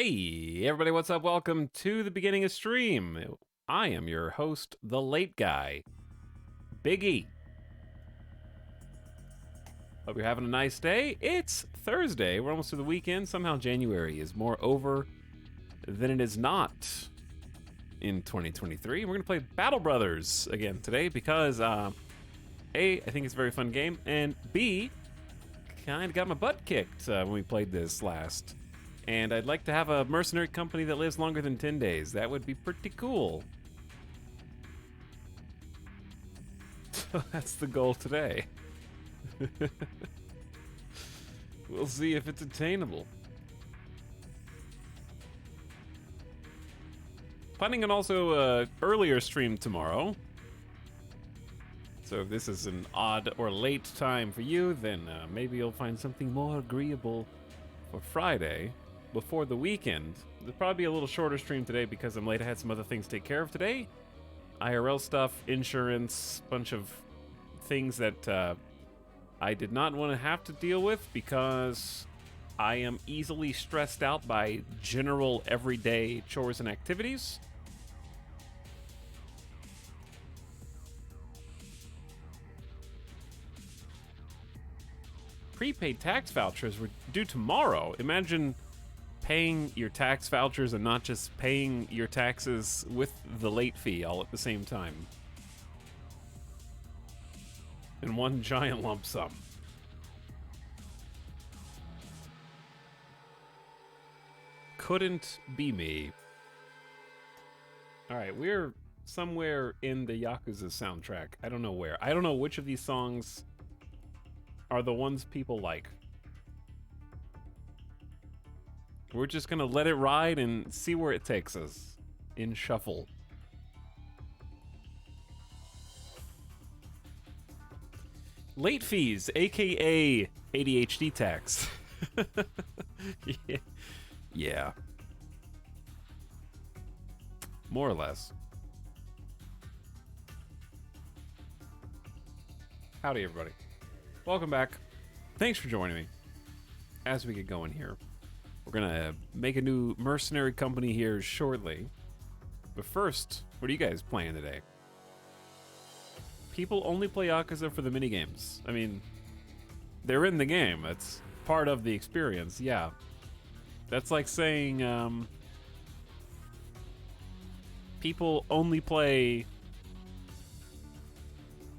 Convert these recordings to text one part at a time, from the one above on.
Hey, everybody, what's up? Welcome to the beginning of stream. I am your host, the late guy, Biggie. Hope you're having a nice day. It's Thursday. We're almost to the weekend. Somehow January is more over than it is not in 2023. We're going to play Battle Brothers again today because, A, I think it's a very fun game, and B, kind of got my butt kicked when we played this last. And I'd like to have a mercenary company that lives longer than 10 days. That would be pretty cool. So that's the goal today. We'll see if it's attainable. Planning on also earlier stream tomorrow. So if this is an odd or late time for you, then maybe you'll find something more agreeable for Friday. Before the weekend. There'll probably be a little shorter stream today because I'm late. I had some other things to take care of today. IRL stuff, insurance, bunch of things that I did not want to have to deal with because I am easily stressed out by general everyday chores and activities. Prepaid tax vouchers were due tomorrow. Imagine paying your tax vouchers and not just paying your taxes with the late fee all at the same time. In one giant lump sum. Couldn't be me. Alright, we're somewhere in the Yakuza soundtrack. I don't know where. I don't know which of these songs are the ones people like. We're just gonna let it ride and see where it takes us in shuffle. Late fees, aka ADHD tax. Yeah. More or less. Howdy, everybody. Welcome back. Thanks for joining me as we get going here. We're gonna make a new mercenary company here shortly. But first, what are you guys playing today? People only play Yakuza for the minigames. I mean, they're in the game. That's part of the experience, yeah. That's like saying, people only play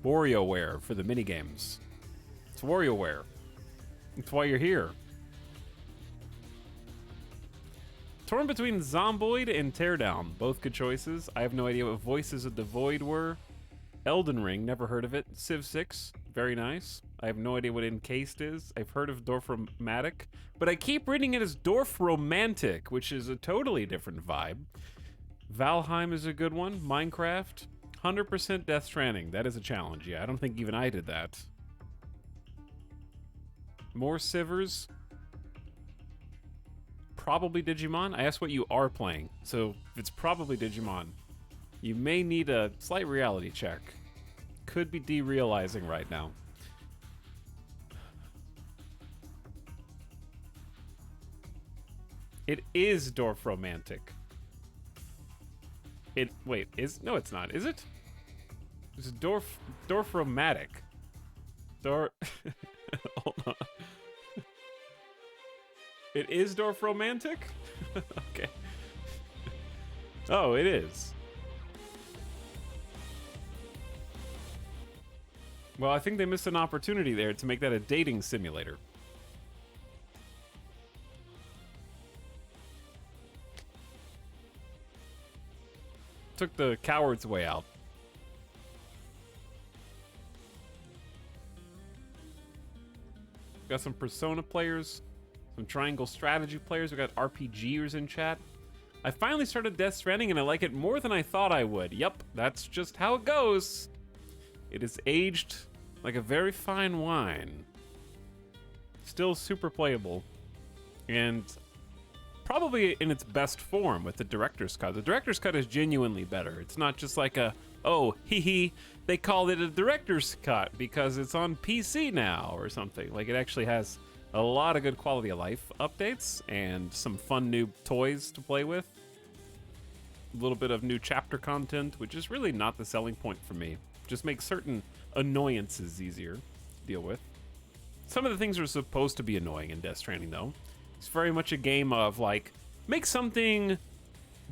WarioWare for the minigames. It's WarioWare. That's why you're here. Torn between Zomboid and Teardown. Both good choices. I have no idea what Voices of the Void were. Elden Ring, never heard of it. Civ 6, very nice. I have no idea what Encased is. I've heard of Dorfromantic, but I keep reading it as Dorfromantic, which is a totally different vibe. Valheim is a good one. Minecraft. 100% Death Stranding. That is a challenge, yeah. I don't think even I did that. More Civers. Probably Digimon. I asked what you are playing, so if it's probably Digimon, you may need a slight reality check. Could be derealizing right now. It is Dorfromantic. No, it's not. Is it? It's Dorfromatic. Hold on. It is Dorfromantic? Okay. Oh, it is. Well, I think they missed an opportunity there to make that a dating simulator. Took the coward's way out. Got some Persona players. Some Triangle Strategy players. We got RPGers in chat. I finally started Death Stranding and I like it more than I thought I would. Yep, that's just how it goes. It is aged like a very fine wine. Still super playable. And probably in its best form with the director's cut. The director's cut is genuinely better. It's not just like a, oh, hee hee, they called it a director's cut because it's on PC now or something. Like, it actually has A lot of good quality of life updates and some fun new toys to play with. A little bit of new chapter content, which is really not the selling point for me. Just makes certain annoyances easier to deal with. Some of the things are supposed to be annoying in Death Stranding, though. It's very much a game of, like, make something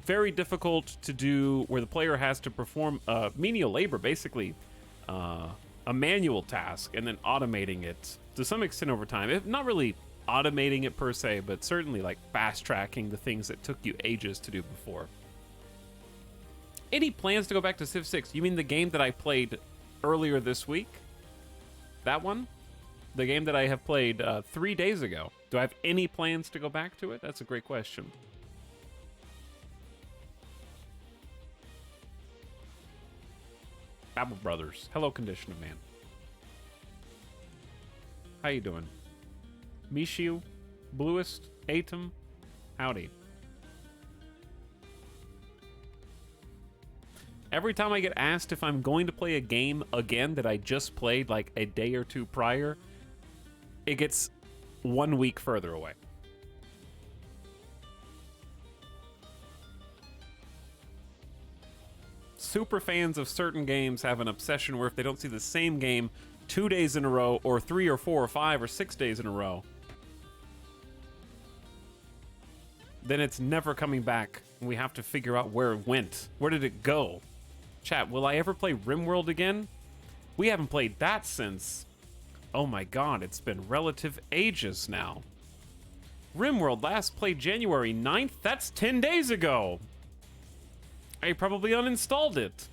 very difficult to do where the player has to perform menial labor, basically a manual task, and then automating it to some extent over time. If not really automating it per se, but certainly like fast tracking the things that took you ages to do before. Any plans to go back to Civ 6? You mean the game that I played earlier this week? That one? The game that I have played 3 days ago. Do I have any plans to go back to it? That's a great question. Babel Brothers. Hello, Condition of Man. How you doing? Mishiu? Bluest? Atom? Howdy. Every time I get asked if I'm going to play a game again that I just played like a day or two prior, it gets 1 week further away. Super fans of certain games have an obsession where if they don't see the same game 2 days in a row, or 3 or 4 or 5 or 6 days in a row, then it's never coming back. We have to figure out where it went. Where did it go? Chat, will I ever play RimWorld again? We haven't played that since... Oh my god, it's been relative ages now. RimWorld last played January 9th? That's 10 days ago! I probably uninstalled it.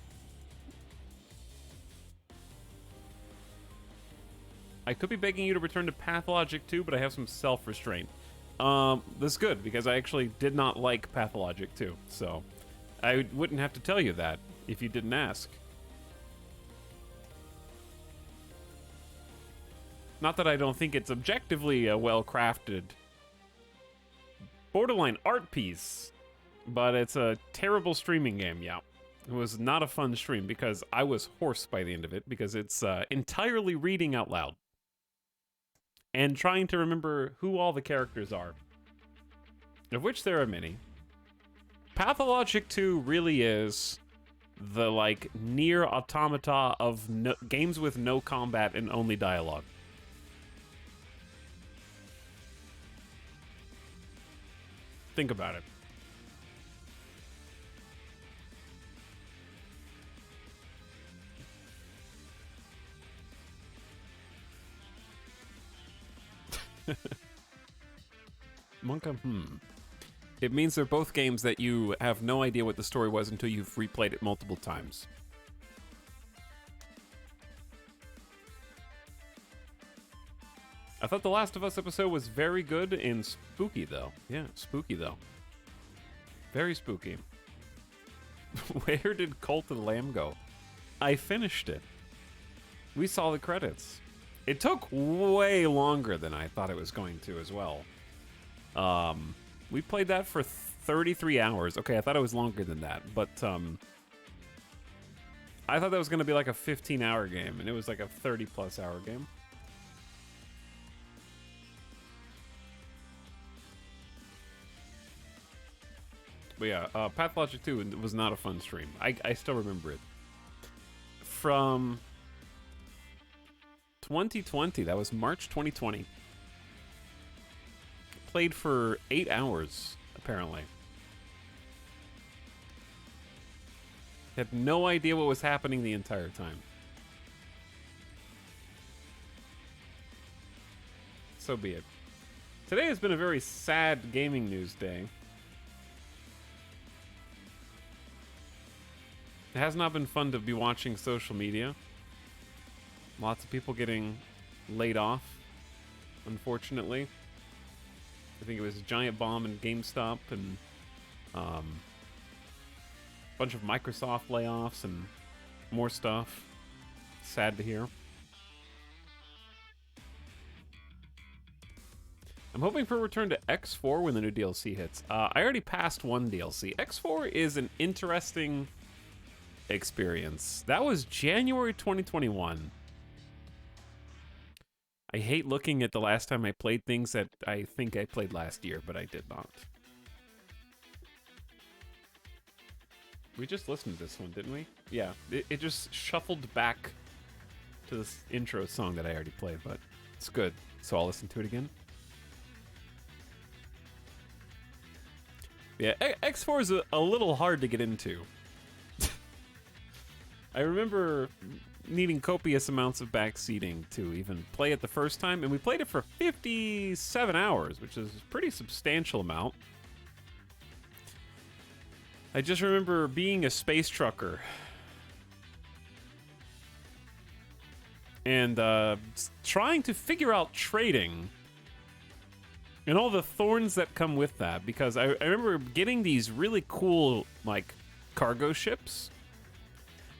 I could be begging you to return to Pathologic 2, but I have some self-restraint. That's good, because I actually did not like Pathologic 2, so I wouldn't have to tell you that if you didn't ask. Not that I don't think it's objectively a well-crafted borderline art piece, but it's a terrible streaming game, yeah. It was not a fun stream because I was hoarse by the end of it because it's entirely reading out loud and trying to remember who all the characters are, of which there are many. Pathologic 2 really is the, like, near automata of games with no combat and only dialogue. Think about it. Monka, It means they're both games that you have no idea what the story was until you've replayed it multiple times. I thought the Last of Us episode was very good and spooky, though. Yeah, spooky, though. Very spooky. Where did Cult of the Lamb go? I finished it. We saw the credits. It took way longer than I thought it was going to as well. We played that for 33 hours. Okay, I thought it was longer than that, but I thought that was going to be like a 15-hour game, and it was like a 30-plus hour game. But yeah, Pathologic 2 was not a fun stream. I still remember it. From 2020, that was March 2020. Played for 8 hours, apparently. Had no idea what was happening the entire time. So be it. Today has been a very sad gaming news day. It has not been fun to be watching social media. Lots of people getting laid off, unfortunately. I think it was a giant bomb in GameStop and a bunch of Microsoft layoffs and more stuff. Sad to hear. I'm hoping for a return to X4 when the new DLC hits. I already passed one DLC. X4 is an interesting experience. That was January 2021. I hate looking at the last time I played things that I think I played last year, but I did not. We just listened to this one, didn't we? Yeah, it just shuffled back to this intro song that I already played, but it's good, so I'll listen to it again. Yeah, X4 is a little hard to get into. I remember needing copious amounts of backseating to even play it the first time, and we played it for 57 hours, which is a pretty substantial amount. I just remember being a space trucker and trying to figure out trading and all the thorns that come with that, because I remember getting these really cool, like, cargo ships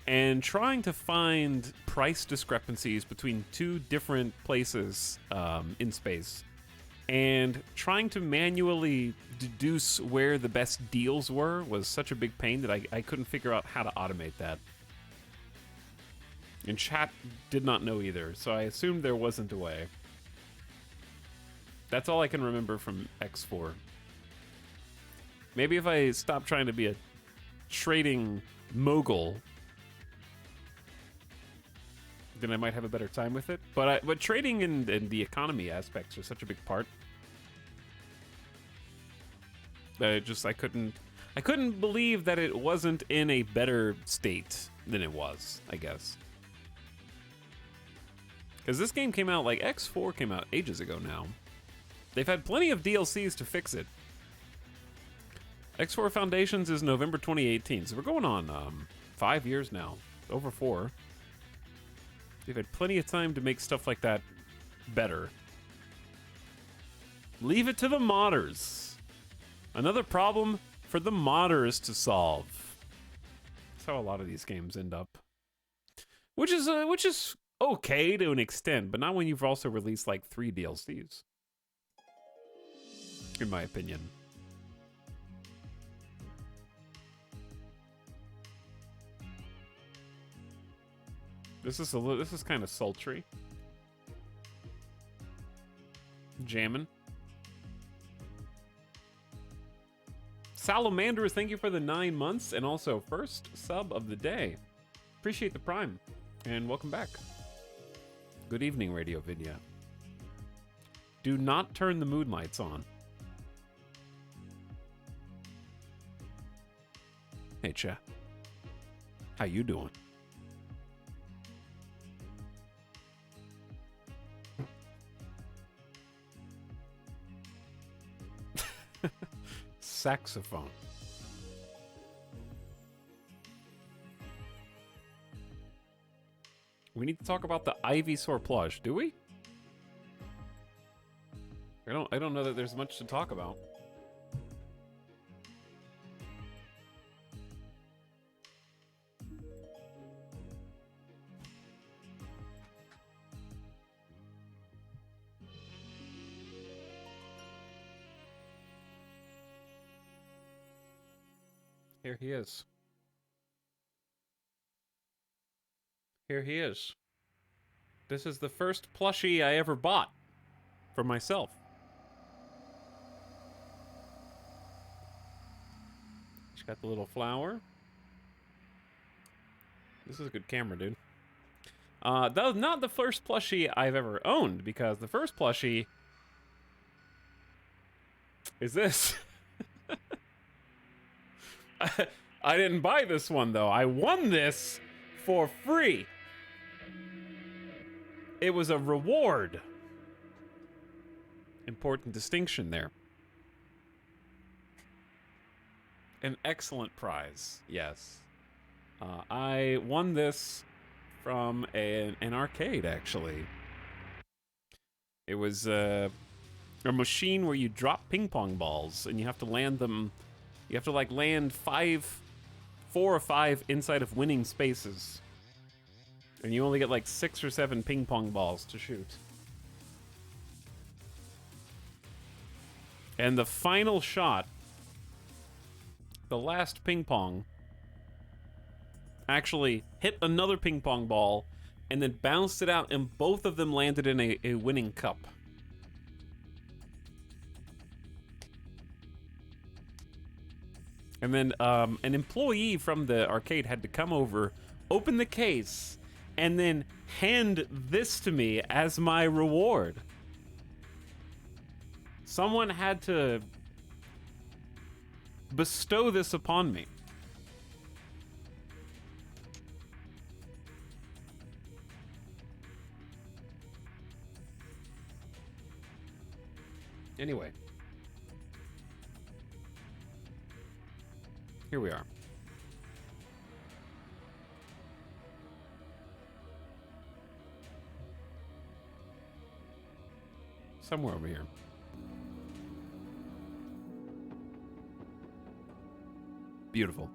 and trying to find price discrepancies between two different places in space and trying to manually deduce where the best deals were was such a big pain that I couldn't figure out how to automate that. And chat did not know either, so I assumed there wasn't a way. That's all I can remember from X4. Maybe if I stop trying to be a trading mogul, then I might have a better time with it. But trading and the economy aspects are such a big part that I couldn't believe that it wasn't in a better state than it was, I guess. Because this game came out, like, X4 came out ages ago now. They've had plenty of DLCs to fix it. X4 Foundations is November 2018, so we're going on 5 years now. Over 4. They've had plenty of time to make stuff like that better. Leave it to the modders. Another problem for the modders to solve. That's how a lot of these games end up. Which is okay to an extent, but not when you've also released like 3 DLCs. In my opinion. This is kind of sultry. Jammin'. Salamander, thank you for the 9 months and also first sub of the day. Appreciate the prime and welcome back. Good evening, Radio Vidya. Do not turn the mood lights on. Hey, chat. How you doing? Saxophone. We need to talk about the Ivysaur plush, do we? I don't know that there's much to talk about. Here he is. Here he is. This is the first plushie I ever bought for myself. She's got the little flower. This is a good camera, dude. That was not the first plushie I've ever owned, because the first plushie is this. I didn't buy this one, though. I won this for free. It was a reward. Important distinction there. An excellent prize, yes. I won this from an arcade, actually. It was a machine where you drop ping pong balls, and you have to land them. You have to, like, land 4 or 5 inside of winning spaces. And you only get, like, 6 or 7 ping pong balls to shoot. And the final shot, the last ping pong, actually hit another ping pong ball and then bounced it out, and both of them landed in a winning cup. And then an employee from the arcade had to come over, open the case, and then hand this to me as my reward. Someone had to bestow this upon me. Anyway. Here we are. Somewhere over here. Beautiful.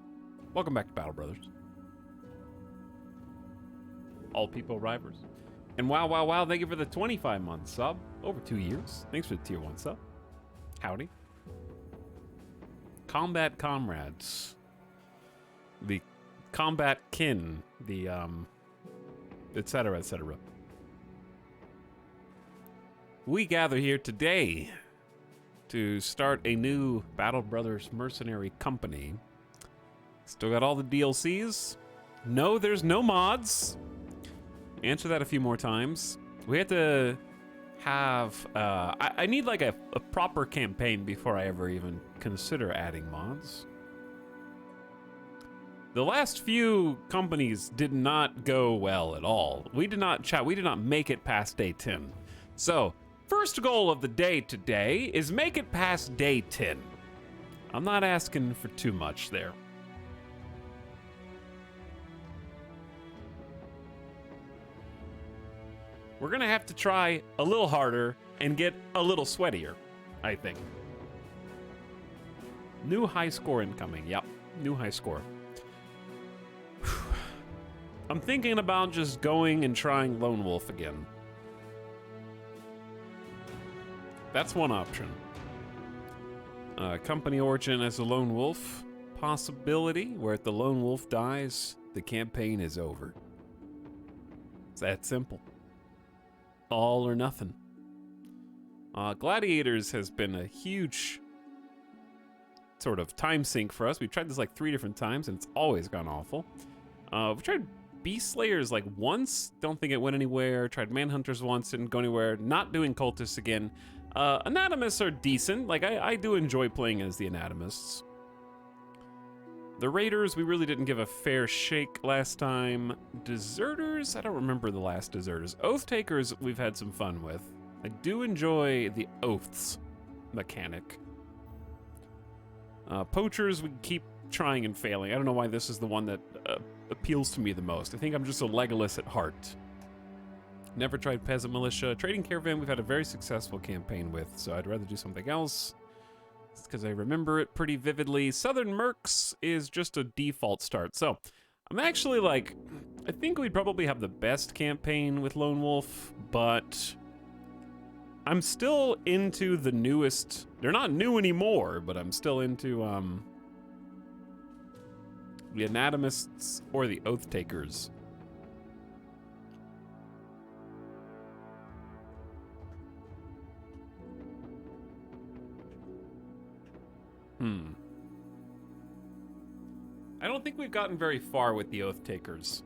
Welcome back to Battle Brothers. All people rivals. And wow, thank you for the 25-month sub. Over 2 years. Thanks for the tier 1 sub. Howdy. Combat comrades. The combat kin. The, etc., etc. We gather here today to start a new Battle Brothers mercenary company. Still got all the DLCs. No, there's no mods. Answer that a few more times. We have to have, I need like a proper campaign before I ever even consider adding mods. The last few companies did not go well at all. We did not make it past day 10. So, first goal of the day today is make it past day 10. I'm not asking for too much there. We're gonna have to try a little harder and get a little sweatier, I think. New high score incoming. Yep, new high score. I'm thinking about just going and trying Lone Wolf again. That's one option. Company origin as a Lone Wolf. Possibility where if the Lone Wolf dies, the campaign is over. It's that simple. All or nothing. Gladiators has been a huge sort of time sink for us. We've tried this like 3 different times and it's always gone awful. We tried Beast Slayers like once, don't think it went anywhere. Tried Manhunters once, didn't go anywhere. Not doing Cultists again. Anatomists are decent. Like I do enjoy playing as the Anatomists. The Raiders, we really didn't give a fair shake last time. Deserters, I don't remember the last Deserters. Oath Takers, we've had some fun with. I do enjoy the Oaths mechanic. Poachers, we keep trying and failing. I don't know why this is the one that appeals to me the most. I think I'm just a Legolas at heart. Never tried Peasant Militia. Trading Caravan, we've had a very successful campaign with, so I'd rather do something else. It's because I remember it pretty vividly. Southern Mercs is just a default start. So I'm actually like, I think we'd probably have the best campaign with Lone Wolf, but I'm still into the newest. They're not new anymore, but I'm still into the Anatomists or the Oath Takers. I don't think we've gotten very far with the Oath Takers.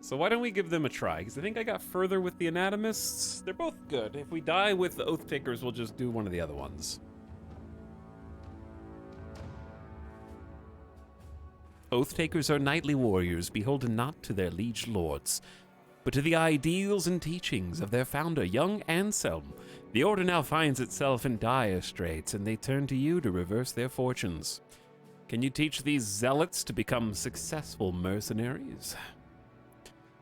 So why don't we give them a try? Because I think I got further with the Anatomists. They're both good. If we die with the Oath Takers, we'll just do one of the other ones. Oath Takers are knightly warriors beholden not to their liege lords, but to the ideals and teachings of their founder, young Anselm. The order now finds itself in dire straits, and they turn to you to reverse their fortunes. Can you teach these zealots to become successful mercenaries?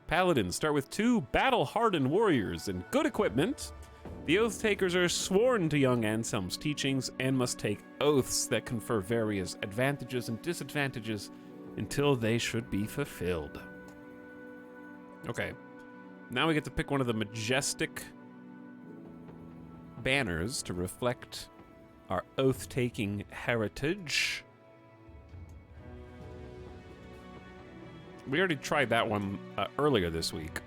Paladins start with 2 battle-hardened warriors and good equipment. The Oath Takers are sworn to young Anselm's teachings and must take oaths that confer various advantages and disadvantages until they should be fulfilled. Okay, now we get to pick one of the majestic banners to reflect our oath-taking heritage. We already tried that one earlier this week.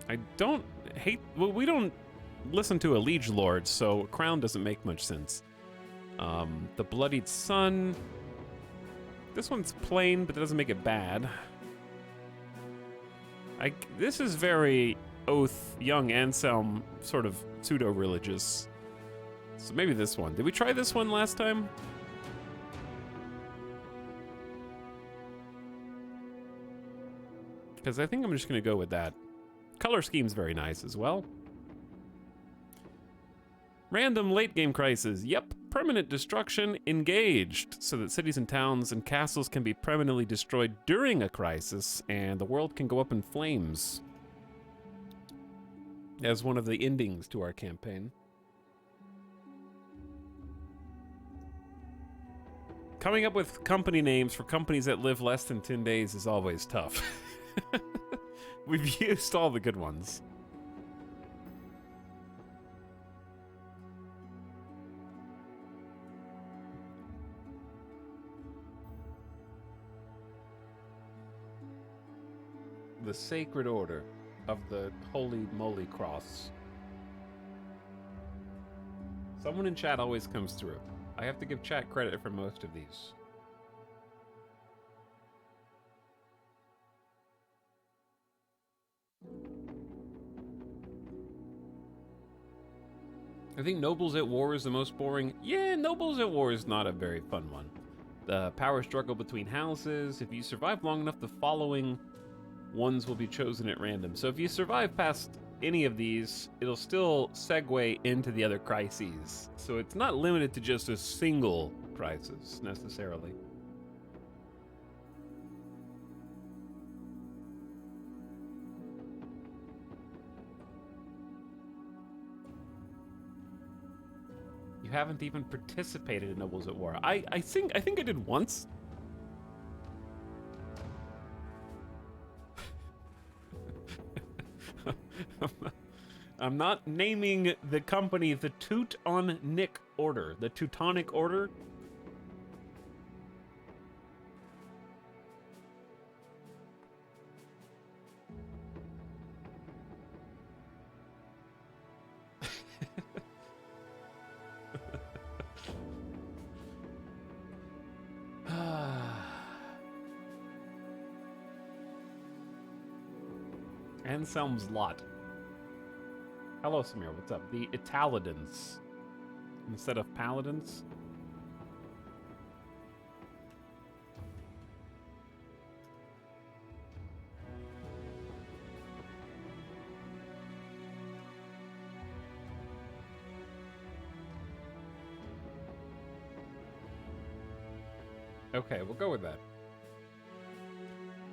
I don't hate... Well, we don't listen to a liege lord, so crown doesn't make much sense. The Bloodied Sun. This one's plain, but it doesn't make it bad. This is very Oath, Young Anselm, sort of pseudo-religious. So maybe this one. Did we try this one last time? Because I think I'm just going to go with that. Color scheme's very nice as well. Random late game crisis. Yep. Permanent destruction engaged, so that cities and towns and castles can be permanently destroyed during a crisis, and the world can go up in flames. As one of the endings to our campaign. Coming up with company names for companies that live less than 10 days is always tough. We've used all the good ones. The Sacred Order of the Holy Moly Cross. Someone in chat always comes through. I have to give chat credit for most of these. I think Nobles at War is the most boring. Yeah, Nobles at War is not a very fun one. The power struggle between houses. If you survive long enough, the following ones will be chosen at random. So if you survive past any of these, it'll still segue into the other crises. So it's not limited to just a single crisis, necessarily. You haven't even participated in Nobles at War. I think I did once. I'm not naming the company the Teutonic Order. The Teutonic Order. Anselm's Lot. Hello, Samir. What's up? The Italadins instead of Paladins. Okay, we'll go with that.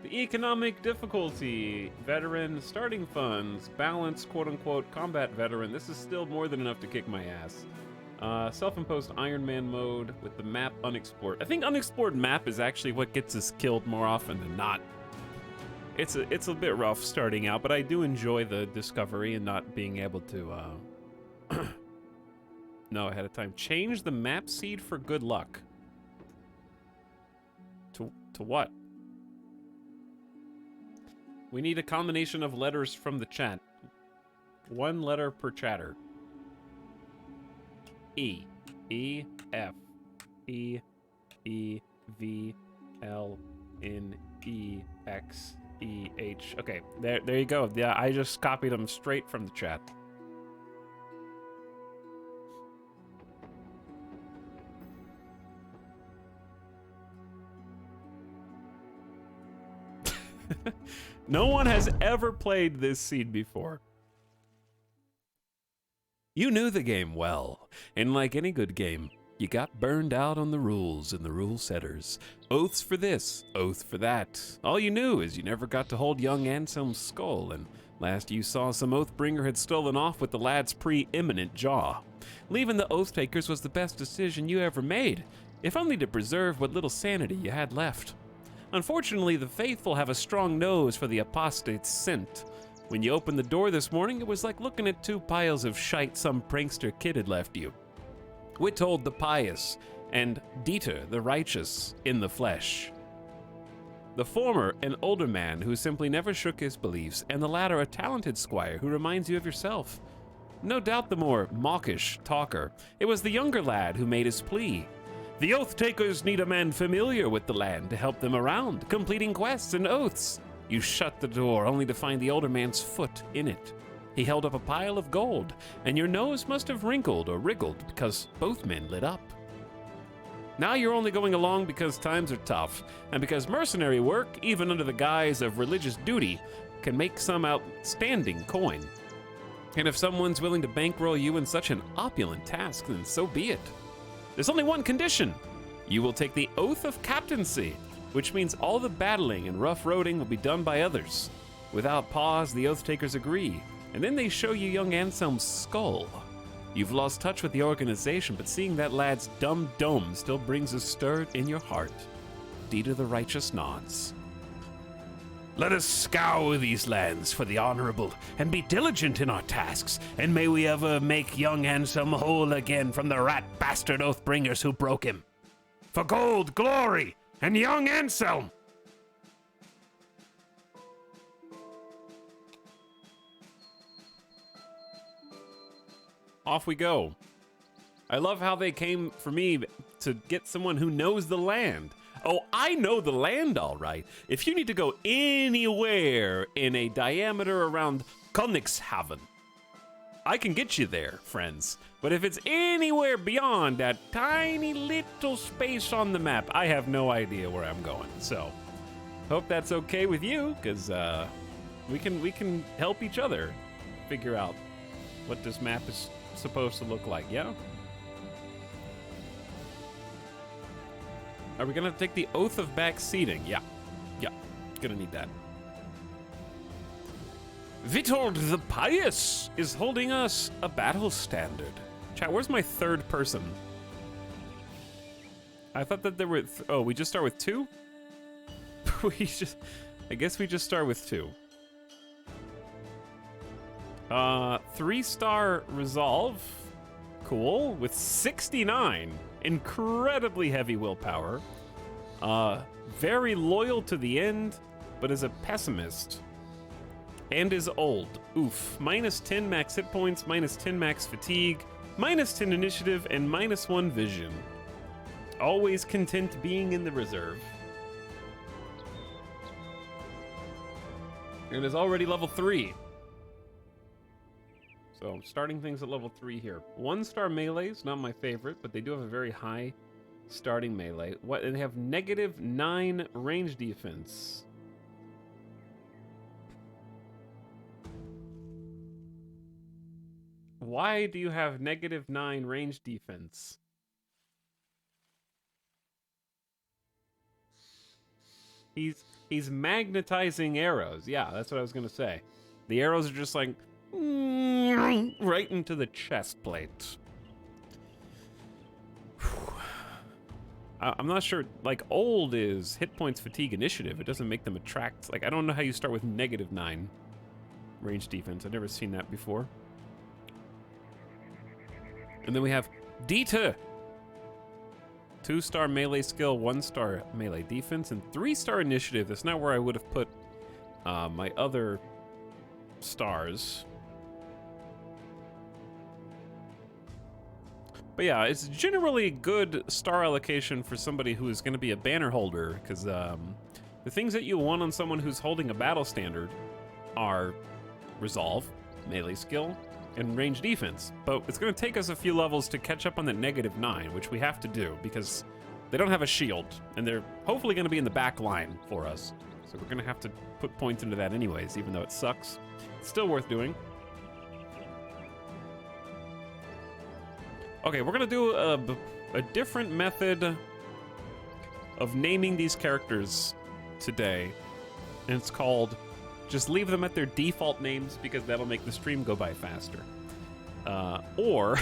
The economic difficulty, veteran, starting funds, balance, quote-unquote, combat veteran. This is still more than enough to kick my ass. Self-imposed Iron Man mode with the map unexplored. I think unexplored map is actually what gets us killed more often than not. It's a bit rough starting out, but I do enjoy the discovery and not being able to know ahead of time. Change the map seed for good luck. To what? We need a combination of letters from the chat. One letter per chatter. E. E. F. E. E. V. L. N. E. X. E. H. Okay, there you go. Yeah, I just copied them straight from the chat. No one has ever played this seed before. You knew the game well, and like any good game, you got burned out on the rules and the rule setters. Oaths for this, oath for that. All you knew is you never got to hold young Anselm's skull, and last you saw, some Oathbringer had stolen off with the lad's preeminent jaw. Leaving the Oath Takers was the best decision you ever made, if only to preserve what little sanity you had left. Unfortunately, the faithful have a strong nose for the apostate's scent. When you opened the door this morning, it was like looking at two piles of shite some prankster kid had left you. Witold the pious, and Dieter the righteous in the flesh. The former, an older man who simply never shook his beliefs, and the latter, a talented squire who reminds you of yourself. No doubt the more mawkish talker, it was the younger lad who made his plea. The oath-takers need a man familiar with the land to help them around, completing quests and oaths. You shut the door only to find the older man's foot in it. He held up a pile of gold, and your nose must have wrinkled or wriggled because both men lit up. Now you're only going along because times are tough, and because mercenary work, even under the guise of religious duty, can make some outstanding coin. And if someone's willing to bankroll you in such an opulent task, then so be it. There's only one condition. You will take the oath of captaincy, which means all the battling and rough roading will be done by others. Without pause, the oath takers agree, and then they show you young Anselm's skull. You've lost touch with the organization, but seeing that lad's dumb dome still brings a stir in your heart. Dieter the Righteous nods. Let us scour these lands for the honorable, and be diligent in our tasks, and may we ever make young Anselm whole again from the rat bastard oath-bringers who broke him. For gold, glory, and young Anselm! Off we go. I love how they came for me to get someone who knows the land. Oh, I know the land all right. If you need to go anywhere in a diameter around Königshaven, I can get you there, friends. But if it's anywhere beyond that tiny little space on the map, I have no idea where I'm going. So, hope that's okay with you, because we can help each other figure out what this map is supposed to look like, yeah? Are we gonna take the oath of backseating? Yeah, gonna need that. Witold the Pious is holding us a battle standard. Chat, where's my third person? I thought that there were, oh, we just start with 2? I guess we just start with 2. 3-star resolve, cool, with 69, incredibly heavy willpower, very loyal to the end, but is a pessimist, and is old, oof, minus 10 max hit points, minus 10 max fatigue, minus 10 initiative, and minus 1 vision, always content being in the reserve, and is already level 3. So, starting things at level 3 here. 1-star melee is not my favorite, but they do have a very high starting melee. And they have -9 range defense. Why do you have -9 range defense? He's magnetizing arrows. Yeah, that's what I was gonna say. The arrows are just like right into the chest plate. I'm not sure, like, old is hit points, fatigue, initiative. It doesn't make them attract, like, I don't know how you start with -9 range defense. I've never seen that before. And then we have Dieter. 2-star melee skill, 1-star melee defense, and 3-star initiative. That's not where I would have put my other stars. But yeah, it's generally good star allocation for somebody who is going to be a banner holder, because the things that you want on someone who's holding a battle standard are resolve, melee skill, and range defense. But it's going to take us a few levels to catch up on the -9, which we have to do, because they don't have a shield, and they're hopefully going to be in the back line for us. So we're going to have to put points into that anyways, even though it sucks. It's still worth doing. Okay, we're gonna do a different method of naming these characters today, and it's called just leave them at their default names, because that'll make the stream go by faster. Or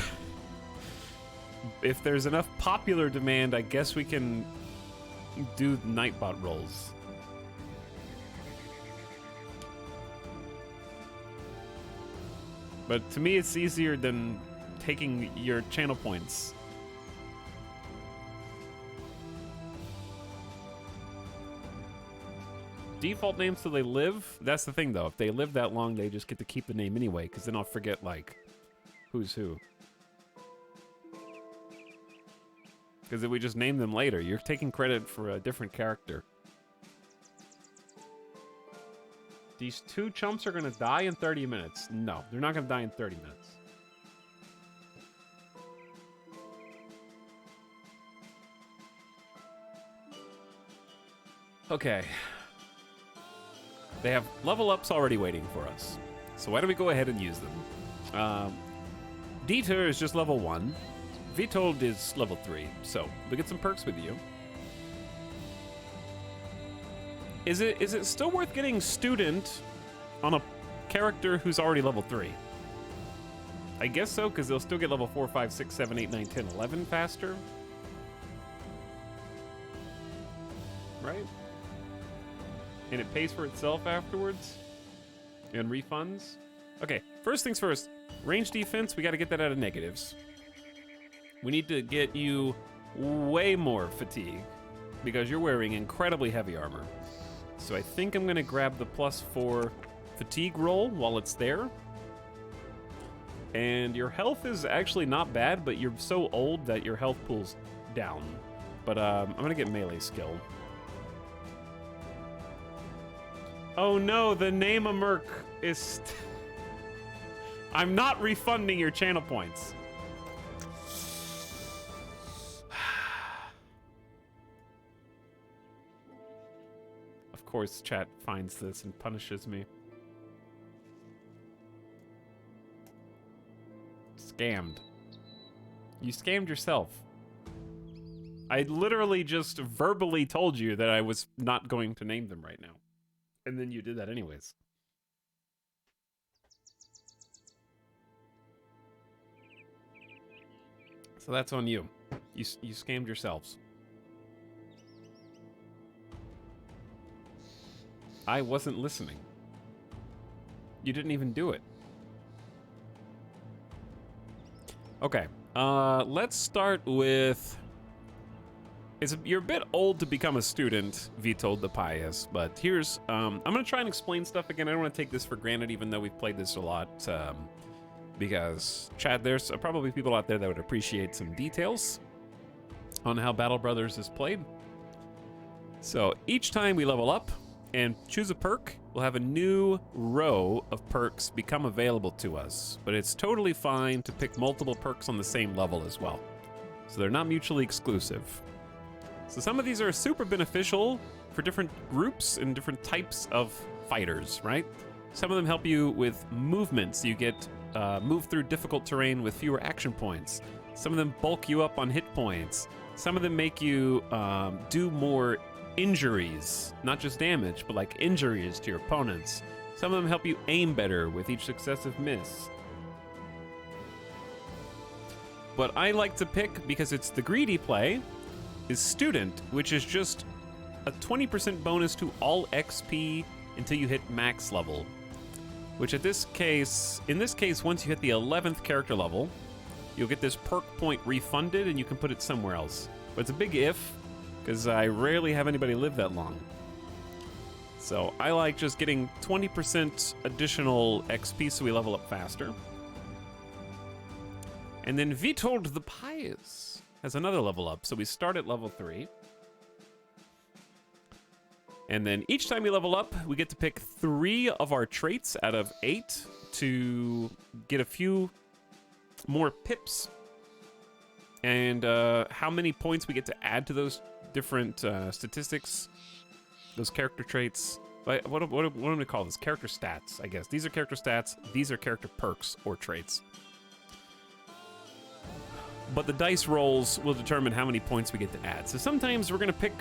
if there's enough popular demand, I guess we can do Nightbot rolls. But to me, it's easier than taking your channel points. default names till they live. That's the thing, though. If they live that long, they just get to keep the name anyway, because then I'll forget, like, who's who. Because if we just name them later, you're taking credit for a different character. These two chumps are going to die in 30 minutes. No, they're not going to die in 30 minutes. Okay. They have level ups already waiting for us. So why don't we go ahead and use them? Dieter is just level 1. Vitold is level 3. So we get some perks with you. Is it still worth getting student on a character who's already level 3? I guess so, because they'll still get level 4, 5, 6, 7, 8, 9, 10, 11 faster. Right? And it pays for itself afterwards? And refunds? Okay, first things first. Range defense, we got to get that out of negatives. We need to get you way more fatigue, because you're wearing incredibly heavy armor. So I think I'm going to grab the +4 fatigue roll while it's there. And your health is actually not bad, but you're so old that your health pulls down. But I'm going to get melee skill. Oh no, the name of Merc is... I'm not refunding your channel points. Of course, chat finds this and punishes me. Scammed. You scammed yourself. I literally just verbally told you that I was not going to name them right now. And then you did that anyways. So that's on you. You scammed yourselves. I wasn't listening. You didn't even do it. Okay. Let's start with... You're a bit old to become a student, Vitold the Pious, but here's... I'm going to try and explain stuff again. I don't want to take this for granted, even though we've played this a lot. Because, Chad, there's probably people out there that would appreciate some details on how Battle Brothers is played. So, each time we level up and choose a perk, we'll have a new row of perks become available to us. But it's totally fine to pick multiple perks on the same level as well. So they're not mutually exclusive. So some of these are super beneficial for different groups and different types of fighters, right? Some of them help you with movement, so you get move through difficult terrain with fewer action points. Some of them bulk you up on hit points. Some of them make you do more injuries, not just damage, but like injuries to your opponents. Some of them help you aim better with each successive miss. What I like to pick, because it's the greedy play, is Student, which is just a 20% bonus to all XP until you hit max level. Which in this case, once you hit the 11th character level, you'll get this perk point refunded and you can put it somewhere else. But it's a big if, because I rarely have anybody live that long. So I like just getting 20% additional XP so we level up faster. And then Vitold the Pious has another level up, so we start at level 3. And then each time we level up, we get to pick 3 of our traits out of 8 to get a few more pips. And how many points we get to add to those different statistics, those character traits. What am I going to call this? Character stats, I guess. These are character stats. These are character perks or traits. But the dice rolls will determine how many points we get to add. So sometimes we're going to pick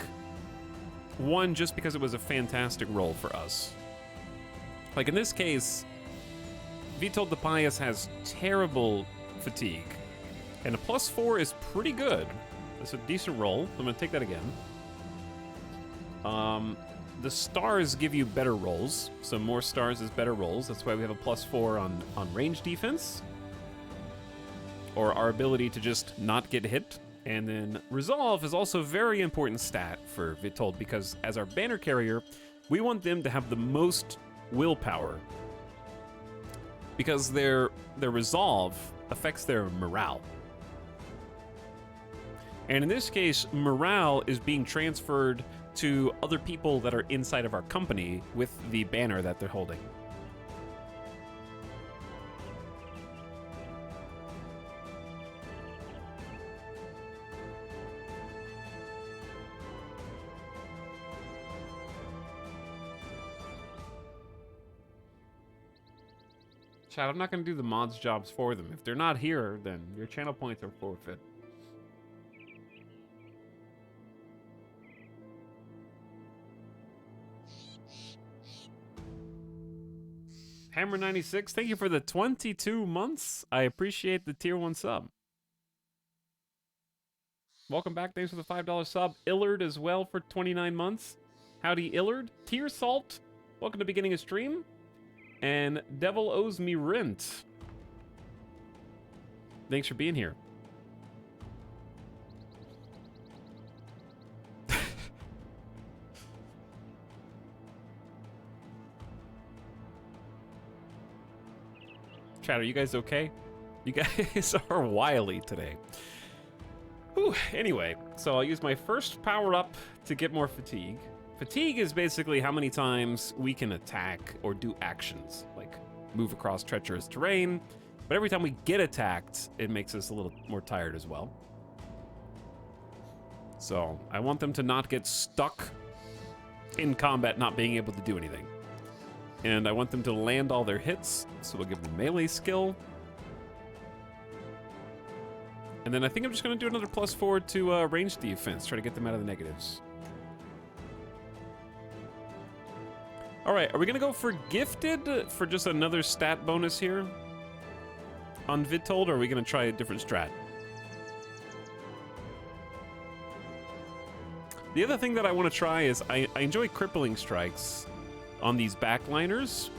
one just because it was a fantastic roll for us. Like in this case, Vitold the Pious has terrible fatigue. And a +4 is pretty good. That's a decent roll. I'm going to take that again. The stars give you better rolls. So more stars is better rolls. That's why we have a +4 on range defense. Or our ability to just not get hit. And then Resolve is also a very important stat for Vitold, because as our banner carrier, We want them to have the most willpower because their resolve affects their morale. And in this case, morale is being transferred to other people that are inside of our company with the banner that they're holding. Chad, I'm not going to do the mods jobs for them. If they're not here, then your channel points are forfeit. Hammer96, thank you for the 22 months. I appreciate the tier 1 sub. Welcome back. Thanks for the $5 sub. Illard as well for 29 months. Howdy, Illard. Tier Salt, welcome to beginning of stream. And Devil Owes Me Rent. Thanks for being here. Chat, are you guys okay? You guys are wily today. Whew. Anyway, so I'll use my first power up to get more fatigue. Fatigue is basically how many times we can attack or do actions, like move across treacherous terrain. But every time we get attacked, it makes us a little more tired as well. So I want them to not get stuck in combat, not being able to do anything. And I want them to land all their hits, so we'll give them melee skill. And then I think I'm just going to do another +4 to range defense, try to get them out of the negatives. All right, are we gonna go for gifted for just another stat bonus here on Vidtold, or are we gonna try a different strat? The other thing that I want to try is I enjoy crippling strikes on these backliners.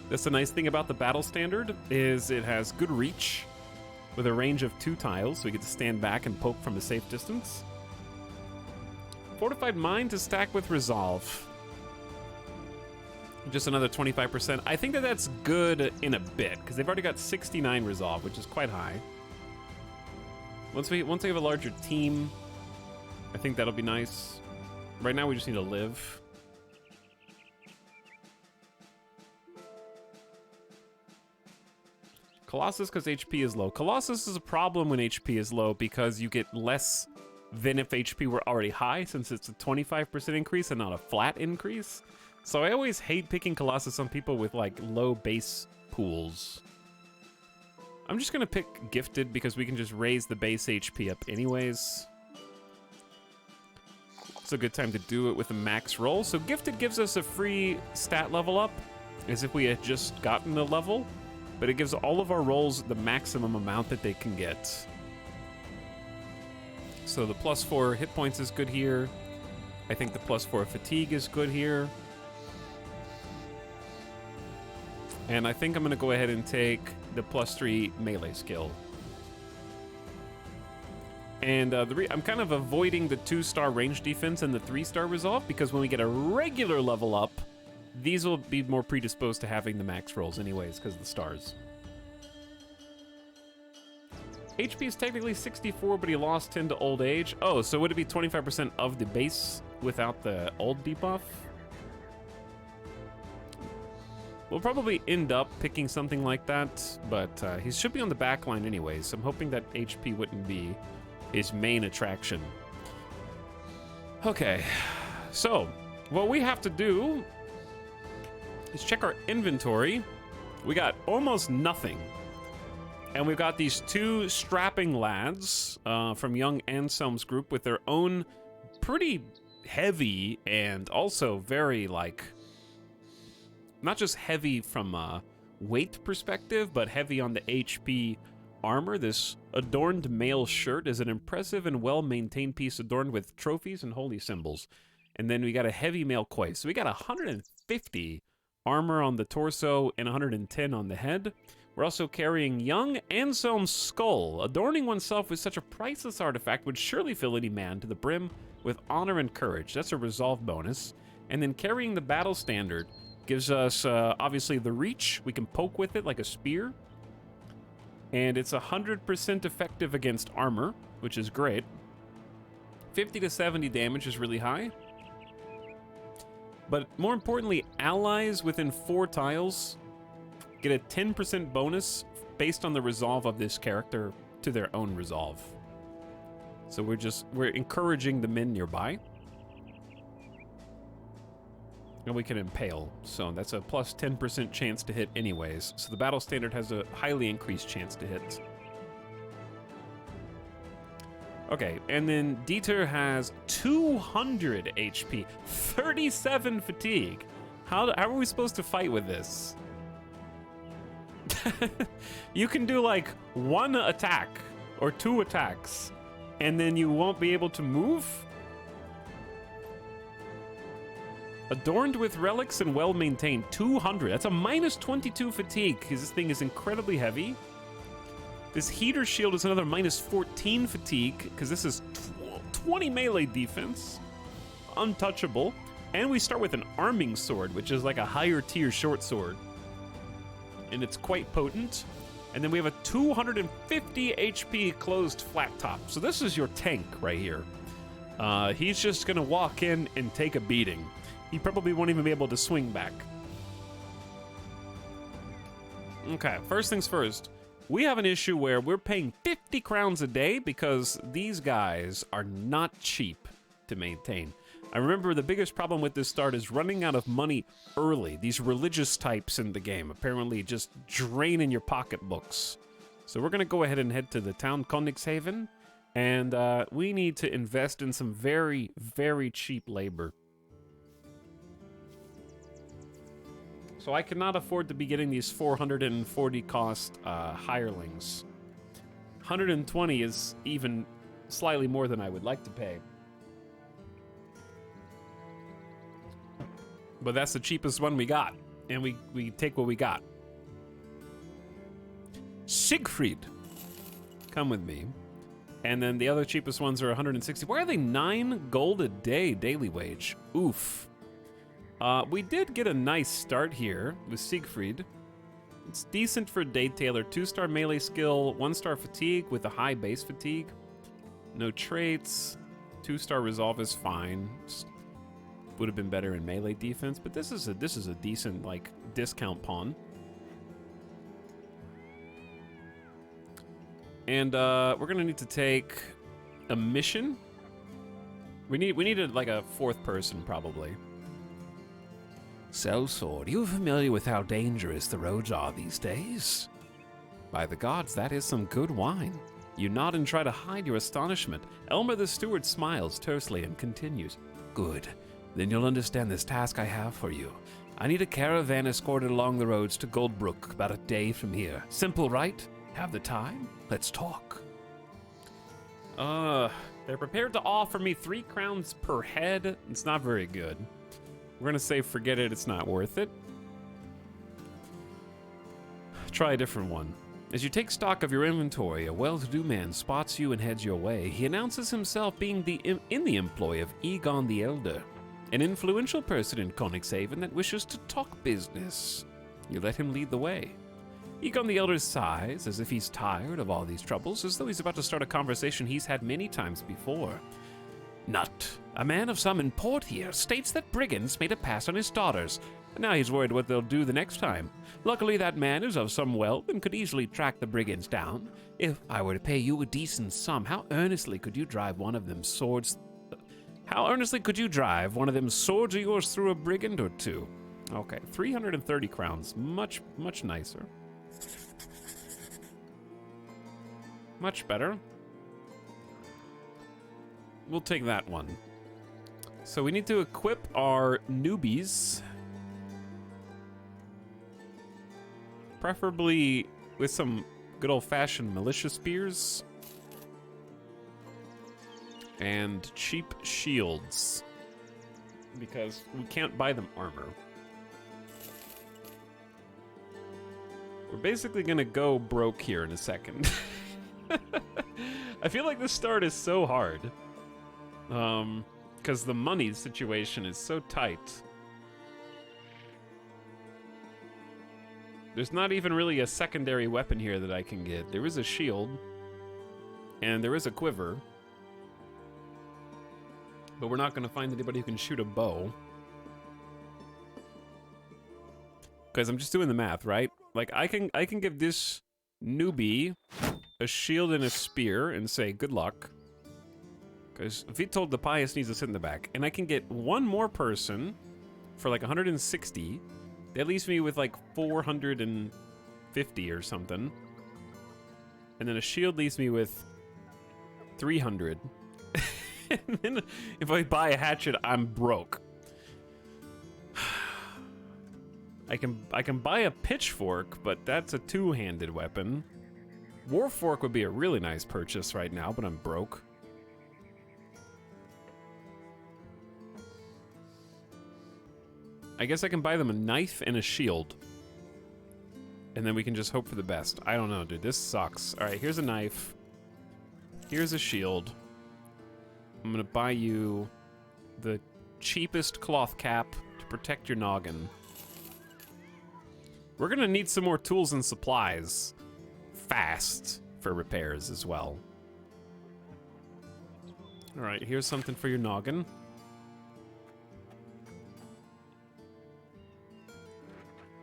That's the nice thing about the battle standard is it has good reach with a range of 2 tiles, so we get to stand back and poke from a safe distance. Fortified Mind to stack with Resolve. Just another 25%. I think that that's good in a bit, because they've already got 69 resolve, which is quite high. Once we have a larger team, I think that'll be nice. Right now we just need to live. Colossus, because HP is low. Colossus is a problem when HP is low, because you get less than if HP were already high, since it's a 25% increase and not a flat increase. So I always hate picking Colossus on people with like low base pools. I'm just gonna pick Gifted because we can just raise the base HP up anyways. It's a good time to do it with a max roll. So Gifted gives us a free stat level up as if we had just gotten a level, but it gives all of our rolls the maximum amount that they can get. So the +4 hit points is good here. I think the +4 fatigue is good here. And I think I'm going to go ahead and take the +3 melee skill. And I'm kind of avoiding the 2-star range defense and the 3-star resolve, because when we get a regular level up, these will be more predisposed to having the max rolls anyways, because of the stars. HP is technically 64, but he lost 10 to old age. Oh, so would it be 25% of the base without the old debuff? We'll probably end up picking something like that, but he should be on the back line anyways, so I'm hoping that HP wouldn't be his main attraction. Okay, so what we have to do is check our inventory. We got almost nothing. And we've got these 2 strapping lads from young Anselm's group with their own pretty heavy and also very, like, not just heavy from a weight perspective, but heavy on the HP armor. This adorned male shirt is an impressive and well-maintained piece adorned with trophies and holy symbols. And then we got a heavy male coif. So we got 150 armor on the torso and 110 on the head. We're also carrying young Anselm's skull. Adorning oneself with such a priceless artifact would surely fill any man to the brim with honor and courage. That's a resolve bonus. And then carrying the battle standard gives us, obviously, the reach. We can poke with it like a spear. And it's 100% effective against armor, which is great. 50 to 70 damage is really high. But more importantly, allies within 4 tiles get a 10% bonus based on the resolve of this character to their own resolve. So we're encouraging the men nearby. And we can impale, so that's a plus 10% chance to hit anyways. So the battle standard has a highly increased chance to hit. Okay, and then Dieter has 200 HP, 37 fatigue. How are we supposed to fight with this? You can do like 1 attack or 2 attacks, and then you won't be able to move? Adorned with relics and well-maintained, 200. That's a minus 22 fatigue, because this thing is incredibly heavy. This heater shield is another minus 14 fatigue, because this is 20 melee defense. Untouchable. And we start with an arming sword, which is like a higher tier short sword. And it's quite potent. And then we have a 250 HP closed flat top. So this is your tank right here. He's just gonna walk in and take a beating. He probably won't even be able to swing back. Okay, first things first. We have an issue where we're paying 50 crowns a day because these guys are not cheap to maintain. I remember the biggest problem with this start is running out of money early. These religious types in the game apparently just drain your pocketbooks. So we're going to go ahead and head to the town Königshaven, and we need to invest in some very, very cheap labor. So I cannot afford to be getting these 440 cost hirelings. 120 is even slightly more than I would like to pay. But that's the cheapest one we got, and we take what we got. Siegfried, come with me. And then the other cheapest ones are 160. Why are they 9 gold a day daily wage? Oof. We did get a nice start here with Siegfried. It's decent for a day tailor. 2-star melee skill, 1-star fatigue with a high base fatigue. No traits. 2-star resolve is fine. Just would have been better in melee defense, but this is a decent like discount pawn. And we're gonna need to take a mission. We needed like a 4th person probably. Sellsword, are you familiar with how dangerous the roads are these days? By the gods, that is some good wine. You nod and try to hide your astonishment. Elmer the steward smiles tersely and continues. Good. Then you'll understand this task I have for you. I need a caravan escorted along the roads to Goldbrook, about a day from here. Simple, right? Have the time? Let's talk. They're prepared to offer me 3 crowns per head. It's not very good. We're gonna say forget it, it's not worth it. Try a different one. As you take stock of your inventory, a well-to-do man spots you and heads your way. He announces himself being in the employ of Egon the Elder, an influential person in Königshaven that wishes to talk business. You let him lead the way. Egon the Elder sighs as if he's tired of all these troubles, as though he's about to start a conversation he's had many times before. Nut, a man of some import here, states that brigands made a pass on his daughters, and now he's worried what they'll do the next time. Luckily, that man is of some wealth and could easily track the brigands down. If I were to pay you a decent sum, how earnestly could you drive one of them swords? How earnestly could you drive one of them swords of yours through a brigand or two? Okay, 330 crowns, much nicer. Much better. We'll take that one. So we need to equip our newbies. Preferably with some good old-fashioned militia spears. And cheap shields. Because we can't buy them armor. We're basically gonna go broke here in a second. I feel like this start is so hard. because the money situation is so tight. There's not even really a secondary weapon here that I can get. There is a shield, and there is a quiver, but we're not going to find anybody who can shoot a bow. Because I'm just doing the math, right? Like, I can give this newbie a shield and a spear and say, good luck. Because Vitold the Pious needs to sit in the back. And I can get one more person for like 160. That leaves me with like 450 or something. And then a shield leaves me with 300. And then if I buy a hatchet, I'm broke. I can buy a pitchfork, but that's a two-handed weapon. Warfork would be a really nice purchase right now, but I'm broke. I guess I can buy them a knife and a shield. And then we can just hope for the best. I don't know, dude. This sucks. All right, here's a knife. Here's a shield. I'm gonna buy you the cheapest cloth cap to protect your noggin. We're gonna need some more tools and supplies fast for repairs as well. All right, here's something for your noggin.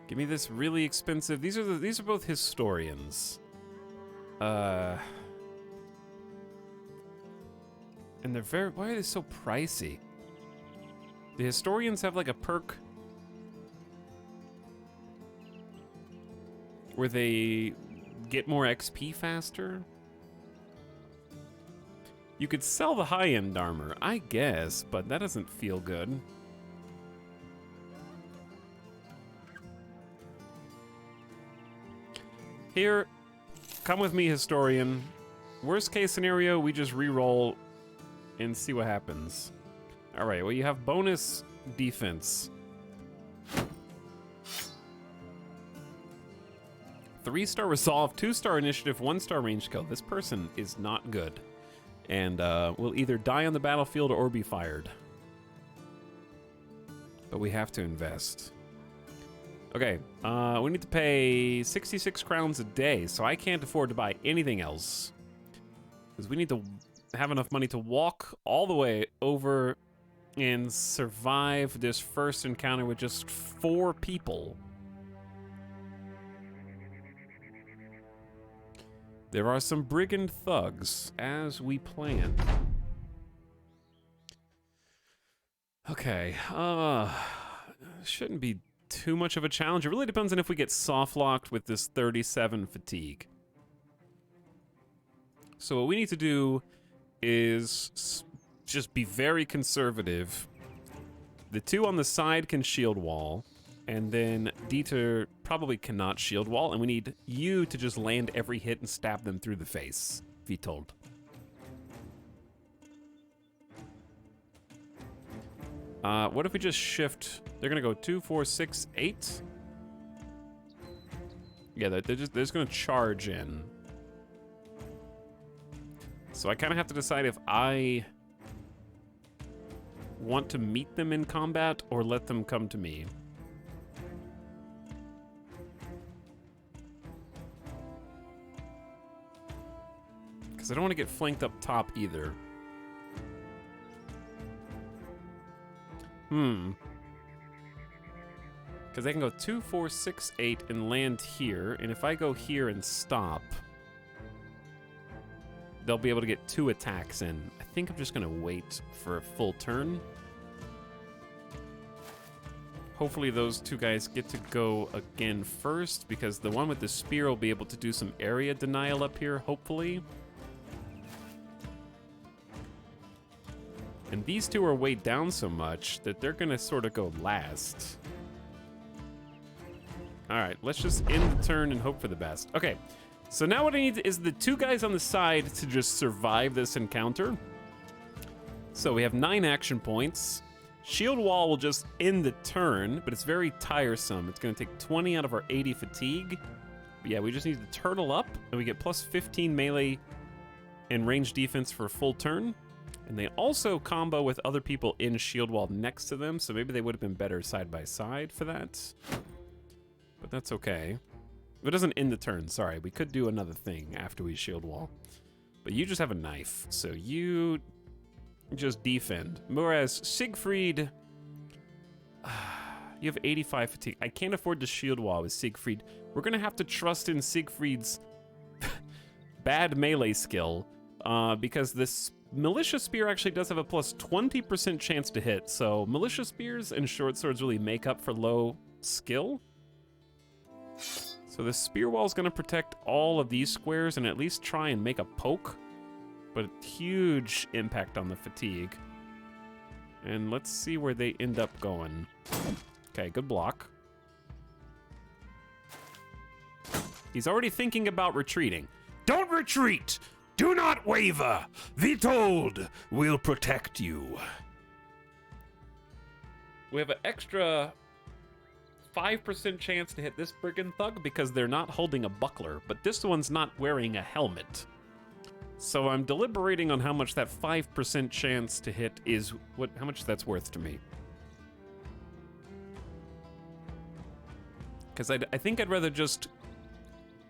Give me this really expensive. These are both historians. And they're very. Why are they so pricey? The historians have like a perk where they get more XP faster. You could sell the high-end armor, I guess, but that doesn't feel good. Here, come with me, historian. Worst case scenario, we just re-roll and see what happens. All right, well, you have bonus defense. 3-star resolve, 2-star initiative, 1-star range kill. This person is not good. And will either die on the battlefield or be fired. But we have to invest. Okay, we need to pay 66 crowns a day, so I can't afford to buy anything else. Because we need to have enough money to walk all the way over and survive this first encounter with just 4 people. There are some brigand thugs, as we planned. Okay, shouldn't be too much of a challenge. It really depends on if we get soft locked with this 37 fatigue. So what we need to do is just be very conservative. The 2 on the side can shield wall, and then Dieter probably cannot shield wall, and we need you to just land every hit and stab them through the face, Vitold. What if we just shift? They're gonna go 2, 4, 6, 8. Yeah, they're just gonna charge in. So I kind of have to decide if I want to meet them in combat or let them come to me. Because I don't want to get flanked up top either. Because they can go 2, 4, 6, 8 and land here. And if I go here and stop, they'll be able to get 2 attacks in. I think I'm just going to wait for a full turn. Hopefully those 2 guys get to go again first, because the one with the spear will be able to do some area denial up here, hopefully. And these 2 are weighed down so much that they're going to sort of go last. All right, let's just end the turn and hope for the best. Okay, so now what I need is the 2 guys on the side to just survive this encounter. So we have 9 action points. Shield wall will just end the turn, but it's very tiresome. It's going to take 20 out of our 80 fatigue. But yeah, we just need to turtle up, and we get plus 15 melee and range defense for a full turn. And they also combo with other people in shield wall next to them, so maybe they would have been better side by side for that. But that's okay. It doesn't end the turn, sorry. We could do another thing after we shield wall. But you just have a knife, so you just defend. Whereas Siegfried, you have 85 fatigue. I can't afford to shield wall with Siegfried. We're gonna have to trust in Siegfried's bad melee skill, because this Militia Spear actually does have a plus 20% chance to hit, so Militia Spears and Short Swords really make up for low skill. So the Spear Wall is going to protect all of these squares and at least try and make a poke, but huge impact on the fatigue. And let's see where they end up going. Okay, good block. He's already thinking about retreating. Don't retreat! Do not waver! Vitold will protect you. We have an extra 5% chance to hit this Brigand Thug because they're not holding a buckler, but this one's not wearing a helmet. So I'm deliberating on how much that 5% chance to hit is, how much that's worth to me. Because I think I'd rather just,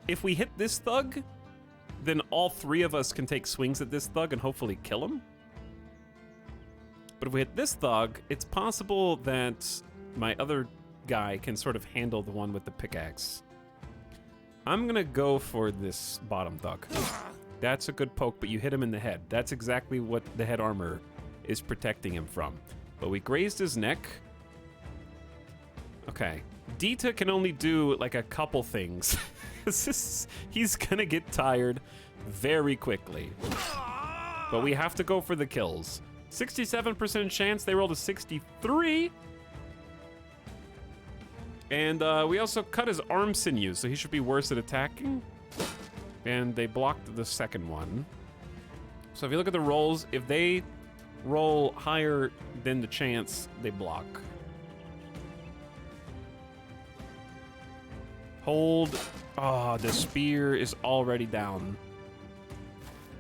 if we hit this Thug, then all three of us can take swings at this Thug and hopefully kill him. But if we hit this Thug, it's possible that my other guy can sort of handle the one with the pickaxe. I'm gonna go for this bottom Thug. That's a good poke, but you hit him in the head. That's exactly what the head armor is protecting him from. But we grazed his neck. Okay. Dita can only do like a couple things. He's gonna get tired very quickly. But we have to go for the kills. 67% chance, they rolled a 63. And we also cut his arm sinews, so he should be worse at attacking. And they blocked the second one. So if you look at the rolls, if they roll higher than the chance, they block. Hold. Oh, the spear is already down.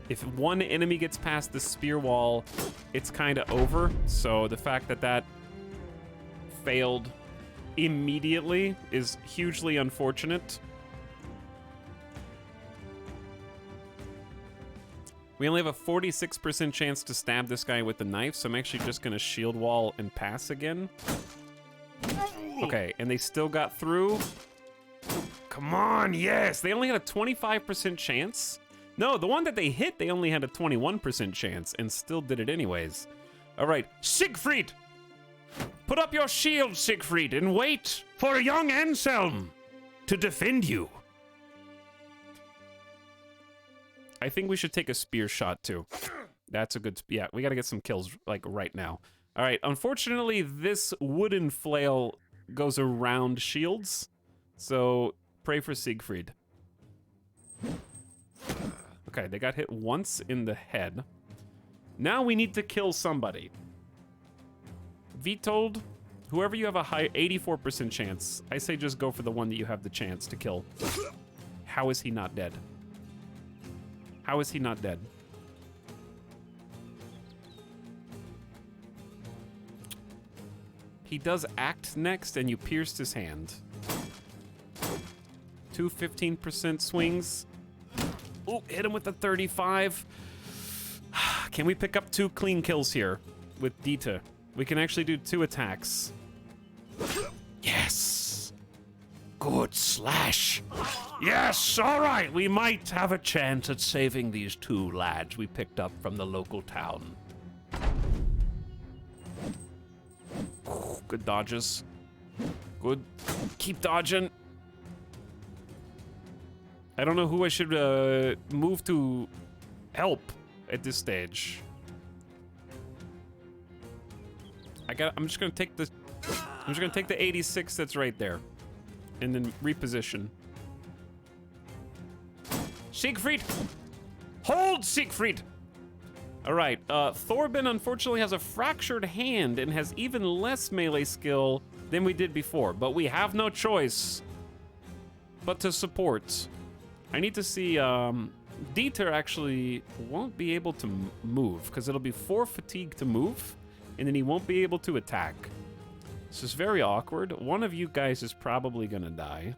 If one enemy gets past the spear wall, it's kind of over. So the fact that that failed immediately is hugely unfortunate. We only have a 46% chance to stab this guy with the knife, so I'm actually just gonna shield wall and pass again. Okay, and they still got through. Come on, yes! They only had a 25% chance. No, the one that they hit, they only had a 21% chance and still did it anyways. All right, Siegfried! Put up your shield, Siegfried, and wait for young Anselm to defend you. I think we should take a spear shot, too. That's a good... Yeah, we gotta get some kills, like, right now. All right, unfortunately, this wooden flail goes around shields, so pray for Siegfried. Okay, they got hit once in the head. Now we need to kill somebody. Vitold, whoever you have a high 84% chance, I say just go for the one that you have the chance to kill. How is he not dead? How is he not dead? He does act next, and you pierced his hand. 2 15% swings. Oh, hit him with the 35. Can we pick up 2 clean kills here with Dita? We can actually do 2 attacks. Yes. Good slash. Yes, all right. We might have a chance at saving these 2 lads we picked up from the local town. Good dodges. Good. Keep dodging. I don't know who I should move to help at this stage. I'm just gonna take the 86 that's right there, and then reposition. Siegfried, hold Siegfried. All right, Thorben unfortunately has a fractured hand and has even less melee skill than we did before, but we have no choice but to support. I need to see Dieter actually won't be able to move because it'll be 4 fatigue to move, and then he won't be able to attack. This is very awkward. One of you guys is probably gonna die.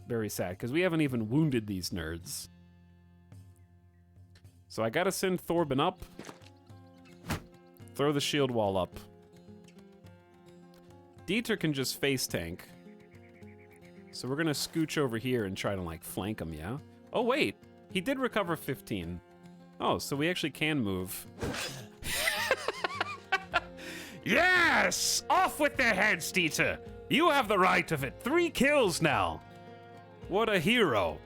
Very sad, because we haven't even wounded these nerds. So I gotta send Thorben up. Throw the shield wall up. Dieter can just face tank. So we're gonna scooch over here and try to, like, flank him, yeah? Oh, wait. He did recover 15. Oh, so we actually can move. Yes! Off with their heads, Dieter! You have the right of it. 3 kills now. What a hero.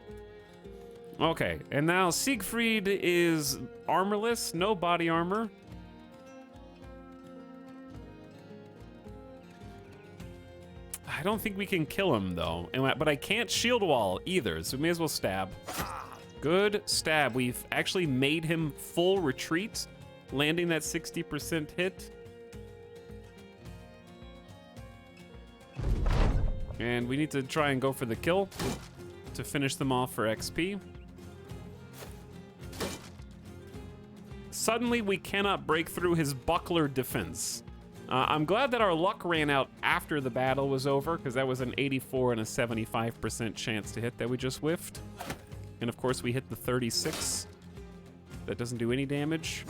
Okay, and now Siegfried is armorless, no body armor. I don't think we can kill him, though. But I can't shield wall either, so we may as well stab. Good stab. We've actually made him full retreat, landing that 60% hit. And we need to try and go for the kill to finish them off for XP. Suddenly, we cannot break through his buckler defense. I'm glad that our luck ran out after the battle was over, because that was an 84 and a 75% chance to hit that we just whiffed. And of course, we hit the 36. That doesn't do any damage.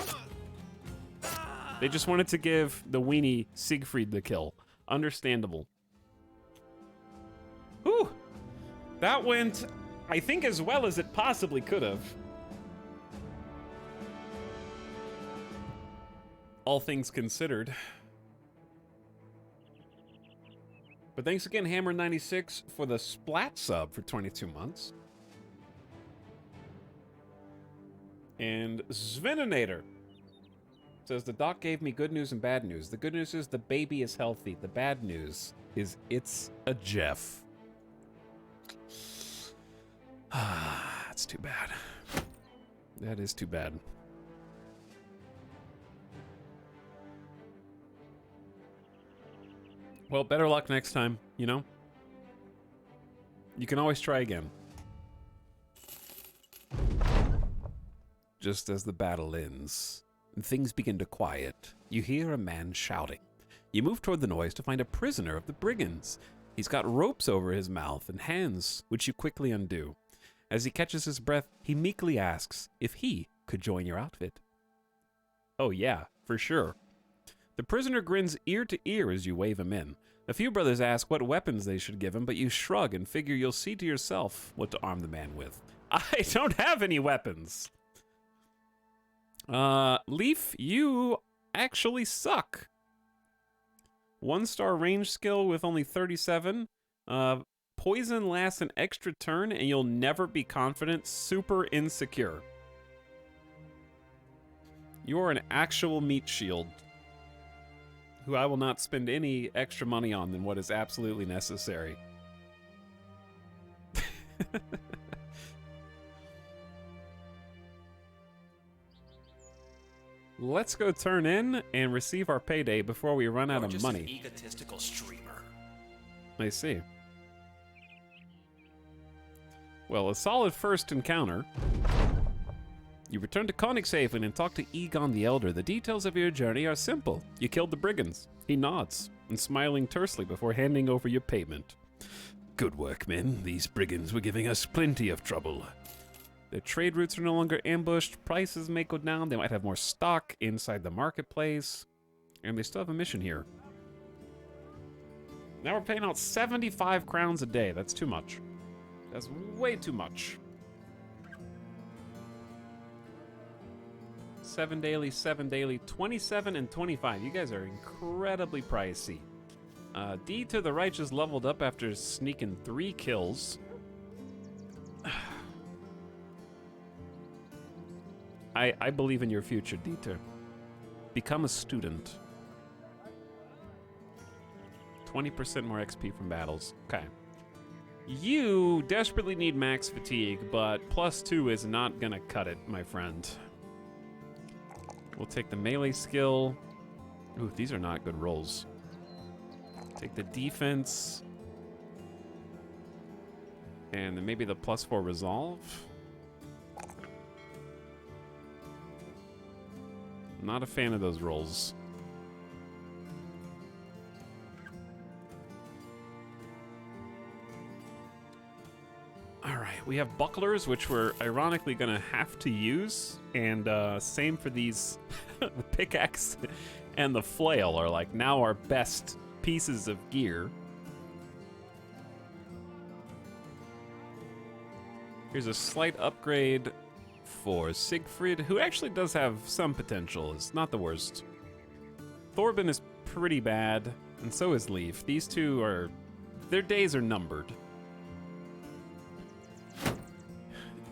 They just wanted to give the weenie Siegfried the kill. Understandable. Whew. That went, I think, as well as it possibly could have. All things considered. But thanks again, Hammer96, for the splat sub for 22 months. And Sveninator says, the doc gave me good news and bad news. The good news is the baby is healthy. The bad news is it's a Jeff. That's too bad. That is too bad. Well, better luck next time, you know? You can always try again. Just as the battle ends, and things begin to quiet, you hear a man shouting. You move toward the noise to find a prisoner of the brigands. He's got ropes over his mouth and hands, which you quickly undo. As he catches his breath, he meekly asks if he could join your outfit. Oh yeah, for sure. The prisoner grins ear to ear as you wave him in. A few brothers ask what weapons they should give him, but you shrug and figure you'll see to yourself what to arm the man with. I don't have any weapons. Leaf, you actually suck. 1-star range skill with only 37. Poison lasts an extra turn and you'll never be confident. Super insecure. You're an actual meat shield, who I will not spend any extra money on than what is absolutely necessary. Let's go turn in and receive our payday before we run out of money. An egotistical streamer. I see. Well, a solid first encounter. You return to Koenigshaven and talk to Egon the Elder. The details of your journey are simple. You killed the brigands. He nods, and smiling tersely before handing over your payment. Good work, men. These brigands were giving us plenty of trouble. Their trade routes are no longer ambushed. Prices may go down. They might have more stock inside the marketplace. And they still have a mission here. Now we're paying out 75 crowns a day. That's too much. That's way too much. 7 daily, 7 daily, 27 and 25. You guys are incredibly pricey. D to the right just leveled up after sneaking 3 kills. I believe in your future, Dieter. Become a student. 20% more XP from battles. Okay. You desperately need max fatigue, but +2 is not gonna cut it, my friend. We'll take the melee skill. Ooh, these are not good rolls. Take the defense. And then maybe the +4 resolve. Not a fan of those rolls. All right, we have bucklers, which we're ironically gonna have to use, and same for these. The pickaxe and the flail are like now our best pieces of gear. Here's a slight upgrade for Siegfried, who actually does have some potential. It's not the worst. Thorben is pretty bad, and so is Leaf. These two are... their days are numbered.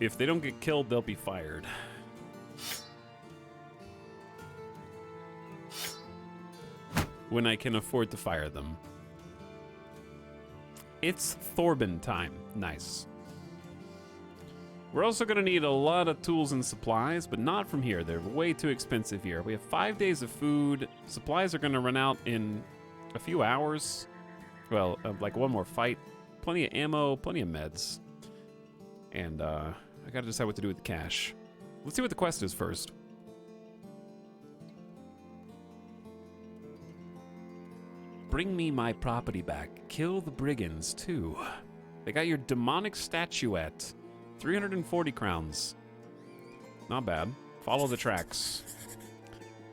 If they don't get killed, they'll be fired. When I can afford to fire them. It's Thorben time. Nice. We're also going to need a lot of tools and supplies, but not from here. They're way too expensive here. We have 5 days of food. Supplies are going to run out in a few hours. Well, like one more fight. Plenty of ammo, plenty of meds. And I got to decide what to do with the cash. Let's see what the quest is first. Bring me my property back. Kill the brigands, too. They got your demonic statuette. 340 crowns. Not bad. Follow the tracks.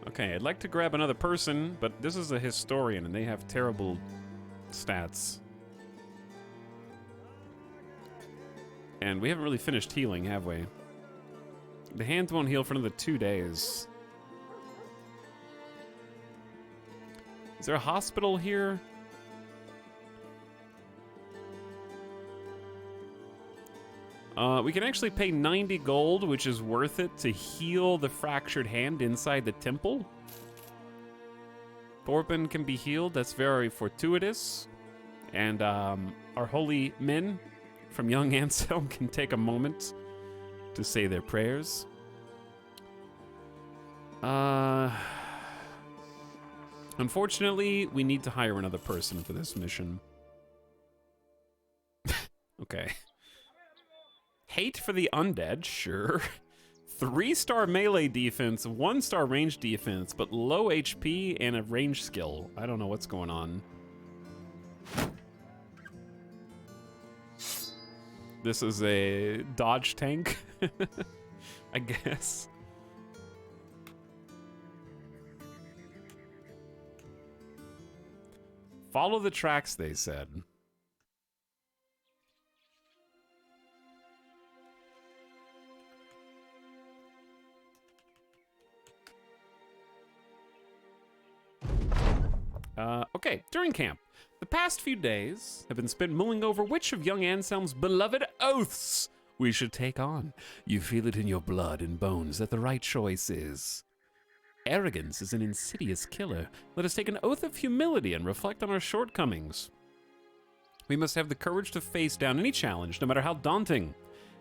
Okay, I'd like to grab another person, but this is a historian, and they have terrible stats. And we haven't really finished healing, have we? The hands won't heal for another 2 days. Is there a hospital here? We can actually pay 90 gold, which is worth it, to heal the fractured hand inside the temple. Thorben can be healed. That's very fortuitous. And our holy men from young Anselm can take a moment to say their prayers. Unfortunately, we need to hire another person for this mission. Okay. Hate for the undead, sure. 3-star melee defense, 1-star range defense, but low HP and a range skill. I don't know what's going on. This is a dodge tank, I guess. Follow the tracks, they said. Okay, during camp, the past few days have been spent mulling over which of young Anselm's beloved oaths we should take on. You feel it in your blood and bones that the right choice is. Arrogance is an insidious killer. Let us take an oath of humility and reflect on our shortcomings. We must have the courage to face down any challenge, no matter how daunting.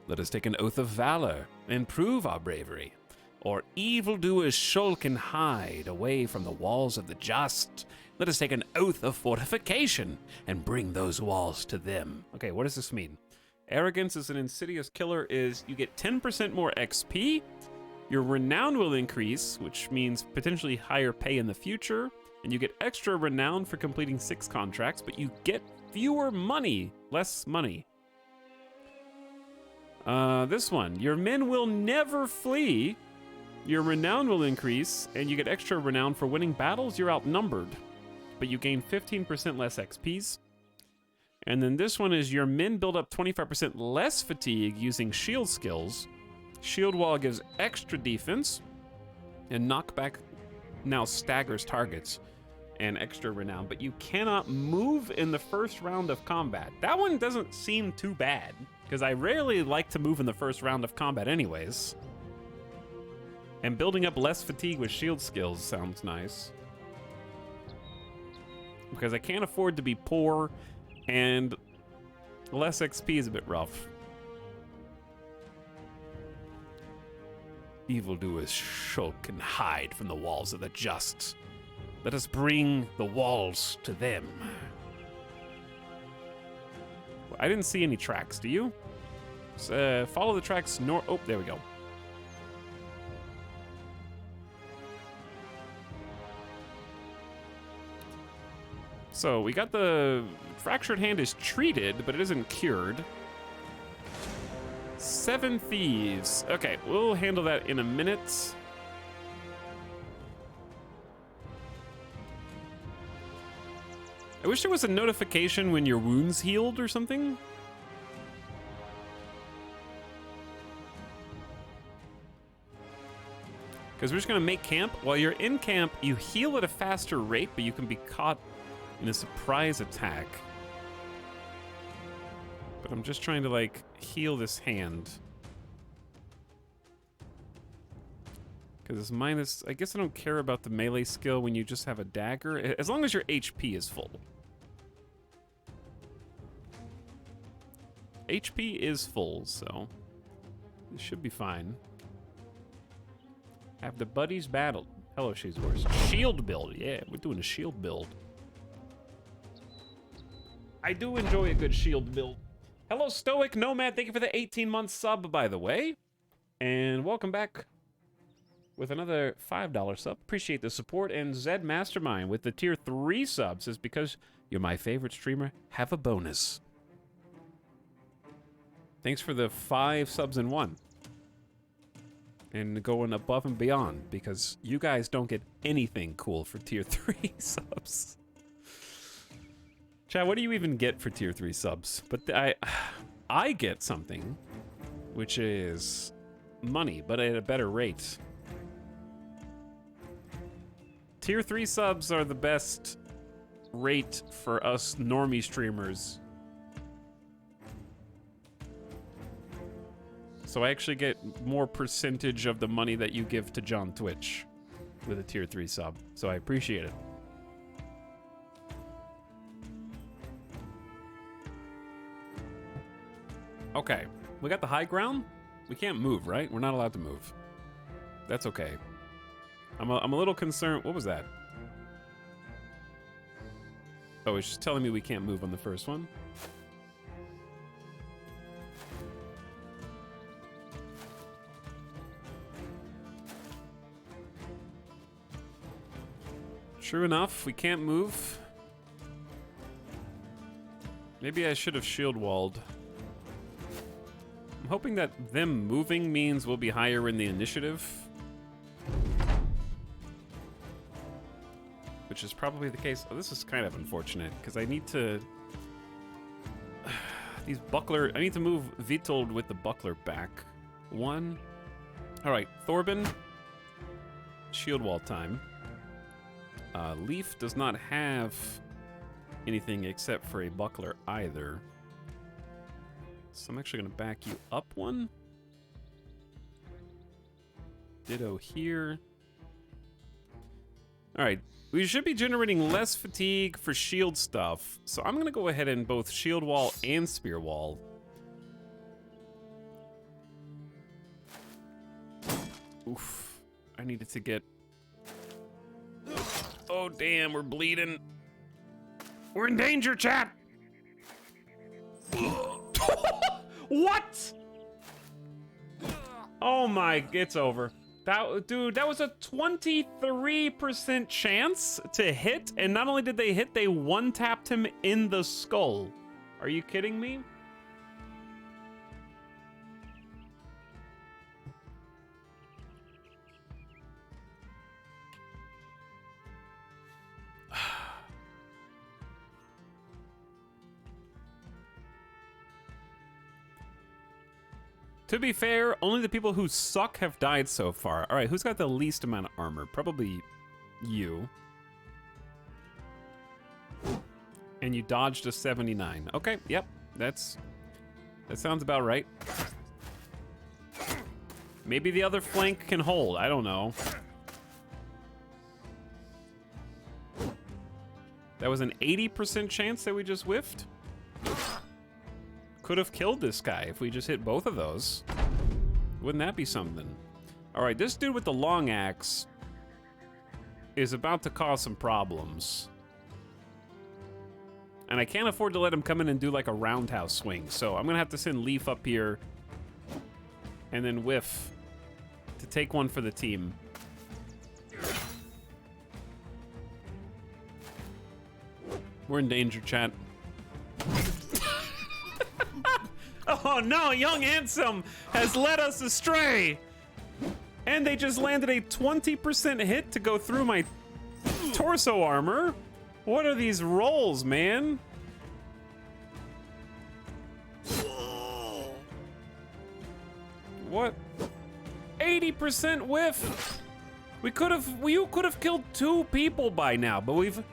Let us take an oath of valor and prove our bravery. Or evildoers skulk and hide away from the walls of the just. Let us take an oath of fortification and bring those walls to them. Okay, what does this mean? Arrogance is an insidious killer is you get 10% more XP, your renown will increase, which means potentially higher pay in the future, and you get extra renown for completing 6 contracts, but you get fewer money, less money. This one, your men will never flee, your renown will increase, and you get extra renown for winning battles you're outnumbered, but you gain 15% less XPs. And then this one is your men build up 25% less fatigue using shield skills. Shield wall gives extra defense, and knockback now staggers targets and extra renown, but you cannot move in the first round of combat. That one doesn't seem too bad, because I rarely like to move in the first round of combat anyways. And building up less fatigue with shield skills sounds nice. Because I can't afford to be poor, and less XP is a bit rough. Evildoers skulk and hide from the walls of the just. Let us bring the walls to them. I didn't see any tracks, do you? Follow the tracks north. Oh, there we go. So we got the fractured hand is treated, but it isn't cured. 7 thieves. Okay, we'll handle that in a minute. I wish there was a notification when your wounds healed or something. Because we're just gonna make camp. While you're in camp, you heal at a faster rate, but you can be caught in a surprise attack. But I'm just trying to, like, heal this hand. Because it's minus... I guess I don't care about the melee skill when you just have a dagger. As long as your HP is full. HP is full, so... it should be fine. Have the buddies battled. Hello, She's Worse. Shield build. Yeah, we're doing a shield build. I do enjoy a good shield build. Hello, Stoic Nomad. Thank you for the 18-month sub, by the way. And welcome back with another $5 sub. Appreciate the support. And Zed Mastermind with the tier 3 subs is because you're my favorite streamer. Have a bonus. Thanks for the 5 subs in 1. And going above and beyond, because you guys don't get anything cool for tier 3 subs. Chad, what do you even get for tier 3 subs? But I get something, which is money, but at a better rate. Tier 3 subs are the best rate for us normie streamers. So I actually get more percentage of the money that you give to John Twitch with a tier 3 sub. So I appreciate it. Okay, we got the high ground. We can't move, right? We're not allowed to move. That's okay. I'm a little concerned. What was that? Oh, it's just telling me we can't move on the first one. True enough, we can't move. Maybe I should have shield walled. I'm hoping that them moving means we'll be higher in the initiative. Which is probably the case. Oh, this is kind of unfortunate, because I need to... these buckler... I need to move Vitold with the buckler back. 1. Alright, Thorben. Shield wall time. Leaf does not have anything except for a buckler either. So I'm actually going to back you up 1. Ditto here. Alright, we should be generating less fatigue for shield stuff. So I'm going to go ahead and both shield wall and spear wall. Oof. I needed to get... Oh, damn, we're bleeding. We're in danger, chat. What? Oh my, it's over. Dude, that was a 23% chance to hit, and not only did they hit, they one-tapped him in the skull. Are you kidding me? To be fair, only the people who suck have died so far. All right, who's got the least amount of armor? Probably you. And you dodged a 79. Okay, yep, that sounds about right. Maybe the other flank can hold, I don't know. That was an 80% chance that we just whiffed. Could have killed this guy if we just hit both of those. Wouldn't that be something? All right, this dude with the long axe is about to cause some problems. And I can't afford to let him come in and do like a roundhouse swing. So I'm gonna have to send Leaf up here and then whiff to take one for the team. We're in danger, chat. Oh no, young Ansem has led us astray. And they just landed a 20% hit to go through my torso armor. What are these rolls, man? What? 80% whiff. You could have killed 2 people by now, but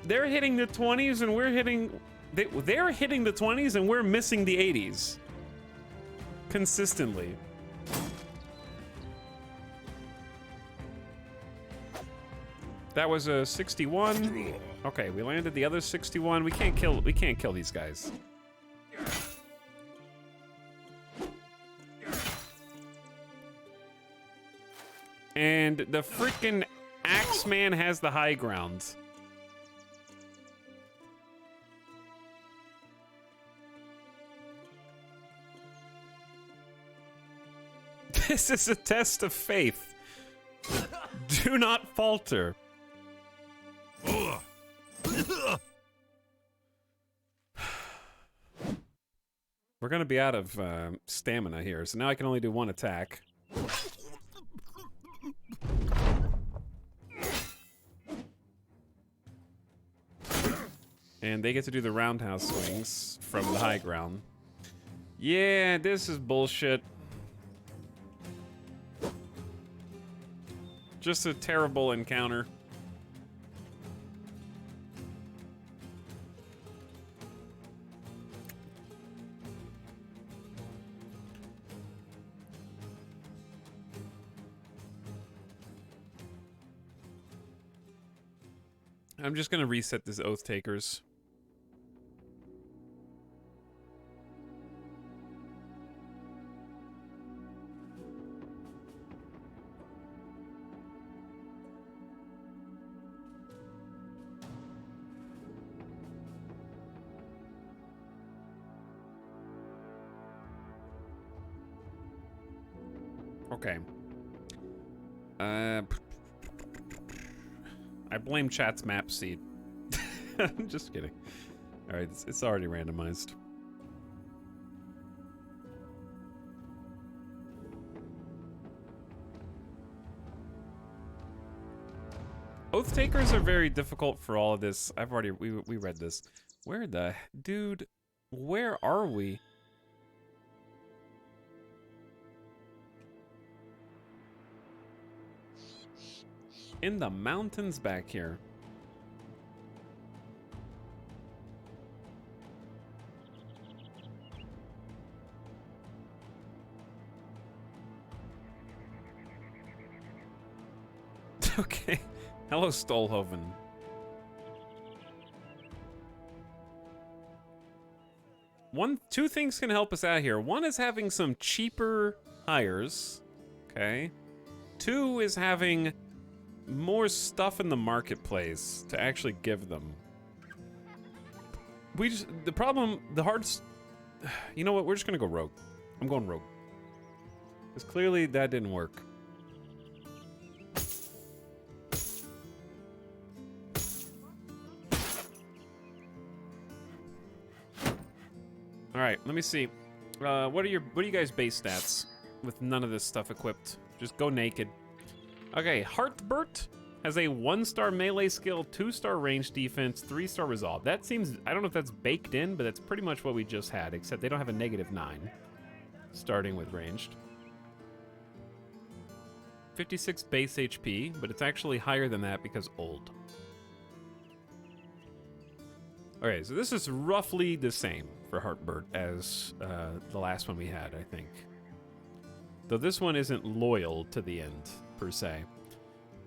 they're hitting the 20s and we're hitting they're hitting the 20s and we're missing the 80s consistently. That was a 61. Okay, we landed the other 61. We can't kill these guys. And the freaking Axeman has the high ground. This is a test of faith. Do not falter. We're gonna be out of stamina here, so now I can only do 1 attack. And they get to do the roundhouse swings from the high ground. Yeah, this is bullshit. Just a terrible encounter. I'm just gonna reset this Oath Takers. Okay. I blame chat's map seed. I'm just kidding. All right, it's already randomized. Oath takers are very difficult for all of this. We read this. Where the dude? Where are we? In the mountains back here. Okay. Hello, Stolhoven. Two things can help us out here. One is having some cheaper hires. Okay. 2 is having more stuff in the marketplace to actually give them. You know what? We're just gonna go rogue. I'm going rogue. Because clearly that didn't work. All right, let me see. What are you guys' base stats with none of this stuff equipped? Just go naked. Okay, Heartburt has a 1-star melee skill, 2-star range defense, 3-star resolve. That seems, I don't know if that's baked in, but that's pretty much what we just had, except they don't have a -9, starting with ranged. 56 base HP, but it's actually higher than that because old. Okay, so this is roughly the same for Heartburt as the last one we had, I think. Though this one isn't loyal to the end, per se.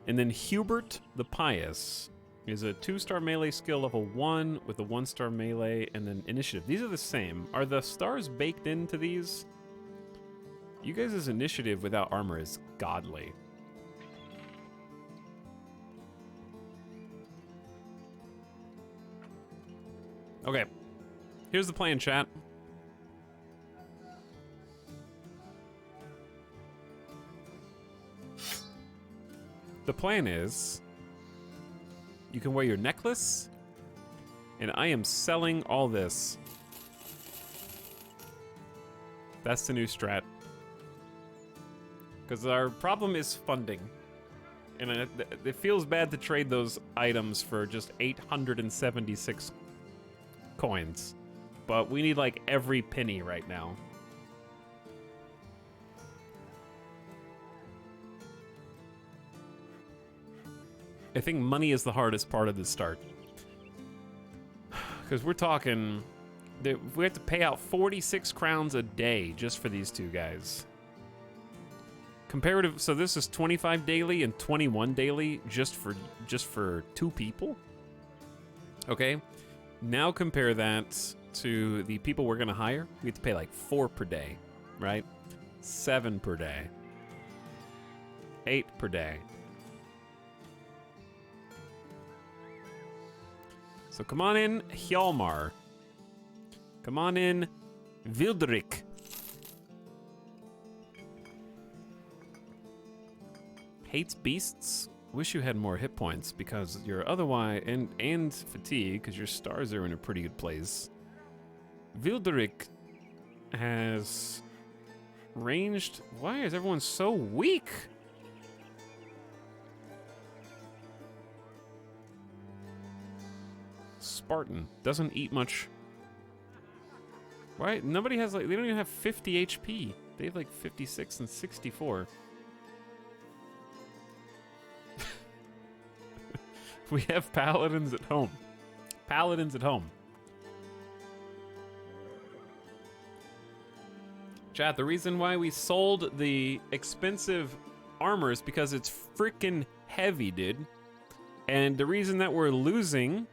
And then Hubert the Pious is a 2-star melee skill level 1 with a 1-star melee and then initiative. These are the same. Are the stars baked into these? You guys' initiative without armor is godly. Okay. Here's the plan, chat. The plan is, you can wear your necklace, And I am selling all this. That's the new strat. Because our problem is funding. And it feels bad to trade those items for just 876 coins. But we need like every penny right now. I think money is the hardest part of the start. Because we're talking, we have to pay out 46 crowns a day just for these two guys. Comparative, so this is 25 daily and 21 daily just for two people. Okay, now compare that to the people we're gonna hire. We have to pay like 4 per day, right? 7 per day, 8 per day. So come on in, Hjalmar. Come on in, Wildrik. Hates beasts. Wish you had more hit points because you're otherwise and fatigue because your stars are in a pretty good place. Wildrik has ranged. Why is everyone so weak? Spartan doesn't eat much. Why? Nobody has like, they don't even have 50 HP. They have like 56 and 64. We have paladins at home. Paladins at home. Chat, the reason why we sold the expensive armor is because it's freaking heavy, dude. And the reason that we're losing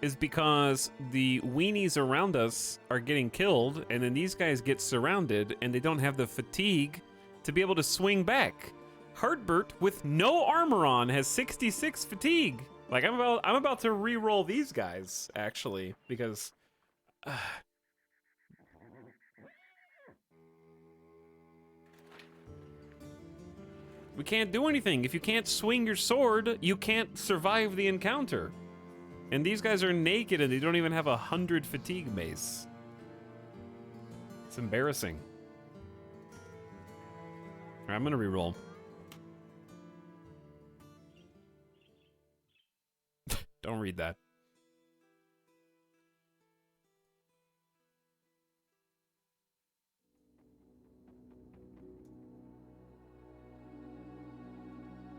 is because the weenies around us are getting killed, and then these guys get surrounded, and they don't have the fatigue to be able to swing back. Hartbert, with no armor on, has 66 fatigue. Like, I'm about to re-roll these guys, actually, because... we can't do anything. If you can't swing your sword, you can't survive the encounter. And these guys are naked and they don't even have 100 fatigue mace. It's embarrassing. All right, I'm gonna re-roll. Don't read that.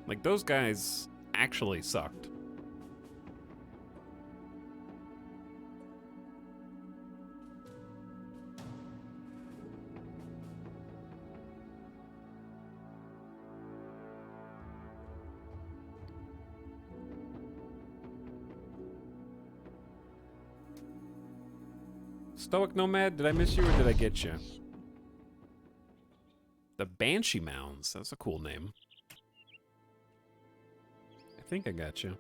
Like, those guys actually sucked. Stoic Nomad, did I miss you or did I get you? The Banshee Mounds, that's a cool name. I think I got you.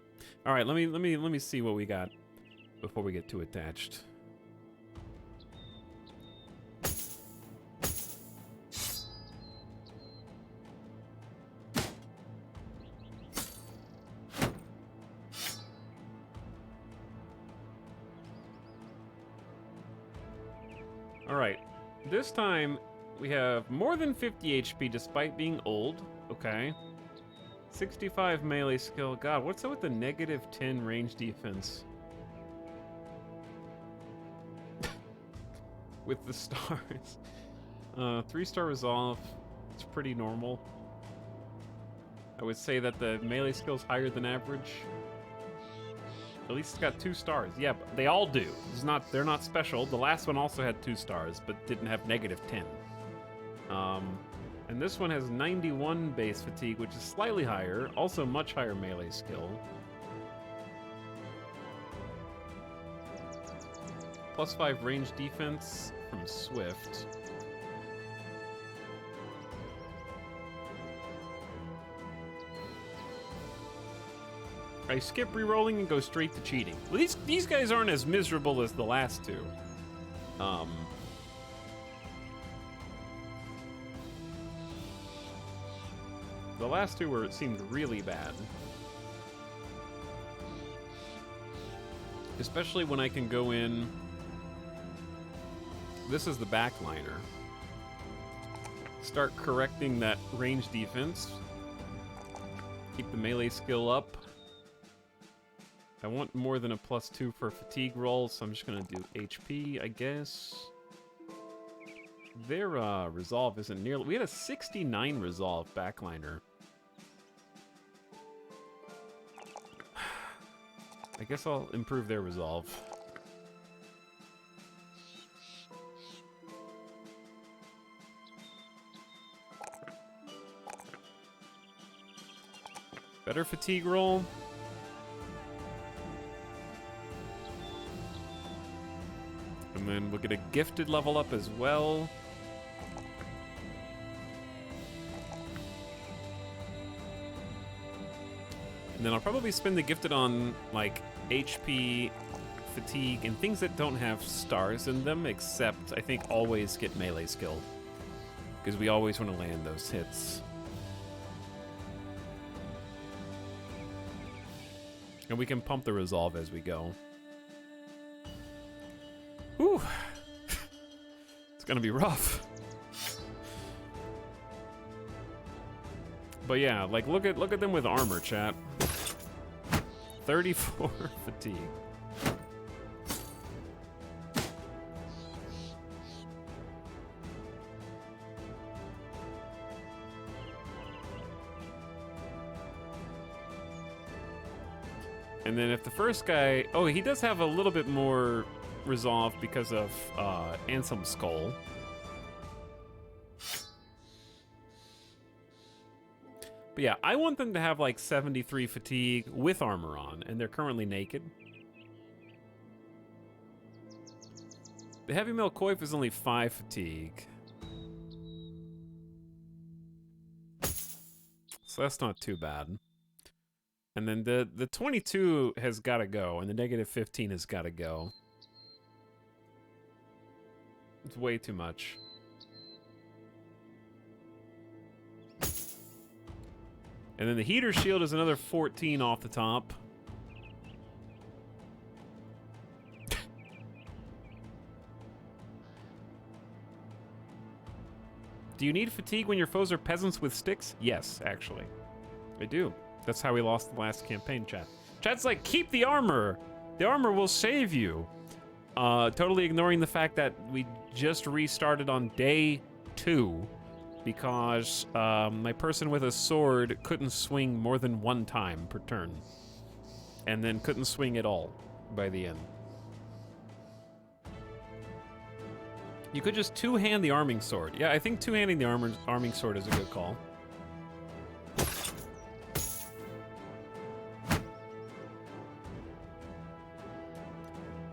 All right, let me see what we got before we get too attached. All right, this time we have more than 50 HP despite being old. Okay. 65 melee skill. God, what's up with the negative 10 range defense? With the stars. 3-star resolve. It's pretty normal. I would say that the melee skill's higher than average. At least it's got 2 stars. Yeah, but they all do. They're not special. The last one also had 2 stars, but didn't have negative 10. And this one has 91 base fatigue, which is slightly higher. Also much higher melee skill. +5 range defense from Swift. I skip re-rolling and go straight to cheating. Well, these guys aren't as miserable as the last two. The last two seemed really bad. Especially when I can go in... This is the backliner. Start correcting that range defense. Keep the melee skill up. I want more than a +2 for fatigue roll, so I'm just gonna do HP, I guess. Their resolve isn't nearly... We had a 69 resolve backliner. I guess I'll improve their resolve. Better fatigue roll. And then we'll get a gifted level up as well. And then I'll probably spend the gifted on, like, HP, fatigue, and things that don't have stars in them, except, I think, always get melee skill. Because we always want to land those hits. And we can pump the resolve as we go. Whew. It's gonna be rough. But yeah, like look at them with armor, chat. 34 fatigue. And then if the first guy... Oh, he does have a little bit more resolve because of Ansem Skull. But yeah, I want them to have like 73 fatigue with armor on, and they're currently naked. The heavy male coif is only 5 fatigue. So that's not too bad. And then the 22 has got to go, and the negative 15 has got to go. It's way too much. And then the heater shield is another 14 off the top. Do you need fatigue when your foes are peasants with sticks? Yes, actually. I do. That's how we lost the last campaign, chat. Chat's like, keep the armor! The armor will save you! Totally ignoring the fact that we just restarted on day 2 because my person with a sword couldn't swing more than 1 time per turn. And then couldn't swing at all by the end. You could just two-hand the arming sword. Yeah, I think two-handing the arming sword is a good call.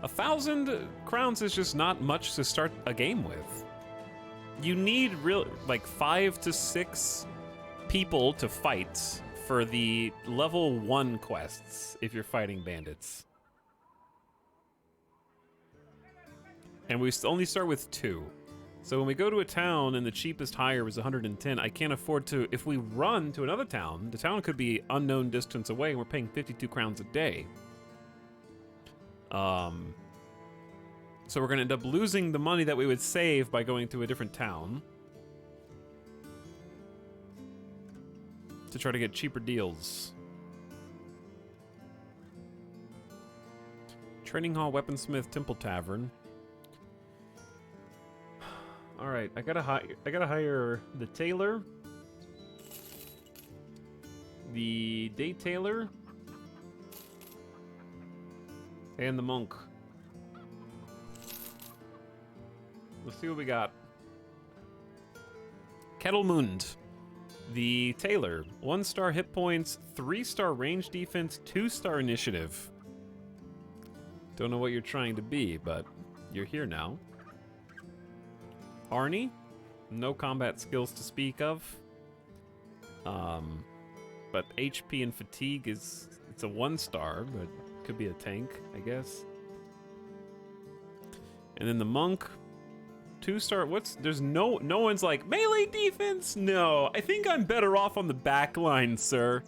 $1,000 crowns is just not much to start a game with. You need like 5 to 6 people to fight for the level 1 quests if you're fighting bandits. And we only start with 2. So when we go to a town and the cheapest hire was 110, I can't afford to, if we run to another town, the town could be unknown distance away and we're paying 52 crowns a day. So we're gonna end up losing the money that we would save by going to a different town to try to get cheaper deals. Training Hall, Weaponsmith, Temple Tavern. All right, I gotta hire the tailor, the day tailor, and the monk. Let's see what we got. Kettlemund, the tailor. 1-star hit points, 3-star range defense, 2-star initiative. Don't know what you're trying to be, but you're here now. Arnie, no combat skills to speak of. But HP and fatigue it's a 1-star, but could be a tank, I guess. And then the monk, 2-star. There's no one's like melee defense. No, I think I'm better off on the back line, sir.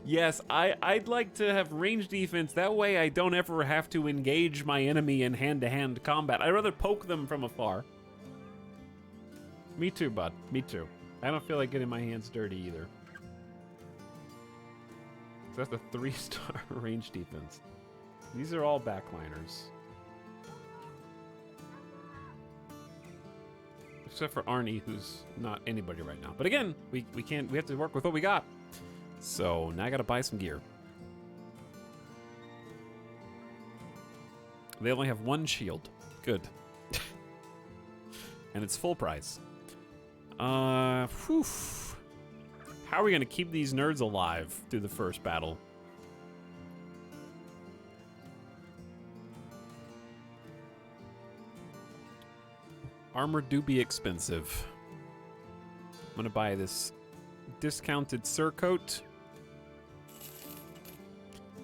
Yes, I'd like to have range defense. That way I don't ever have to engage my enemy in hand-to-hand combat. I'd rather poke them from afar. Me too, bud. Me too. I don't feel like getting my hands dirty either. So that's a 3-star range defense. These are all backliners. Except for Arnie, who's not anybody right now. But again, we have to work with what we got. So now I gotta buy some gear. They only have 1 shield. Good. And it's full price. Whew. How are we gonna keep these nerds alive through the first battle? Armor do be expensive. I'm gonna buy this discounted surcoat.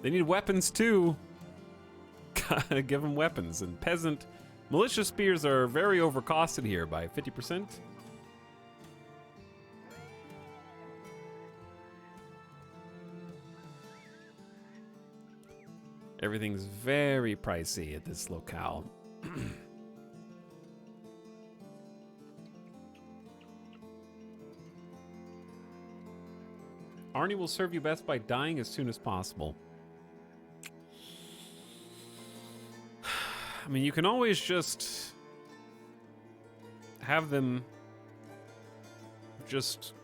They need weapons too. Gotta give them weapons. And peasant militia spears are very overcosted here by 50%. Everything's very pricey at this locale. Arnie will serve you best by dying as soon as possible. I mean, you can always just have them just,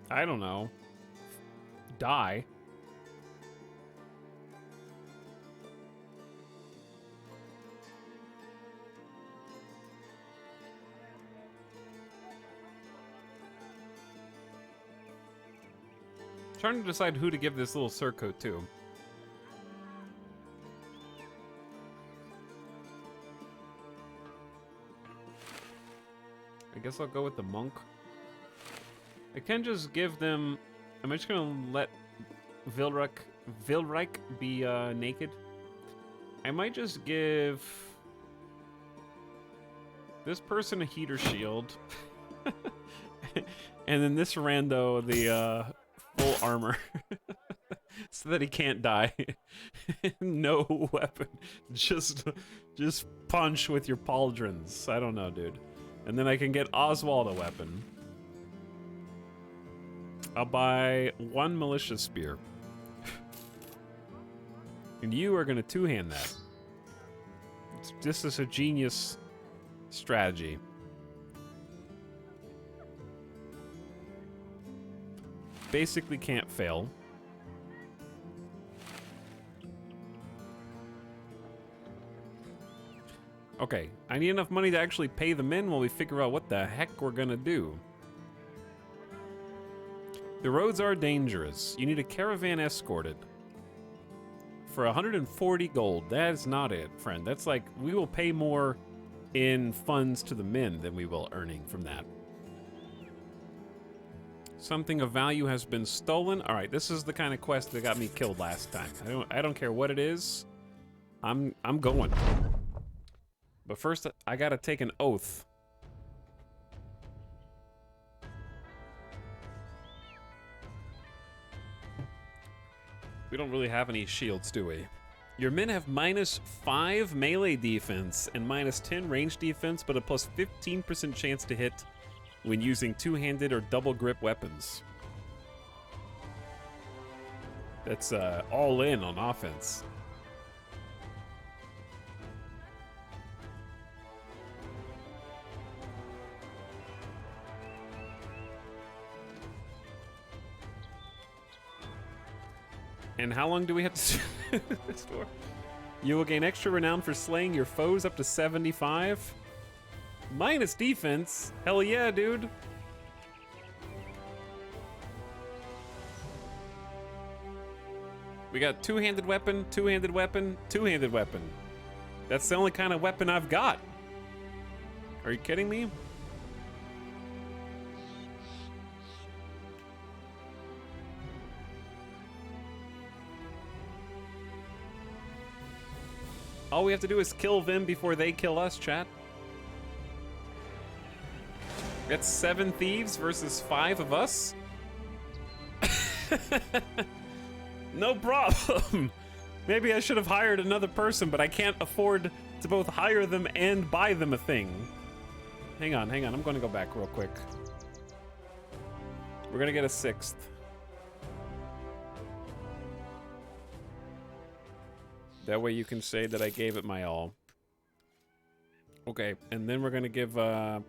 I don't know, die. Trying to decide who to give this little surcoat to. I guess I'll go with the monk. I can just give them... I'm just gonna let Vilrek be naked. I might just give this person a heater shield. And then this rando the full armor. So that he can't die. No weapon. Just punch with your pauldrons. I don't know, dude. And then I can get Oswald a weapon. I'll buy 1 militia spear. And you are gonna 2-hand that. This is a genius strategy. Basically can't fail. Okay, I need enough money to actually pay the men while we figure out what the heck we're gonna do. The roads are dangerous. You need a caravan escorted. For 140 gold. That is not it, friend. That's like, we will pay more in funds to the men than we will earning from that. Something of value has been stolen. All right, this is the kind of quest that got me killed last time. I don't care what it is. I'm going. But first, I gotta take an oath. We don't really have any shields, do we? Your men have -5 melee defense and -10 range defense, but a plus 15% chance to hit when using 2-handed or double grip weapons. That's all in on offense. And how long do we have to do this for? You will gain extra renown for slaying your foes up to 75. Minus defense? Hell yeah, dude. We got 2-handed weapon, 2-handed weapon, 2-handed weapon. That's the only kind of weapon I've got. Are you kidding me? All we have to do is kill them before they kill us, chat. That's 7 thieves versus 5 of us. No problem. Maybe I should have hired another person, but I can't afford to both hire them and buy them a thing. Hang on. I'm going to go back real quick. We're going to get a 6th. That way you can say that I gave it my all. Okay, and then we're going to give them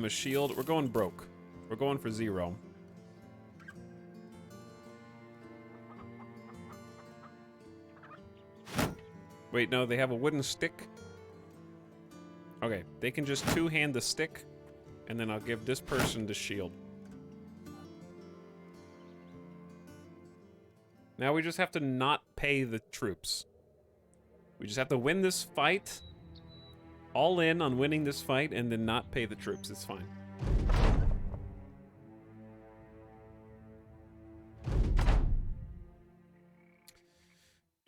a shield. We're going broke. We're going for 0. Wait, no, they have a wooden stick. Okay, they can just 2-hand the stick, and then I'll give this person the shield. Now we just have to not pay the troops. We just have to win this fight, all in on winning this fight, and then not pay the troops. It's fine.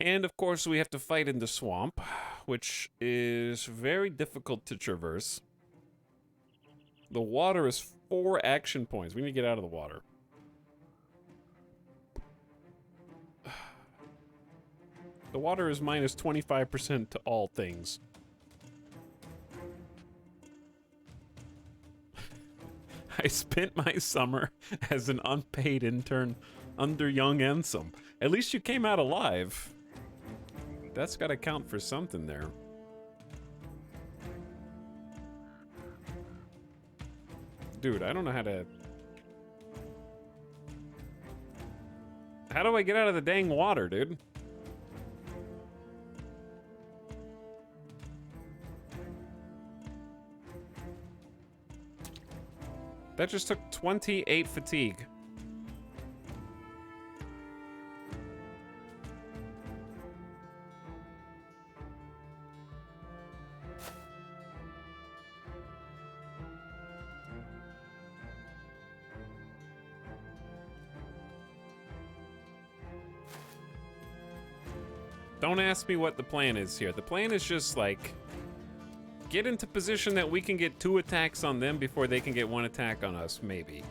And of course we have to fight in the swamp, which is very difficult to traverse. The water is 4 action points. We need to get out of the water. The water is minus 25% to all things. I spent my summer as an unpaid intern under young Ensum. At least you came out alive. That's gotta count for something there. Dude, I don't know how to... How do I get out of the dang water, dude? That just took 28 fatigue. Don't ask me what the plan is here. The plan is just like... get into position that we can get 2 attacks on them before they can get 1 attack on us, maybe.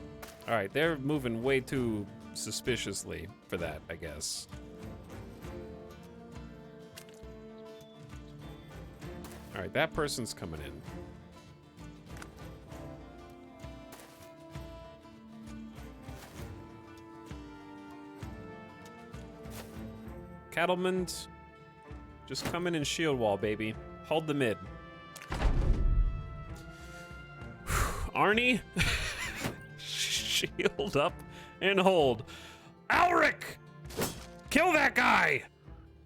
Alright, they're moving way too suspiciously for that, I guess. Alright, that person's coming in. Cattlemen, just come in and shield wall, baby. Hold the mid. Arnie, shield up and hold. Alric, kill that guy.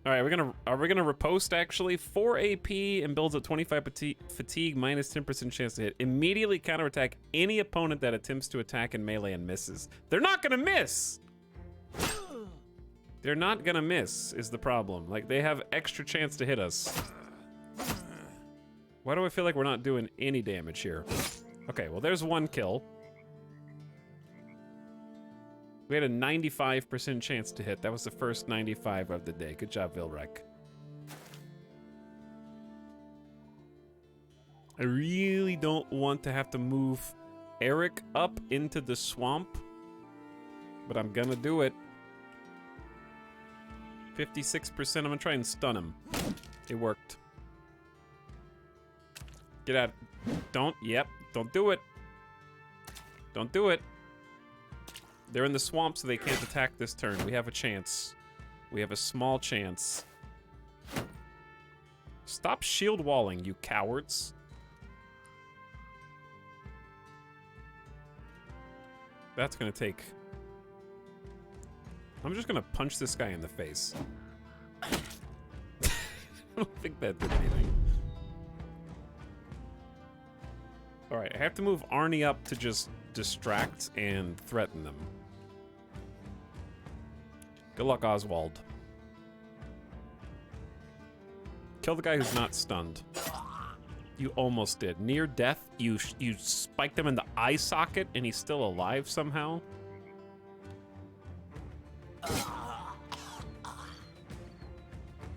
All right, are we gonna riposte actually? 4 AP and builds up 25 fatigue, minus 10% chance to hit. Immediately counterattack any opponent that attempts to attack in melee and misses. They're not gonna miss. They're not gonna miss is the problem. Like, they have extra chance to hit us. Why do I feel like we're not doing any damage here? Okay, well, there's 1 kill. We had a 95% chance to hit. That was the first 95 of the day. Good job, Vilrek. I really don't want to have to move Eric up into the swamp, but I'm gonna do it. 56%. I'm gonna try and stun him. It worked. Get out. Yep. Don't do it. Don't do it. They're in the swamp, so they can't attack this turn. We have a chance. We have a small chance. Stop shield walling, you cowards. That's gonna take... I'm just gonna punch this guy in the face. I don't think that did anything. Alright, I have to move Arnie up to just distract and threaten them. Good luck, Oswald. Kill the guy who's not stunned. You almost did. Near death, you spiked him in the eye socket and he's still alive somehow.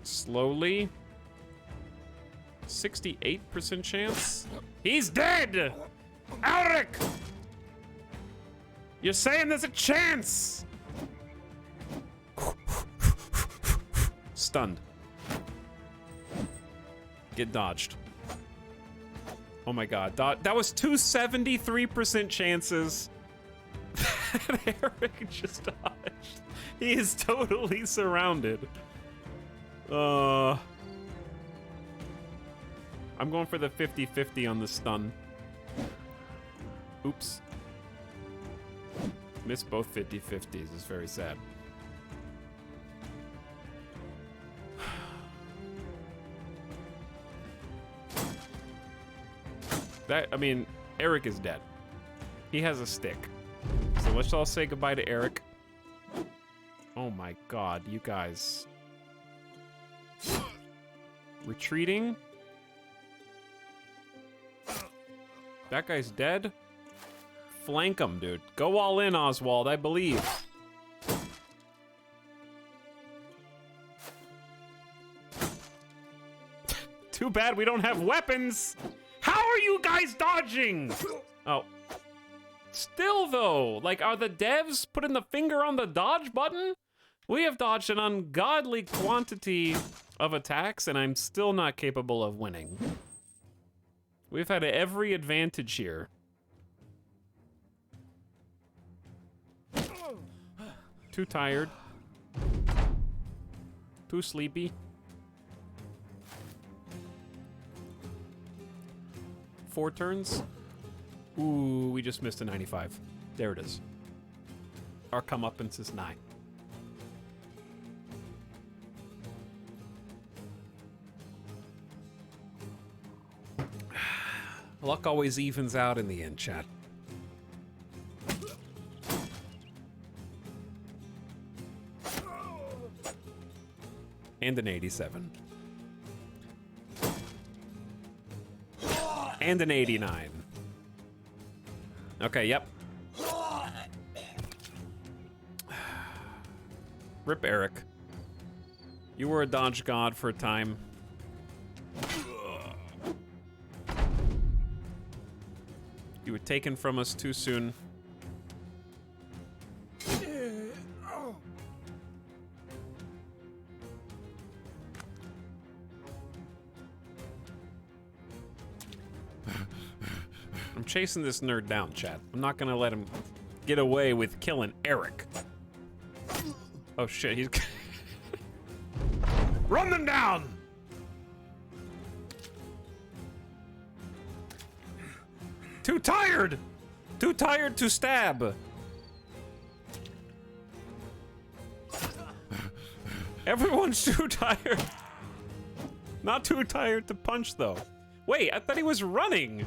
Slowly. 68% chance. He's dead! Alric! You're saying there's a chance! Stunned. Get dodged. Oh my god, that was 273% chances. Eric just dodged. He is totally surrounded. I'm going for the 50-50 on the stun. Oops. Missed both 50-50s. It's very sad. I mean, Eric is dead. He has a stick. So let's all say goodbye to Eric. Oh my god, you guys. Retreating? That guy's dead? Flank him, dude. Go all in, Oswald, I believe. Too bad we don't have weapons! How are you guys dodging? Oh. Still, though, like, are the devs putting the finger on the dodge button? We have dodged an ungodly quantity of attacks, and I'm still not capable of winning. We've had every advantage here. Too tired. Too sleepy. 4 turns. Ooh, we just missed a 95. There it is. Our comeuppance is 9. Luck always evens out in the end, chat. And an 87. And an 89. Okay, yep. Rip Eric. You were a dodge god for a time. You were taken from us too soon. I'm chasing this nerd down, chat. I'm not gonna let him get away with killing Eric. Oh shit, he's... Run them down! Too tired! Too tired to stab! Everyone's too tired. Not too tired to punch, though. Wait, I thought he was running!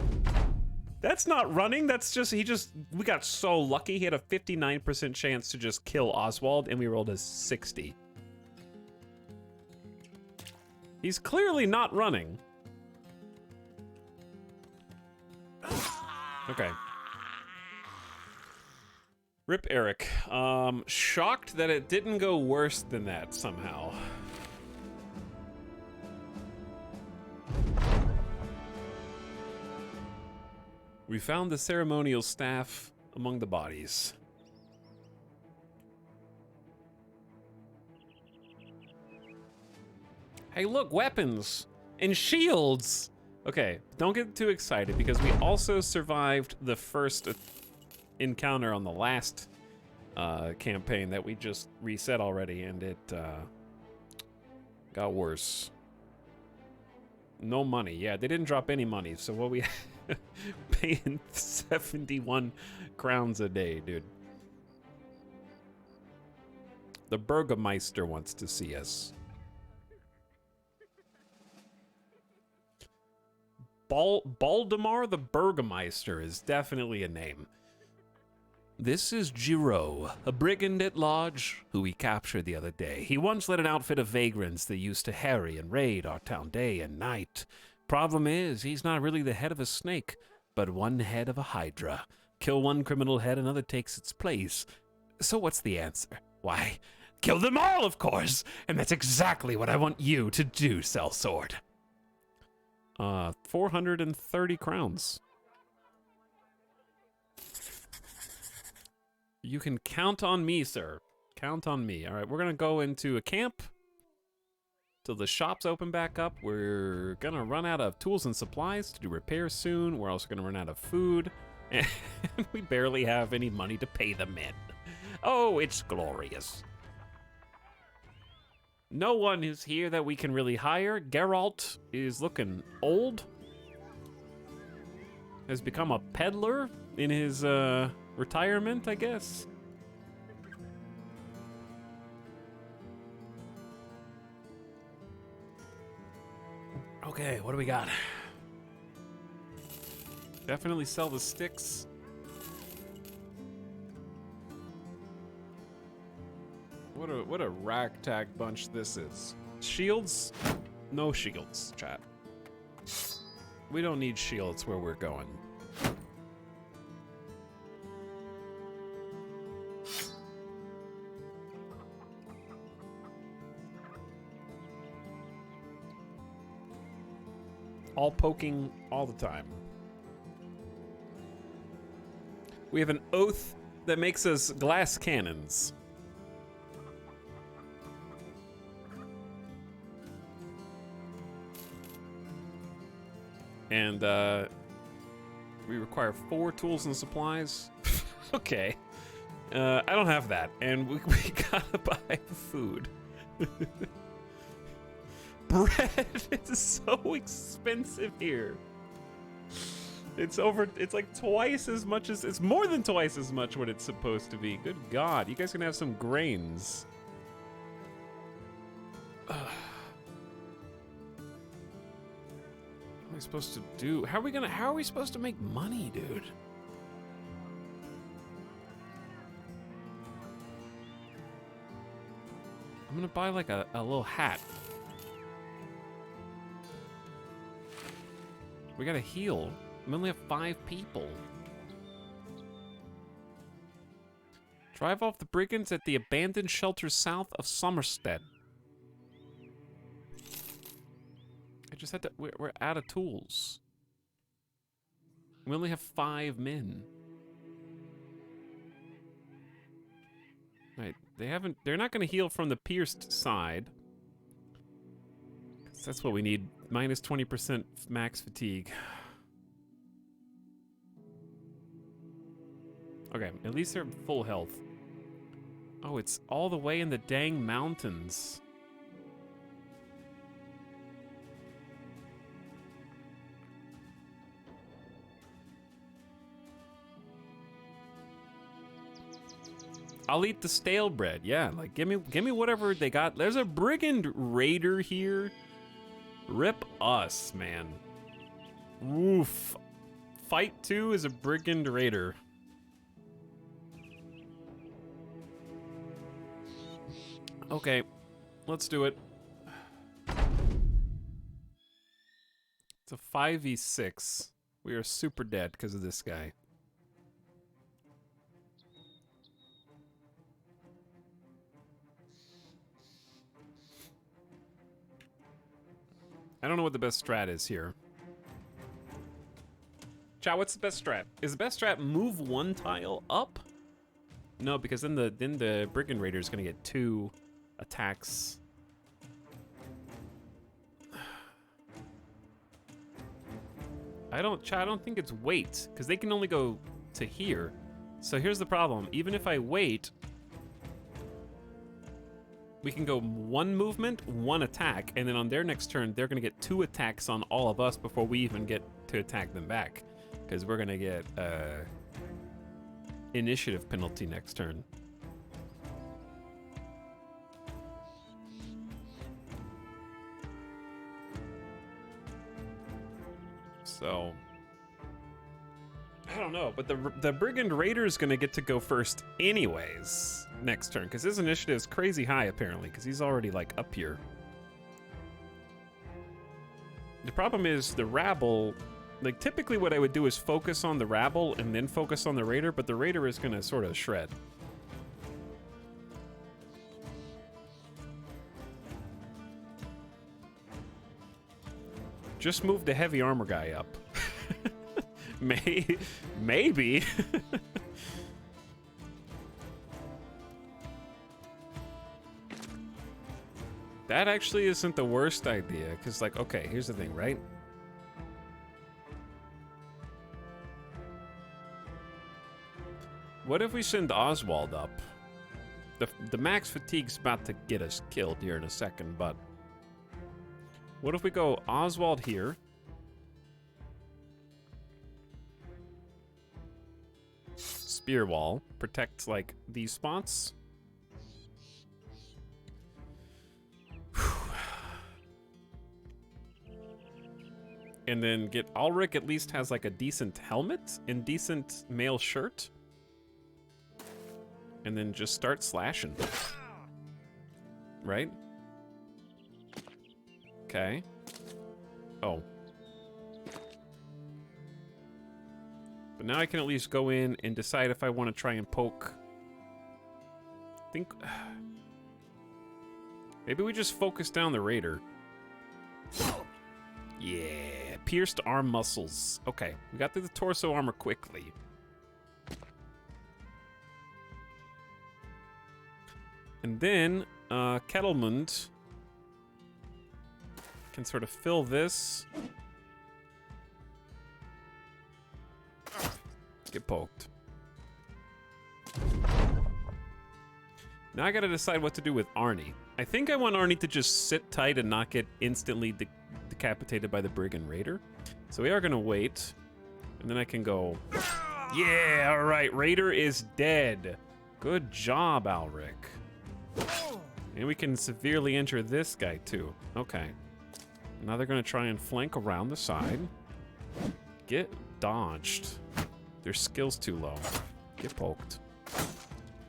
That's not running, that's just, we got so lucky. He had a 59% chance to just kill Oswald, and we rolled a 60. He's clearly not running. Okay. Rip Eric. Shocked that it didn't go worse than that somehow. We found the ceremonial staff among the bodies. Hey, look, weapons and shields. Okay, don't get too excited because we also survived the first encounter on the last campaign that we just reset already, and it got worse. No money. Yeah, they didn't drop any money, so what we paying 71 crowns a day, dude. The Burgermeister wants to see us. Baldemar the Burgermeister is definitely a name. This is Giro, a brigand at large who we captured the other day. He once led an outfit of vagrants that used to harry and raid our town day and night. Problem is, he's not really the head of a snake, but one head of a hydra. Kill one criminal head, another takes its place. So what's the answer? Why, kill them all, of course! And that's exactly what I want you to do, Sellsword. 430 crowns. You can count on me, sir. Count on me. All right, we're gonna go into a camp till the shops open back up. We're gonna run out of tools and supplies to do repairs soon. We're also gonna run out of food, and we barely have any money to pay the men. Oh, it's glorious. No one is here that we can really hire. Geralt is looking old. Has become a peddler in his retirement, I guess. Okay, what do we got? Definitely sell the sticks. What a ragtag bunch this is. Shields? No shields, chat. We don't need shields where we're going. All poking all the time. We have an oath that makes us glass cannons. And we require 4 tools and supplies. Okay. I don't have that. And we gotta buy food. Bread is so expensive here. It's like twice as much as, it's more than twice as much what it's supposed to be. Good God, you guys can have some grains. What am I supposed to do? How are we supposed to make money, dude? I'm gonna buy like a little hat. We gotta heal. We only have 5 people. Drive off the brigands at the abandoned shelter south of Somerstead. I just had to, we're out of tools. We only have 5 men. Right, they're not gonna heal from the pierced side. 'Cause that's what we need, minus 20% max fatigue. Okay, at least they're full health. Oh, it's all the way in the dang mountains. I'll eat the stale bread. Yeah, like give me whatever they got. There's a brigand raider here. Rip us, man. Oof. Fight 2 is a brigand raider. Okay, let's do it. It's a 5v6. We are super dead because of this guy. I don't know what the best strat is here. Chow, what's the best strat? Is the best strat move 1 tile up? No, because then the brigand raider is gonna get 2 attacks. I don't think it's wait, because they can only go to here. So here's the problem. Even if I wait, we can go 1 movement, 1 attack, and then on their next turn, they're gonna get 2 attacks on all of us before we even get to attack them back. Because we're gonna get initiative penalty next turn. So I don't know, but the brigand raider is gonna get to go first anyways next turn because his initiative is crazy high apparently because he's already like up here. The problem is the rabble. Like typically what I would do is focus on the rabble and then focus on the raider, but the raider is gonna sort of shred. Just move the heavy armor guy up. Maybe. That actually isn't the worst idea, because, like, okay, here's the thing, right? What if we send Oswald up? The max fatigue's about to get us killed here in a second, but... What if we go Oswald here? Spear wall. Protect, like, these spots. And then get Ulrich at least has like a decent helmet and decent male shirt. And then just start slashing. Right? Okay. Oh. But now I can at least go in and decide if I want to try and poke. I think... Maybe we just focus down the raider. Yeah, pierced arm muscles. Okay, we got through the torso armor quickly. And then, Kettlemund can sort of fill this. Get poked. Now I gotta decide what to do with Arnie. I think I want Arnie to just sit tight and not get instantly decapitated by the Brigand Raider. So we are gonna wait. And then I can go... Yeah, alright, Raider is dead. Good job, Ulrich. And we can severely injure this guy, too. Okay. Now they're gonna try and flank around the side. Get dodged. Their skill's too low. Get poked.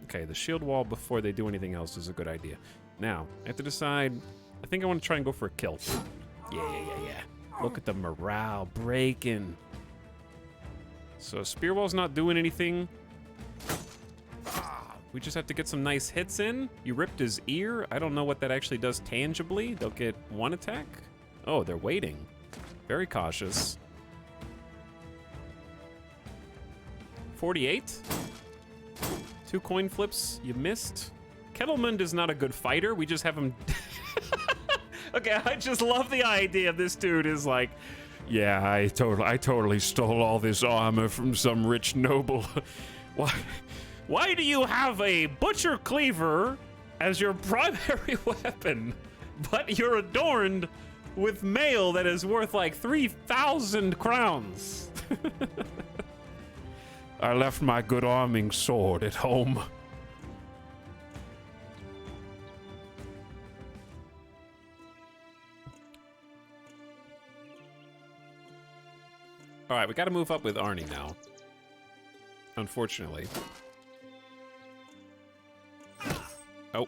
Okay, the shield wall before they do anything else is a good idea. Now, I have to decide... I think I want to try and go for a kill. Yeah. Look at the morale breaking. So spear wall's not doing anything. We just have to get some nice hits in. You ripped his ear. I don't know what that actually does tangibly. They'll get one attack. Oh, they're waiting. Very cautious. 48. 2 coin flips. You missed. Kettlemund is not a good fighter. We just have him... Okay, I just love the idea of this dude is like, yeah, I totally stole all this armor from some rich noble. Why do you have a butcher cleaver as your primary weapon, but you're adorned with mail that is worth like 3,000 crowns? I left my good arming sword at home. All right, we got to move up with Arnie now. Unfortunately. Oh.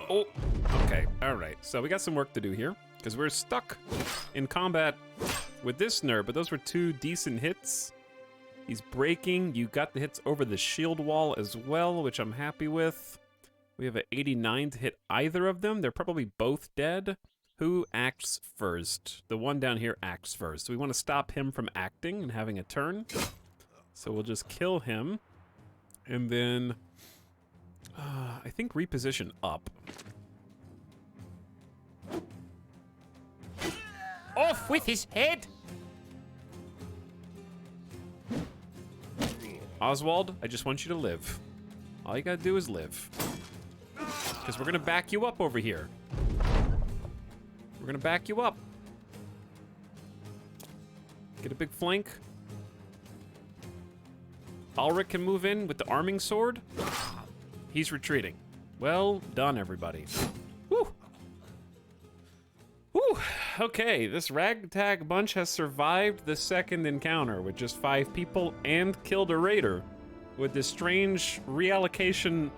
Oh. Okay. All right. So we got some work to do here because we're stuck in combat with this nerd, but those were 2 decent hits. He's breaking. You got the hits over the shield wall as well, which I'm happy with. We have an 89 to hit either of them. They're probably both dead. Who acts first? The one down here acts first. So we want to stop him from acting and having a turn. So we'll just kill him. And then, I think reposition up. Off with his head! Oswald, I just want you to live. All you gotta do is live. Because we're gonna back you up over here. We're gonna back you up. Get a big flank. Ulrich can move in with the arming sword. He's retreating. Well done, everybody. Woo! Woo! Okay, this ragtag bunch has survived the second encounter with just 5 people and killed a raider. With this strange reallocation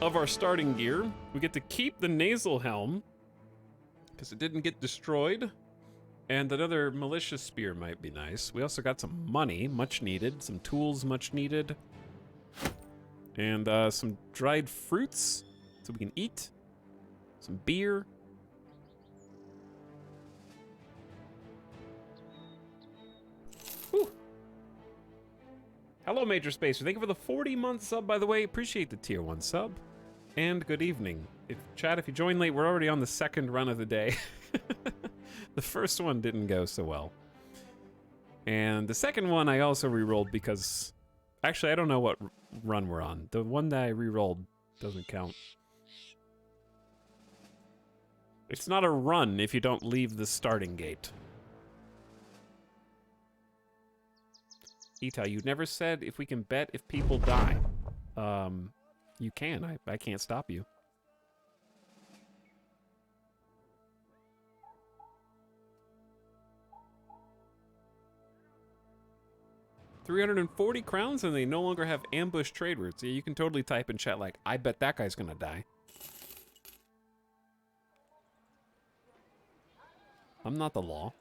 of our starting gear, we get to keep the nasal helm because it didn't get destroyed. And another malicious spear might be nice. We also got some money, much needed. Some tools, much needed. And some dried fruits so we can eat. Some beer. Whew. Hello, Major Spacer. Thank you for the 40-month sub, by the way. Appreciate the tier 1 sub. and good evening. Chad, if you join late, we're already on the second run of the day. The first one didn't go so well. And the second one I also re-rolled because... Actually, I don't know what run we're on. The one that I re-rolled doesn't count. It's not a run if you don't leave the starting gate. Ita, you never said if we can bet if people die. You can. I can't stop you. $340 crowns and they no longer have ambush trade routes. Yeah, you can totally type in chat like, I bet that guy's gonna die. I'm not the law.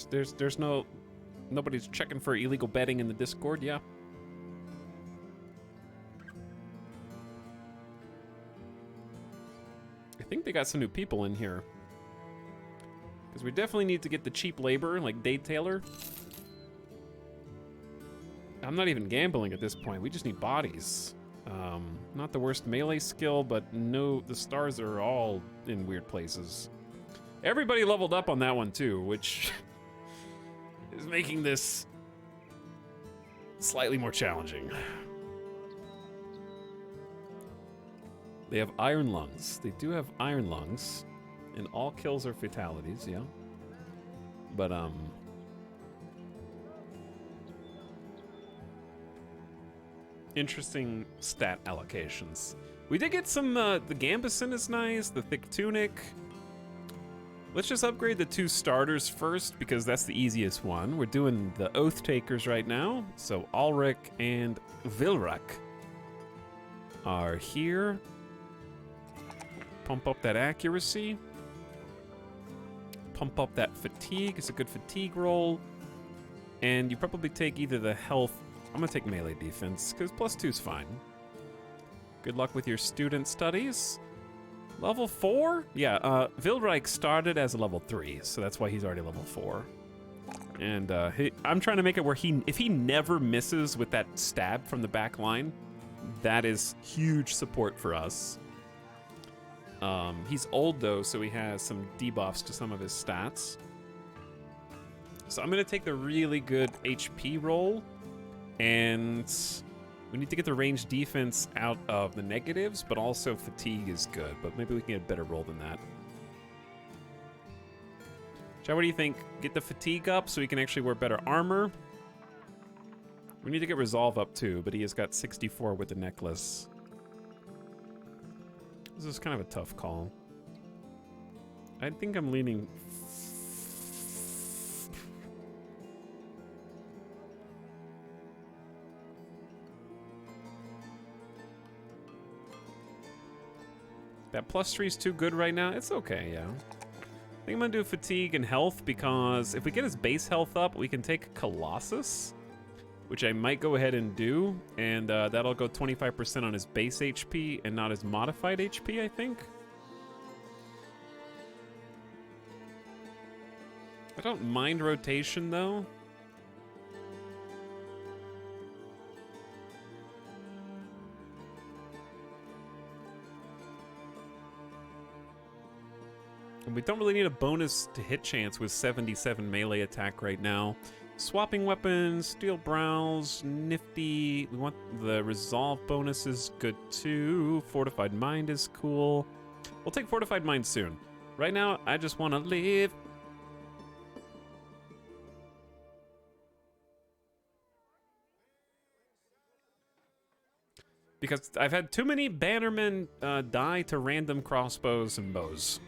There's no... Nobody's checking for illegal betting in the Discord, yeah. I think they got some new people in here. Because we definitely need to get the cheap labor, like day tailor. I'm not even gambling at this point. We just need bodies. Not the worst melee skill, but no, the stars are all in weird places. Everybody leveled up on that one too, which is making this slightly more challenging. They have iron lungs. They do have iron lungs. And all kills are fatalities, yeah. But, interesting stat allocations. We did get some, the Gambeson is nice, the Thick Tunic. Let's just upgrade the 2 starters first, because that's the easiest one. We're doing the Oath Takers right now, so Ulrich and Vilrak are here. Pump up that accuracy. Pump up that fatigue. It's a good fatigue roll. And you probably take either the health... I'm gonna take melee defense, because +2's fine. Good luck with your student studies. Level 4? Yeah, Vilreich started as a level 3, so that's why he's already level 4. And I'm trying to make it where if he never misses with that stab from the back line, that is huge support for us. He's old though, so he has some debuffs to some of his stats. So I'm gonna take the really good HP roll, and we need to get the range defense out of the negatives, but also fatigue is good, but maybe we can get a better roll than that. Chad, what do you think? Get the fatigue up so he can actually wear better armor. We need to get resolve up too, but he has got 64 with the necklace. This is kind of a tough call. I think I'm leaning... That +3 is too good right now. It's okay, yeah. I think I'm gonna do fatigue and health, because if we get his base health up, we can take Colossus, which I might go ahead and do, and that'll go 25% on his base HP and not his modified HP, I think. I don't mind rotation, though. And we don't really need a bonus to hit chance with 77 melee attack right now. Swapping weapons, steel brows, nifty. We want the resolve bonus is good too. Fortified mind is cool. We'll take fortified mind soon. Right now, I just want to live. Because I've had too many bannermen die to random crossbows and bows.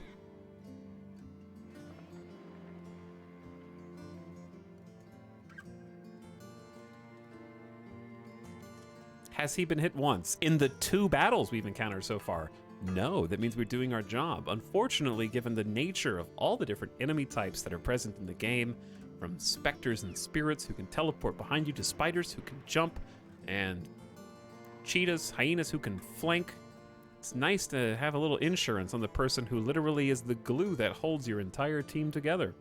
Has he been hit once? In the 2 battles we've encountered so far? No, that means we're doing our job. Unfortunately, given the nature of all the different enemy types that are present in the game, from specters and spirits who can teleport behind you to spiders who can jump, and cheetahs, hyenas who can flank, it's nice to have a little insurance on the person who literally is the glue that holds your entire team together.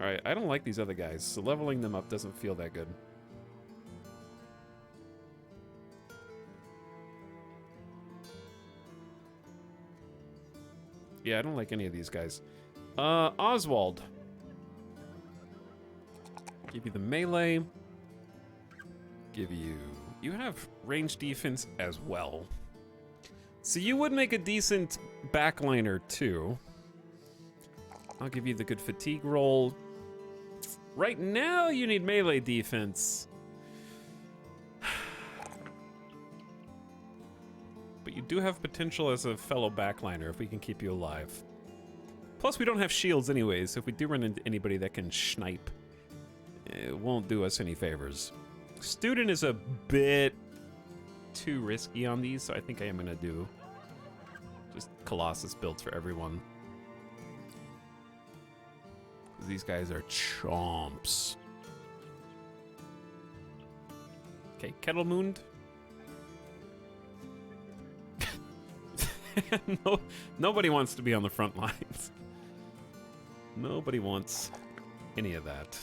Alright, I don't like these other guys, so leveling them up doesn't feel that good. Yeah, I don't like any of these guys. Oswald. Give you the melee. Give you... You have range defense as well. So you would make a decent backliner too. I'll give you the good fatigue roll. Right now you need melee defense. But you do have potential as a fellow backliner if we can keep you alive. Plus we don't have shields anyways, so if we do run into anybody that can snipe, it won't do us any favors. Student is a bit too risky on these, so I think I am gonna do just Colossus builds for everyone. These guys are chomps. Okay, Kettlemoond. No, nobody wants to be on the front lines. Nobody wants any of that.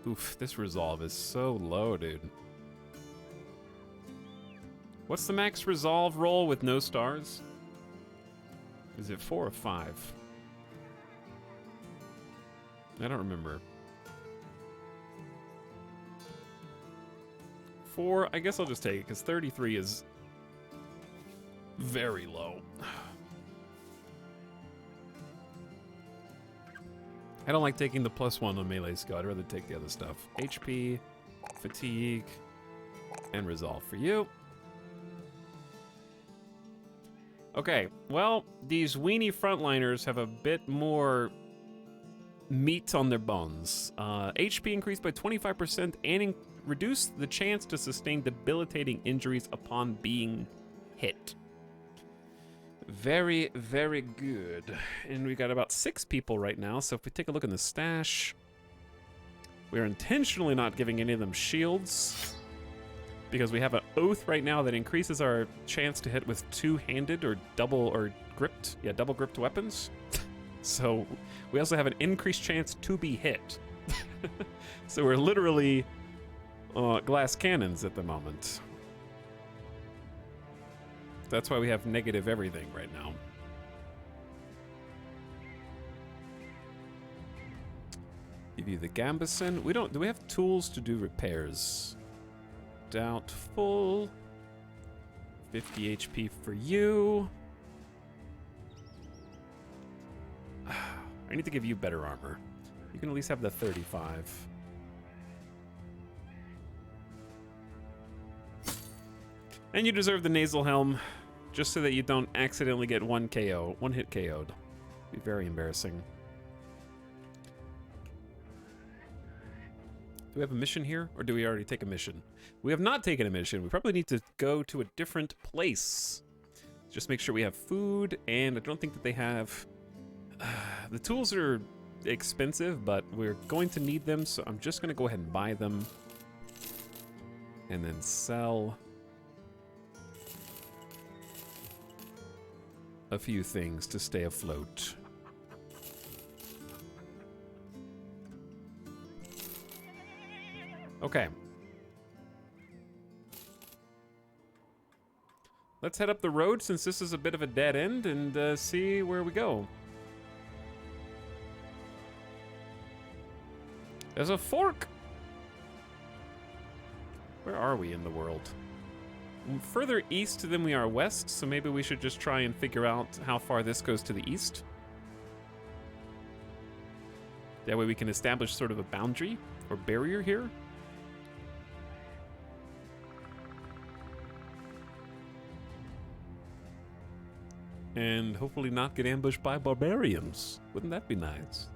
Oof, this resolve is so low, dude. What's the max resolve roll with no stars? Is it 4 or 5? I don't remember. 4, I guess I'll just take it, because 33 is very low. I don't like taking the +1 on melee skill. I'd rather take the other stuff. HP, fatigue, and resolve for you. Okay, well, these weenie frontliners have a bit more meat on their bones. HP increased by 25% and reduce the chance to sustain debilitating injuries upon being hit. Very, very good. And we got about 6 people right now, so if we take a look in the stash, we're intentionally not giving any of them shields because we have an oath right now that increases our chance to hit with two-handed or double gripped weapons. So we also have an increased chance to be hit. So we're literally glass cannons at the moment. That's why we have negative everything right now. Give you the Gambison. Do we have tools to do repairs? Doubtful. 50 HP for you. I need to give you better armor. You can at least have the 35. And you deserve the nasal helm, just so that you don't accidentally get one hit KO'd. Be very embarrassing. Do we have a mission here, or do we already take a mission? We have not taken a mission. We probably need to go to a different place. Just make sure we have food, and I don't think that they have... the tools are expensive, but we're going to need them, so I'm just going to go ahead and buy them. And then sell a few things to stay afloat. Okay. Let's head up the road since this is a bit of a dead end and see where we go. There's a fork! Where are we in the world? We're further east than we are west, so maybe we should just try and figure out how far this goes to the east. That way we can establish sort of a boundary or barrier here. And hopefully not get ambushed by barbarians. Wouldn't that be nice?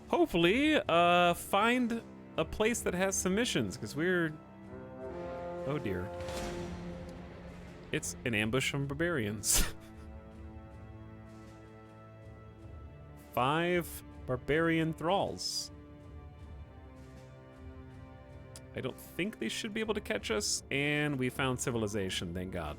Hopefully, find a place that has some missions, because we're... Oh dear. It's an ambush from barbarians. 5 barbarian thralls. I don't think they should be able to catch us, and we found civilization, thank God.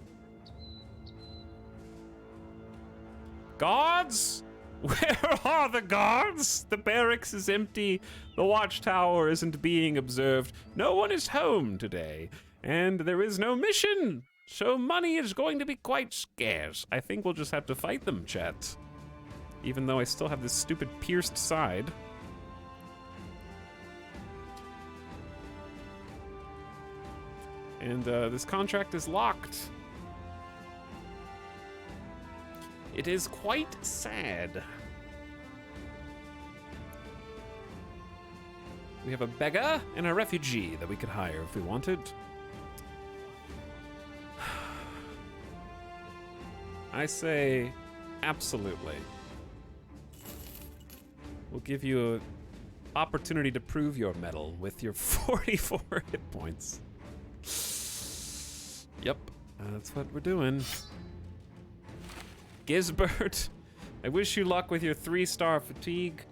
Guards? Where are the guards? The barracks is empty. The watchtower isn't being observed. No one is home today. And there is no mission. So money is going to be quite scarce. I think we'll just have to fight them, chat. Even though I still have this stupid pierced side. And this contract is locked. It is quite sad. We have a beggar and a refugee that we could hire if we wanted. I say absolutely. We'll give you an opportunity to prove your mettle with your 44 hit points. Yep, that's what we're doing. Gisbert, I wish you luck with your 3-star fatigue,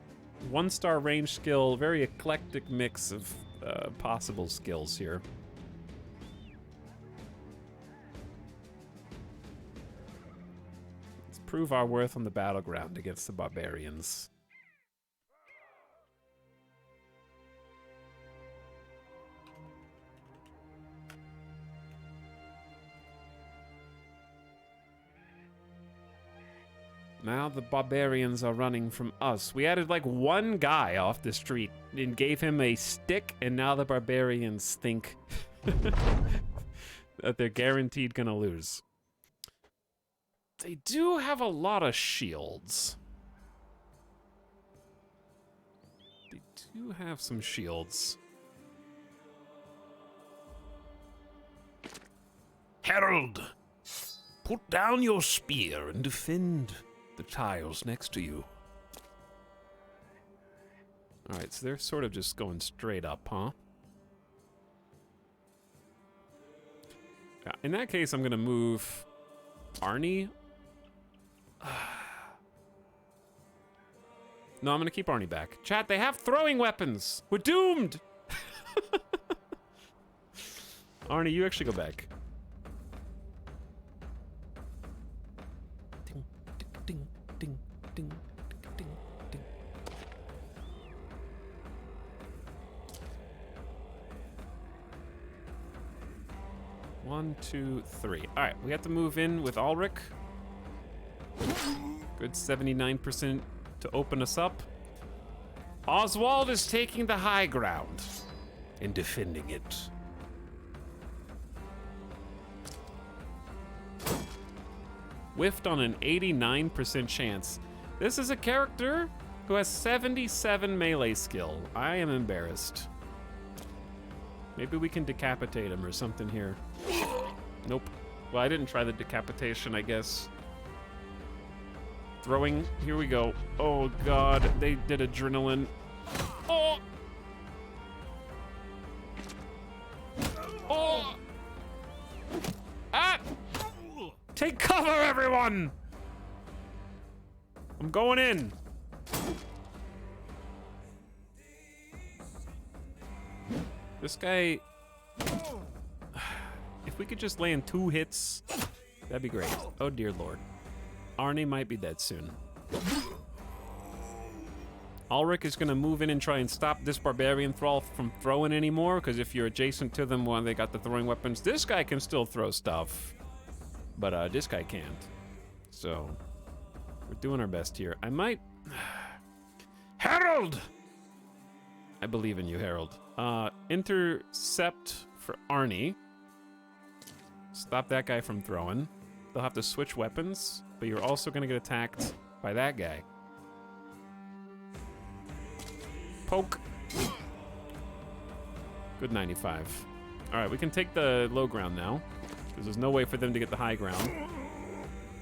1-star range skill, very eclectic mix of possible skills here. Let's prove our worth on the battleground against the barbarians. Now the barbarians are running from us. We added like one guy off the street and gave him a stick, and now the barbarians think that they're guaranteed gonna lose. They do have a lot of shields. They do have some shields. Herald, put down your spear and defend the tiles next to you. Alright, so they're sort of just going straight up, huh? Yeah, in that case, I'm gonna move Arnie. No, I'm gonna keep Arnie back. Chat, they have throwing weapons! We're doomed! Arnie, you actually go back. Ding, ding, ding, ding, ding. One, two, three. All right, we have to move in with Ulrich. Good 79% to open us up. Oswald is taking the high ground and defending it. Whiffed on an 89% chance. This is a character who has 77 melee skill. I am embarrassed. Maybe we can decapitate him or something here. Nope. Well, I didn't try the decapitation, I guess. Throwing, here we go. Oh God, they did adrenaline. Oh! Oh! Ah! Take cover, everyone! I'm going in. This guy... If we could just land 2 hits, that'd be great. Oh dear Lord. Arnie might be dead soon. Ulrich is gonna move in and try and stop this barbarian thrall from throwing anymore, because if you're adjacent to them while they got the throwing weapons, this guy can still throw stuff. But this guy can't. So, we're doing our best here. I might... Herald! I believe in you, Harold. Intercept for Arnie. Stop that guy from throwing. They'll have to switch weapons, but you're also gonna get attacked by that guy. Poke. Good 95. All right, we can take the low ground now, because there's no way for them to get the high ground.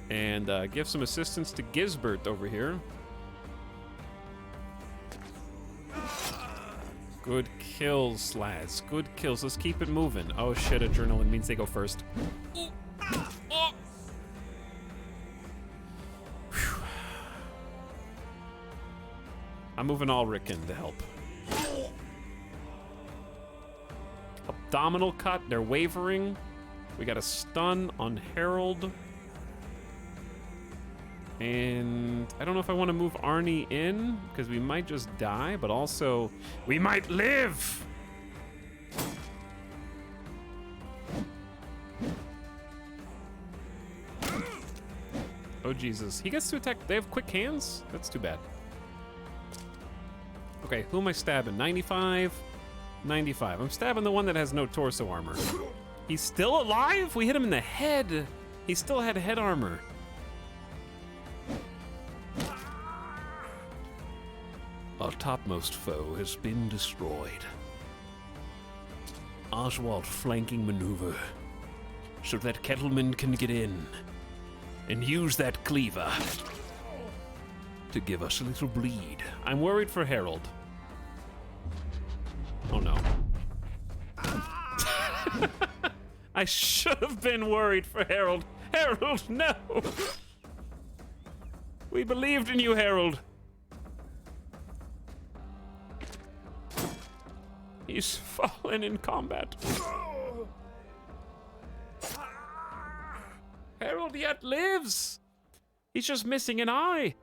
And give some assistance to Gisbert over here. Good kills, lads. Good kills. Let's keep it moving. Oh shit, adrenaline means they go first. I'm moving Ulrich in to help. Abdominal cut, they're wavering. We got a stun on Harold. And I don't know if I want to move Arnie in, because we might just die, but also We might live! oh Jesus, he gets to attack. They have quick hands? That's too bad. Okay, who am I stabbing? 95? 95. I'm stabbing the one that has no torso armor. He's still alive? We hit him in the head. He still had head armor. Our topmost foe has been destroyed. Oswald flanking maneuver so that Kettleman can get in and use that cleaver to give us a little bleed. I'm worried for Harold. Oh no. I should have been worried for Harold. Harold, no! We believed in you, Harold. He's fallen in combat. Harold yet lives. He's just missing an eye.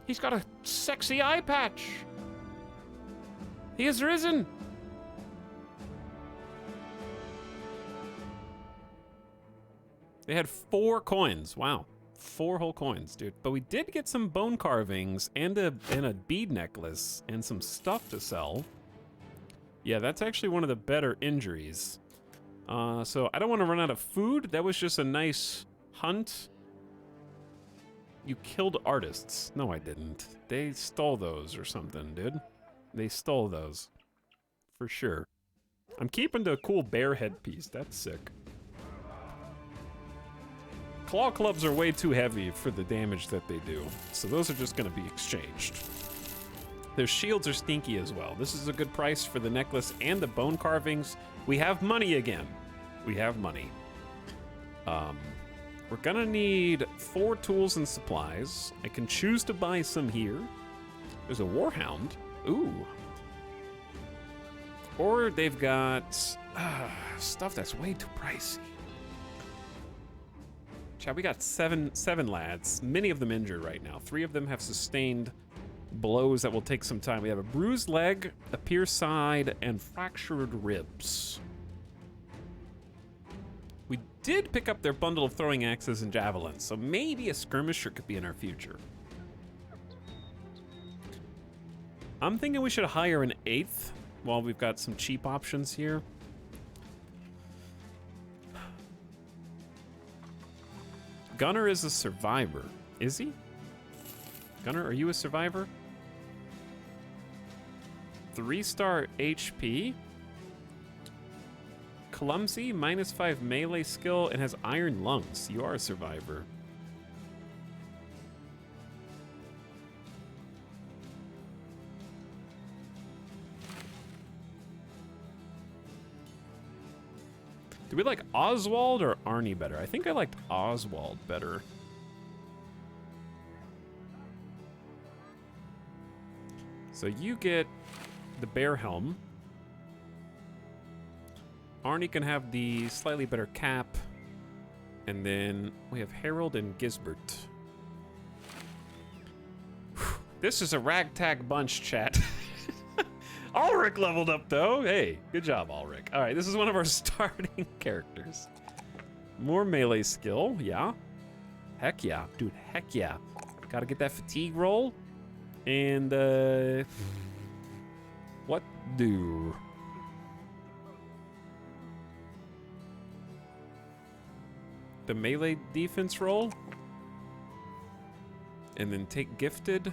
He's got a sexy eye patch. He has risen. They had 4 coins. Wow. 4 whole coins, dude. But we did get some bone carvings and a bead necklace and some stuff to sell. Yeah, that's actually one of the better injuries. So I don't want to run out of food. That was just a nice hunt. You killed artists. No, I didn't. They stole those or something, dude. They stole those. For sure. I'm keeping the cool bear headpiece. That's sick. Claw clubs are way too heavy for the damage that they do. So those are just going to be exchanged. Their shields are stinky as well. This is a good price for the necklace and the bone carvings. We have money again. We have money. We're gonna need 4 tools and supplies. I can choose to buy some here. There's a warhound. Ooh. Or they've got stuff that's way too pricey. Chad, we got seven lads. Many of them injured right now. 3 of them have sustained blows that will take some time. We have a bruised leg, a pierced side, and fractured ribs. We did pick up their bundle of throwing axes and javelins, so maybe a skirmisher could be in our future. I'm thinking we should hire an 8th while we've got some cheap options here. Gunner is a survivor. Is he? Gunner, are you a survivor? 3-star HP. Clumsy, -5 melee skill, and has iron lungs. You are a survivor. Do we like Oswald or Arnie better? I think I liked Oswald better. So you get the bear helm. Arnie can have the slightly better cap. And then we have Harold and Gisbert. Whew. This is a ragtag bunch, chat. Ulrich leveled up, though. Hey, good job, Ulrich. All right, this is one of our starting characters. More melee skill, yeah. Heck yeah, dude, heck yeah. Gotta get that fatigue roll. And, what do? The melee defense roll. And then take gifted.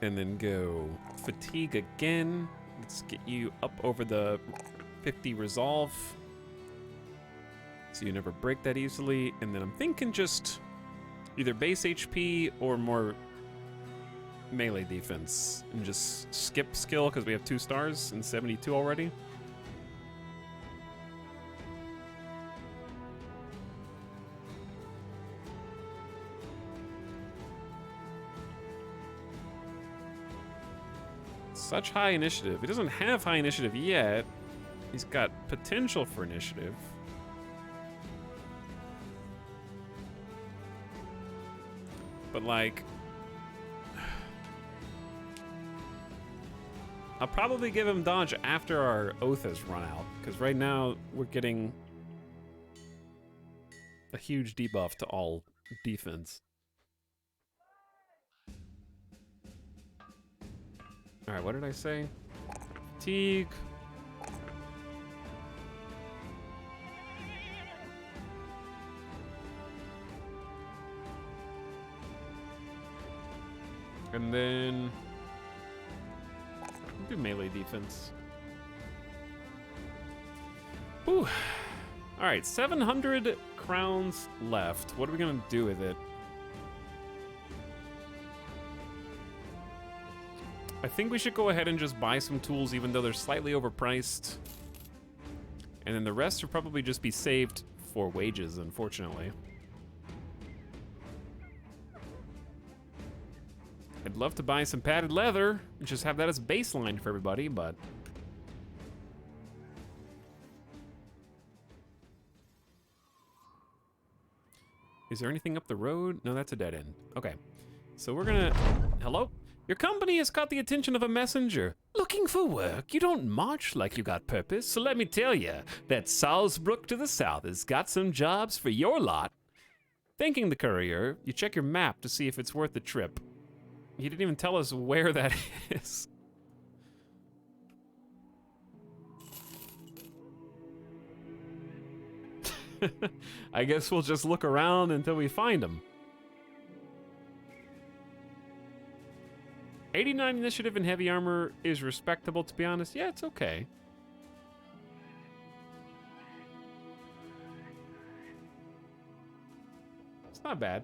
And then go fatigue again. Let's get you up over the 50 resolve. So you never break that easily. And then I'm thinking just either base HP or more melee defense. And just skip skill because we have 2 stars and 72 already. Such high initiative. He doesn't have high initiative yet. He's got potential for initiative. But, like, I'll probably give him dodge after our oath has run out, because right now we're getting a huge debuff to all defense. Alright, what did I say? Fatigue. And then do melee defense. Ooh. Alright, 700 crowns left. What are we gonna do with it? I think we should go ahead and just buy some tools, even though they're slightly overpriced. And then the rest will probably just be saved for wages, unfortunately. I'd love to buy some padded leather and just have that as a baseline for everybody, but... Is there anything up the road? No, that's a dead end. Okay. So we're gonna... Hello? Your company has caught the attention of a messenger. Looking for work? You don't march like you got purpose, so let me tell you that Salzbrook to the south has got some jobs for your lot. Thanking the courier, you check your map to see if it's worth the trip. He didn't even tell us where that is. I guess we'll just look around until we find him. 89 initiative in heavy armor is respectable, to be honest. Yeah, it's okay. It's not bad.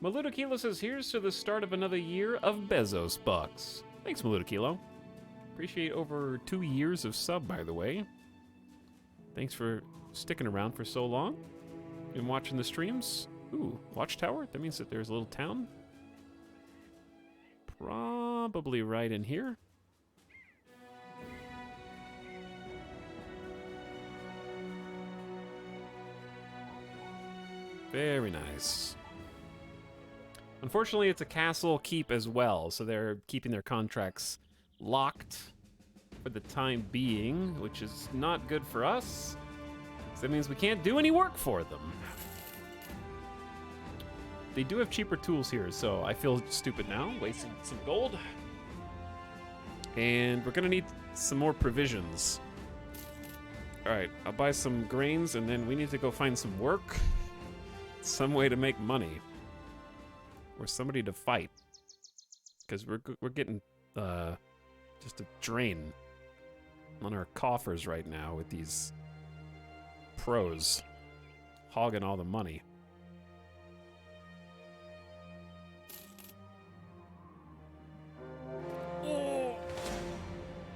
Maludokilo says, here's to the start of another year of Bezos bucks. Thanks, Maludokilo. Appreciate over 2 years of sub, by the way. Thanks for sticking around for so long. Been watching the streams. Ooh, watchtower? That means that there's a little town. Probably right in here. Very nice. Unfortunately, it's a castle keep as well, so they're keeping their contracts locked for the time being, which is not good for us. So that means we can't do any work for them. They do have cheaper tools here, so I feel stupid now, wasting some gold. And we're gonna need some more provisions. All right, I'll buy some grains, and then we need to go find some work. Some way to make money. Or somebody to fight. Because we're getting just a drain on our coffers right now with these pros hogging all the money.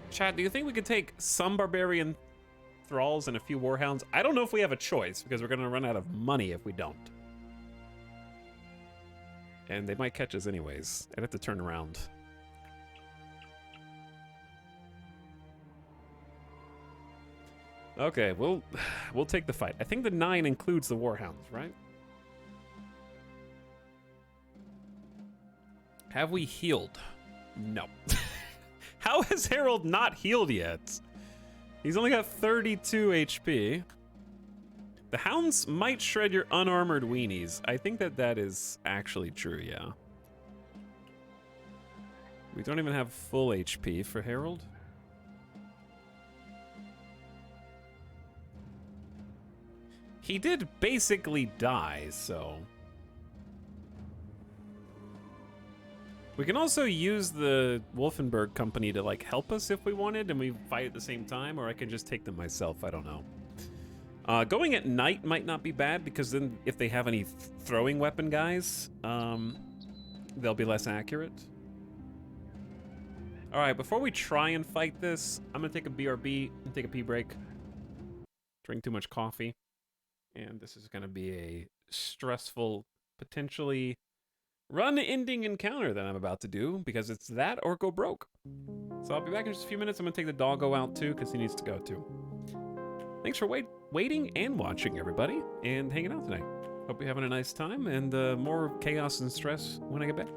Chad, do you think we could take some barbarian thralls and a few warhounds? I don't know if we have a choice, because we're going to run out of money if we don't. And they might catch us anyways. I'd have to turn around. Okay, we'll take the fight. I think the 9 includes the warhounds, right? Have we healed? No. How has Harold not healed yet? He's only got 32 HP. The hounds might shred your unarmored weenies. I think that is actually true, yeah. We don't even have full HP for Harold. He did basically die, so... We can also use the Wolfenberg company to, like, help us if we wanted, and we fight at the same time, or I can just take them myself, I don't know. Going at night might not be bad, because then if they have any throwing weapon guys, they'll be less accurate. Alright, before we try and fight this, I'm gonna take a BRB and take a pee break. Drink too much coffee. And this is gonna be a stressful, potentially run-ending encounter that I'm about to do, because it's that or go broke. So I'll be back in just a few minutes. I'm gonna take the doggo out too, because he needs to go too. Thanks for waiting and watching, everybody, and hanging out tonight. Hope you're having a nice time, and more chaos and stress when I get back.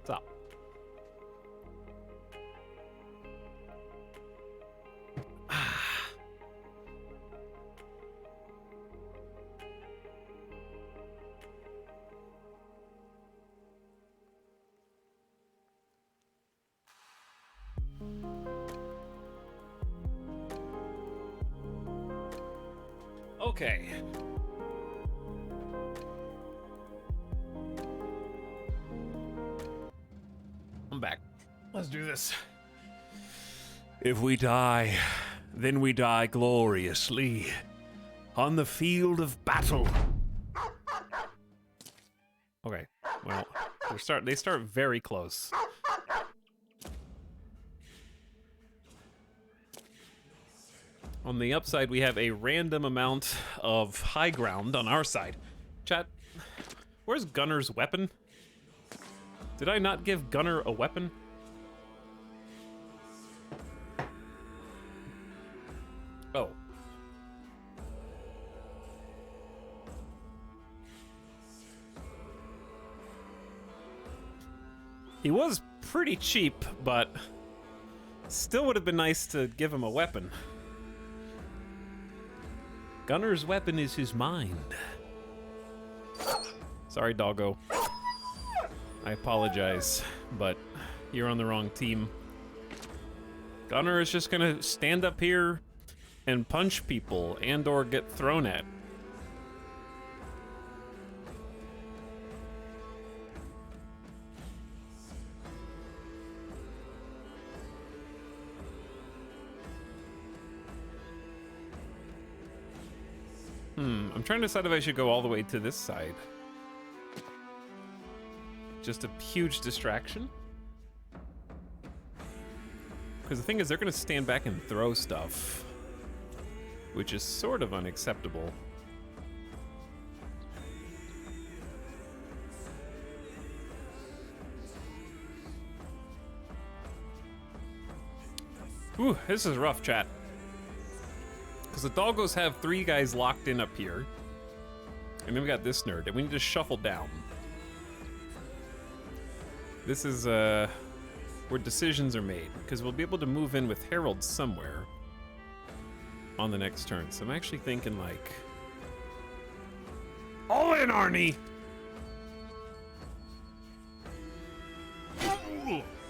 What's up? Okay. I'm back. Let's do this. If we die, then we die gloriously on the field of battle. Okay. Well, they start very close. On the upside, we have a random amount of high ground on our side. Chat, where's Gunner's weapon? Did I not give Gunner a weapon? Oh. He was pretty cheap, but still would have been nice to give him a weapon. Gunner's weapon is his mind. Sorry, doggo. I apologize, but you're on the wrong team. Gunner is just gonna stand up here and punch people and or get thrown at. I'm trying to decide if I should go all the way to this side. Just a huge distraction. Because the thing is, they're gonna stand back and throw stuff, which is sort of unacceptable. Ooh, this is rough, chat. Because the doggos have 3 guys locked in up here. And then we got this nerd, and we need to shuffle down. This is where decisions are made, because we'll be able to move in with Harold somewhere on the next turn. So I'm actually thinking like, all in, Arnie!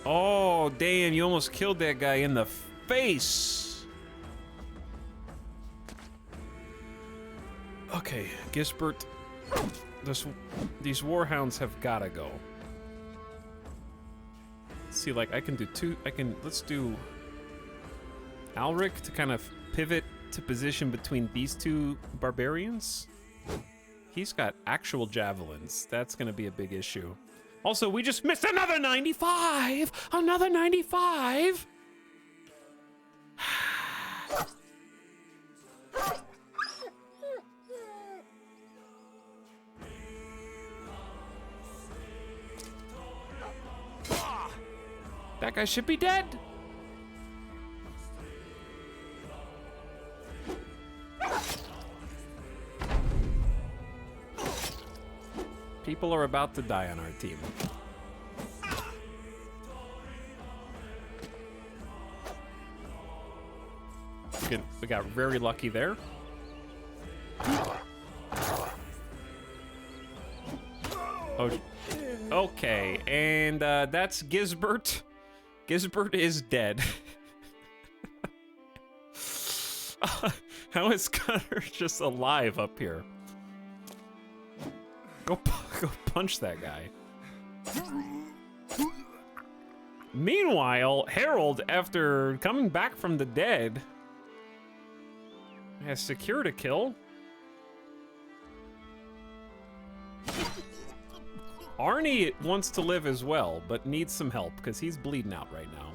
Oh, damn, you almost killed that guy in the face. Okay, Gisbert, these warhounds have gotta go. See, like, I can do 2, let's do Alric to kind of pivot to position between these 2 barbarians. He's got actual javelins. That's gonna be a big issue. Also, we just missed another 95! Another 95! That guy should be dead. People are about to die on our team. We got very lucky there. Oh, okay, and that's Gisbert. Gisbert is dead. How is Gunner just alive up here? Go punch that guy. Meanwhile, Harold, after coming back from the dead, has secured a kill. Arnie wants to live as well, but needs some help because he's bleeding out right now.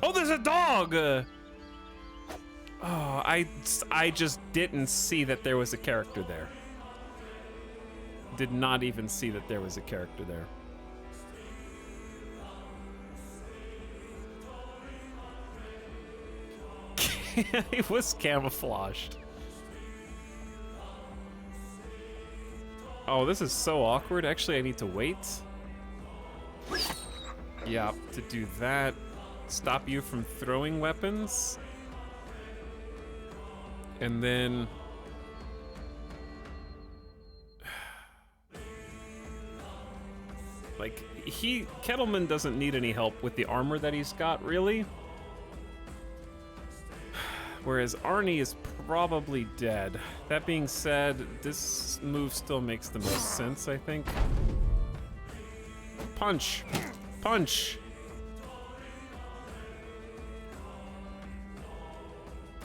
Oh, there's a dog! Oh, I just didn't see that there was a character there. Did not even see that there was a character there. It was camouflaged. Oh, this is so awkward. Actually, I need to wait. Yeah, to do that. Stop you from throwing weapons. And then... like, Kettleman doesn't need any help with the armor that he's got, really. Whereas Arnie is probably dead. That being said, this move still makes the most sense, I think. Punch! Punch!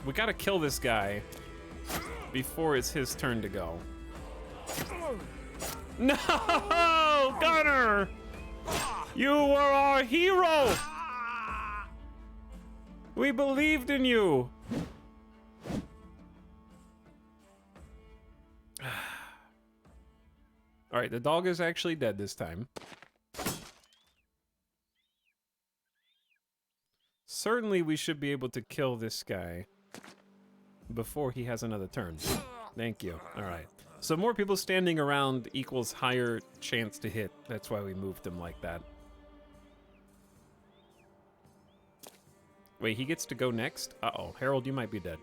We gotta kill this guy before it's his turn to go. No! Gunner! You were our hero! We believed in you! Alright, the dog is actually dead this time. Certainly we should be able to kill this guy before he has another turn. Thank you. Alright. So more people standing around equals higher chance to hit. That's why we moved him like that. Wait, he gets to go next? Uh-oh. Harold, you might be dead.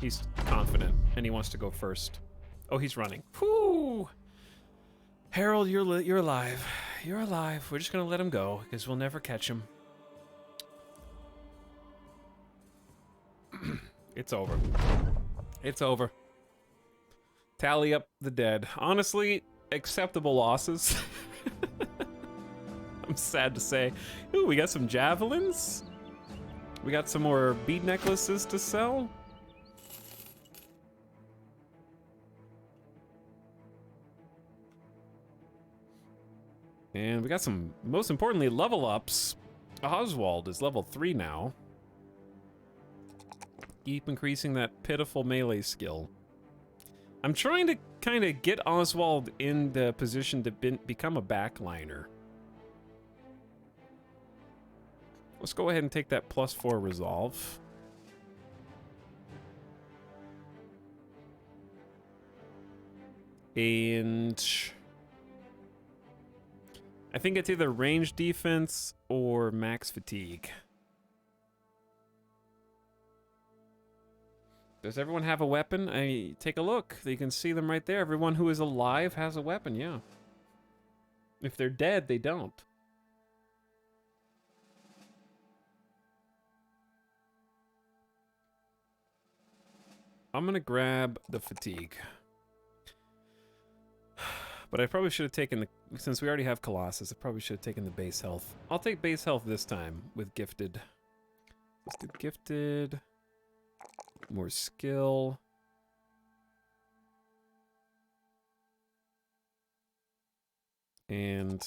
He's confident, and he wants to go first. Oh, he's running. Whew! Harold, you're alive. You're alive. We're just gonna let him go, because we'll never catch him. It's over. It's over. Tally up the dead. Honestly, acceptable losses. I'm sad to say. Ooh, we got some javelins. We got some more bead necklaces to sell. And we got some, most importantly, level ups. Oswald is level 3 now. Keep increasing that pitiful melee skill. I'm trying to kind of get Oswald in the position to become a backliner. Let's go ahead and take that +4 resolve. And I think it's either range defense or max fatigue. Does everyone have a weapon? Take a look. You can see them right there. Everyone who is alive has a weapon, yeah. If they're dead, they don't. I'm gonna grab the fatigue. But I probably should have taken the... since we already have Colossus, I probably should have taken the base health. I'll take base health this time with gifted. Let's do gifted. More skill. And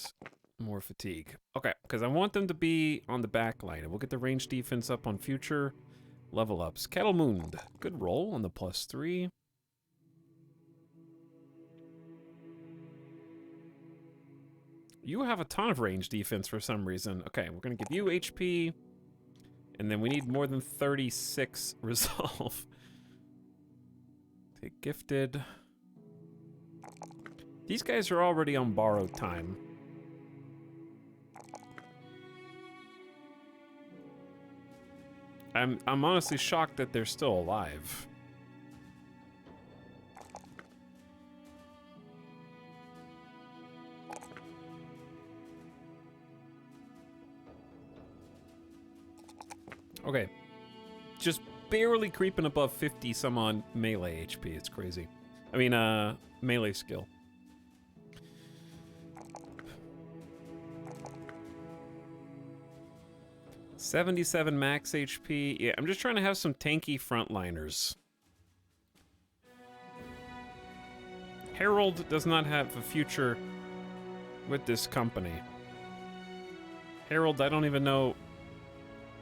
more fatigue. Okay, because I want them to be on the back line. And we'll get the range defense up on future level ups. Kettlemund. Good roll on the +3. You have a ton of range defense for some reason. Okay, we're going to give you HP. And then we need more than 36 resolve. Take gifted. These guys are already on borrowed time. I'm honestly shocked that they're still alive. Okay, just barely creeping above 50 some on melee HP. It's crazy. I mean, melee skill. $77 max HP. Yeah, I'm just trying to have some tanky frontliners. Harold does not have a future with this company. Harold, I don't even know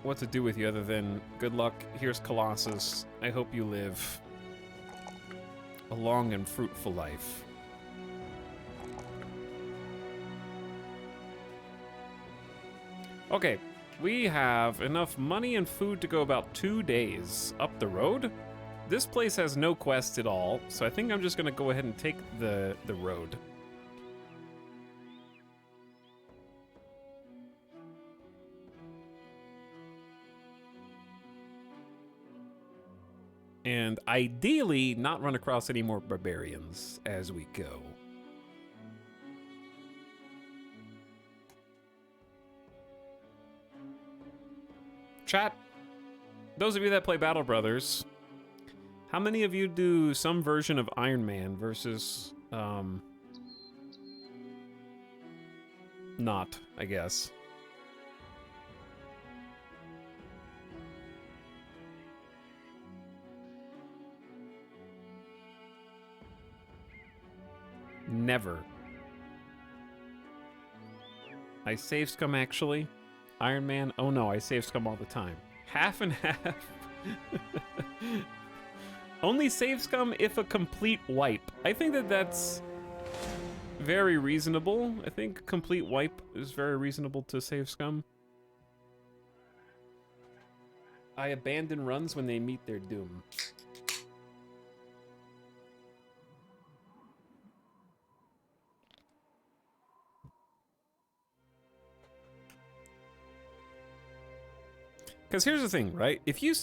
what to do with you other than good luck. Here's Colossus. I hope you live a long and fruitful life. Okay, we have enough money and food to go about 2 days up the road. This place has no quests at all, so I think I'm just gonna go ahead and take the road. And ideally, not run across any more barbarians as we go. Chat, those of you that play Battle Brothers, how many of you do some version of Iron Man versus, not, I guess? Never. I save scum actually. Iron Man, oh no, I save scum all the time. Half and half. Only save scum if a complete wipe. I think that that's very reasonable. I think complete wipe is very reasonable to save scum. I abandon runs when they meet their doom. Because here's the thing, right? If you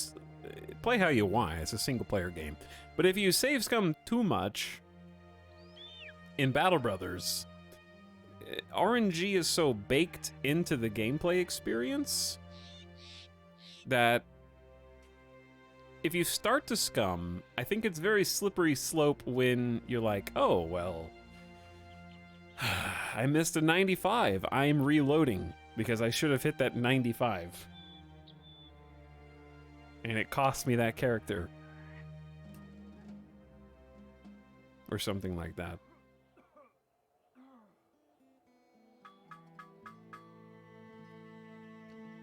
play how you want, it's a single player game. But if you save scum too much in Battle Brothers, RNG is so baked into the gameplay experience that if you start to scum, I think it's very slippery slope when you're like, oh, well, I missed a 95. I'm reloading because I should have hit that 95. And it cost me that character. Or something like that.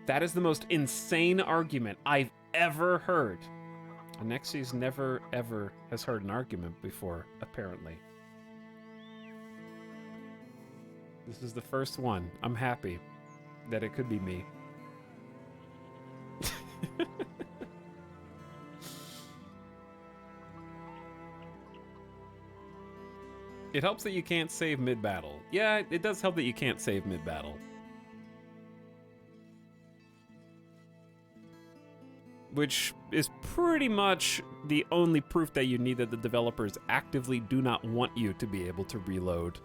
That is the most insane argument I've ever heard. Anexi's never, ever has heard an argument before, apparently. This is the first one. I'm happy that it could be me. It helps that you can't save mid-battle. Yeah, it does help that you can't save mid-battle. Which is pretty much the only proof that you need that the developers actively do not want you to be able to reload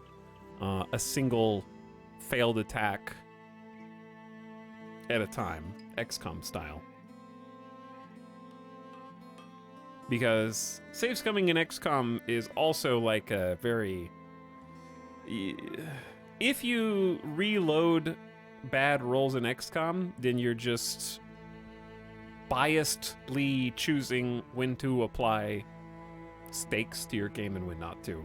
a single failed attack at a time, XCOM style. Because save scumming in XCOM is also like a very... If you reload bad rolls in XCOM, then you're just biasedly choosing when to apply stakes to your game and when not to.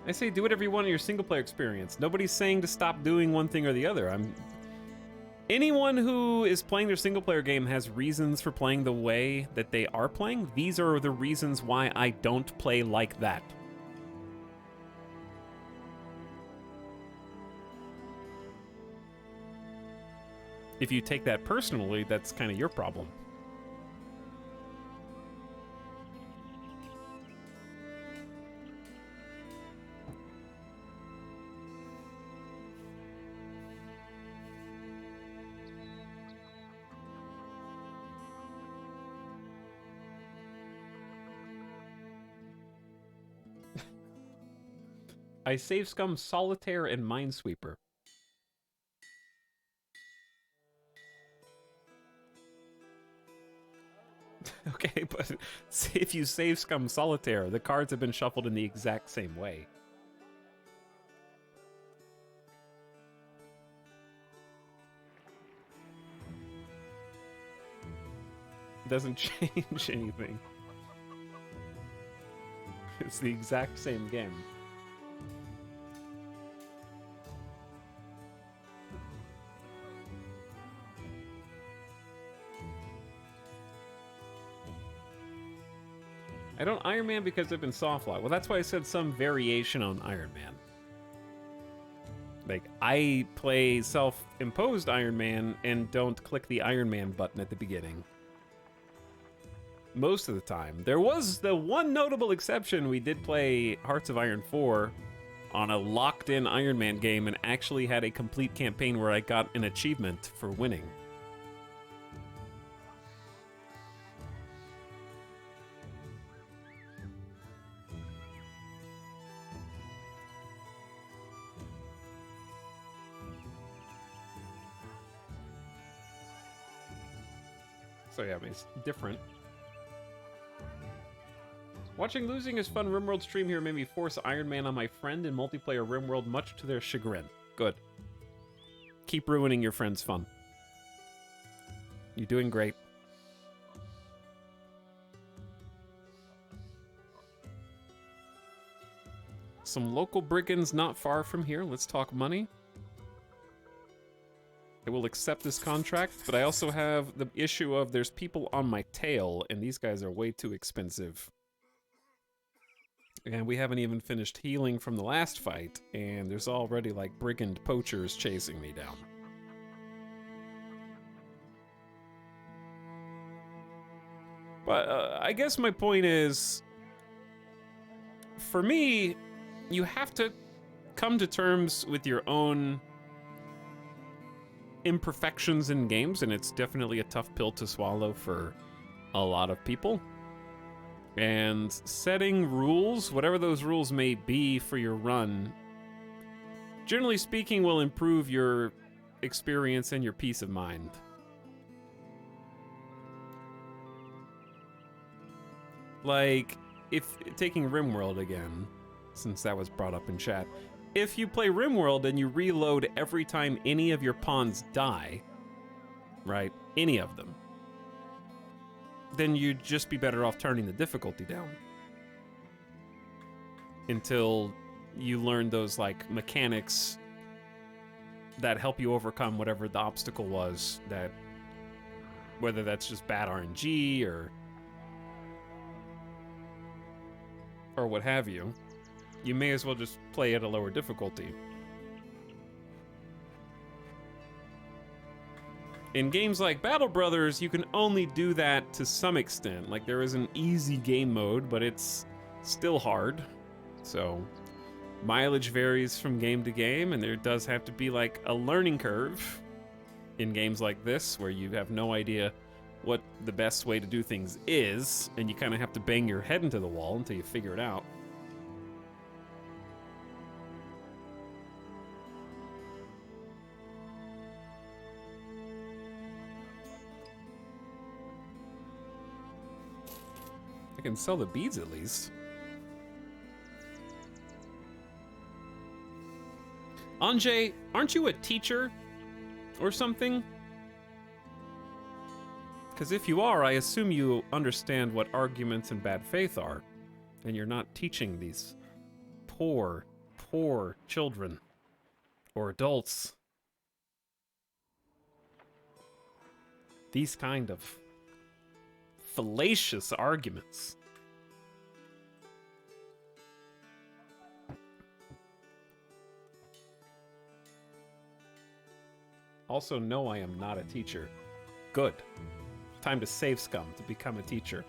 I say do whatever you want in your single-player experience. Nobody's saying to stop doing one thing or the other. Anyone who is playing their single-player game has reasons for playing the way that they are playing. These are the reasons why I don't play like that. If you take that personally, that's kind of your problem. I save scum Solitaire and Minesweeper. Okay, but if you save scum Solitaire, the cards have been shuffled in the exact same way. It doesn't change anything. It's the exact same game. I don't Iron Man because I've been soft locked. Well, that's why I said some variation on Iron Man. Like, I play self-imposed Iron Man and don't click the Iron Man button at the beginning. Most of the time. There was the one notable exception. We did play Hearts of Iron 4 on a locked-in Iron Man game and actually had a complete campaign where I got an achievement for winning. So yeah, I mean, it's different. Watching Losing is fun. RimWorld stream here made me force Iron Man on my friend in multiplayer RimWorld, much to their chagrin. Good. Keep ruining your friend's fun. You're doing great. Some local brigands not far from here. Let's talk money. I will accept this contract, but I also have the issue of there's people on my tail, and these guys are way too expensive. And we haven't even finished healing from the last fight, and there's already like brigand poachers chasing me down. But I guess my point is, for me, you have to come to terms with your own imperfections in games, and it's definitely a tough pill to swallow for a lot of people. And setting rules, whatever those rules may be for your run, generally speaking, will improve your experience and your peace of mind. Like, if taking RimWorld again, since that was brought up in chat, if you play RimWorld and you reload every time any of your pawns die, right, any of them, then you'd just be better off turning the difficulty down until you learn those like mechanics that help you overcome whatever the obstacle was, that whether that's just bad RNG or what have you. You may as well just play at a lower difficulty. In games like Battle Brothers, you can only do that to some extent. Like, there is an easy game mode, but it's still hard. So, mileage varies from game to game, and there does have to be, like, a learning curve in games like this, where you have no idea what the best way to do things is, and you kind of have to bang your head into the wall until you figure it out. I can sell the beads at least. Anjay, aren't you a teacher or something? Because if you are, I assume you understand what arguments and bad faith are, and you're not teaching these poor, poor children or adults these kind of fallacious arguments. Also, no, I am not a teacher. Good. Time to save scum to become a teacher.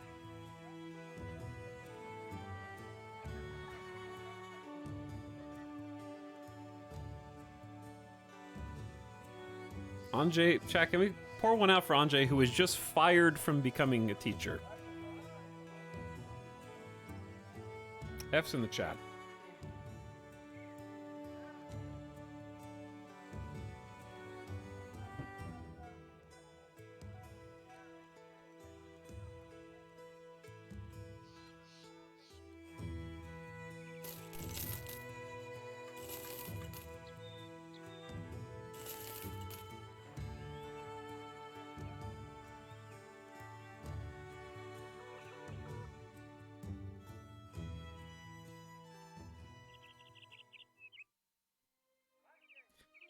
Anjay, chat, can we pour one out for Anjay, who was just fired from becoming a teacher? F's in the chat.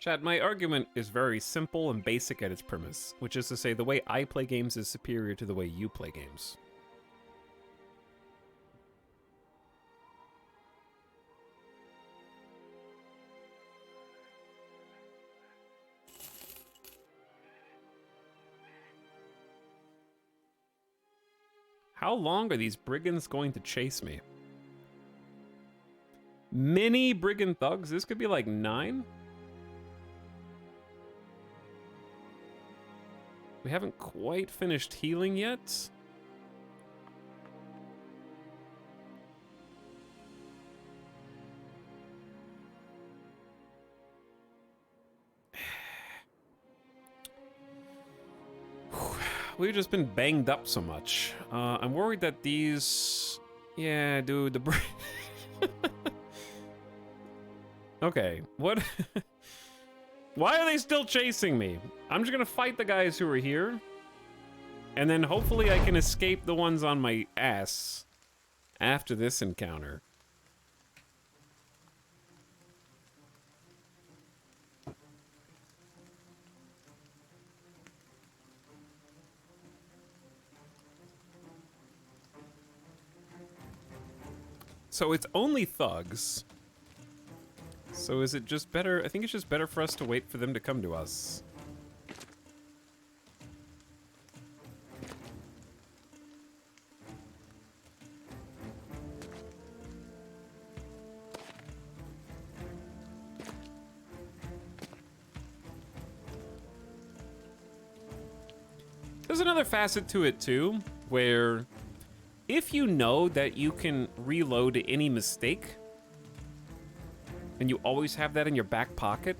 Chad, my argument is very simple and basic at its premise, which is to say the way I play games is superior to the way you play games. How long are these brigands going to chase me? Mini brigand thugs? This could be like 9? We haven't quite finished healing yet. We've just been banged up so much. I'm worried that these... Yeah, dude, the... Okay, what... Why are they still chasing me? I'm just gonna fight the guys who are here. And then hopefully I can escape the ones on my ass after this encounter. So it's only thugs. So is it just better? I think it's just better for us to wait for them to come to us. There's another facet to it too, where if you know that you can reload any mistake, and you always have that in your back pocket,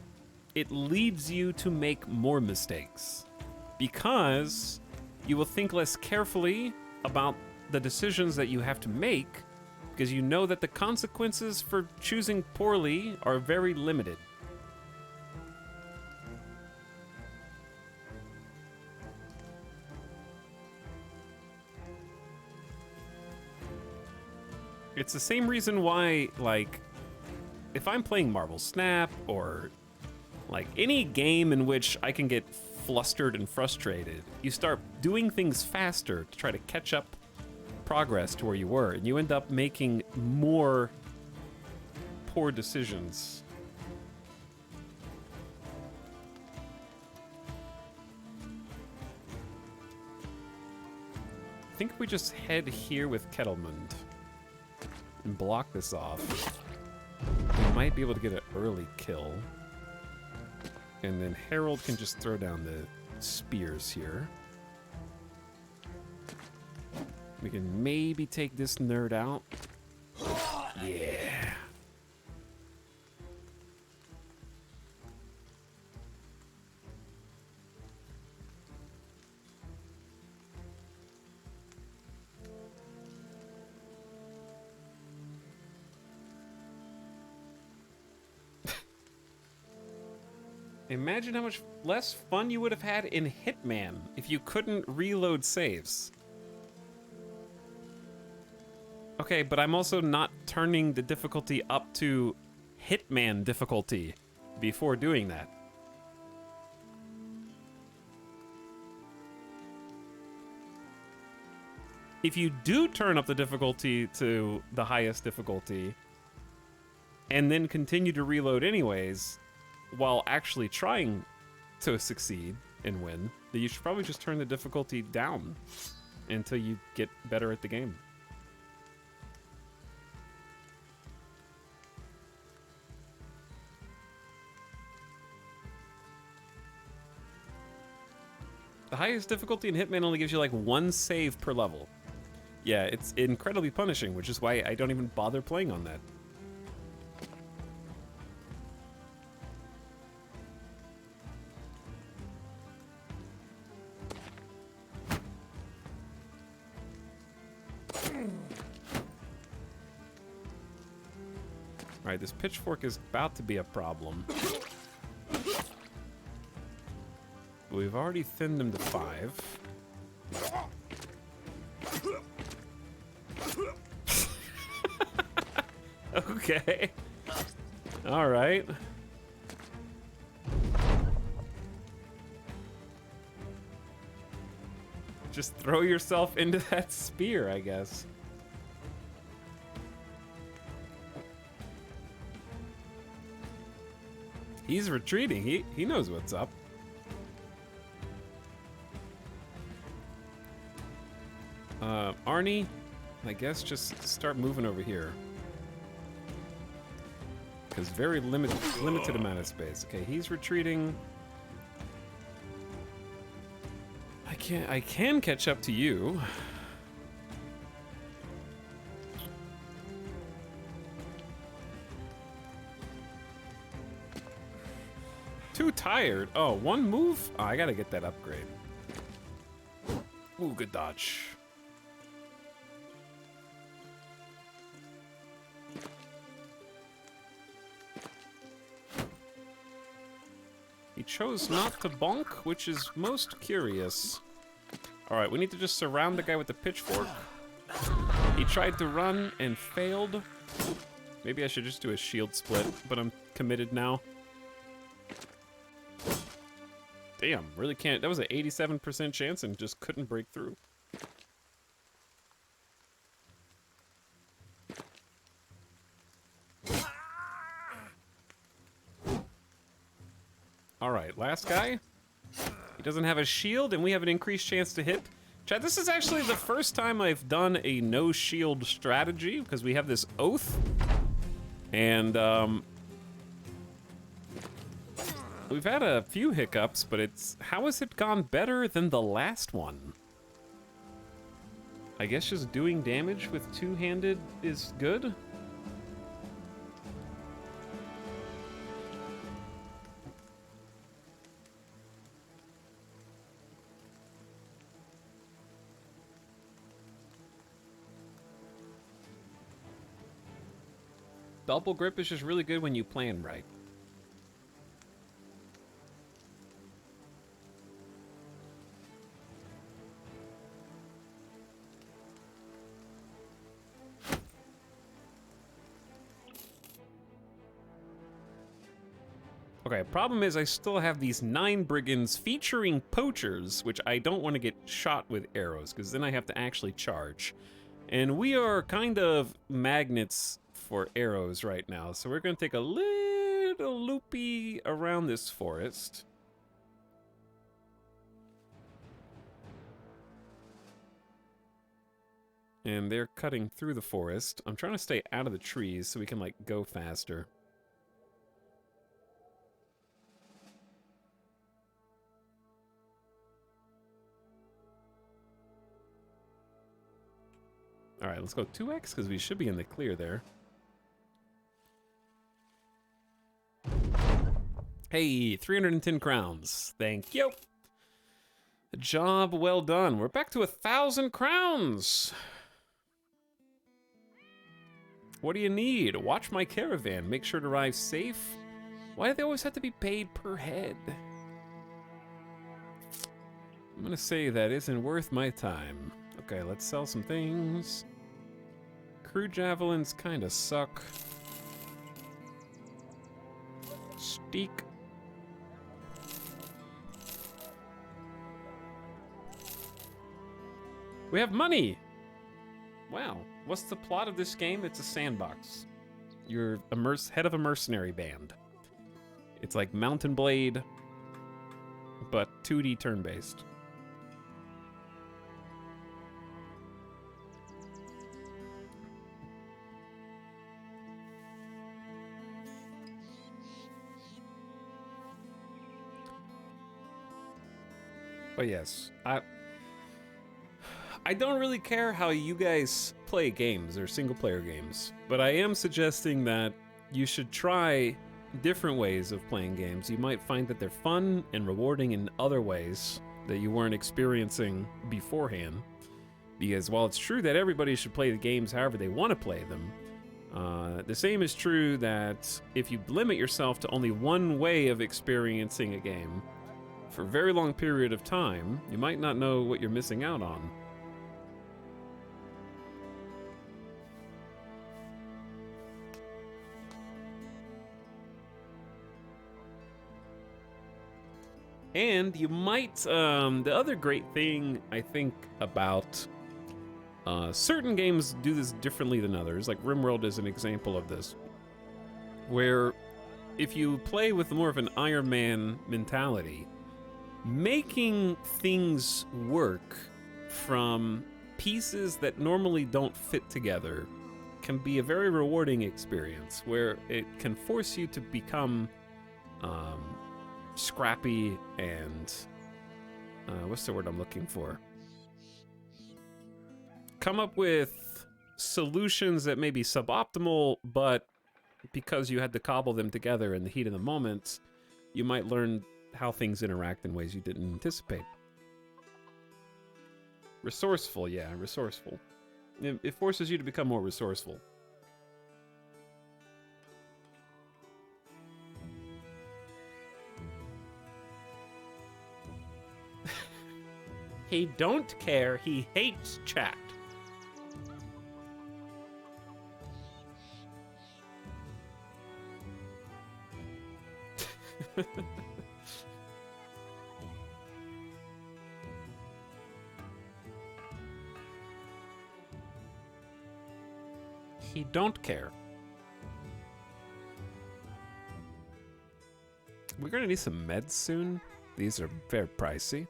it leads you to make more mistakes. Because you will think less carefully about the decisions that you have to make, because you know that the consequences for choosing poorly are very limited. It's the same reason why, like, if I'm playing Marvel Snap or like any game in which I can get flustered and frustrated, you start doing things faster to try to catch up progress to where you were, and you end up making more poor decisions. I think if we just head here with Kettlemund and block this off, we might be able to get an early kill. And then Harold can just throw down the spears here. We can maybe take this nerd out. Yeah. Imagine how much less fun you would have had in Hitman if you couldn't reload saves. Okay, but I'm also not turning the difficulty up to Hitman difficulty before doing that. If you do turn up the difficulty to the highest difficulty and then continue to reload anyways, while actually trying to succeed and win, then you should probably just turn the difficulty down until you get better at the game. The highest difficulty in Hitman only gives you like 1 save per level. Yeah, it's incredibly punishing, which is why I don't even bother playing on that. Alright, this pitchfork is about to be a problem. We've already thinned him to 5. Okay. Alright. Just throw yourself into that spear, I guess. He's retreating. He knows what's up. Arnie, I guess just start moving over here. Because very limited amount of space. Okay, he's retreating. I can catch up to you. Too tired. Oh, one move? Oh, I gotta get that upgrade. Ooh, good dodge. He chose not to bonk, which is most curious. Alright, we need to just surround the guy with the pitchfork. He tried to run and failed. Maybe I should just do a shield split, but I'm committed now. Damn, really can't. That was an 87% chance and just couldn't break through. Alright, last guy. He doesn't have a shield, and we have an increased chance to hit. Chad, this is actually the first time I've done a no-shield strategy, because we have this oath. And, we've had a few hiccups, but it's... How has it gone better than the last one? I guess just doing damage with two-handed is good? Double grip is just really good when you plan right. Okay, problem is I still have these 9 brigands featuring poachers, which I don't want to get shot with arrows, because then I have to actually charge. And we are kind of magnets for arrows right now, so we're going to take a little loopy around this forest. And they're cutting through the forest. I'm trying to stay out of the trees so we can, like, go faster. Alright, let's go 2x, because we should be in the clear there. Hey, 310 crowns. Thank you. Job well done. We're back to 1,000 crowns. What do you need? Watch my caravan. Make sure to arrive safe. Why do they always have to be paid per head? I'm gonna say that isn't worth my time. Okay, let's sell some things. Crew javelins kind of suck. Steak. We have money! Wow, what's the plot of this game? It's a sandbox. You're a head of a mercenary band. It's like Mountain Blade, but 2D turn-based. But yes, I don't really care how you guys play games or single-player games, but I am suggesting that you should try different ways of playing games. You might find that they're fun and rewarding in other ways that you weren't experiencing beforehand. Because while it's true that everybody should play the games however they want to play them, the same is true that if you limit yourself to only one way of experiencing a game for a very long period of time, you might not know what you're missing out on. And you might, the other great thing I think about certain games do this differently than others, like RimWorld is an example of this, where if you play with more of an Iron Man mentality, making things work from pieces that normally don't fit together can be a very rewarding experience where it can force you to become scrappy and what's the word I'm looking for? Come up with solutions that may be suboptimal, but because you had to cobble them together in the heat of the moment, you might learn how things interact in ways you didn't anticipate. Resourceful, yeah, resourceful. It forces you to become more resourceful. He don't care, he hates chat. He don't care. We're gonna need some meds soon. These are very pricey.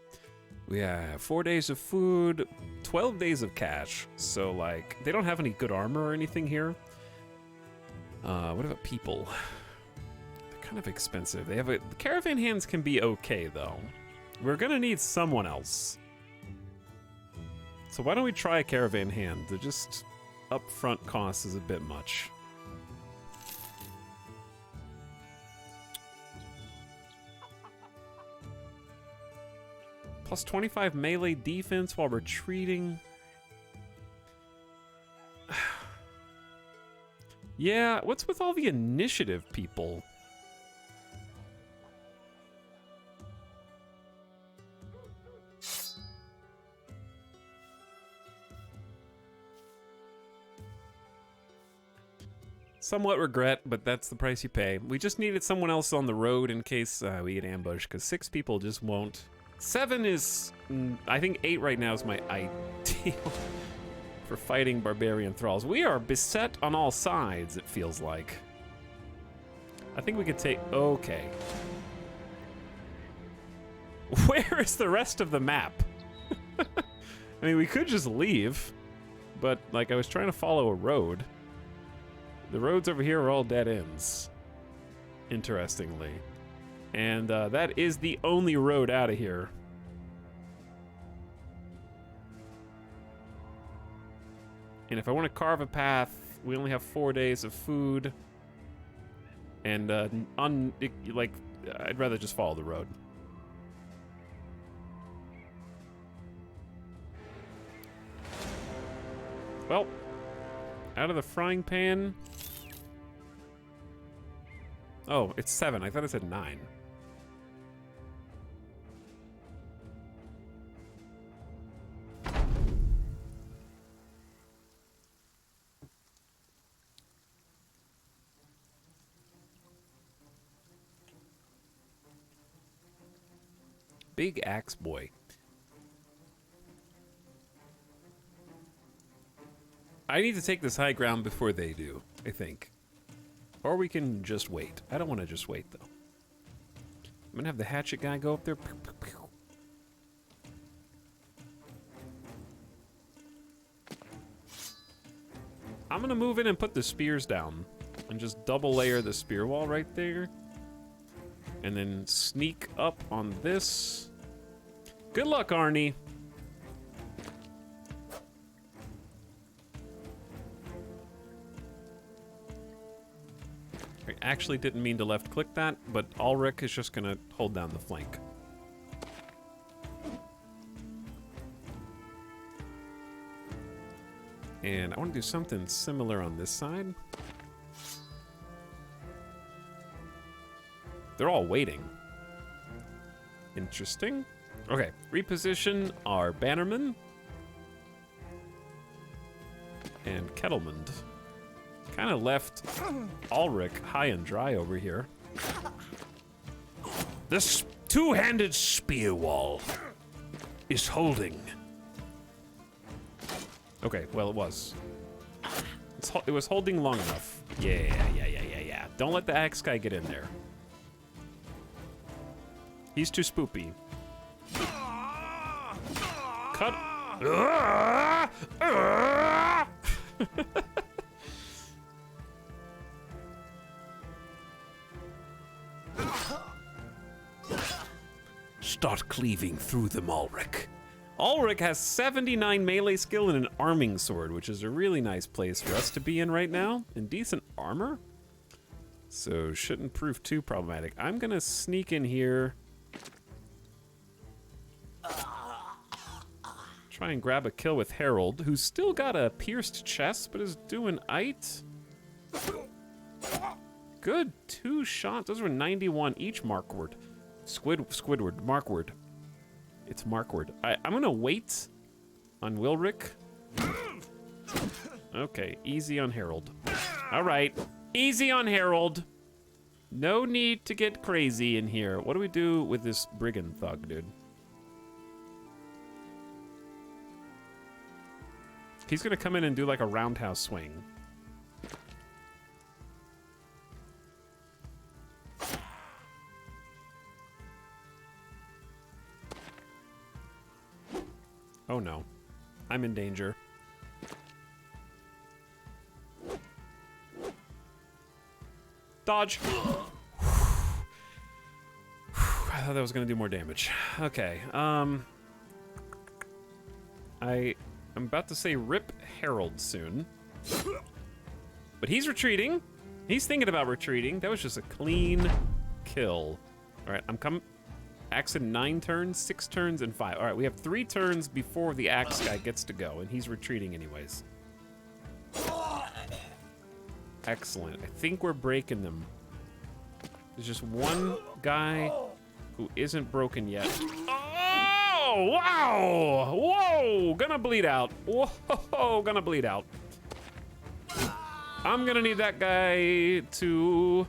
We have 4 days of food, 12 days of cash. So, like, they don't have any good armor or anything here. What about people? They're kind of expensive. They have the caravan hands can be okay, though. We're gonna need someone else. So why don't we try a caravan hand? They're just upfront cost is a bit much. Plus 25 melee defense while retreating. Yeah, what's with all the initiative people? Somewhat regret, but that's the price you pay. We just needed someone else on the road in case we get ambushed, because 6 people just won't. 7 is, I think 8 right now is my ideal for fighting barbarian thralls. We are beset on all sides, it feels like. I think we could take, okay. Where is the rest of the map? I mean, we could just leave, but like I was trying to follow a road. The roads over here are all dead ends, interestingly. And that is the only road out of here. And if I want to carve a path, we only have 4 days of food. And I'd rather just follow the road. Well, out of the frying pan. Oh, it's 7. I thought it said 9. Big axe boy. I need to take this high ground before they do, I think. Or we can just wait. I don't want to just wait, though. I'm gonna have the hatchet guy go up there. Pew, pew, pew. I'm gonna move in and put the spears down. And just double layer the spear wall right there. And then sneak up on this. Good luck, Arnie. I actually didn't mean to left click that, but Ulrich is just gonna hold down the flank. And I want to do something similar on this side. They're all waiting. Interesting. Okay, reposition our bannerman and Kettlemund. Kind of left Ulrich high and dry over here. This two-handed spear wall is holding. Okay, well it was. It was holding long enough. Yeah. Don't let the axe guy get in there. He's too spoopy. Cut Start cleaving through them, Ulrich. Ulrich has 79 melee skill and an arming sword, which is a really nice place for us to be in right now. And decent armor. So shouldn't prove too problematic. I'm gonna sneak in here. Try and grab a kill with Harold, who's still got a pierced chest, but is doing aight. Good, 2 shots. Those were 91 each, Markward. Squidward, Markward. It's Markward. I'm gonna wait on Wilrick. Okay, easy on Harold. All right, easy on Harold. No need to get crazy in here. What do we do with this brigand thug, dude? He's gonna come in and do like a roundhouse swing. Oh no, I'm in danger. Dodge. I thought that was gonna do more damage. Okay, I'm about to say rip Harold soon. But he's retreating. He's thinking about retreating. That was just a clean kill. All right, I'm coming. Axe in 9 turns, 6 turns, and 5. All right, we have 3 turns before the axe guy gets to go, and he's retreating anyways. Excellent. I think we're breaking them. There's just one guy who isn't broken yet. Oh, wow! Whoa! Gonna bleed out. Whoa! Gonna bleed out. I'm gonna need that guy to...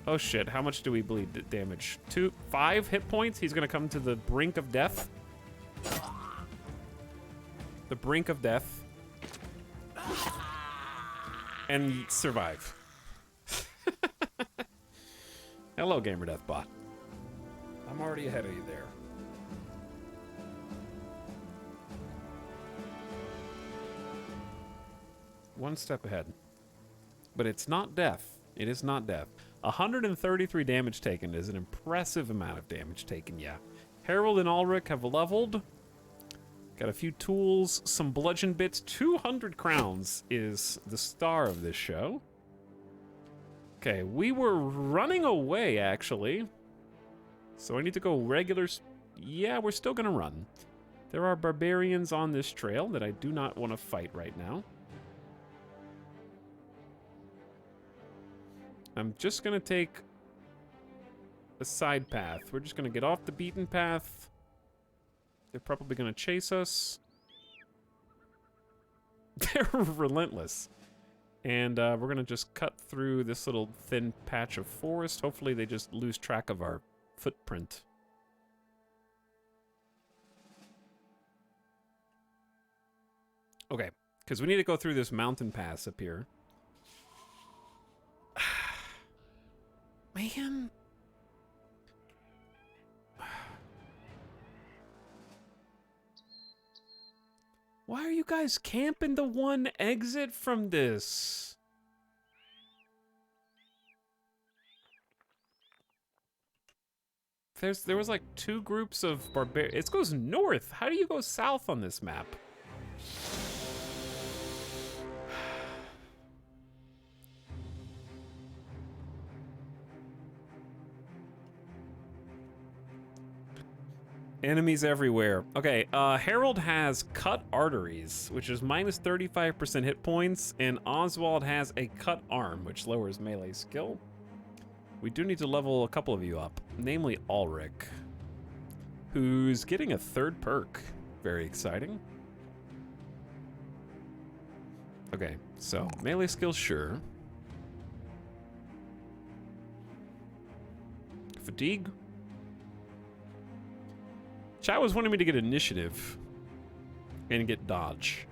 Oh shit, how much do we bleed damage? 5 hit points? He's gonna come to the brink of death. The brink of death. And survive. Hello, GamerDeathBot. I'm already ahead of you there. One step ahead. But it's not death. It is not death. 133 damage taken is an impressive amount of damage taken, yeah. Harold and Ulrich have leveled. Got a few tools, some bludgeon bits. 200 crowns is the star of this show. Okay, we were running away, actually. So I need to go regular... Yeah, we're still gonna run. There are barbarians on this trail that I do not want to fight right now. I'm just gonna take a side path. We're just gonna get off the beaten path. They're probably gonna chase us. They're relentless. And we're gonna just cut through this little thin patch of forest. Hopefully they just lose track of our footprint. Okay, because we need to go through this mountain pass up here. Man. Why are you guys camping the one exit from this? There was like 2 groups of barbarians. It goes north. How do you go south on this map? Enemies everywhere. Okay, Harold has cut arteries, which is minus 35% hit points, and Oswald has a cut arm, which lowers melee skill. We do need to level a couple of you up, namely Ulrich, who's getting a 3rd perk. Very exciting. Okay, so melee skill, sure. Fatigue. Chat was wanting me to get initiative and get dodge.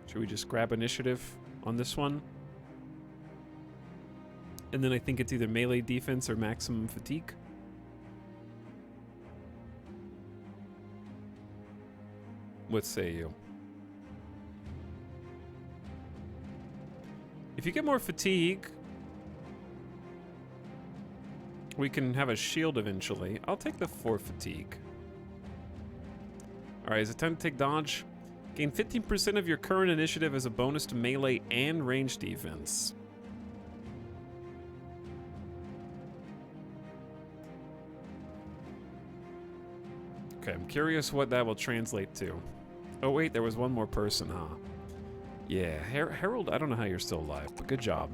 Should we just grab initiative on this one? And then I think it's either melee defense or maximum fatigue. What say you? If you get more fatigue, we can have a shield eventually. I'll take the 4 fatigue. Alright, is it time to take dodge? Gain 15% of your current initiative as a bonus to melee and range defense. Okay, I'm curious what that will translate to. Oh wait, there was one more person, huh? Yeah, Harold, I don't know how you're still alive, but good job.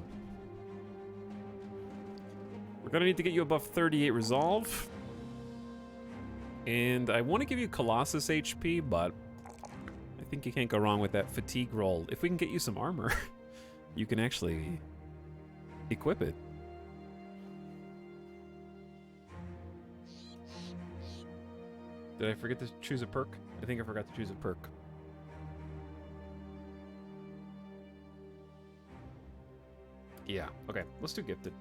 We're gonna need to get you above 38 resolve. And I want to give you Colossus HP, but I think you can't go wrong with that fatigue roll. If we can get you some armor, you can actually equip it. Did I forget to choose a perk? I think I forgot to choose a perk. Yeah, okay, let's do gifted.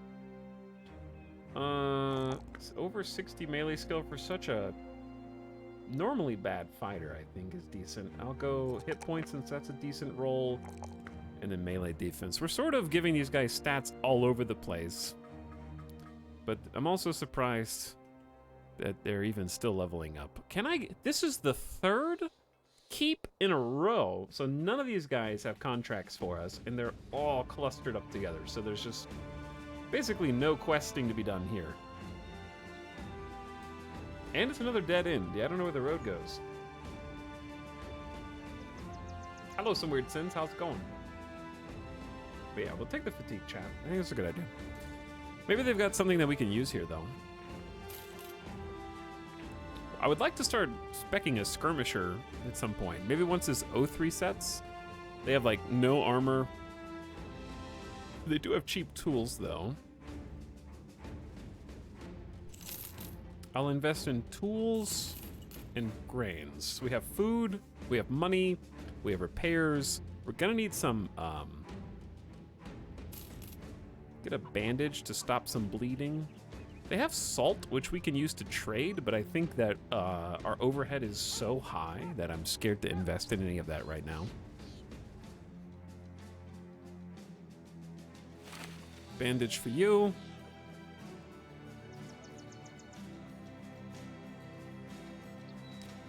Over 60 melee skill for such a normally bad fighter, I think, is decent. I'll go hit points since that's a decent roll, and then melee defense. We're sort of giving these guys stats all over the place, but I'm also surprised that they're even still leveling up. This is the 3rd keep in a row, so none of these guys have contracts for us, and they're all clustered up together, so there's just basically no questing to be done here. And it's another dead end. Yeah, I don't know where the road goes. Hello, some weird sins. How's it going? But yeah, we'll take the fatigue chat. I think that's a good idea. Maybe they've got something that we can use here, though. I would like to start speccing a skirmisher at some point. Maybe once this oath resets. They have, like, no armor. They do have cheap tools, though. I'll invest in tools and grains. We have food, we have money, we have repairs. We're gonna need some, get a bandage to stop some bleeding. They have salt, which we can use to trade, but I think that our overhead is so high that I'm scared to invest in any of that right now. Bandage for you.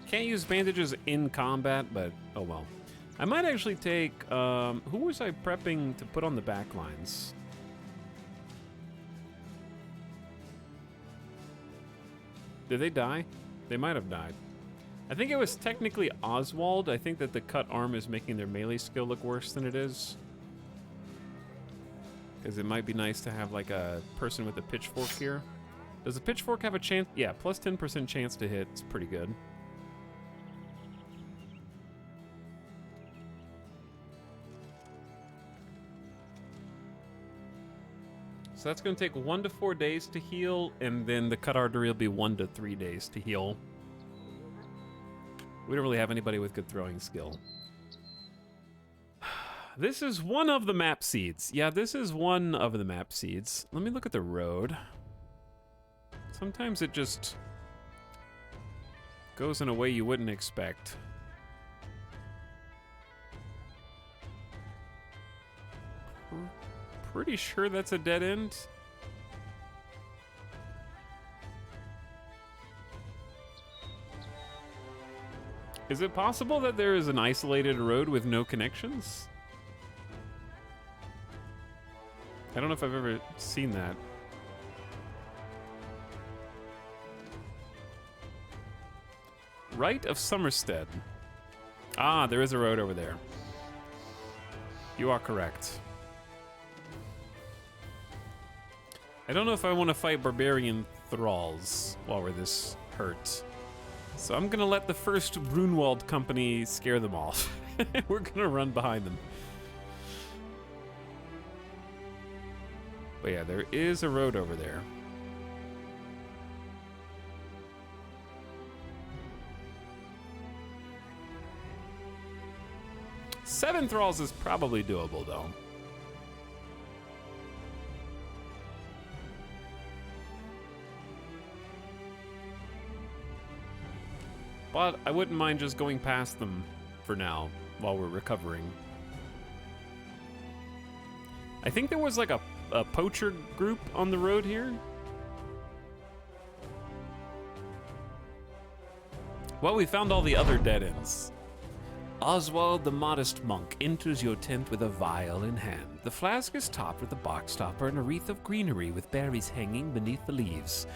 Can't use bandages in combat, but oh well. I might actually take, who was I prepping to put on the back lines? Did they die? They might have died. I think it was technically Oswald. I think that the cut arm is making their melee skill look worse than it is. Because it might be nice to have like a person with a pitchfork here. Does a pitchfork have a chance? Yeah, plus 10% chance to hit. It's pretty good. So that's going to take 1 to 4 days to heal, and then the cut artery will be 1 to 3 days to heal. We don't really have anybody with good throwing skill. This is one of the map seeds. Yeah, this is one of the map seeds. Let me look at the road. Sometimes it just goes in a way you wouldn't expect. Pretty sure that's a dead end. Is it possible that there is an isolated road with no connections? I don't know if I've ever seen that. Right of Somerstead. Ah, there is a road over there. You are correct. I don't know if I want to fight barbarian thralls while we're this hurt. So I'm gonna let the first Brunwald company scare them off. We're gonna run behind them. But yeah, there is a road over there. Seven thralls is probably doable though. but I wouldn't mind just going past them for now while we're recovering. I think there was like a poacher group on the road here. Well, we found all the other dead ends. Oswald the modest monk enters your tent with a vial in hand. The flask is topped with a box topper and a wreath of greenery with berries hanging beneath the leaves.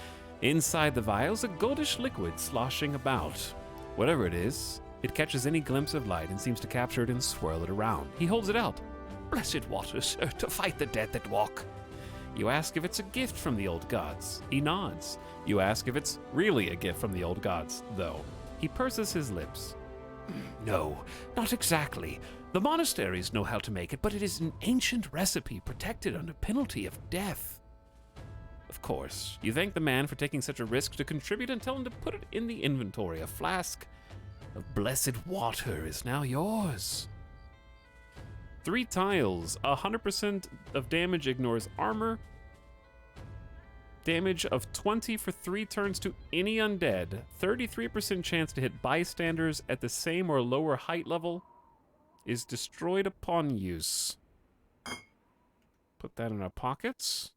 Inside the vial's a goldish liquid sloshing about. Whatever it is, it catches any glimpse of light and seems to capture it and swirl it around. He holds it out. Blessed water, sir, to fight the dead that walk. You ask if it's a gift from the old gods. He nods. You ask if it's really a gift from the old gods, though. He purses his lips. No, not exactly. The monasteries know how to make it, but it is an ancient recipe protected under penalty of death. Of course, you thank the man for taking such a risk to contribute and tell him to put it in the inventory. A flask of blessed water is now yours. 3 tiles. 100% of damage ignores armor. Damage of 20 for 3 turns to any undead. 33% chance to hit bystanders at the same or lower height level. Is destroyed upon use. Put that in our pockets.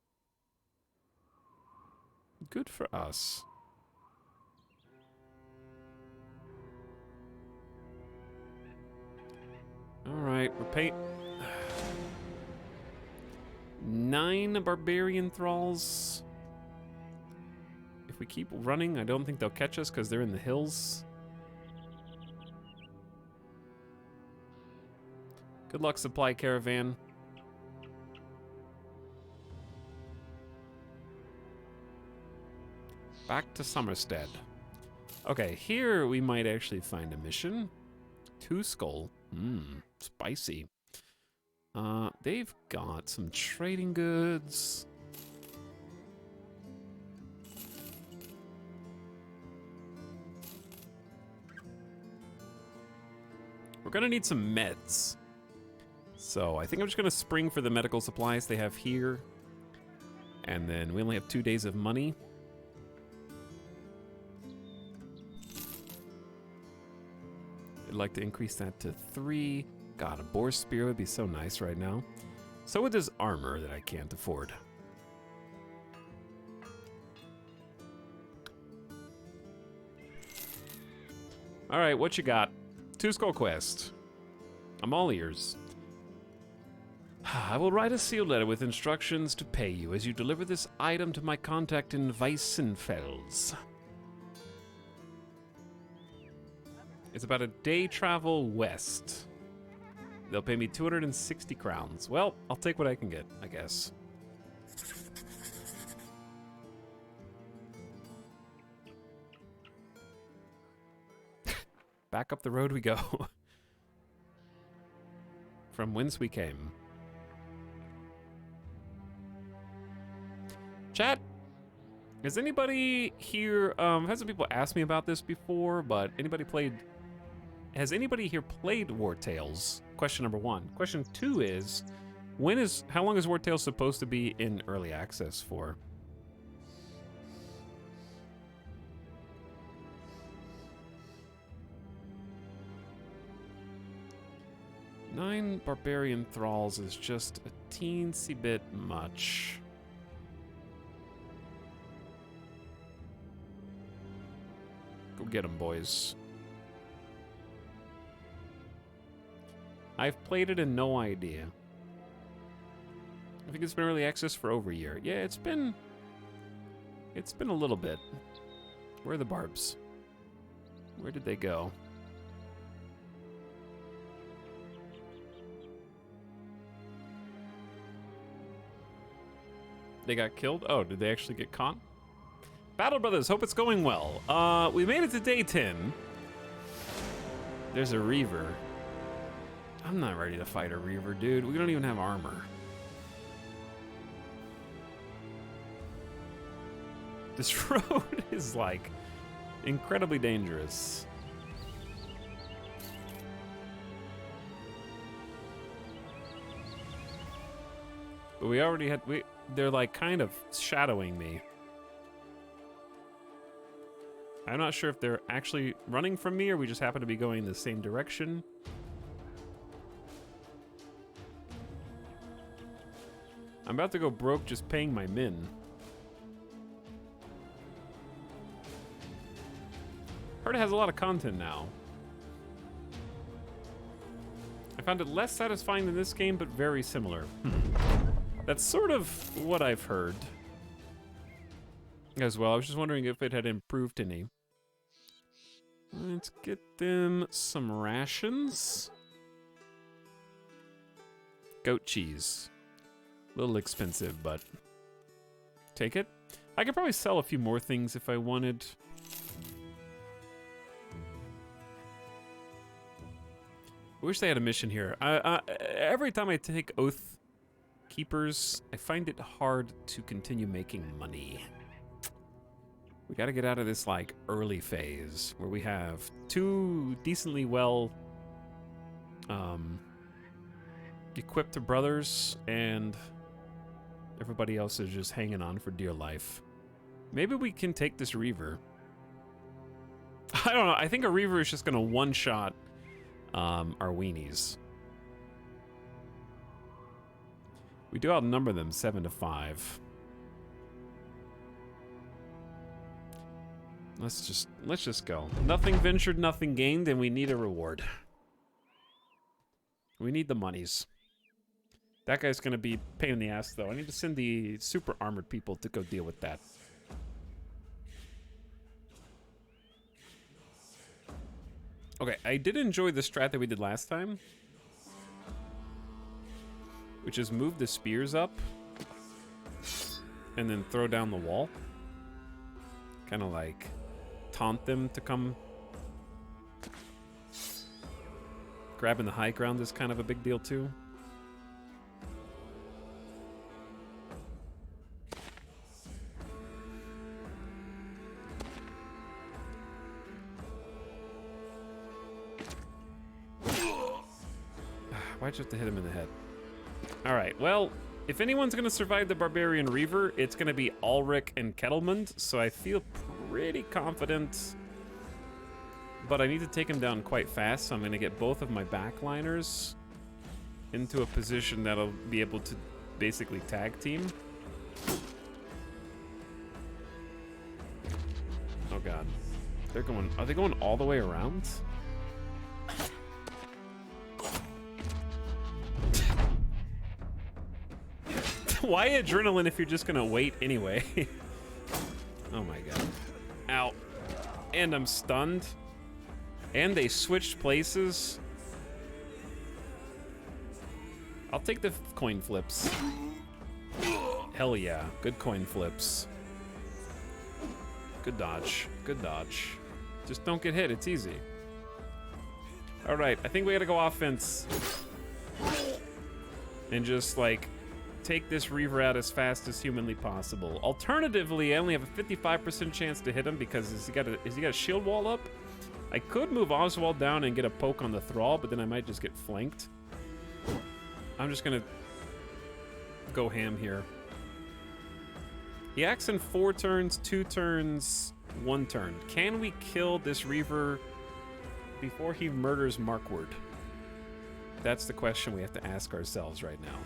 Good for us. Alright, we're paying 9 barbarian thralls. If we keep running, I don't think they'll catch us because they're in the hills. Good luck, supply caravan. Back to Somerstead. Okay, here we might actually find a mission. 2 skull. Spicy. They've got some trading goods. We're gonna need some meds. So I think I'm just gonna spring for the medical supplies they have here. And then we only have 2 days of money. I'd like to increase that to 3. God, a boar spear would be so nice right now. So would this armor that I can't afford. All right, what you got? 2 skull quest. I'm all ears. I will write a sealed letter with instructions to pay you as you deliver this item to my contact in Weissenfels. It's about a day travel west. They'll pay me 260 crowns. Well, I'll take what I can get, I guess. Back up the road we go. From whence we came. Chat, has anybody here, had some people ask me about this before, but has anybody here played War Tales? Question number 1. Question 2 is, how long is War Tales supposed to be in early access for? Nine barbarian thralls is just a teensy bit much. Go get them, boys. I've played it and no idea. I think it's been early access for over a year. Yeah, it's been a little bit. Where are the barbs? Where did they go? They got killed? Oh, did they actually get caught? Battle Brothers, hope it's going well. We made it to day 10. There's a Reaver. I'm not ready to fight a Reaver, dude. We don't even have armor. This road is, like, incredibly dangerous. But we already had... They're, like, kind of shadowing me. I'm not sure if they're actually running from me or we just happen to be going the same direction. I'm about to go broke just paying my min. Heard it has a lot of content now. I found it less satisfying than this game, but very similar. That's sort of what I've heard. As well, I was just wondering if it had improved any. Let's get them some rations. Goat cheese. A little expensive, but take it. I could probably sell a few more things if I wanted. I wish they had a mission here. Every time I take Oath Keepers, I find it hard to continue making money. We gotta get out of this, like, early phase where we have two decently well equipped brothers and everybody else is just hanging on for dear life. Maybe we can take this Reaver. I don't know. I think a Reaver is just gonna one-shot our weenies. We do outnumber them 7-5. Let's just go. Nothing ventured, nothing gained, and we need a reward. We need the monies. That guy's gonna be a pain in the ass, though. I need to send the super armored people to go deal with that. Okay, I did enjoy the strat that we did last time, which is move the spears up and then throw down the wall. Kind of like taunt them to come. Grabbing the high ground is kind of a big deal too. Why'd you have to hit him in the head? Alright, well, if anyone's gonna survive the Barbarian Reaver, it's gonna be Ulrich and Kettlemund, so I feel pretty confident. But I need to take him down quite fast, so I'm gonna get both of my backliners into a position that'll be able to basically tag team. Oh god. Are they going all the way around? Why adrenaline if you're just gonna wait anyway? Oh my god. Ow. And I'm stunned. And they switched places. I'll take the coin flips. Hell yeah. Good coin flips. Good dodge. Good dodge. Just don't get hit. It's easy. Alright, I think we gotta go offense. And just, like, take this Reaver out as fast as humanly possible. Alternatively, I only have a 55% chance to hit him because has he got a shield wall up? I could move Oswald down and get a poke on the Thrall, but then I might just get flanked. I'm just gonna go ham here. He acts in 4 turns, 2 turns, 1 turn. Can we kill this Reaver before he murders Markward? That's the question we have to ask ourselves right now.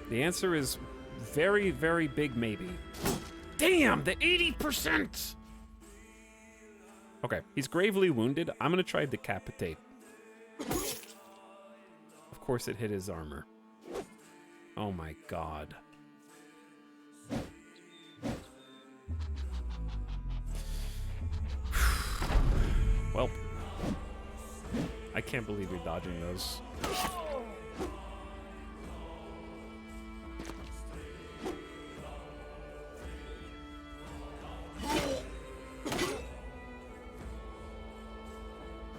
The answer is very, very big maybe. Damn, the 80%! Okay, he's gravely wounded. I'm gonna try decapitate. Of course it hit his armor. Oh my god. Well, I can't believe you're dodging those.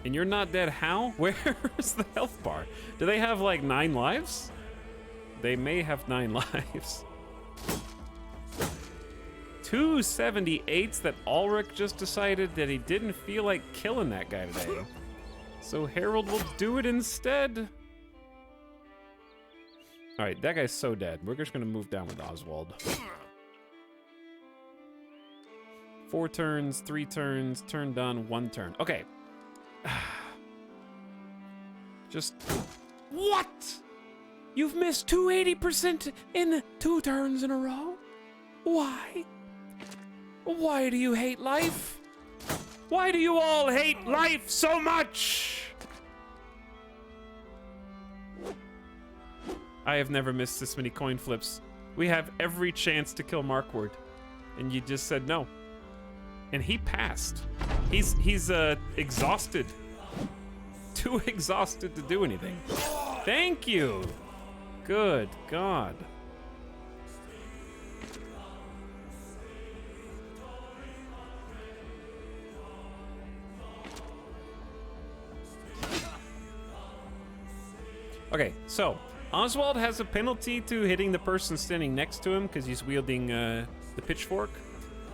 And you're not dead how? Where's the health bar? Do they have like 9 lives? They may have 9 lives. 2 78s that Ulrich just decided that he didn't feel like killing that guy today. So Harold will do it instead. Alright, that guy's so dead. We're just gonna move down with Oswald. 4 turns, 3 turns, turn done, 1 turn. Okay. Just... What? You've missed 280% in 2 turns in a row? Why? Why do you hate life? Why do you all hate life so much? I have never missed this many coin flips. We have every chance to kill Markward, and you just said no. And he passed. He's exhausted. Too exhausted to do anything. Thank you. Good God. Okay, so Oswald has a penalty to hitting the person standing next to him because he's wielding the pitchfork,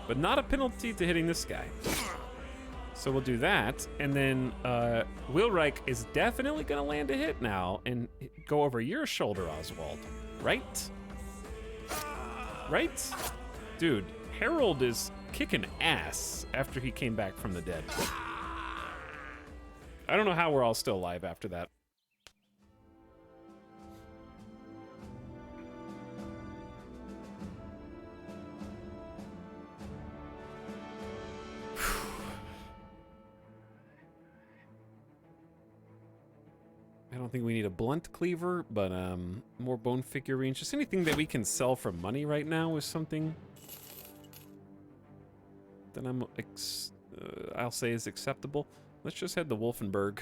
but not a penalty to hitting this guy. So we'll do that, and then Wilreich is definitely gonna land a hit now and go over your shoulder, Oswald. Right? Right? Dude, Harold is kicking ass after he came back from the dead. I don't know how we're all still alive after that. I don't think we need a blunt cleaver, but more bone figurines. Just anything that we can sell for money right now is something that I'll say is acceptable. Let's just head to Wolfenburg.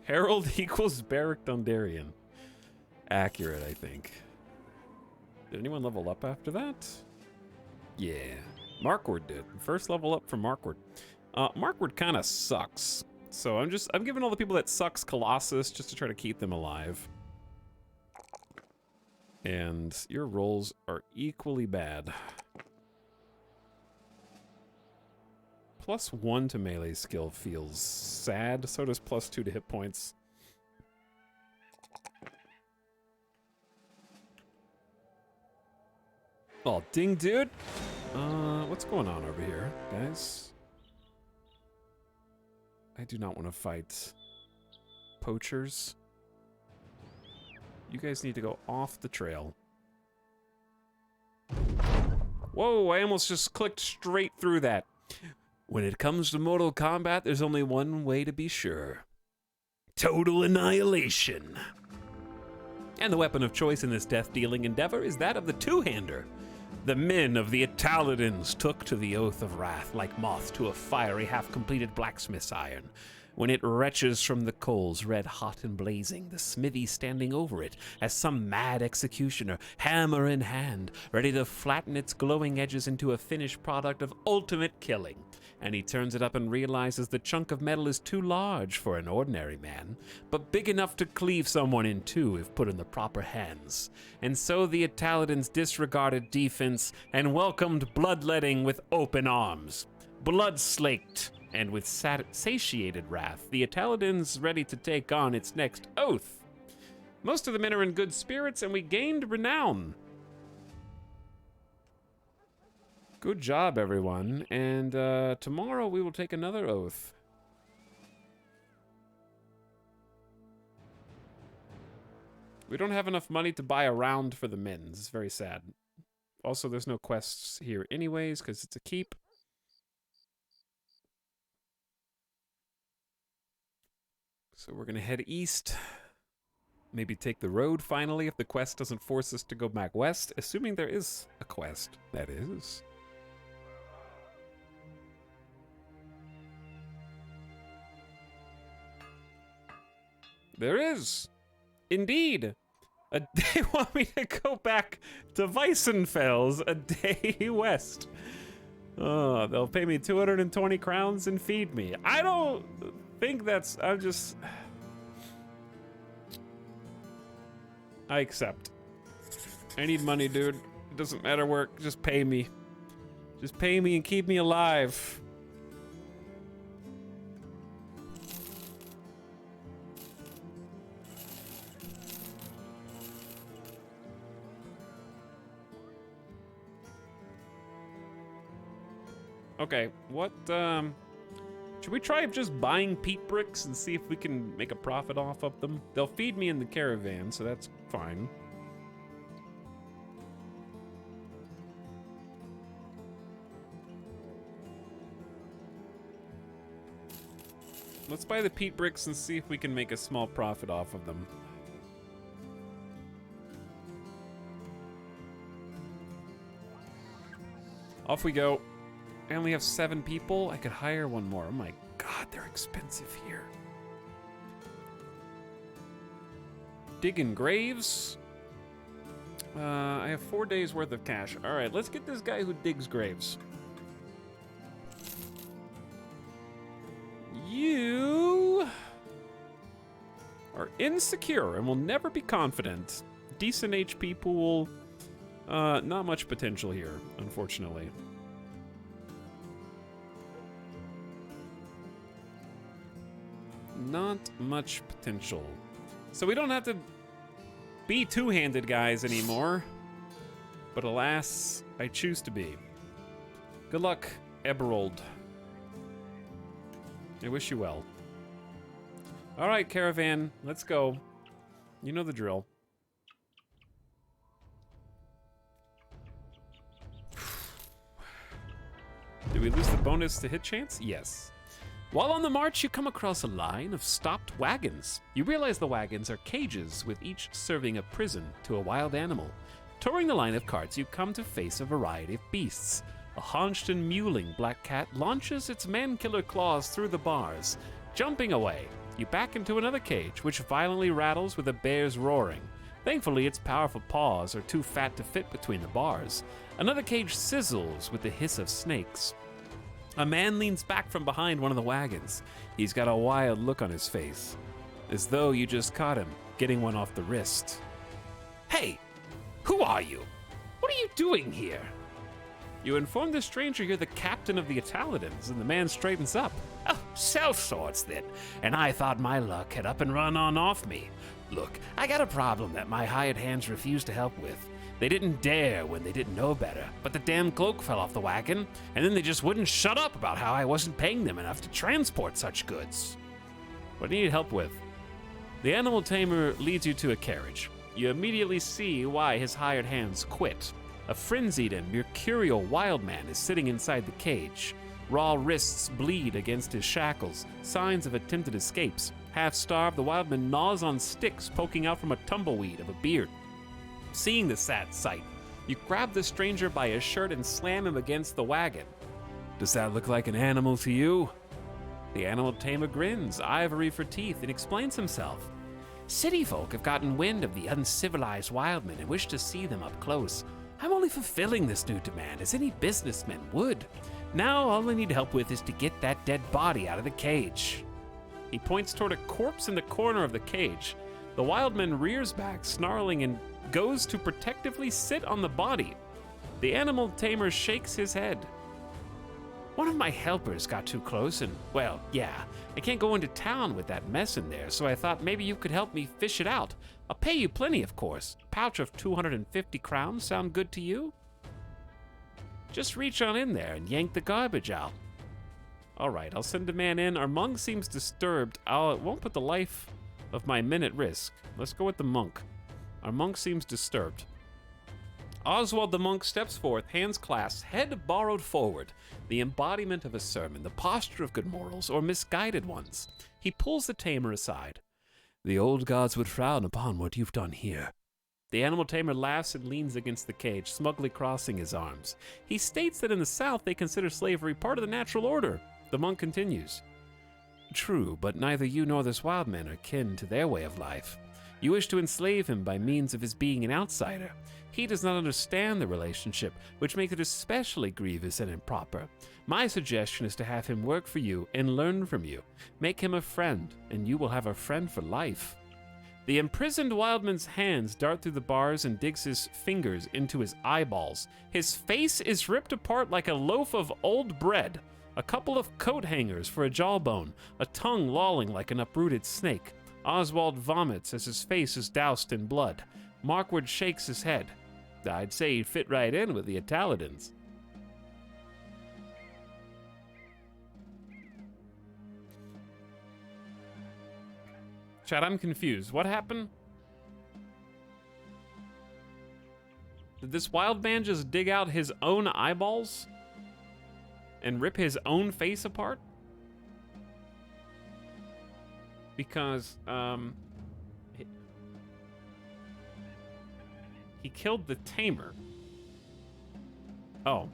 Harold equals Beric Dondarrion. Accurate, I think. Did anyone level up after that? Yeah, Markward did. First level up for Markward. Markward kind of sucks. So I'm giving all the people that sucks Colossus just to try to keep them alive. And your rolls are equally bad. +1 to melee skill feels sad. So does +2 to hit points. Oh, ding, dude. What's going on over here, guys? I do not want to fight poachers. You guys need to go off the trail. Whoa, I almost just clicked straight through that. When it comes to Mortal Kombat, there's only one way to be sure. Total annihilation. And the weapon of choice in this death-dealing endeavor is that of the two-hander. The men of the Italadins took to the oath of wrath like moths to a fiery, half-completed blacksmith's iron. When it retches from the coals, red hot and blazing, the smithy standing over it as some mad executioner, hammer in hand, ready to flatten its glowing edges into a finished product of ultimate killing. And he turns it up and realizes the chunk of metal is too large for an ordinary man, but big enough to cleave someone in two if put in the proper hands. And so the Italadins disregarded defense and welcomed bloodletting with open arms. Blood-slaked and with satiated wrath, the Italadins ready to take on its next oath. Most of the men are in good spirits, and we gained renown. Good job, everyone, and tomorrow we will take another oath. We don't have enough money to buy a round for the men. This is very sad. Also, there's no quests here anyways, because it's a keep. So we're gonna head east. Maybe take the road finally if the quest doesn't force us to go back west, assuming there is a quest, that is. There is, indeed. They want me to go back to Weissenfels, a day west. Oh, they'll pay me 220 crowns and feed me. I don't think that's, I accept. I need money, dude. It doesn't matter where, just pay me. Just pay me and keep me alive. Okay, what, should we try just buying peat bricks and see if we can make a profit off of them? They'll feed me in the caravan, so that's fine. Let's buy the peat bricks and see if we can make a small profit off of them. Off we go. I only have 7 people. I could hire one more. Oh my god, they're expensive here. Digging graves. I have 4 days worth of cash. All right, let's get this guy who digs graves. You are insecure and will never be confident. Decent HP pool. Not much potential here, unfortunately. Not much potential. So we don't have to be two-handed guys anymore. But alas, I choose to be. Good luck, Eberald. I wish you well. All right, caravan, let's go. You know the drill. Did we lose the bonus to hit chance? Yes. While on the march, you come across a line of stopped wagons. You realize the wagons are cages, with each serving a prison to a wild animal. Touring the line of carts, you come to face a variety of beasts. A haunched and mewling black cat launches its man-killer claws through the bars. Jumping away, you back into another cage, which violently rattles with a bear's roaring. Thankfully, its powerful paws are too fat to fit between the bars. Another cage sizzles with the hiss of snakes. A man leans back from behind one of the wagons. He's got a wild look on his face, as though you just caught him getting one off the wrist. Hey, who are you? What are you doing here? You inform the stranger you're the captain of the Italadins, and the man straightens up. Oh, self-sorts then. And I thought my luck had up and run on off me. Look, I got a problem that my hired hands refuse to help with. They didn't dare when they didn't know better, but the damn cloak fell off the wagon, and then they just wouldn't shut up about how I wasn't paying them enough to transport such goods. What do you need help with? The animal tamer leads you to a carriage. You immediately see why his hired hands quit. A frenzied and mercurial wild man is sitting inside the cage. Raw wrists bleed against his shackles, signs of attempted escapes. Half-starved, the wild man gnaws on sticks poking out from a tumbleweed of a beard. Seeing the sad sight, you grab the stranger by his shirt and slam him against the wagon. Does that look like an animal to you? The animal tamer grins, ivory for teeth, and explains himself. City folk have gotten wind of the uncivilized wild men and wish to see them up close. I'm only fulfilling this new demand as any businessman would. Now all I need help with is to get that dead body out of the cage. He points toward a corpse in the corner of the cage. The wild man rears back, snarling, and goes to protectively sit on the body. The animal tamer shakes his head. One of my helpers got too close and, well, yeah, I can't go into town with that mess in there, so I thought maybe you could help me fish it out. I'll pay you plenty, of course. Pouch of 250 crowns sound good to you? Just reach on in there and yank the garbage out. All right, I'll send a man in. Our monk seems disturbed. It won't put the life of my men at risk. Let's go with the monk. Our monk seems disturbed. Oswald the monk steps forth, hands clasped, head borrowed forward, the embodiment of a sermon, the posture of good morals, or misguided ones. He pulls the tamer aside. The old gods would frown upon what you've done here. The animal tamer laughs and leans against the cage, smugly crossing his arms. He states that in the South they consider slavery part of the natural order. The monk continues. True, but neither you nor this wild man are kin to their way of life. You wish to enslave him by means of his being an outsider. He does not understand the relationship, which makes it especially grievous and improper. My suggestion is to have him work for you and learn from you. Make him a friend, and you will have a friend for life. The imprisoned wildman's hands dart through the bars and digs his fingers into his eyeballs. His face is ripped apart like a loaf of old bread. A couple of coat hangers for a jawbone, a tongue lolling like an uprooted snake. Oswald vomits as his face is doused in blood. Markwood shakes his head. I'd say he'd fit right in with the Italadins. Chad, I'm confused. What happened? Did this wild man just dig out his own eyeballs and rip his own face apart? Because, he killed the tamer. Oh.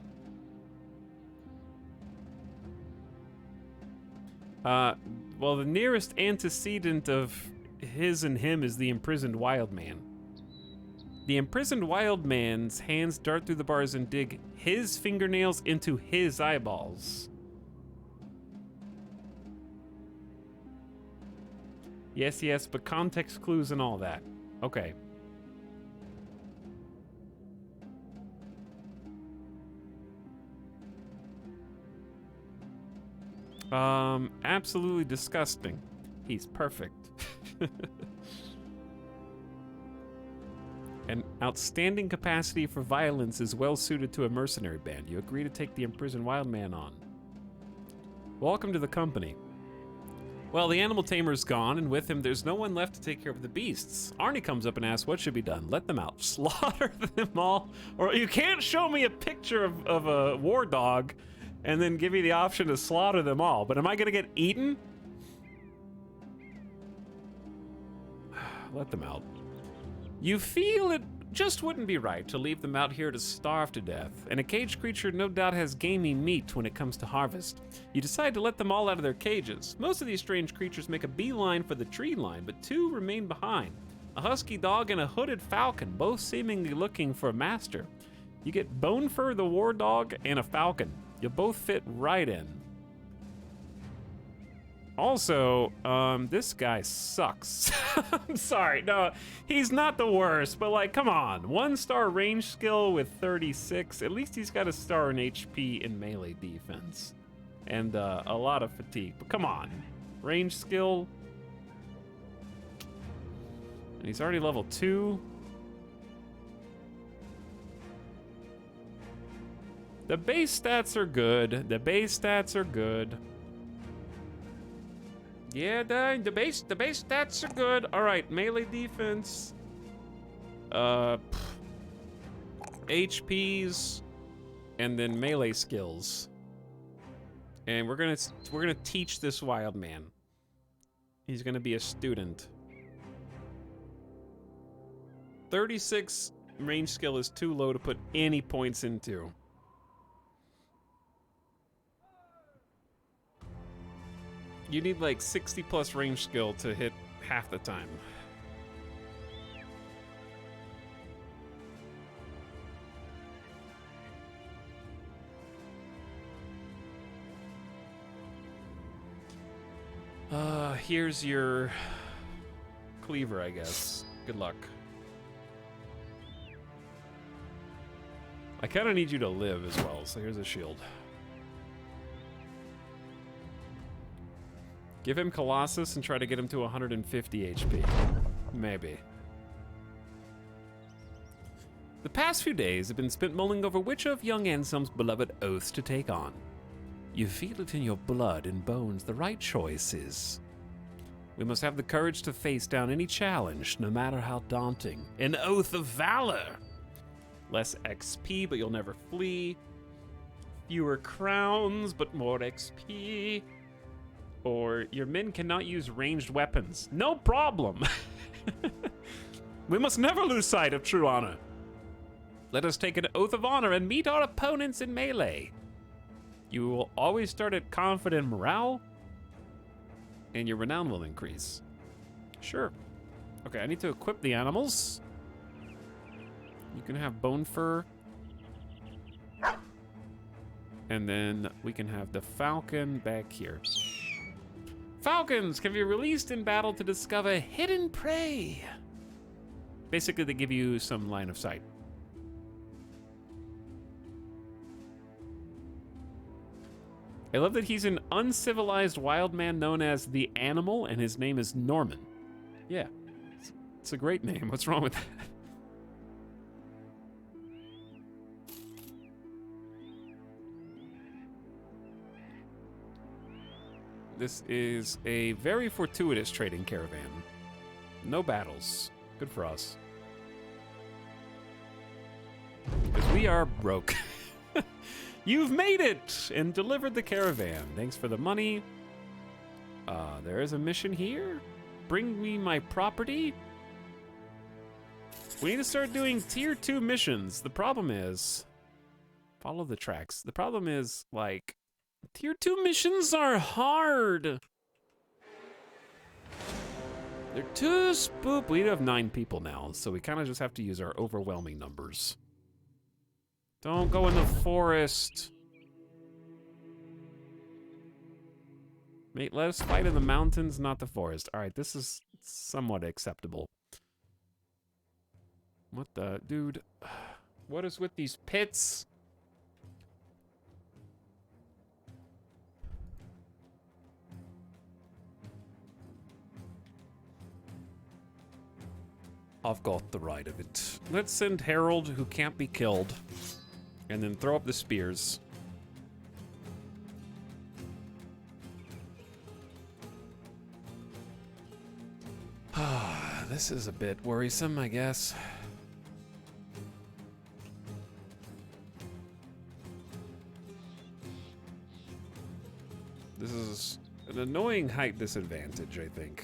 Well, the nearest antecedent of his and him is the imprisoned wild man. The imprisoned wild man's hands dart through the bars and dig his fingernails into his eyeballs. Yes, yes, but context clues and all that. Okay. Absolutely disgusting. He's perfect. An outstanding capacity for violence is well suited to a mercenary band. You agree to take the imprisoned wild man on. Welcome to the company. Well, the animal tamer's gone, and with him, there's no one left to take care of the beasts. Arnie comes up and asks, what should be done? Let them out. Slaughter them all? Or you can't show me a picture of a war dog and then give me the option to slaughter them all. But am I gonna get eaten? Let them out. You feel it just wouldn't be right to leave them out here to starve to death, and a caged creature no doubt has gamey meat when it comes to harvest. You decide to let them all out of their cages. Most of these strange creatures make a beeline for the tree line, but two remain behind. A husky dog and a hooded falcon, both seemingly looking for a master. You get Bone Fur the war dog and a falcon. You both fit right in. Also, this guy sucks. I'm sorry, no, he's not the worst, but like, come on. 1-star range skill with 36. At least he's got a star in HP and melee defense. And a lot of fatigue, but come on. Range skill. And he's already level 2. The base stats are good. The base stats are good. Yeah, the base stats are good. All right, melee defense. HPs, and then melee skills. And we're gonna teach this wild man. He's gonna be a student. 36 range skill is too low to put any points into. You need like 60 plus range skill to hit half the time. Here's your cleaver, I guess. Good luck. I kind of need you to live as well, so here's a shield. Give him Colossus and try to get him to 150 HP. Maybe. The past few days have been spent mulling over which of young Anselm's beloved oaths to take on. You feel it in your blood and bones the right choice is. We must have the courage to face down any challenge, no matter how daunting. An oath of valor! Less XP, but you'll never flee. Fewer crowns, but more XP. Or your men cannot use ranged weapons. No problem! We must never lose sight of true honor. Let us take an oath of honor and meet our opponents in melee. You will always start at confident morale, and your renown will increase. Sure. Okay, I need to equip the animals. You can have Bone Fur. And then we can have the falcon back here. Falcons can be released in battle to discover hidden prey. Basically, they give you some line of sight. I love that he's an uncivilized wild man known as the Animal, and his name is Norman. Yeah, it's a great name. What's wrong with that? This is a very fortuitous trading caravan. No battles. Good for us. Because we are broke. You've made it and delivered the caravan. Thanks for the money. There is a mission here. Bring me my property. We need to start doing tier 2 missions. The problem is, follow the tracks. The problem is, like, tier 2 missions are hard. They're too spoop. We have 9 people now, so we kind of just have to use our overwhelming numbers. Don't go in the forest. Mate, let us fight in the mountains, not the forest. All right, this is somewhat acceptable. What the... Dude, what is with these pits? I've got the right of it. Let's send Harold, who can't be killed, and then throw up the spears. This is a bit worrisome, I guess. This is an annoying height disadvantage, I think.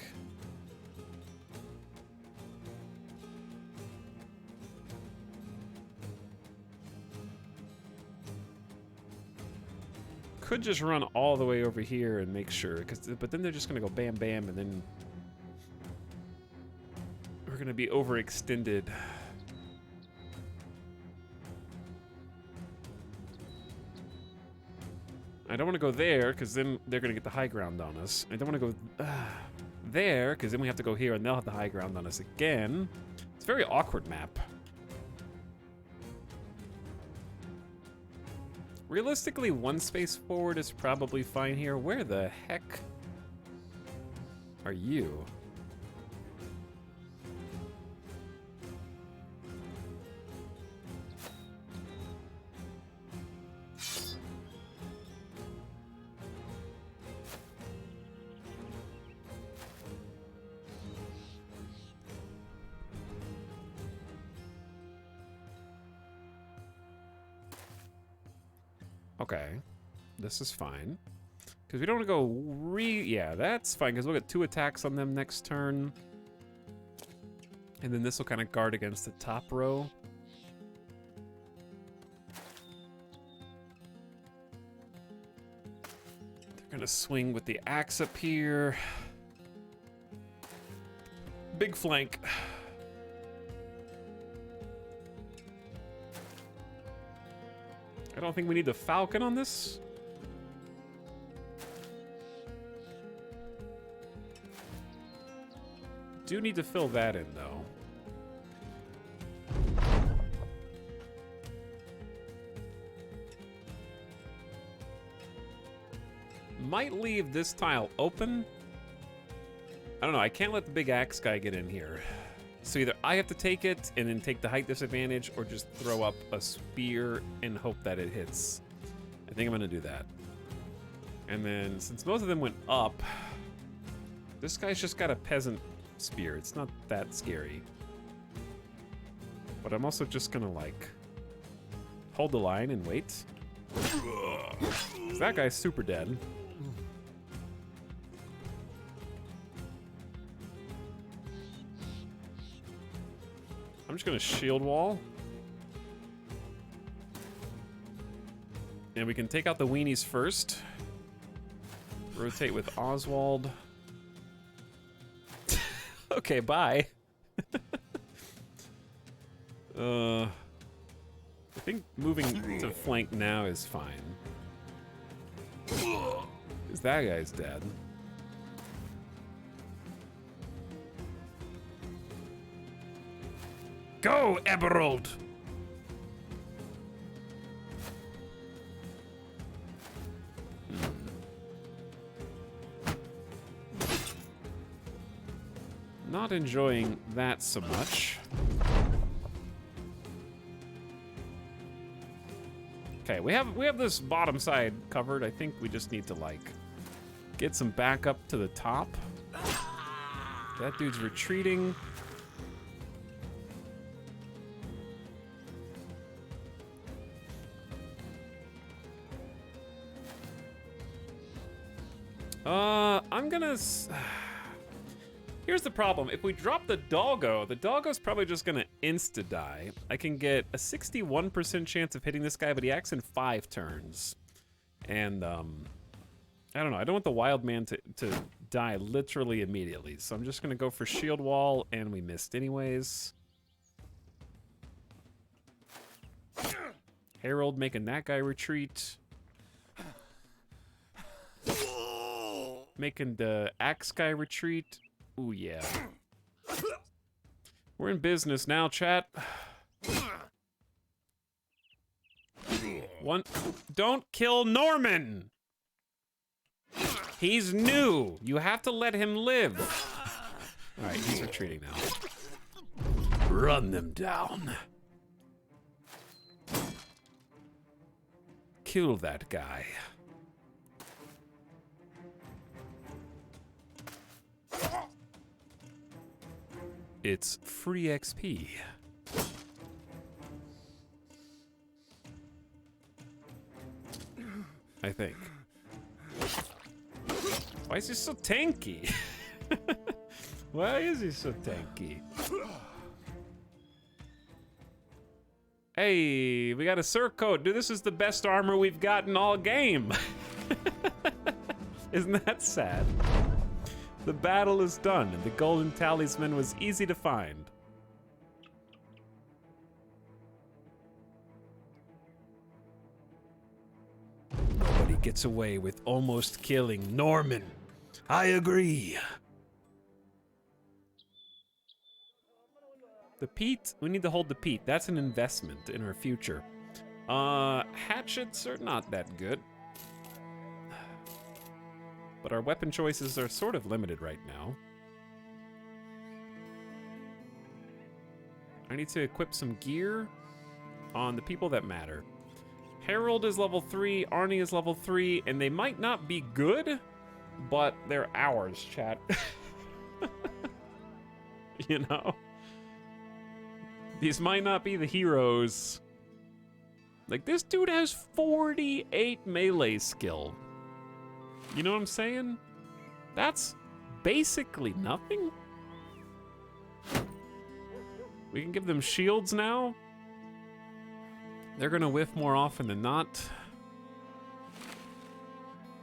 Could just run all the way over here and make sure, but then they're just gonna go bam bam, and then we're gonna be overextended. I don't want to go there, because then they're gonna get the high ground on us. I don't want to go there, because then we have to go here, and they'll have the high ground on us again. It's a very awkward map. Realistically, 1 space forward is probably fine here. Where the heck are you? Okay, this is fine. Because we don't want to go yeah, that's fine, because we'll get 2 attacks on them next turn. And then this will kind of guard against the top row. They're going to swing with the axe up here. Big flank. I don't think we need the falcon on this. Do need to fill that in, though. Might leave this tile open. I don't know, I can't let the big axe guy get in here. So either I have to take it and then take the height disadvantage, or just throw up a spear and hope that it hits. I think I'm gonna do that. And then, since most of them went up, this guy's just got a peasant spear. It's not that scary. But I'm also just gonna, like, hold the line and wait. 'Cause that guy's super dead. I'm just gonna shield wall. And we can take out the weenies first. Rotate with Oswald. Okay, bye. I think moving to flank now is fine. Because that guy's dead. Go, Emerald! Not enjoying that so much. Okay, we have this bottom side covered. I think we just need to, like, get some backup to the top. That dude's retreating. I'm gonna... Here's the problem. If we drop the doggo's probably just gonna insta-die. I can get a 61% chance of hitting this guy, but he acts in 5 turns. And, I don't know. I don't want the wild man to die literally immediately. So I'm just gonna go for shield wall, and we missed anyways. Herald making that guy retreat. Making the axe guy retreat. Ooh, yeah. We're in business now, chat. One. Don't kill Norman! He's new. You have to let him live. Alright, he's retreating now. Run them down. Kill that guy. It's free XP. I think. Why is he so tanky? Why is he so tanky? Hey, we got a surcoat. Dude, this is the best armor we've gotten all game. Isn't that sad? The battle is done, and the golden talisman was easy to find. Nobody gets away with almost killing Norman. I agree. The peat, we need to hold the peat. That's an investment in our future. Hatchets are not that good. But our weapon choices are sort of limited right now. I need to equip some gear on the people that matter. Harold is level 3, Arnie is level 3, and they might not be good, but they're ours, chat. You know? These might not be the heroes. Like, this dude has 48 melee skill. You know what I'm saying? That's basically nothing. We can give them shields now. They're gonna whiff more often than not.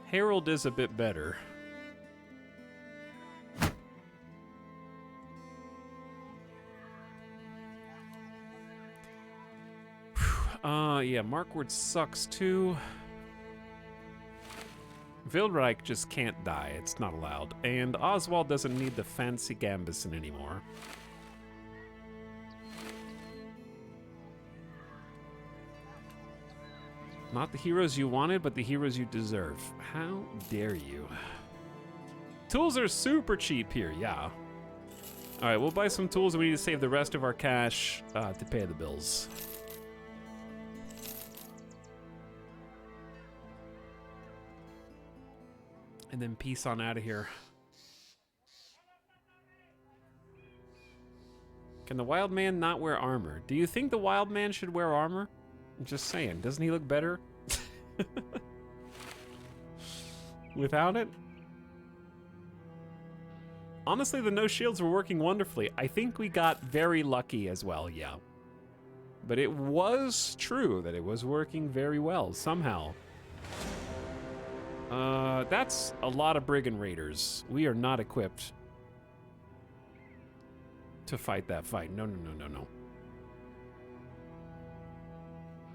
Harold is a bit better. Yeah, Markward sucks too. Vildreich just can't die, it's not allowed. And Oswald doesn't need the fancy Gambison anymore. Not the heroes you wanted, but the heroes you deserve. How dare you? Tools are super cheap here, yeah. Alright, we'll buy some tools and we need to save the rest of our cash to pay the bills. And then peace on out of here. Can the wild man not wear armor? Do you think the wild man should wear armor? I'm just saying, doesn't he look better without it? Honestly, the no shields were working wonderfully. I think we got very lucky as well, yeah. But it was true that it was working very well, somehow. That's a lot of brigand raiders. We are not equipped to fight that fight. No, no, no, no, no.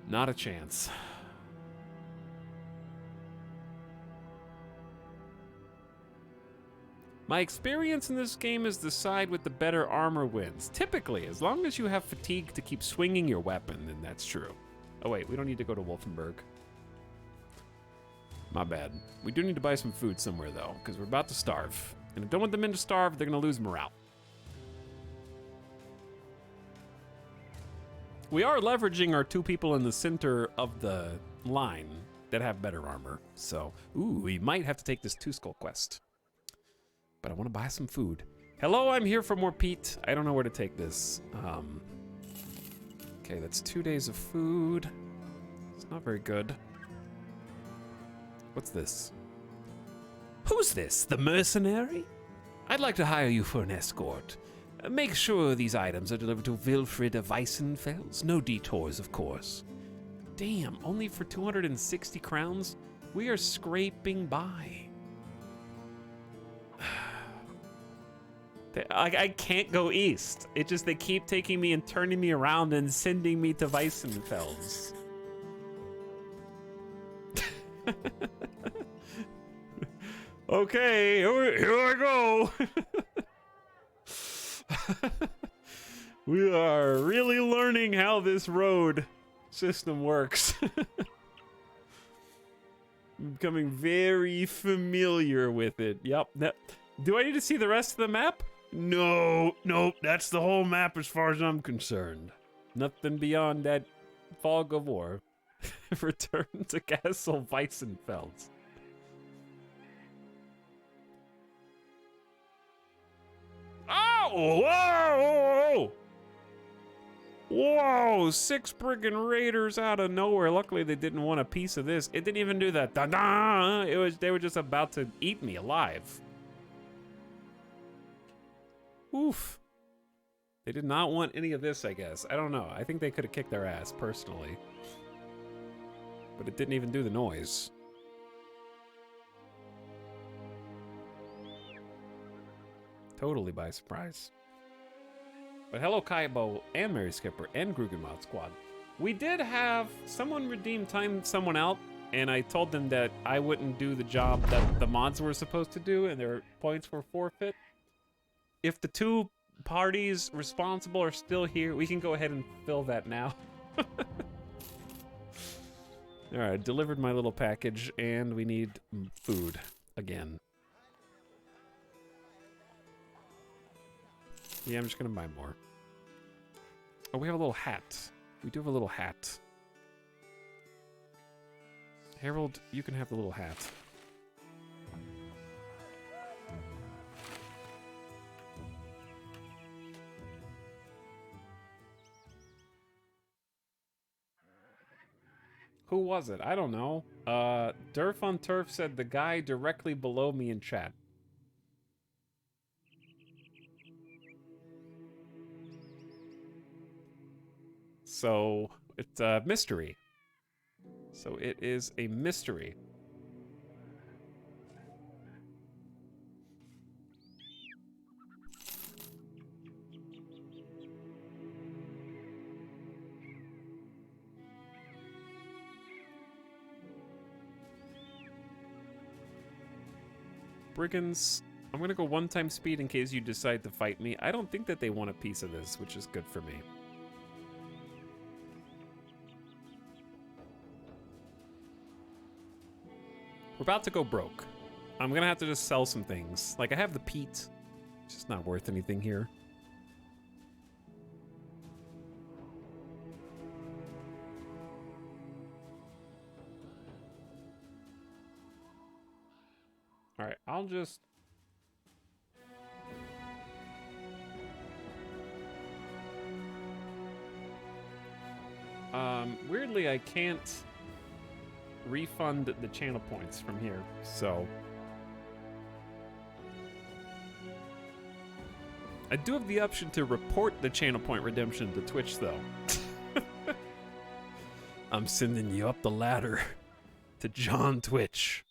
Not a chance. My experience in this game is the side with the better armor wins. Typically, as long as you have fatigue to keep swinging your weapon, then that's true. Oh wait, we don't need to go to Wolfenburg. My bad. We do need to buy some food somewhere though, because we're about to starve. And I don't want the men to starve, they're gonna lose morale. We are leveraging our 2 people in the center of the line that have better armor. So, ooh, we might have to take this 2 skull quest. But I want to buy some food. Hello, I'm here for more peat. I don't know where to take this. Okay, that's 2 days of food. It's not very good. What's this? Who's this? The mercenary? I'd like to hire you for an escort. Make sure these items are delivered to Wilfrid of Weissenfels. No detours, of course. Damn, only for 260 crowns? We are scraping by. I can't go east. It just, they keep taking me and turning me around and sending me to Weissenfels. Okay, here I go. We are really learning how this road system works. I'm becoming very familiar with it. Yep. Do I need to see the rest of the map? No, nope. That's the whole map as far as I'm concerned. Nothing beyond that fog of war. Return to Castle Weissenfels. Oh, whoa! Whoa, 6 friggin' raiders out of nowhere. Luckily, they didn't want a piece of this. It didn't even do that. Da-da! They were just about to eat me alive. Oof. They did not want any of this, I guess. I don't know. I think they could have kicked their ass, personally. But it didn't even do the noise. Totally by surprise. But hello, Kaibo, and Mary Skipper, and Grugenmod Squad. We did have someone redeem time someone out, and I told them that I wouldn't do the job that the mods were supposed to do, and their points were forfeit. If the 2 parties responsible are still here, we can go ahead and fill that now. All right, delivered my little package, and we need food again. Yeah, I'm just gonna buy more. Oh, we have a little hat. We do have a little hat. Harold, you can have the little hat. Who was it? I don't know. Durf on Turf said the guy directly below me in chat. So, it's a mystery. So it is a mystery. Brigands, I'm gonna go 1-time speed in case you decide to fight me. I don't think that they want a piece of this, which is good for me. We're about to go broke. I'm gonna have to just sell some things. Like, I have the peat. It's just not worth anything here. Alright, I'll just... Weirdly, I can't refund the channel points from here, so... I do have the option to report the channel point redemption to Twitch, though. I'm sending you up the ladder to John Twitch.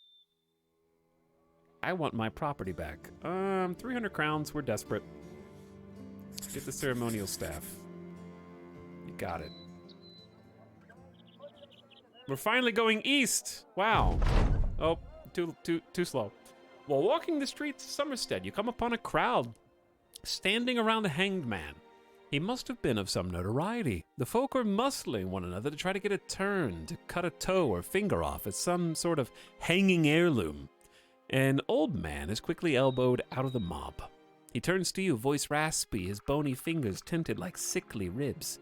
I want my property back. 300 crowns, we're desperate. Get the ceremonial staff. You got it. We're finally going east. Wow. Oh, too slow. While walking the streets of Somerstead, you come upon a crowd standing around a hanged man. He must have been of some notoriety. The folk are muscling one another to try to get a turn, to cut a toe or finger off as some sort of hanging heirloom. An old man is quickly elbowed out of the mob. He turns to you, voice raspy, his bony fingers tinted like sickly ribs.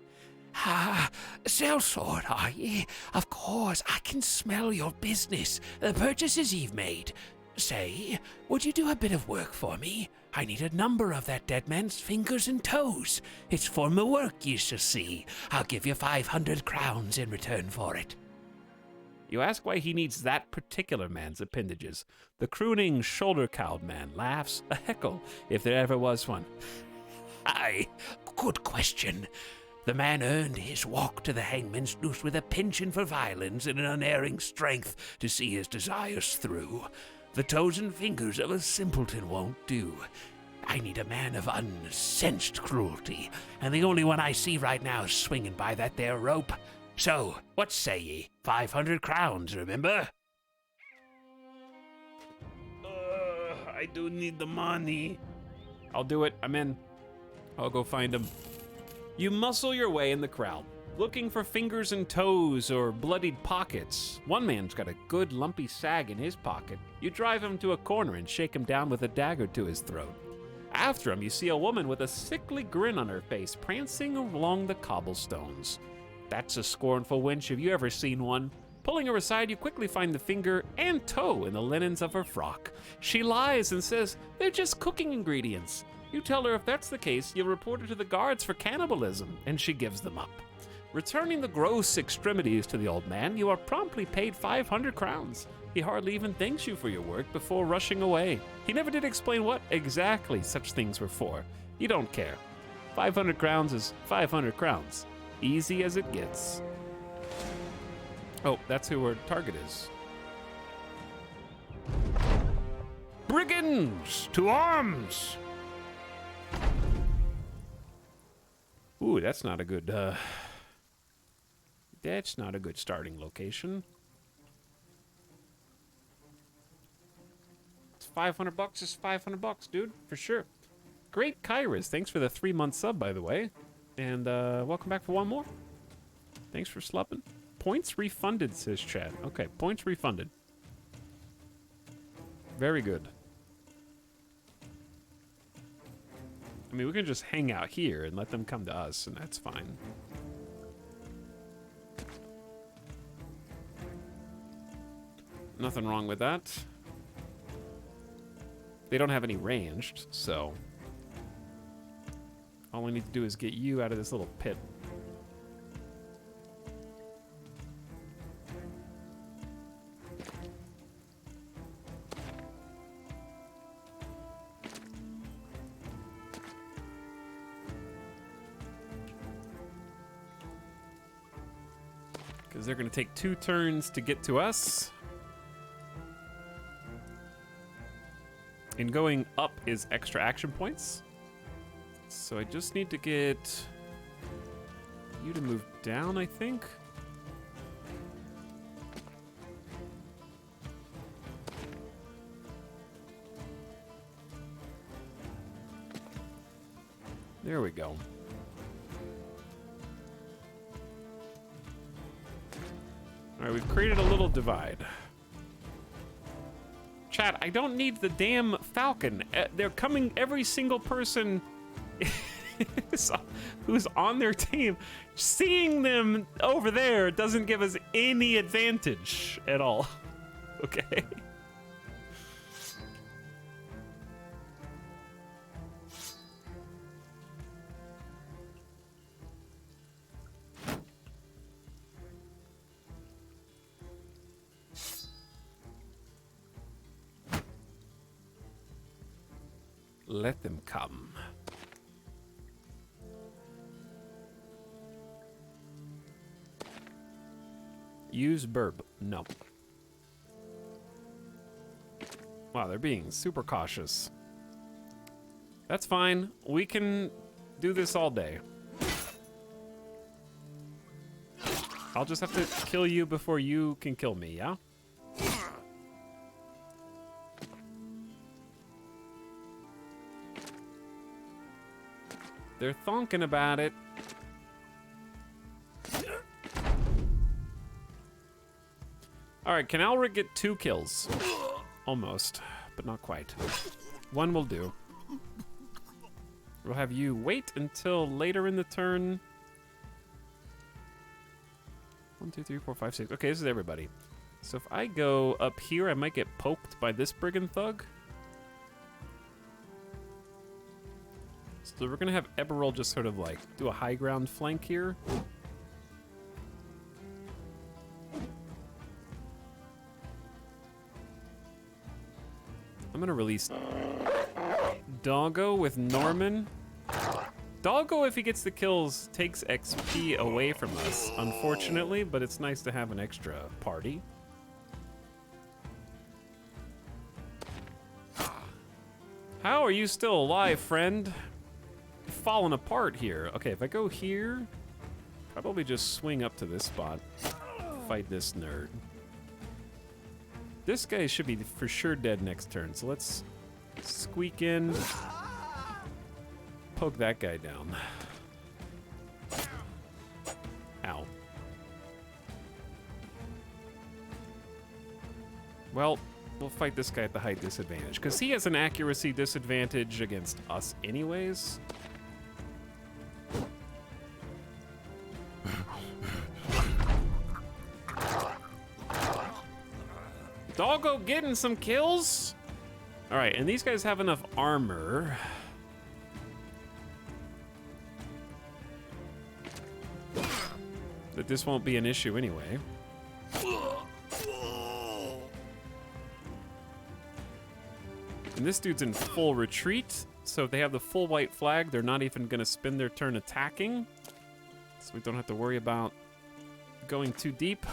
Ah, sellsword, are ye? Of course, I can smell your business, the purchases you've made. Say, would you do a bit of work for me? I need a number of that dead man's fingers and toes. It's for my work, you shall see. I'll give you 500 crowns in return for it. You ask why he needs that particular man's appendages. The crooning, shoulder-cowled man laughs, a heckle, if there ever was one. Aye, good question. The man earned his walk to the hangman's noose with a penchant for violence and an unerring strength to see his desires through. The toes and fingers of a simpleton won't do. I need a man of unsensed cruelty, and the only one I see right now is swinging by that there rope. So, what say ye? 500 crowns, remember? I do need the money. I'll do it. I'm in. I'll go find him. You muscle your way in the crowd, looking for fingers and toes or bloodied pockets. One man's got a good lumpy sag in his pocket. You drive him to a corner and shake him down with a dagger to his throat. After him, you see a woman with a sickly grin on her face prancing along the cobblestones. That's a scornful wench if you ever seen one. Pulling her aside, you quickly find the finger and toe in the linens of her frock. She lies and says they're just cooking ingredients. You tell her if that's the case, you'll report her to the guards for cannibalism, and she gives them up. Returning the gross extremities to the old man, you are promptly paid 500 crowns. He hardly even thanks you for your work before rushing away. He never did explain what exactly such things were for. You don't care. 500 crowns is 500 crowns. Easy as it gets. Oh, that's who our target is. Brigands, to arms! Ooh, that's not a good, that's not a good starting location. It's 500 bucks, it's 500 bucks, dude, for sure. Great Kairos, thanks for the 3-month sub, by the way. And, welcome back for one more. Thanks for slupping. Points refunded, says chat. Okay, points refunded. Very good. I mean, we can just hang out here and let them come to us, and that's fine. Nothing wrong with that. They don't have any ranged, so all I need to do is get you out of this little pit. Because they're going to take 2 turns to get to us. And going up is extra action points. So I just need to get you to move down, I think. There we go. All right, we've created a little divide. Chat, I don't need the damn falcon. They're coming, every single person who's on their team. Seeing them over there doesn't give us any advantage at all. Okay? Let them come. Use burb. No. Wow, they're being super cautious. That's fine. We can do this all day. I'll just have to kill you before you can kill me, yeah? They're thonking about it. All right, can Alric get 2 kills? Almost, but not quite. 1 will do. We'll have you wait until later in the turn. 1, 2, 3, 4, 5, 6. Okay, this is everybody. So if I go up here, I might get poked by this brigand thug. So we're gonna have Eberol just sort of like do a high ground flank here. I'm gonna release Doggo with Norman. Doggo, if he gets the kills, takes XP away from us, unfortunately, but it's nice to have an extra party. How are you still alive, friend? You're falling apart here. Okay, if I go here, probably just swing up to this spot, fight this nerd. This guy should be for sure dead next turn, so let's squeak in, poke that guy down. Ow. Well, we'll fight this guy at the height disadvantage, because he has an accuracy disadvantage against us anyways. Doggo getting some kills. All right, and these guys have enough armor. That this won't be an issue anyway. And this dude's in full retreat, so if they have the full white flag, they're not even gonna spend their turn attacking. So we don't have to worry about going too deep.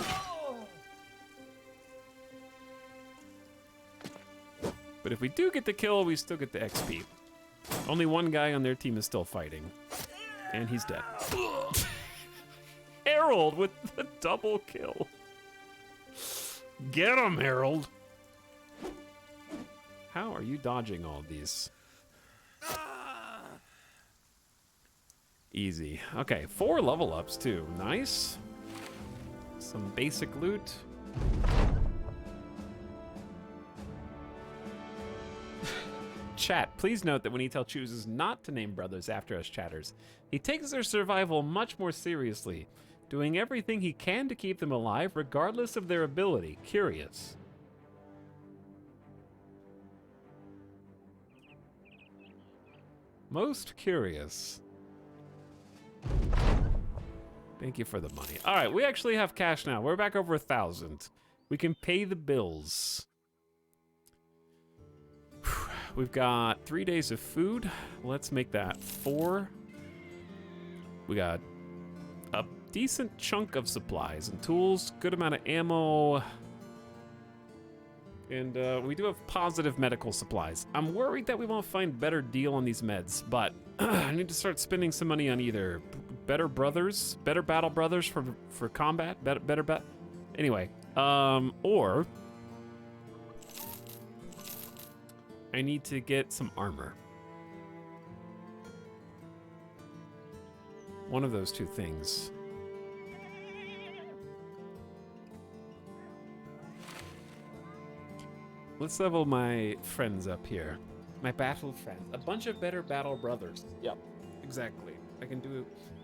But if we do get the kill, we still get the XP. Only one guy on their team is still fighting. And he's dead. Harold with the double kill. Get him, Harold. How are you dodging all these? Easy. Okay, 4 level ups too. Nice. Some basic loot. Chat, please note that when Etel chooses not to name brothers after us chatters, he takes their survival much more seriously, doing everything he can to keep them alive regardless of their ability. Curious. Most curious. Thank you for the money. All right, we actually have cash now. We're back over 1,000. We can pay the bills. We've got 3 days of food. Let's make that 4. We got a decent chunk of supplies and tools, good amount of ammo, and we do have positive medical supplies. I'm worried that we won't find better deal on these meds, but I need to start spending some money on either better battle brothers for combat, anyway, or I need to get some armor. One of those two things. Let's level my friends up here. My battle friends. A bunch of better battle brothers. Yep, exactly.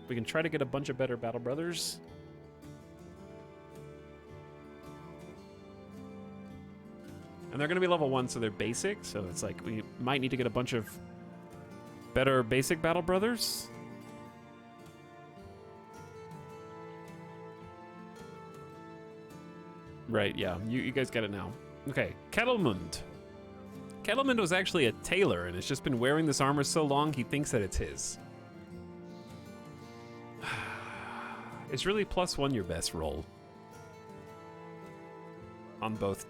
We can try to get a bunch of better battle brothers. And they're gonna be level 1, so they're basic, so it's like we might need to get a bunch of better basic battle brothers. Right, yeah, you guys get it now. Okay, Kettlemund. Kettlemund was actually a tailor and has just been wearing this armor so long he thinks that it's his. It's really +1 your best roll. On both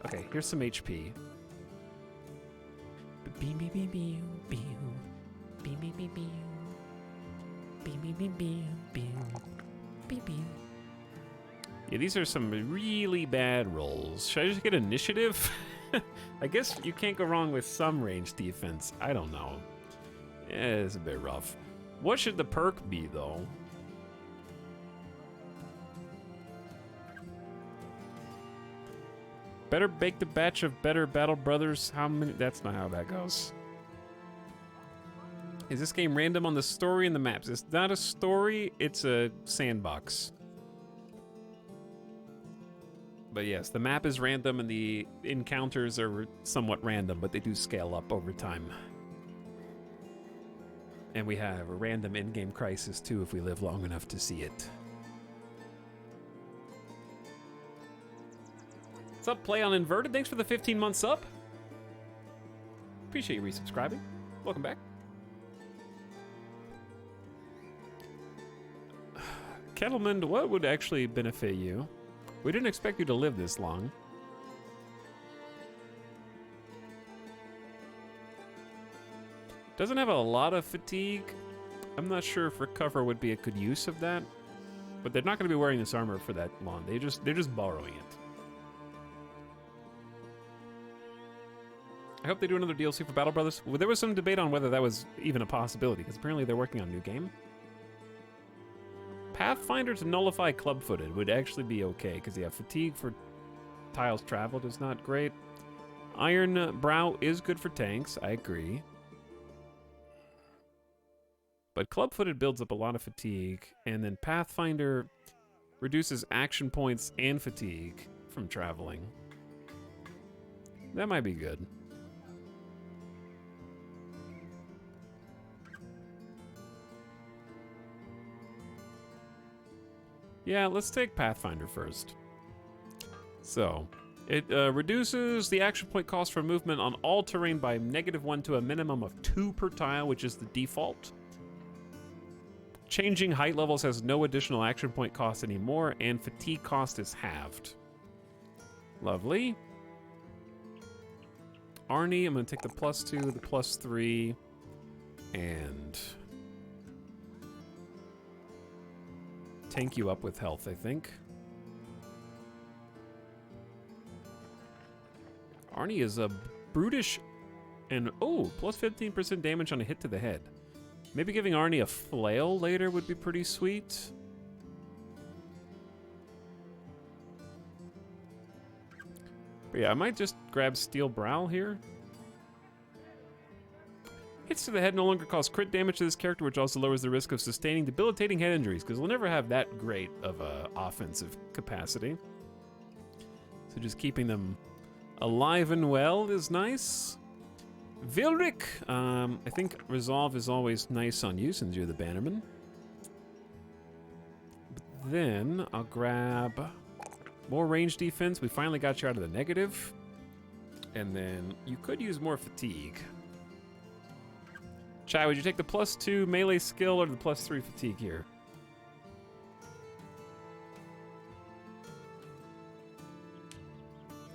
okay, here's some HP. Yeah, these are some really bad rolls. Should I just get initiative? I guess you can't go wrong with some range defense. I don't know. Yeah, it's a bit rough. What should the perk be, though? Better bake the batch of better battle brothers. How many? That's not how that goes. Is this game random on the story and the maps? It's not a story, it's a sandbox. But But yes, the map is random and the encounters are somewhat random, but they do scale up over time. And we have a random in-game crisis too if we live long enough to see it. What's up, Play on Inverted? Thanks for the 15 months up. Appreciate you resubscribing. Welcome back. Kettleman, what would actually benefit you? We didn't expect you to live this long. Doesn't have a lot of fatigue. I'm not sure if recover would be a good use of that, but they're not going to be wearing this armor for that long. They're just borrowing it. I hope they do another DLC for Battle Brothers. Well, there was some debate on whether that was even a possibility, because apparently they're working on a new game. Pathfinder to nullify club-footed would actually be okay, because yeah, fatigue for tiles traveled is not great. Iron Brow is good for tanks, I agree. But club-footed builds up a lot of fatigue, and then Pathfinder reduces action points and fatigue from traveling. That might be good. Yeah, let's take Pathfinder first. So, it reduces the action point cost for movement on all terrain by -1 to a minimum of 2 per tile, which is the default. Changing height levels has no additional action point cost anymore, and fatigue cost is halved. Lovely. Arnie, I'm going to take the +2, the +3, and tank you up with health, I think. Arnie is a brutish and, oh, +15% damage on a hit to the head. Maybe giving Arnie a flail later would be pretty sweet. But yeah, I might just grab Steel Brow here. Hits to the head no longer cause crit damage to this character, which also lowers the risk of sustaining debilitating head injuries, because we'll never have that great of a offensive capacity. So just keeping them alive and well is nice. Vilric, I think Resolve is always nice on you since you're the Bannerman. But then I'll grab more range defense. We finally got you out of the negative. And then you could use more fatigue. Chai, would you take the +2 melee skill or the +3 fatigue here?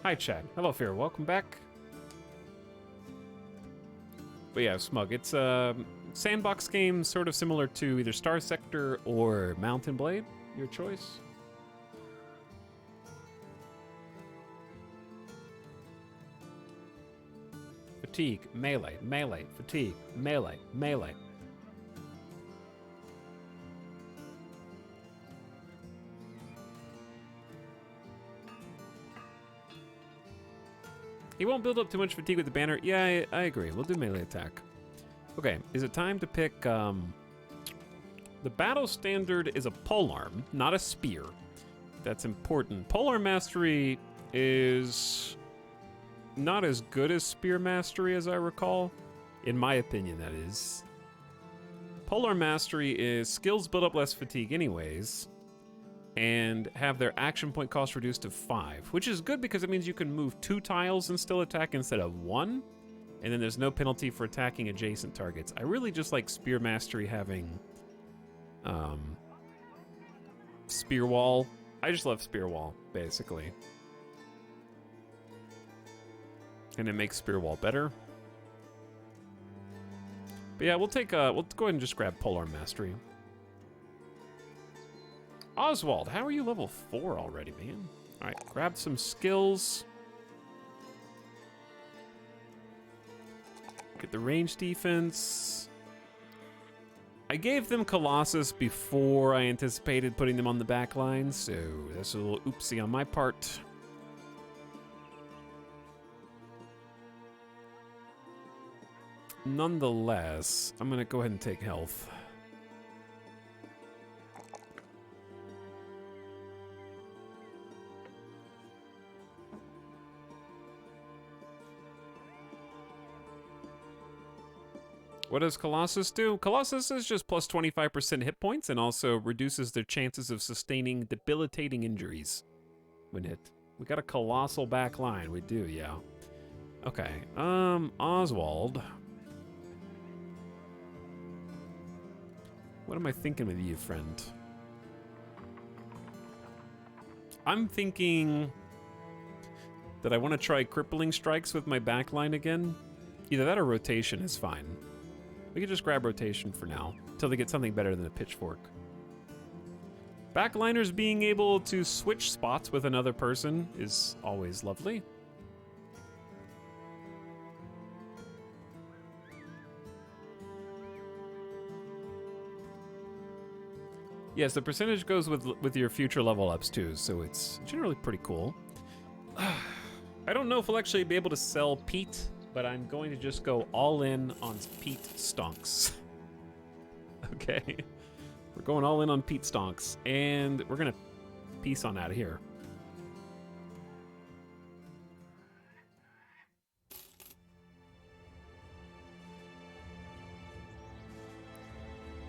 Hi, Chad. Hello, Fear. Welcome back. But yeah, Smug. It's a sandbox game sort of similar to either Star Sector or Mountain Blade. Your choice. Fatigue, melee, melee, fatigue, melee, melee. He won't build up too much fatigue with the banner. Yeah, I agree. We'll do melee attack. Okay, is it time to pick... the battle standard is a polearm, not a spear. That's important. Polearm mastery is not as good as spear mastery as I recall. In my opinion, that is. Polearm mastery is skills build up less fatigue anyways, and have their action point cost reduced to 5, which is good because it means you can move 2 tiles and still attack instead of 1, and then there's no penalty for attacking adjacent targets. I really just like Spear Mastery having Spear Wall. I just love Spear Wall, basically. And it makes Spear Wall better. But yeah, we'll go ahead and just grab Polearm Mastery. Oswald, how are you level 4 already, man? All right, grab some skills. Get the range defense. I gave them Colossus before I anticipated putting them on the back line, so that's a little oopsie on my part. Nonetheless, I'm gonna go ahead and take health. What does Colossus do? Colossus is just plus 25% hit points and also reduces their chances of sustaining debilitating injuries when hit. We got a colossal back line. We do, yeah. Okay, Oswald. What am I thinking with you, friend? I'm thinking that I want to try crippling strikes with my back line again. Either that or rotation is fine. We could just grab rotation for now, until they get something better than a pitchfork. Backliners being able to switch spots with another person is always lovely. Yes, the percentage goes with your future level ups too, so it's generally pretty cool. I don't know if we'll actually be able to sell peat, but I'm going to just go all in on peat stonks. Okay. We're going all in on peat stonks, and we're gonna peace on out of here.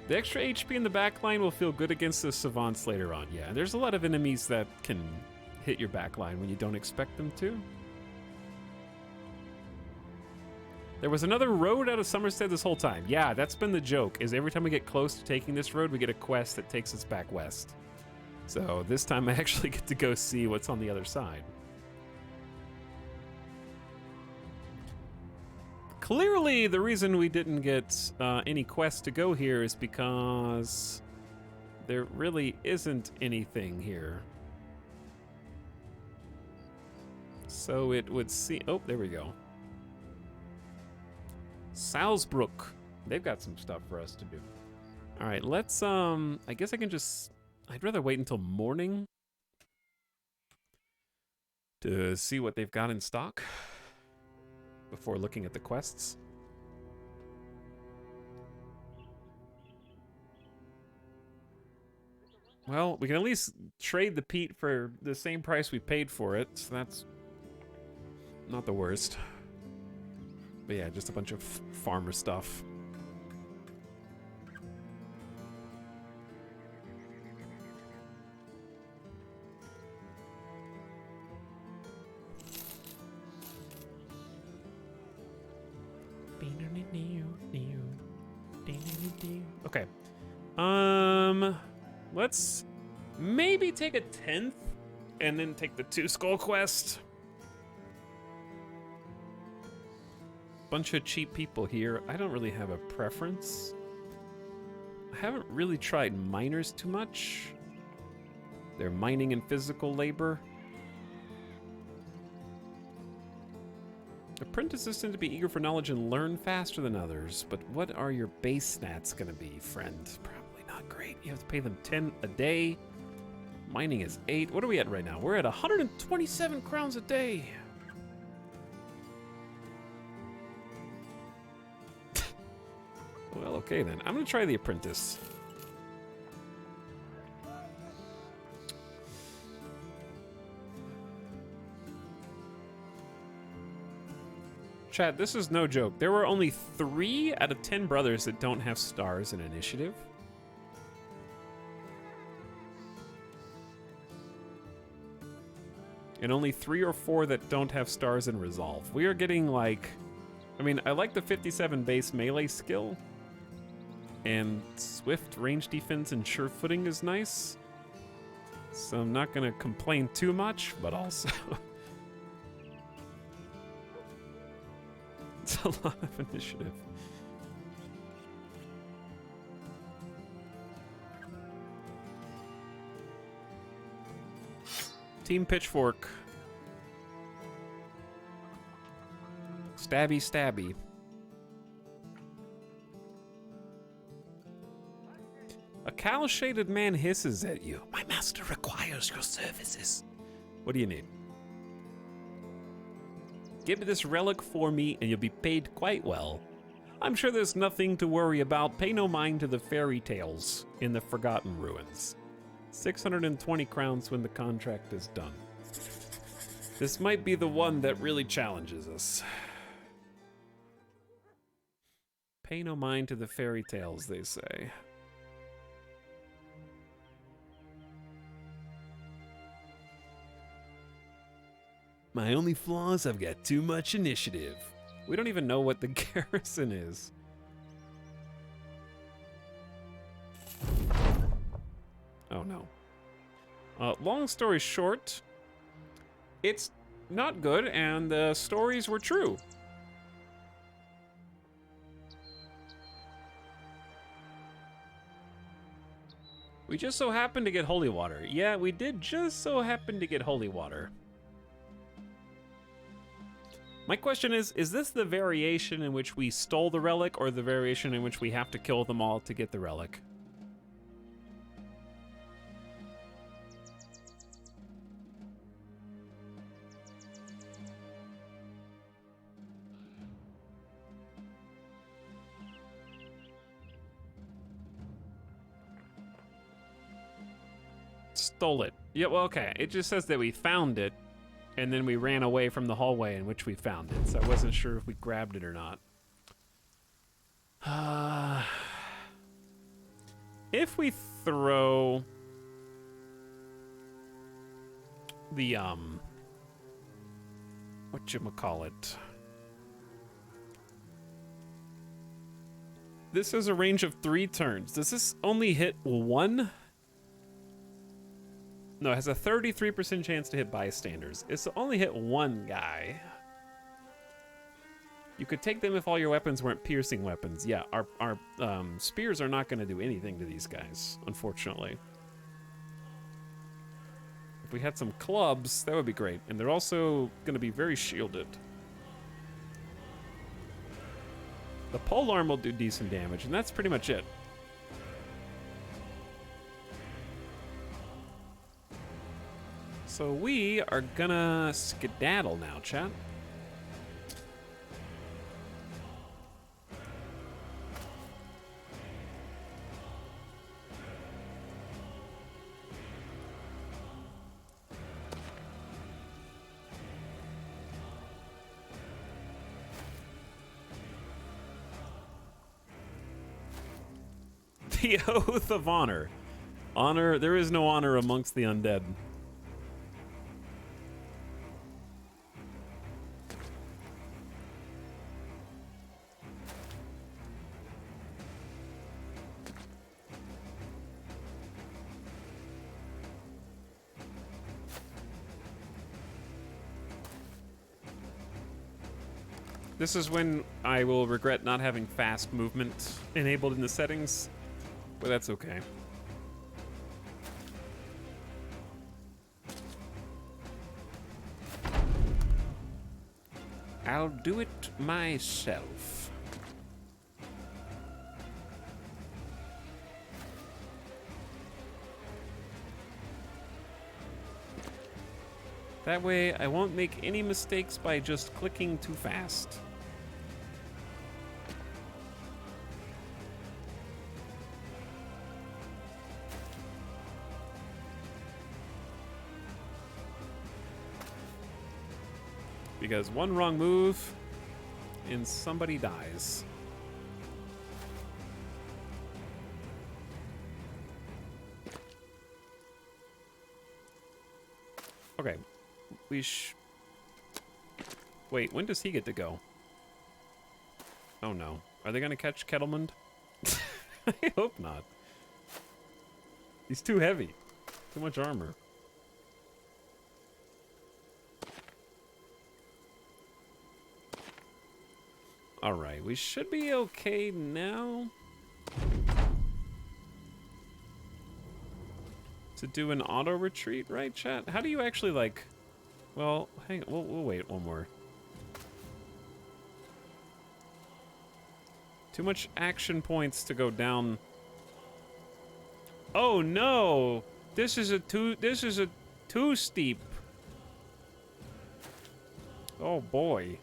The extra HP in the backline will feel good against the savants later on. Yeah, there's a lot of enemies that can hit your backline when you don't expect them to. There was another road out of Somerset this whole time. Yeah, that's been the joke, is every time we get close to taking this road, we get a quest that takes us back west. So this time I actually get to go see what's on the other side. Clearly, the reason we didn't get any quests to go here is because there really isn't anything here. So it would seem... Oh, there we go. Salzbrook. They've got some stuff for us to do. All right, let's... I guess I can just... I'd rather wait until morning to see what they've got in stock before looking at the quests. Well, we can at least trade the peat for the same price we paid for it, so that's not the worst. But yeah, just a bunch of farmer stuff. Okay. Let's maybe take a 10th and then take the 2 skull quest. Bunch of cheap people here. I don't really have a preference. I haven't really tried miners too much. They're mining and physical labor. Apprentices tend to be eager for knowledge and learn faster than others, but what are your base stats gonna be, friend? Probably not great. You have to pay them 10 a day. Mining is 8. What are we at right now? We're at 127 crowns a day. Well, okay then. I'm gonna try the apprentice. Chat, this is no joke. There were only 3 out of 10 brothers that don't have stars in initiative. And only 3 or 4 that don't have stars in resolve. We are getting like... I mean, I like the 57 base melee skill. And swift range defense and sure footing is nice. So I'm not gonna complain too much, but also... It's a lot of initiative. Team Pitchfork. Stabby, stabby. A cowl-shaded man hisses at you. My master requires your services. What do you need? Give this relic for me and you'll be paid quite well. I'm sure there's nothing to worry about. Pay no mind to the fairy tales in the Forgotten Ruins. 620 crowns when the contract is done. This might be the one that really challenges us. Pay no mind to the fairy tales, they say. My only flaw is I've got too much initiative. We don't even know what the garrison is. Oh no. Long story short, it's not good, and the stories were true. We just so happened to get holy water. Yeah, we did just so happen to get holy water. My question is this the variation in which we stole the relic, or the variation in which we have to kill them all to get the relic? Stole it. Yeah, well, okay. It just says that we found it, and then we ran away from the hallway in which we found it, so I wasn't sure if we grabbed it or not. If we throw the, whatchamacallit? This is a range of 3 turns. Does this only hit 1? No, it has a 33% chance to hit bystanders. It's only hit 1 guy. You could take them if all your weapons weren't piercing weapons. Yeah, our spears are not going to do anything to these guys, unfortunately. If we had some clubs, that would be great. And they're also going to be very shielded. The polearm will do decent damage, and that's pretty much it. So we are gonna skedaddle now, chat. The Oath of Honor. Honor, there is no honor amongst the undead. This is when I will regret not having fast movement enabled in the settings, but that's okay. I'll do it myself. That way, I won't make any mistakes by just clicking too fast. Because one wrong move and somebody dies. Okay. Wait, when does he get to go? Oh no. Are they gonna catch Kettlemund? I hope not. He's too heavy. Too much armor. Alright, we should be okay now. To do an auto retreat, right, chat? How do you actually, like... Well, hang on, we'll wait one more. Too much action points to go down. Oh no! This is a too steep. Oh boy.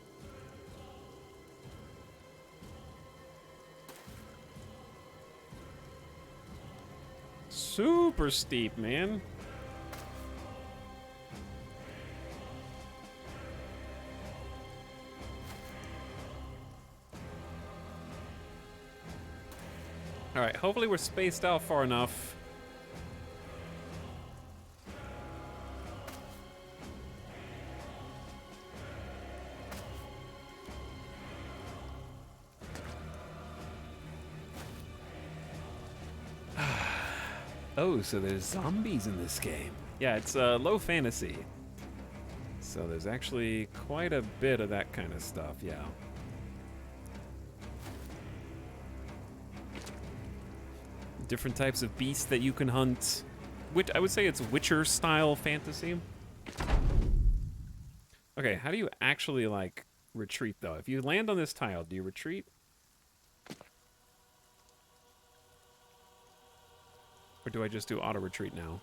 Super steep, man. All right, hopefully we're spaced out far enough. Oh, so there's zombies in this game. Yeah, it's low fantasy. So there's actually quite a bit of that kind of stuff, yeah. Different types of beasts that you can hunt. Which I would say it's Witcher style fantasy. Okay, how do you actually like retreat though? If you land on this tile, do you retreat? Or do I just do auto retreat now?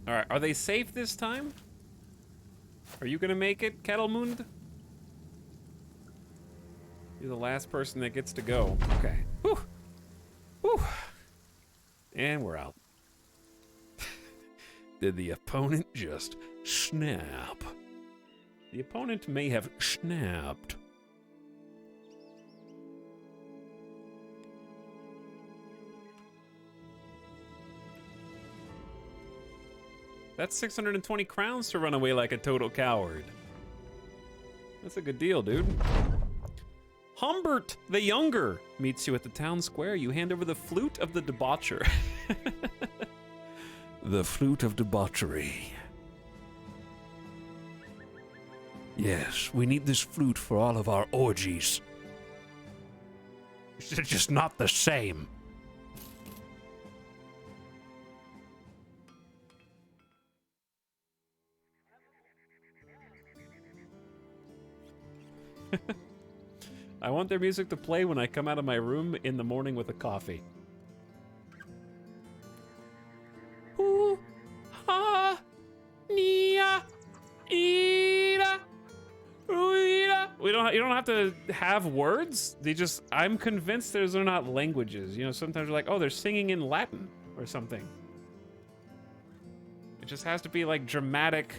All right, are they safe this time? Are you gonna make it, Kettlemund? You're the last person that gets to go. Okay. Whew. Whew. And we're out. Did the opponent just snap? The opponent may have Snapped. That's 620 crowns to run away like a total coward. That's a good deal, dude. Humbert the Younger meets you at the town square. You hand over the flute of the debaucher. The flute of debauchery. Yes, we need this flute for all of our orgies. It's just not the same. I want their music to play when I come out of my room in the morning with a coffee. Ooh, ha, nia, ira, uira. You don't have to have words. I'm convinced those are not languages. You know, sometimes you're like, oh, they're singing in Latin or something. It just has to be like dramatic.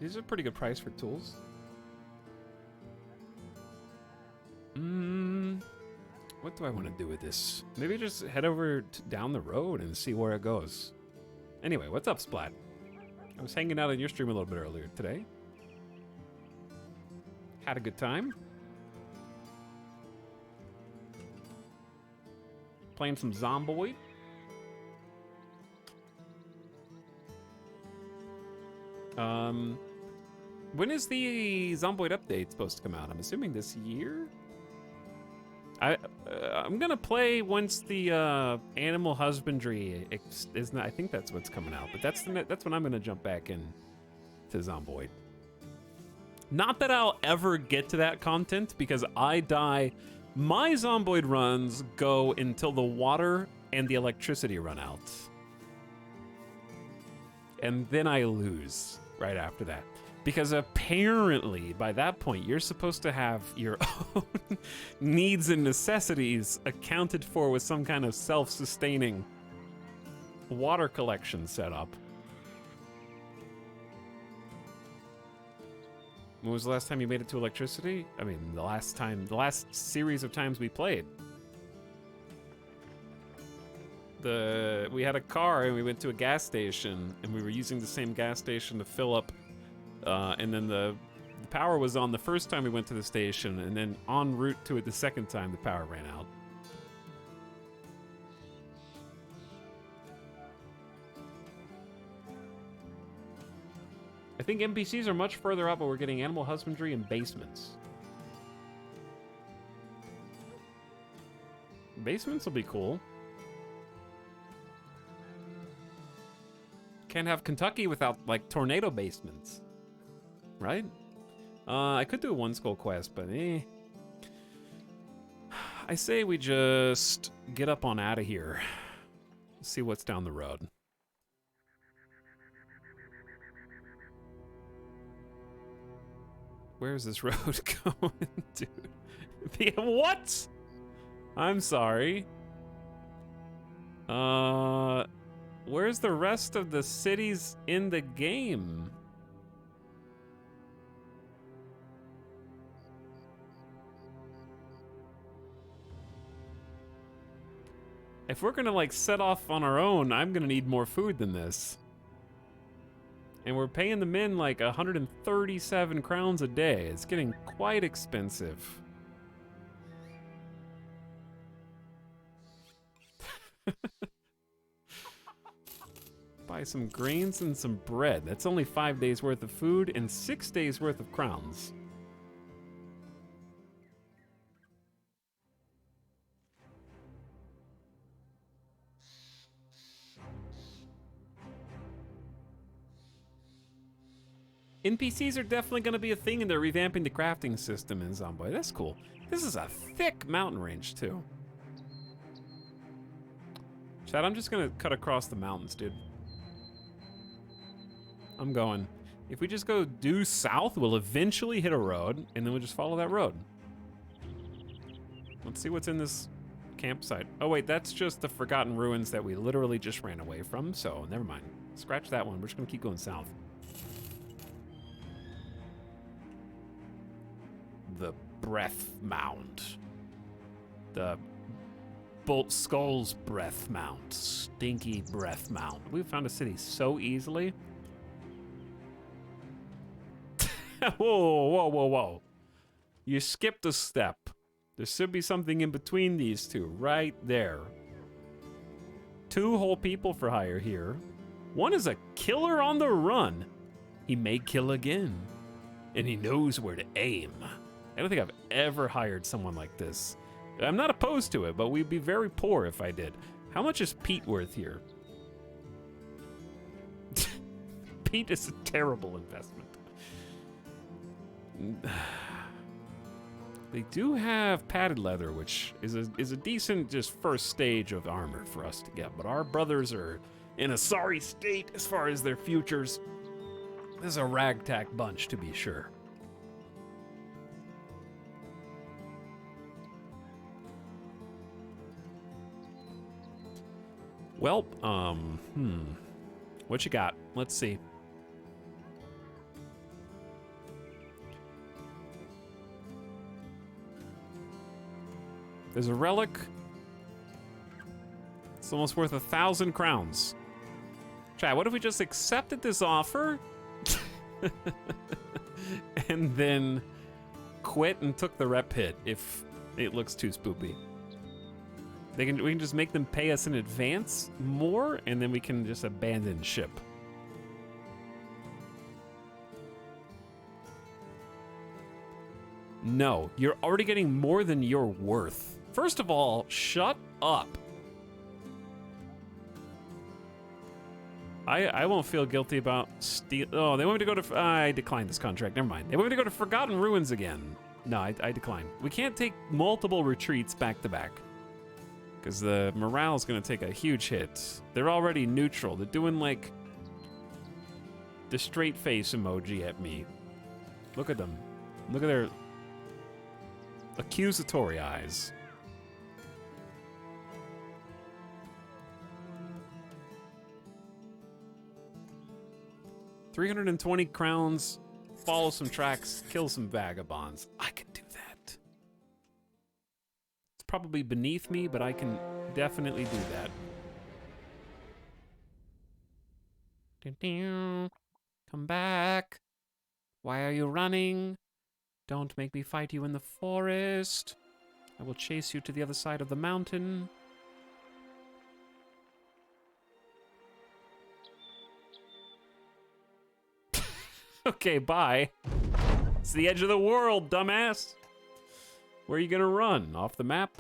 These are a pretty good price for tools. What do I want to do with this? Maybe just head over down the road and see where it goes. Anyway, what's up, Splat? I was hanging out on your stream a little bit earlier today. Had a good time. Playing some Zomboid. When is the Zomboid update supposed to come out? I'm assuming this year? I'm gonna play once the animal husbandry is not. I think that's what's coming out, but that's when I'm gonna jump back in to Zomboid. Not that I'll ever get to that content because I die. My Zomboid runs go until the water and the electricity run out, and then I lose right after that. Because apparently, by that point, you're supposed to have your own needs and necessities accounted for with some kind of self-sustaining water collection setup. When was the last time you made it to electricity? I mean, the last series of times we played. We had a car and we went to a gas station and we were using the same gas station to fill up. And then the power was on the first time we went to the station, and then en route to it the second time the power ran out. I think NPCs are much further up, but we're getting animal husbandry and basements. Basements will be cool. Can't have Kentucky without, like, tornado basements. Right? I could do a one skull quest, but I say we just get up on out of here. See what's down the road. Where's this road going, dude? What? I'm sorry. Where's the rest of the cities in the game? If we're gonna like set off on our own, I'm gonna need more food than this. And we're paying the men like 137 crowns a day. It's getting quite expensive. Buy some grains and some bread. That's only 5 days worth of food and 6 days worth of crowns. NPCs are definitely going to be a thing, and they're revamping the crafting system in Zomboid. That's cool. This is a thick mountain range, too. Chad, I'm just going to cut across the mountains, dude. I'm going. If we just go due south, we'll eventually hit a road, and then we'll just follow that road. Let's see what's in this campsite. Oh, wait, that's just the Forgotten Ruins that we literally just ran away from, so never mind. Scratch that one. We're just going to keep going south. The Breath Mound. The Bolt Skull's Breath Mound. Stinky Breath Mound. We found a city so easily. Whoa, whoa, whoa, whoa. You skipped a step. There should be something in between these two, right there. 2 whole people for hire here. One is a killer on the run. He may kill again, and he knows where to aim. I don't think I've ever hired someone like this. I'm not opposed to it, but we'd be very poor if I did. How much is Pete worth here? Pete is a terrible investment. They do have padded leather, which is a decent just first stage of armor for us to get, but our brothers are in a sorry state as far as their futures. This is a ragtag bunch, to be sure. Well, what you got? Let's see. There's a relic. It's almost worth 1,000 crowns. Chat, what if we just accepted this offer? And then quit and took the rep hit if it looks too spoopy. We can just make them pay us in advance more, and then we can just abandon ship. No, you're already getting more than you're worth. First of all, shut up. I won't feel guilty about steal. Oh, they want me to go to. I declined this contract. Never mind. They want me to go to Forgotten Ruins again. No, I declined. We can't take multiple retreats back to back, because the morale's gonna take a huge hit. They're already neutral. They're doing like the straight face emoji at me. Look at them. Look at their accusatory eyes. $320 crowns, follow some tracks, kill some vagabonds. I can do that. It's probably beneath me, but I can definitely do that. Come back. Why are you running? Don't make me fight you in the forest. I will chase you to the other side of the mountain. Okay, bye. It's the edge of the world, dumbass. Where are you gonna run? Off the map?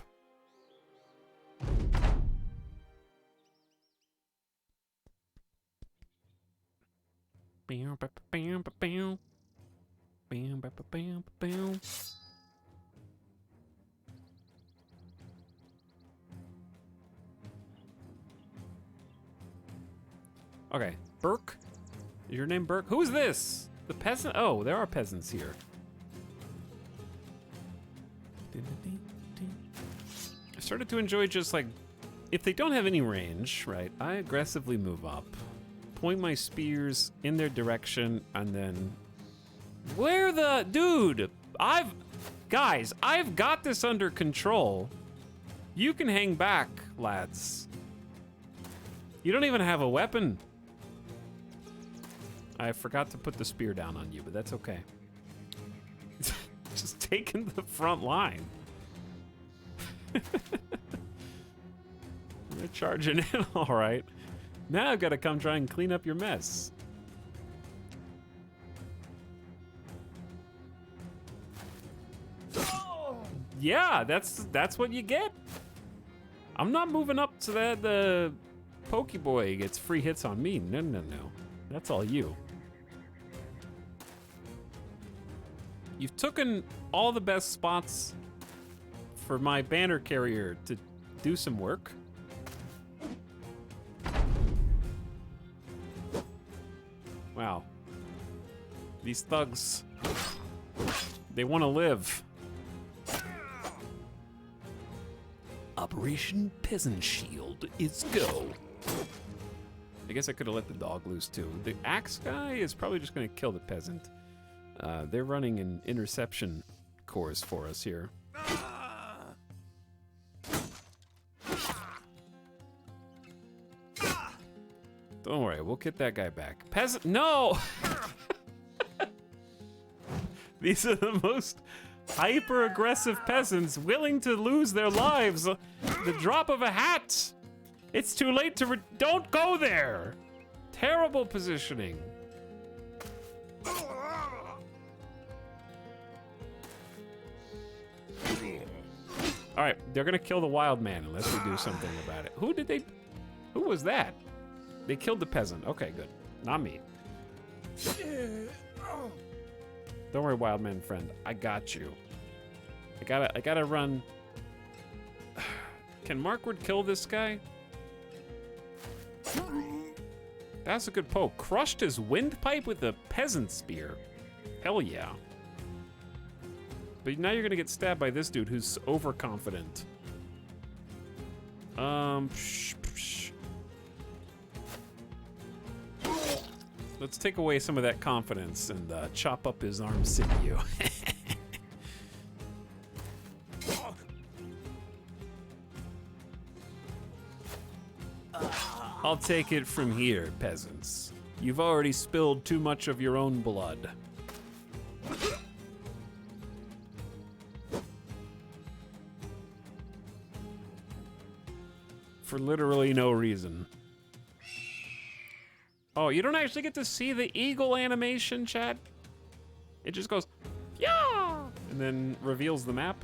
Okay, Burke? Is your name Burke? Who is this? The peasant? Oh, there are peasants here. I started to enjoy just like, if they don't have any range, right, I aggressively move up, point my spears in their direction, and then... Where the... Dude, Guys, I've got this under control. You can hang back, lads. You don't even have a weapon. I forgot to put the spear down on you, but that's okay. Just taking the front line. They're charging in, all right. Now I've got to come try and clean up your mess. Yeah, that's what you get. I'm not moving up so that the Pokeboy gets free hits on me. No, no, no. That's all you. You've taken all the best spots for my banner carrier to do some work. Wow. These thugs, they want to live. Operation Peasant Shield is go. I guess I could have let the dog loose too. The axe guy is probably just going to kill the peasant. They're running an interception course for us here. Don't worry, we'll get that guy back. Peasant, no! These are the most hyper-aggressive peasants willing to lose their lives. The drop of a hat. It's too late to don't go there. Terrible positioning. All right, they're gonna kill the wild man unless we do something about it. Who was that? They killed the peasant. Okay, good. Not me. Don't worry, wild man friend. I got you. I gotta run. Can Markwood kill this guy? That's a good poke. Crushed his windpipe with a peasant spear. Hell yeah. But now you're gonna get stabbed by this dude who's overconfident. Let's take away some of that confidence and chop up his arm sinew. I'll take it from here, peasants. You've already spilled too much of your own blood. For literally no reason. Oh, you don't actually get to see the eagle animation, chat? It just goes, yeah, and then reveals the map.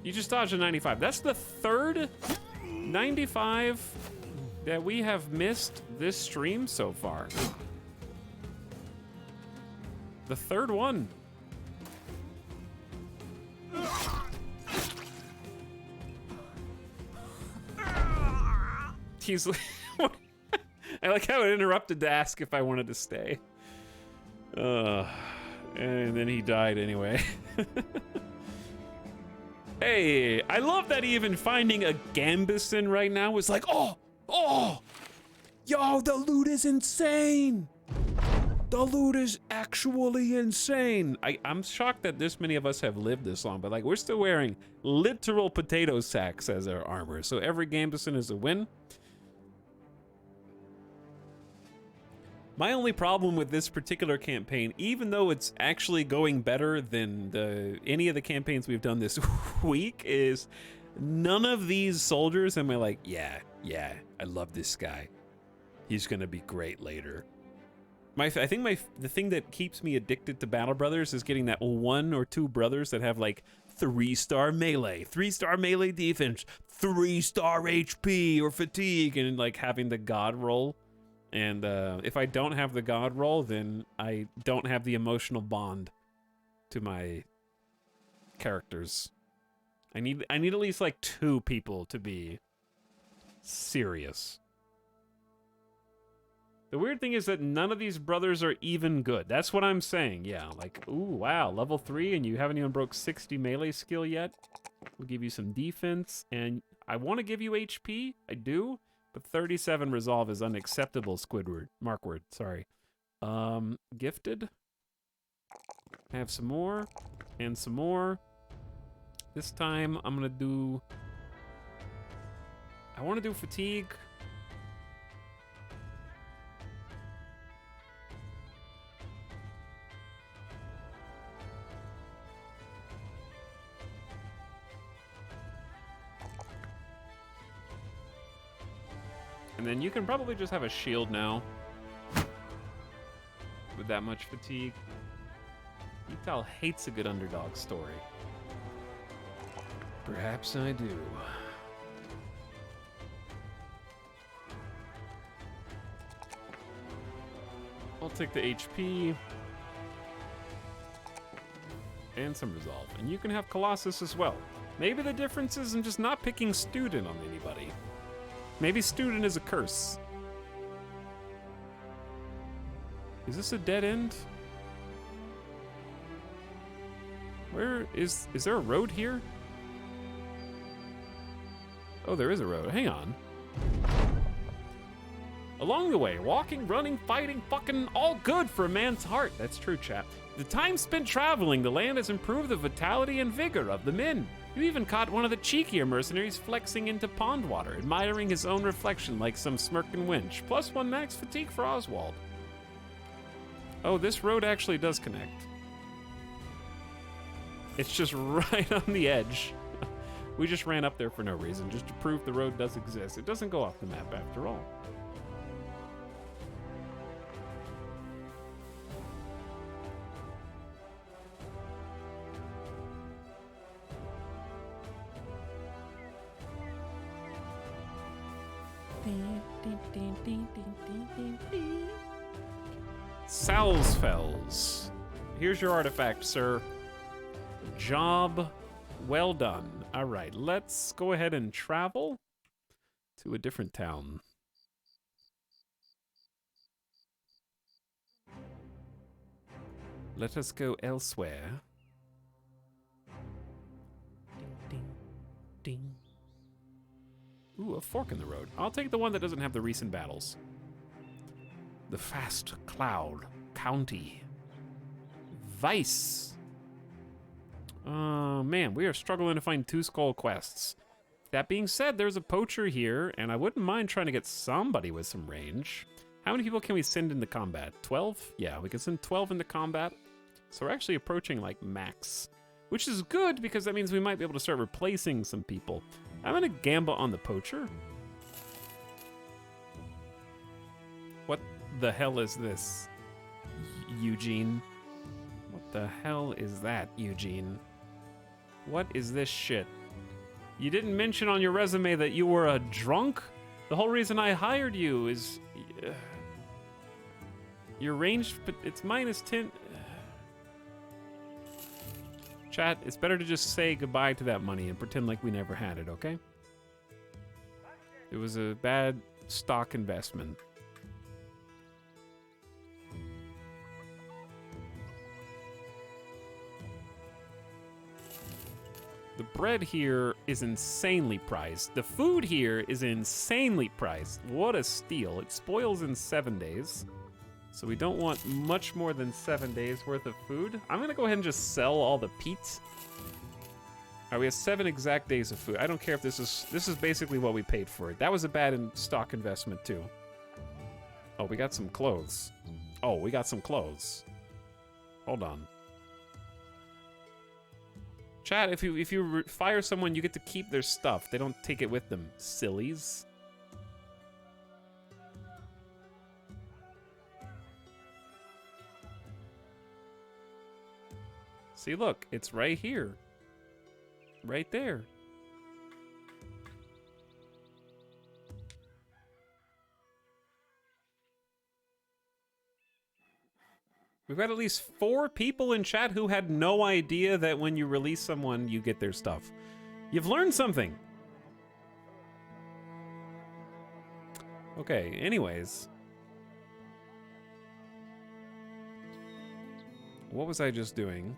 You just dodged a 95. That's the third 95 that we have missed this stream so far. The third one. He's I like how it interrupted to ask if I wanted to stay. And then he died anyway. Hey, I love that even finding a Gambison right now is like, oh, yo, the loot is insane. The loot is actually insane. I'm shocked that this many of us have lived this long, but like we're still wearing literal potato sacks as our armor. So every Gambison is a win. My only problem with this particular campaign, even though it's actually going better than any of the campaigns we've done this week, is none of these soldiers am I like, yeah, I love this guy. He's gonna be great later. I think the thing that keeps me addicted to Battle Brothers is getting that 1 or 2 brothers that have like 3-star melee, 3-star melee defense, 3-star HP or fatigue, and like having the god roll And if I don't have the god roll, then I don't have the emotional bond to my characters. I need at least like 2 people to be serious. The weird thing is that none of these brothers are even good. That's what I'm saying. Yeah, like, ooh, wow, level 3 and you haven't even broke 60 melee skill yet. We'll give you some defense, and I want to give you HP. I do, but 37 resolve is unacceptable, Squidward. Markward, sorry. Gifted. I have some more, and some more. This time, I'm gonna do... I want to do fatigue. And then you can probably just have a shield now. With that much fatigue. Etal hates a good underdog story. Perhaps I do. I'll take the HP. And some resolve. And you can have Colossus as well. Maybe the difference is in just not picking student on anybody. Maybe student is a curse. Is this a dead end? Where is there a road here? Oh, there is a road. Hang on. Along the way, walking, running, fighting, fucking all good for a man's heart. That's true, chap. The time spent traveling, the land has improved the vitality and vigor of the men. You even caught one of the cheekier mercenaries flexing into pond water, admiring his own reflection like some smirking wench. +1 max fatigue for Oswald. Oh, this road actually does connect. It's just right on the edge. We just ran up there for no reason, just to prove the road does exist. It doesn't go off the map after all. Salsfells. Here's your artifact, sir. Job well done. All right, let's go ahead and travel to a different town. Let us go elsewhere. Ding, ding, ding. Ooh, a fork in the road. I'll take the one that doesn't have the recent battles. The Fast Cloud County. Vice. Man, we are struggling to find 2 skull quests. That being said, there's a poacher here, and I wouldn't mind trying to get somebody with some range. How many people can we send into combat? 12? Yeah, we can send 12 into combat. So we're actually approaching, like, max. Which is good, because that means we might be able to start replacing some people. I'm gonna gamble on the poacher. What the hell is this, Eugene? What the hell is that, Eugene? What is this shit? You didn't mention on your resume that you were a drunk? The whole reason I hired you is... your range, but it's -10. Chat, it's better to just say goodbye to that money and pretend like we never had it, okay? It was a bad stock investment. The bread here is insanely priced. The food here is insanely priced. What a steal. It spoils in 7 days. So we don't want much more than 7 days worth of food. I'm gonna go ahead and just sell all the peats. All right, we have 7 exact days of food. I don't care if this is basically what we paid for it. That was a bad stock investment too. Oh, we got some clothes. Oh, we got some clothes. Hold on. Chat, if you fire someone, you get to keep their stuff. They don't take it with them, sillies. See, look, it's right here. Right there. We've got at least 4 people in chat who had no idea that when you release someone, you get their stuff. You've learned something. Okay, anyways. What was I just doing?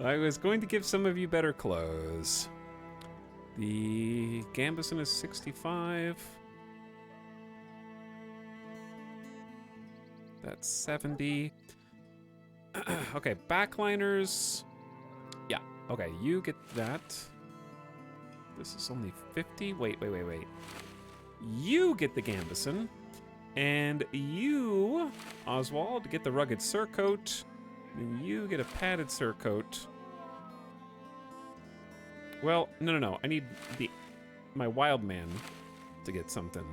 I was going to give some of you better clothes. The Gambison is 65. That's 70. Okay, backliners. Yeah, okay, you get that. This is only 50. Wait. You get the Gambison. And you, Oswald, get the rugged surcoat. And you get a padded surcoat. Well, no. I need my wild man to get something.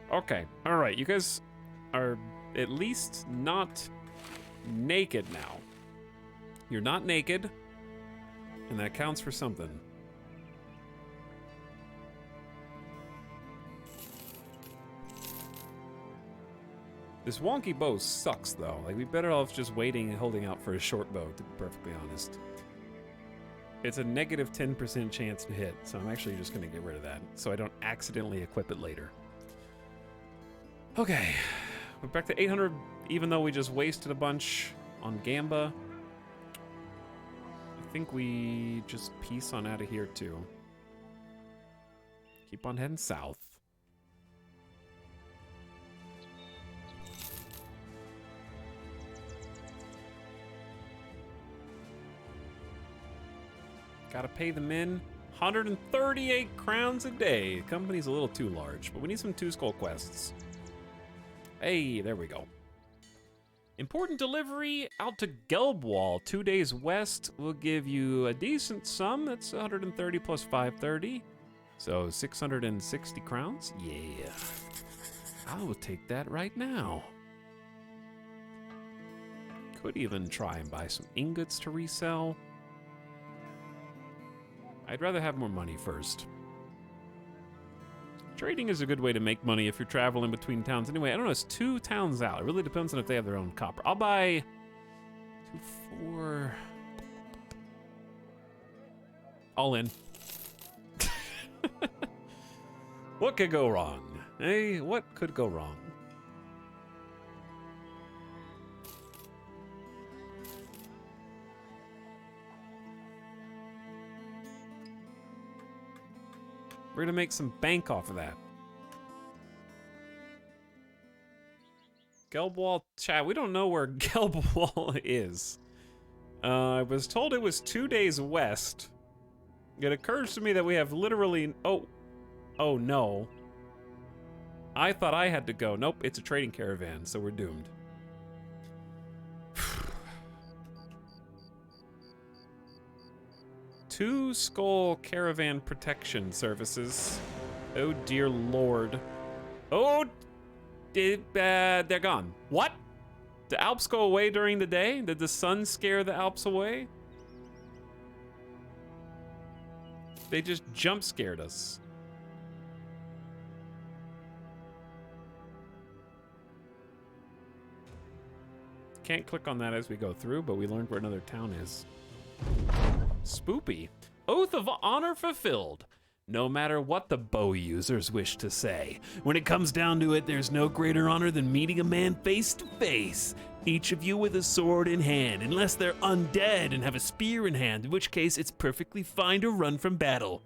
Okay, all right. You guys are at least not naked now. You're not naked, and that counts for something. This wonky bow sucks, though. Like, we better off just waiting and holding out for a short bow, to be perfectly honest. It's a negative 10% chance to hit, so I'm actually just going to get rid of that, so I don't accidentally equip it later. Okay, we're back to 800, even though we just wasted a bunch on Gamba. I think we just peace on out of here, too. Keep on heading south. Gotta pay the men 138 crowns a day. The company's a little too large, but we need some 2 skull quests. Hey, there we go. Important delivery out to Gelbwall, 2 days west. Will give you a decent sum. That's 130 plus 530. So 660 crowns? Yeah. I will take that right now. Could even try and buy some ingots to resell. I'd rather have more money first. Trading is a good way to make money if you're traveling between towns. Anyway, I don't know, it's 2 towns out. It really depends on if they have their own copper. I'll buy 2, 4. All in. What could go wrong? Hey, what could go wrong? We're gonna make some bank off of that. Gelbwall, chat, we don't know where Gelbwall is. I was told it was 2 days west. It occurs to me that we have literally, oh no. I thought I had to go. Nope, it's a trading caravan, so we're doomed. 2 skull caravan protection services. Oh dear lord. Oh, they're gone. What? The Alps go away during the day? Did the sun scare the Alps away? They just jump scared us. Can't click on that as we go through, but we learned where another town is. Spoopy. Oath of honor fulfilled. No matter what the bow users wish to say. When it comes down to it, there's no greater honor than meeting a man face to face. Each of you with a sword in hand, unless they're undead and have a spear in hand, in which case it's perfectly fine to run from battle,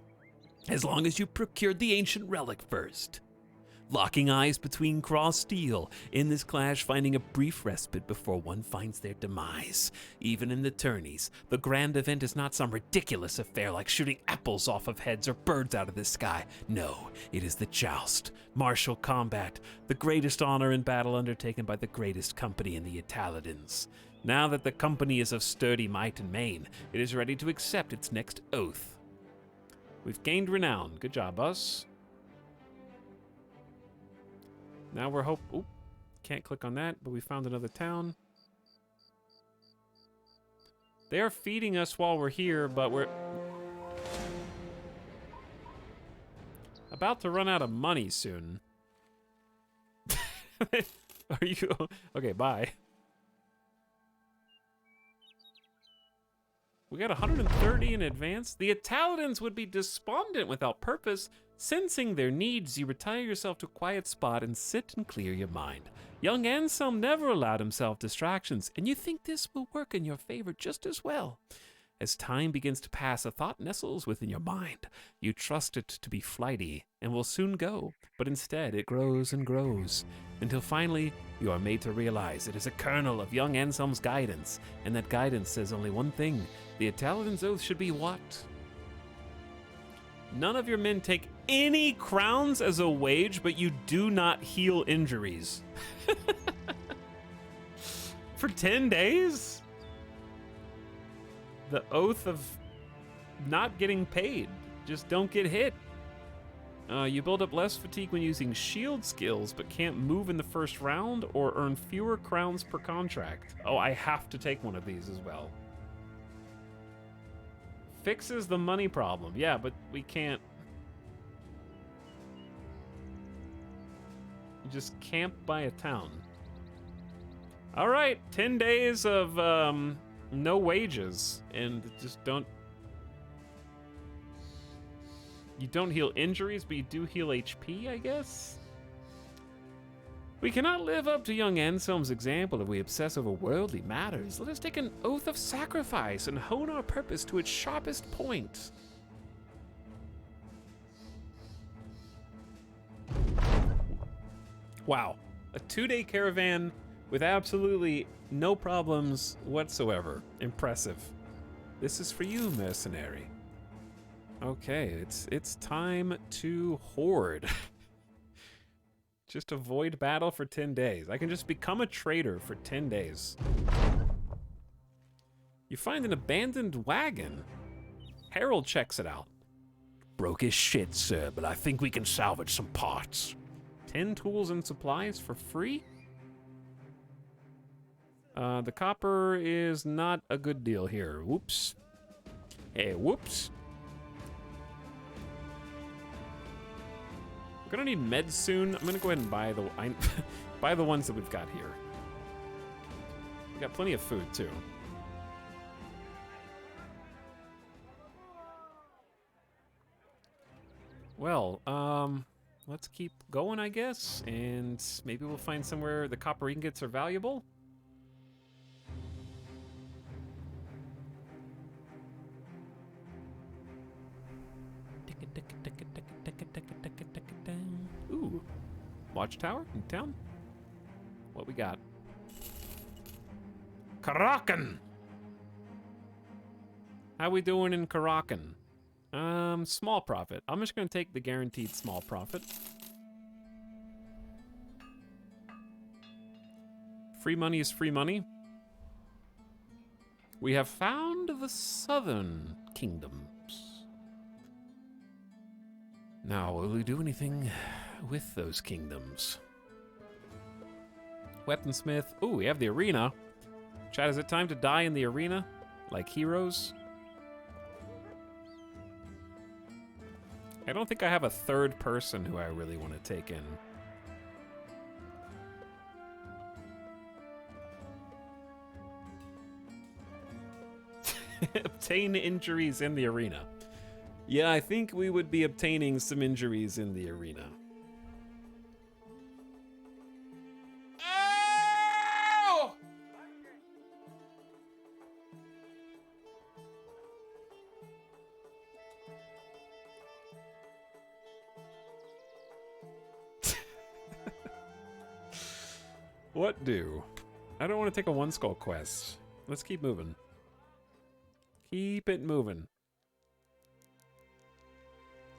as long as you procured the ancient relic first. Locking eyes between crossed steel, in this clash finding a brief respite before one finds their demise. Even in the tourneys, the grand event is not some ridiculous affair like shooting apples off of heads or birds out of the sky. No, it is the joust, martial combat, the greatest honor in battle undertaken by the greatest company in the Italadins. Now that the company is of sturdy might and main, it is ready to accept its next oath. We've gained renown. Good job, us. Now we're oop, can't click on that, but we found another town. They are feeding us while we're here, but we're about to run out of money soon. Are you... Okay, bye. We got 130 in advance. The Italadins would be despondent without purpose. Sensing their needs, you retire yourself to a quiet spot and sit and clear your mind. Young Anselm never allowed himself distractions, and you think this will work in your favor just as well. As time begins to pass, a thought nestles within your mind. You trust it to be flighty and will soon go, but instead it grows and grows, until finally you are made to realize it is a kernel of young Anselm's guidance, and that guidance says only one thing: the Italadin's oath should be what? None of your men take any crowns as a wage, but you do not heal injuries. For 10 days? The oath of not getting paid. Just don't get hit. You build up less fatigue when using shield skills, but can't move in the first round or earn fewer crowns per contract. Oh, I have to take one of these as well. Fixes the money problem. Yeah, but we can't. You just camp by a town. All right, 10 days of no wages, and just don't. You don't heal injuries, but you do heal HP, I guess? We cannot live up to young Anselm's example if we obsess over worldly matters. Let us take an oath of sacrifice and hone our purpose to its sharpest point. Wow. A 2-day caravan with absolutely no problems whatsoever. Impressive. This is for you, mercenary. Okay, it's time to hoard. Just avoid battle for 10 days. I can just become a trader for 10 days. You find an abandoned wagon. Harold checks it out. Broke as shit, sir, but I think we can salvage some parts. 10 tools and supplies for free? The copper is not a good deal here. Whoops. Hey, whoops. We're gonna need meds soon. I'm gonna go ahead and buy buy the ones that we've got here. We got plenty of food too. Well, let's keep going, I guess, and maybe we'll find somewhere the copper ingots are valuable. Ooh, watchtower in town. What we got? Karakan. How we doing in Karakan? Small profit. I'm just gonna take the guaranteed small profit. Free money is free money. We have found the southern kingdoms. Now, will we do anything with those kingdoms? Weaponsmith. Ooh, we have the arena. Chat, is it time to die in the arena? Like heroes? I don't think I have a third person who I really want to take in. Obtain injuries in the arena. Yeah, I think we would be obtaining some injuries in the arena. Ow! What do? I don't want to take a one skull quest. Let's keep moving. Keep it moving.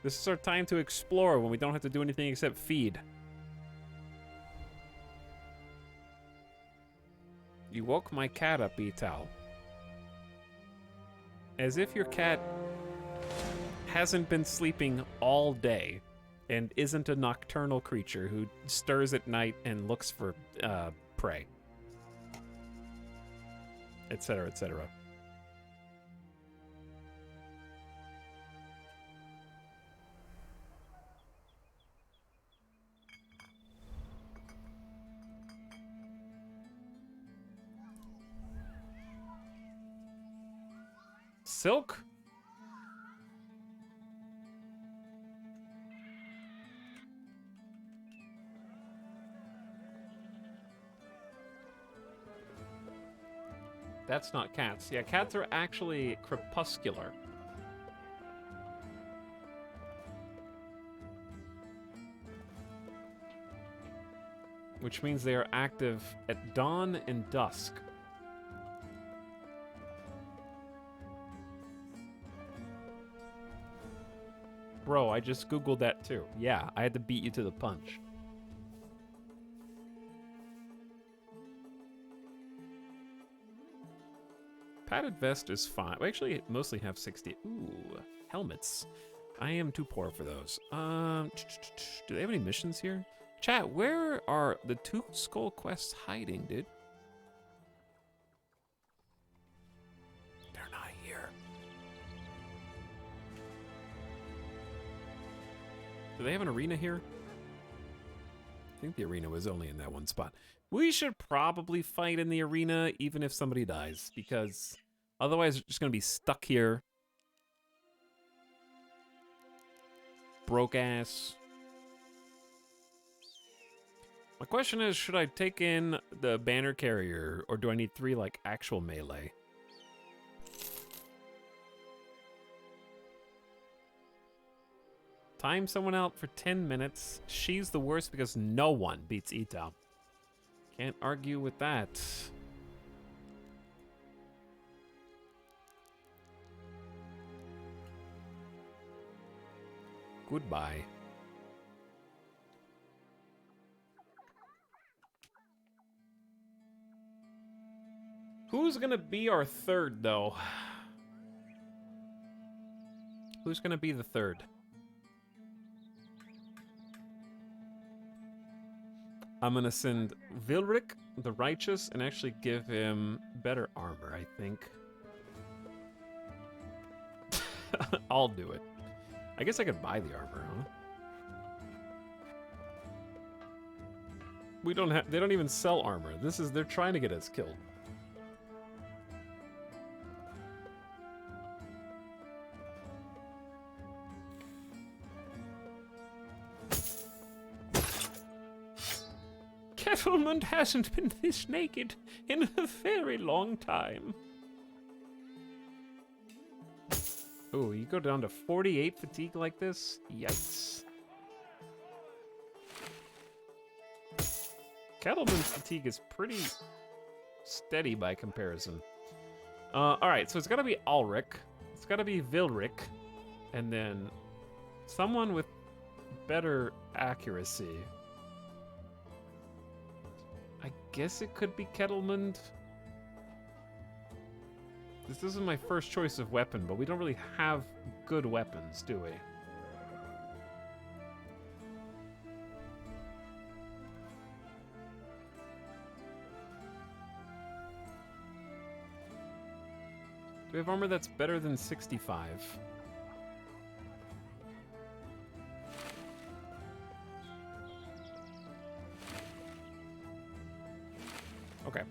This is our time to explore when we don't have to do anything except feed. You woke my cat up, Etal. As if your cat hasn't been sleeping all day and isn't a nocturnal creature who stirs at night and looks for prey. Etc., etc. Silk? That's not cats. Yeah, cats are actually crepuscular. Which means they are active at dawn and dusk. Bro, I just Googled that too. Yeah, I had to beat you to the punch. Padded vest is fine. We actually mostly have 60. Ooh, helmets. I am too poor for those. Do they have any missions here? Chat, where are the two skull quests hiding, dude? They're not here. Do they have an arena here? I think the arena was only in that one spot. We should probably fight in the arena even if somebody dies, because otherwise we're just going to be stuck here. Broke ass. My question is, should I take in the banner carrier, or do I need 3, like, actual melee? Time someone out for 10 minutes. She's the worst because no one beats Ito. Can't argue with that. Goodbye. Who's gonna be our third, though? Who's gonna be the third? I'm gonna send Vilric, the Righteous, and actually give him better armor, I think. I'll do it. I guess I could buy the armor, huh? We don't have. They don't even sell armor. They're trying to get us killed. Kettlemund hasn't been this naked in a very long time. Oh, you go down to 48 fatigue like this? Yikes. Kettlemund's fatigue is pretty steady by comparison. Alright, so it's gotta be Ulrich. It's gotta be Vilric. And then someone with better accuracy. I guess it could be Kettlemund. This isn't my first choice of weapon, but we don't really have good weapons, do we? Do we have armor that's better than 65? Okay.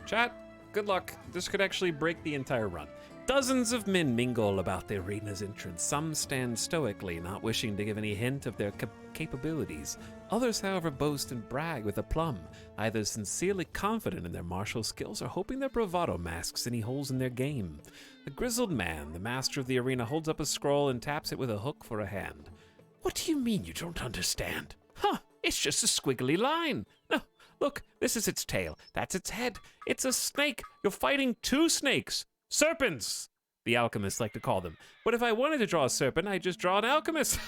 Chat, good luck. This could actually break the entire run. Dozens of men mingle about the arena's entrance. Some stand stoically, not wishing to give any hint of their capabilities. Others, however, boast and brag with aplomb, either sincerely confident in their martial skills or hoping their bravado masks any holes in their game. The grizzled man, the master of the arena, holds up a scroll and taps it with a hook for a hand. What do you mean you don't understand? Huh, it's just a squiggly line. No, look, this is its tail. That's its head. It's a snake. You're fighting two snakes. Serpents, the alchemists like to call them. But if I wanted to draw a serpent, I'd just draw an alchemist.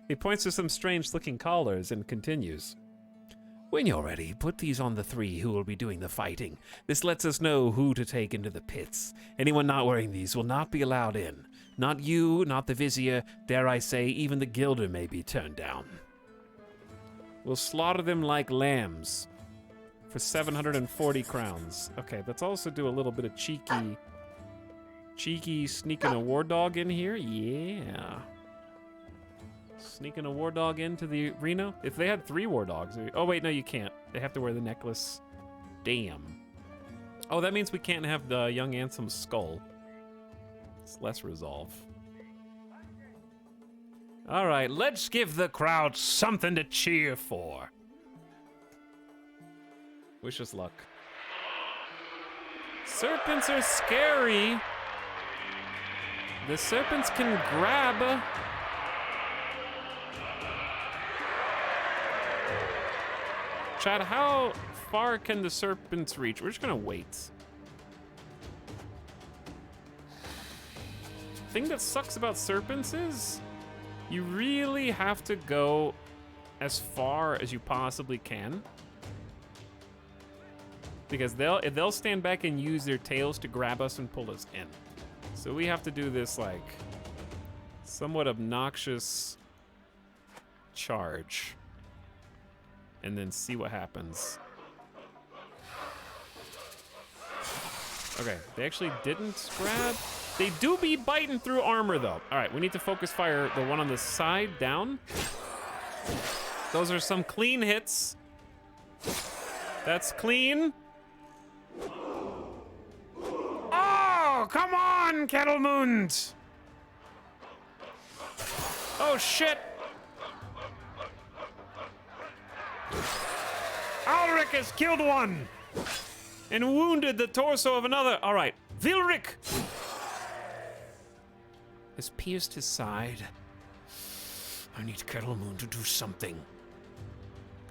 He points to some strange-looking collars and continues. When you're ready, put these on the three who will be doing the fighting. This lets us know who to take into the pits. Anyone not wearing these will not be allowed in. Not you, not the vizier, dare I say, even the gilder may be turned down. We'll slaughter them like lambs for 740 crowns. Okay, let's also do a little bit of cheeky sneaking a war dog in here. Yeah. Sneaking a war dog into the arena. If they had 3 war dogs. Oh, wait, no, you can't. They have to wear the necklace. Damn. Oh, that means we can't have the young Ansem's skull. It's less resolve. All right, let's give the crowd something to cheer for. Wish us luck. Serpents are scary. The serpents can grab. Chad, how far can the serpents reach? We're just gonna wait. The thing that sucks about serpents is you really have to go as far as you possibly can. Because they'll stand back and use their tails to grab us and pull us in. So we have to do this like somewhat obnoxious charge and then see what happens. Okay, they actually didn't grab. They do be biting through armor though. All right, we need to focus fire the one on the side down. Those are some clean hits. That's clean. Oh, come on, Kettlemund! Oh, shit! Ulrich has killed one! And wounded the torso of another. All right, Vilric has pierced his side. I need Kettlemund to do something.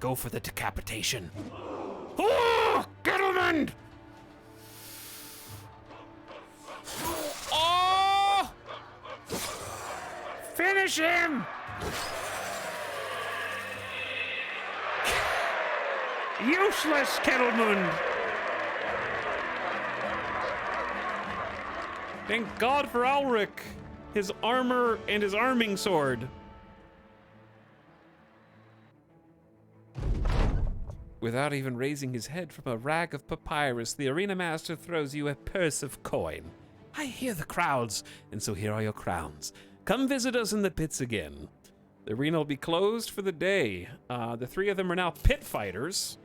Go for the decapitation. Oh, Kettlemund! Oh! Finish him! Useless, Kettlemund! Thank God for Ulrich, his armor and his arming sword. Without even raising his head from a rag of papyrus, the arena master throws you a purse of coin. I hear the crowds, and so here are your crowns. Come visit us in the pits again. The arena will be closed for the day. The three of them are now pit fighters,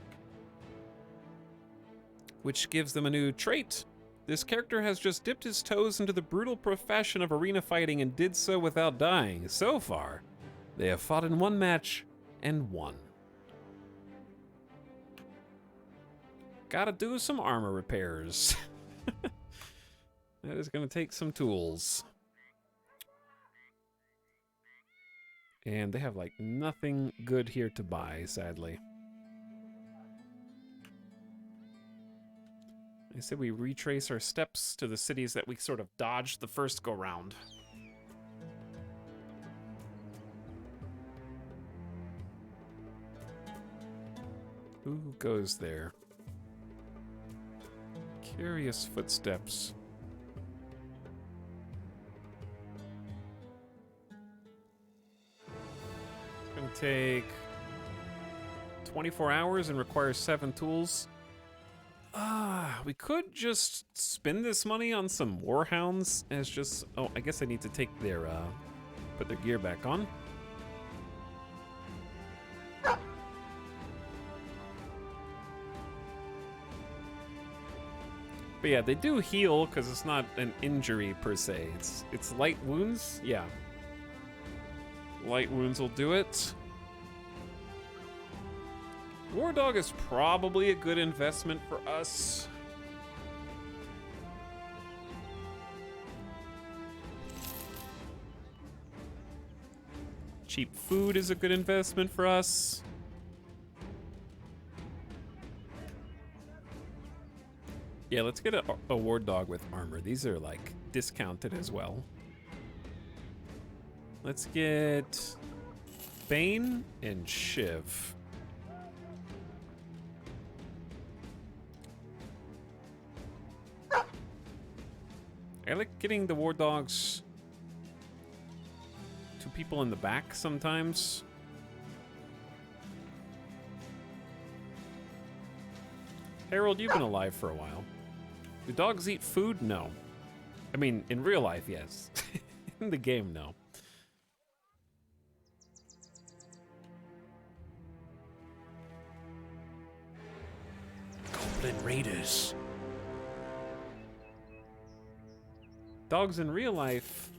which gives them a new trait. This character has just dipped his toes into the brutal profession of arena fighting and did so without dying. So far, they have fought in one match and won. Gotta do some armor repairs. That is gonna take some tools. And they have like nothing good here to buy, sadly. I said we retrace our steps to the cities that we sort of dodged the first go round. Who goes there? Curious footsteps. It's gonna take 24 hours and requires 7 tools. We could just spend this money on some warhounds as just, oh, I guess I need to take their, put their gear back on. But yeah, they do heal because it's not an injury per se. It's light wounds, yeah. Light wounds will do it. War Dog is probably a good investment for us. Cheap food is a good investment for us. Yeah, let's get a War Dog with armor. These are like discounted as well. Let's get Bane and Shiv. I like getting the War Dogs to people in the back sometimes. Harold, you've been alive for a while. Do dogs eat food? No. I mean, in real life, yes. In the game, no. Goblin Raiders. Dogs in real life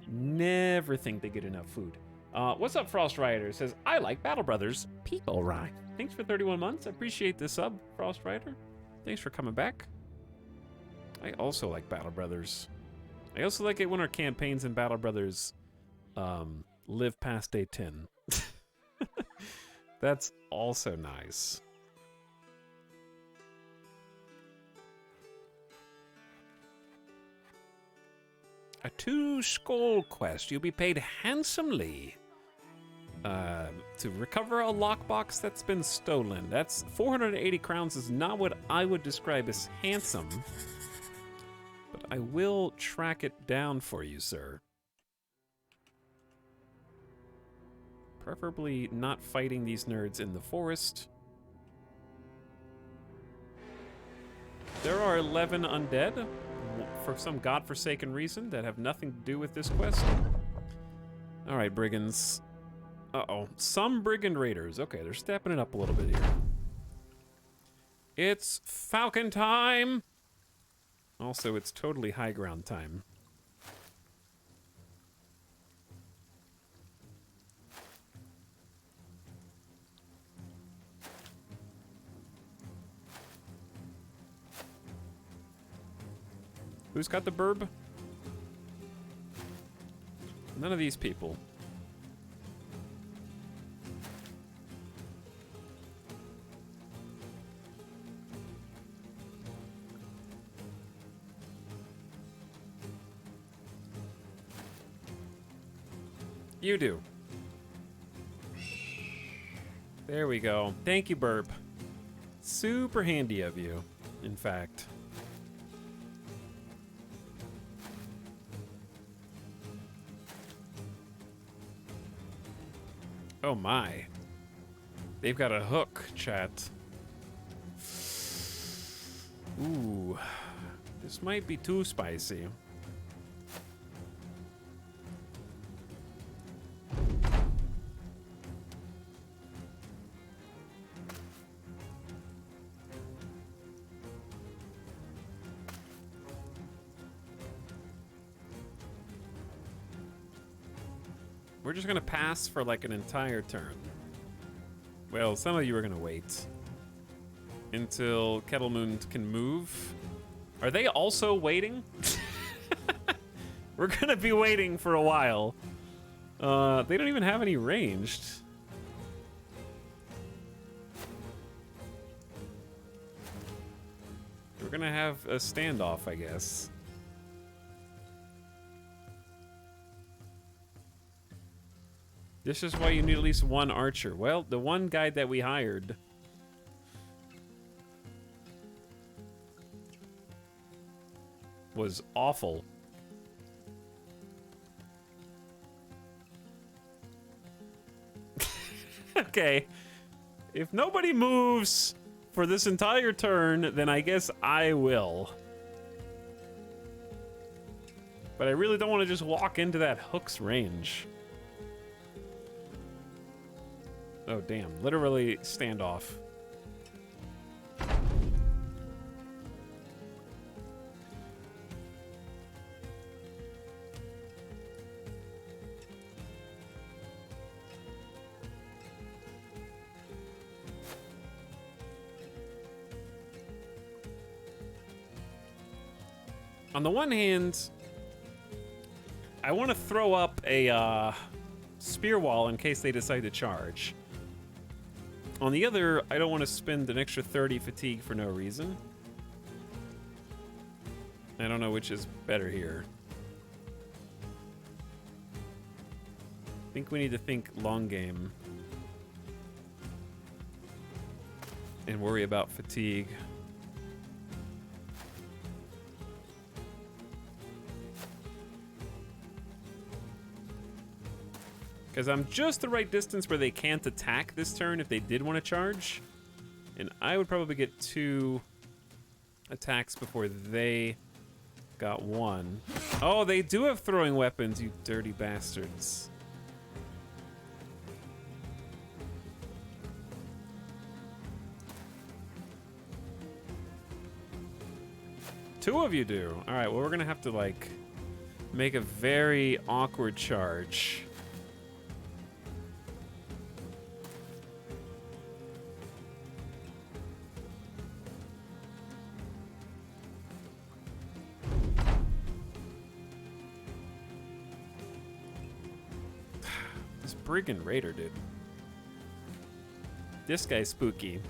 never think they get enough food. What's up, Frost Rider? Says, I like Battle Brothers. People rhyme. Thanks for 31 months. I appreciate the sub, Frost Rider. Thanks for coming back. I also like Battle Brothers. I also like it when our campaigns in Battle Brothers live past day 10. That's also nice. A 2-skull quest. You'll be paid handsomely to recover a lockbox that's been stolen. That's 480 crowns is not what I would describe as handsome. But I will track it down for you, sir. Preferably not fighting these nerds in the forest. There are 11 undead for some godforsaken reason that have nothing to do with this quest. All right, brigands. Uh-oh. Some brigand raiders. Okay, they're stepping it up a little bit here. It's Falcon time! Also, it's totally high ground time. Who's got the burb? None of these people. You do. There we go. Thank you, burb. Super handy of you, in fact. Oh my. They've got a hook, chat. Ooh. This might be too spicy. We're just gonna pass for like an entire turn. Well, some of you are gonna wait until Kettlemoon can move. Are they also waiting? We're gonna be waiting for a while. They don't even have any ranged. We're gonna have a standoff, I guess. This is why you need at least one archer. Well, the one guy that we hired was awful. Okay. If nobody moves for this entire turn, then I guess I will. But I really don't want to just walk into that hook's range. Oh, damn. Literally standoff. On the one hand, I want to throw up a spear wall in case they decide to charge. On the other, I don't want to spend an extra 30 fatigue for no reason. I don't know which is better here. I think we need to think long game. And worry about fatigue. Because I'm just the right distance where they can't attack this turn if they did want to charge. And I would probably get 2 attacks before they got 1. Oh, they do have throwing weapons, you dirty bastards. Two of you do. All right, well, we're going to have to, like, make a very awkward charge. This Brigand Raider, dude. This guy's spooky.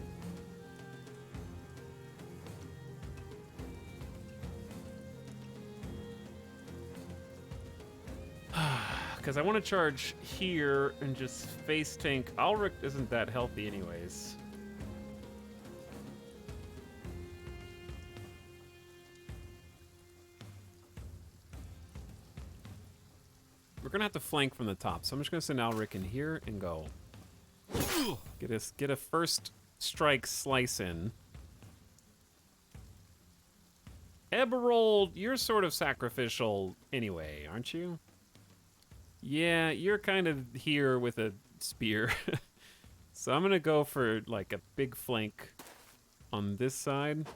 Because I want to charge here and just face tank. Ulrich isn't that healthy anyways. We're going to have to flank from the top. So I'm just going to send Ulrich in here and go. Get a first strike slice in. Eberald, you're sort of sacrificial anyway, aren't you? Yeah, you're kind of here with a spear. So I'm gonna go for like a big flank on this side.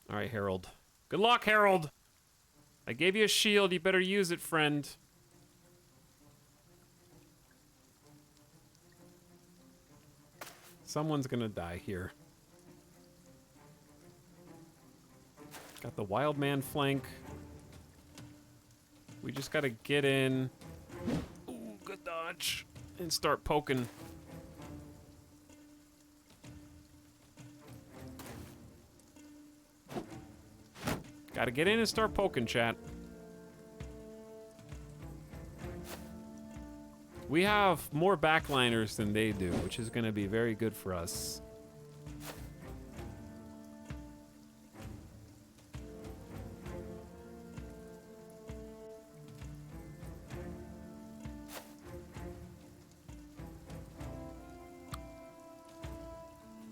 All right, Harold. Good luck, Harold. I gave you a shield. You better use it, friend. Someone's gonna die here. Got the wild man flank. We just gotta get in. Ooh, good dodge. And start poking. Gotta get in and start poking, chat. We have more backliners than they do, which is gonna be very good for us.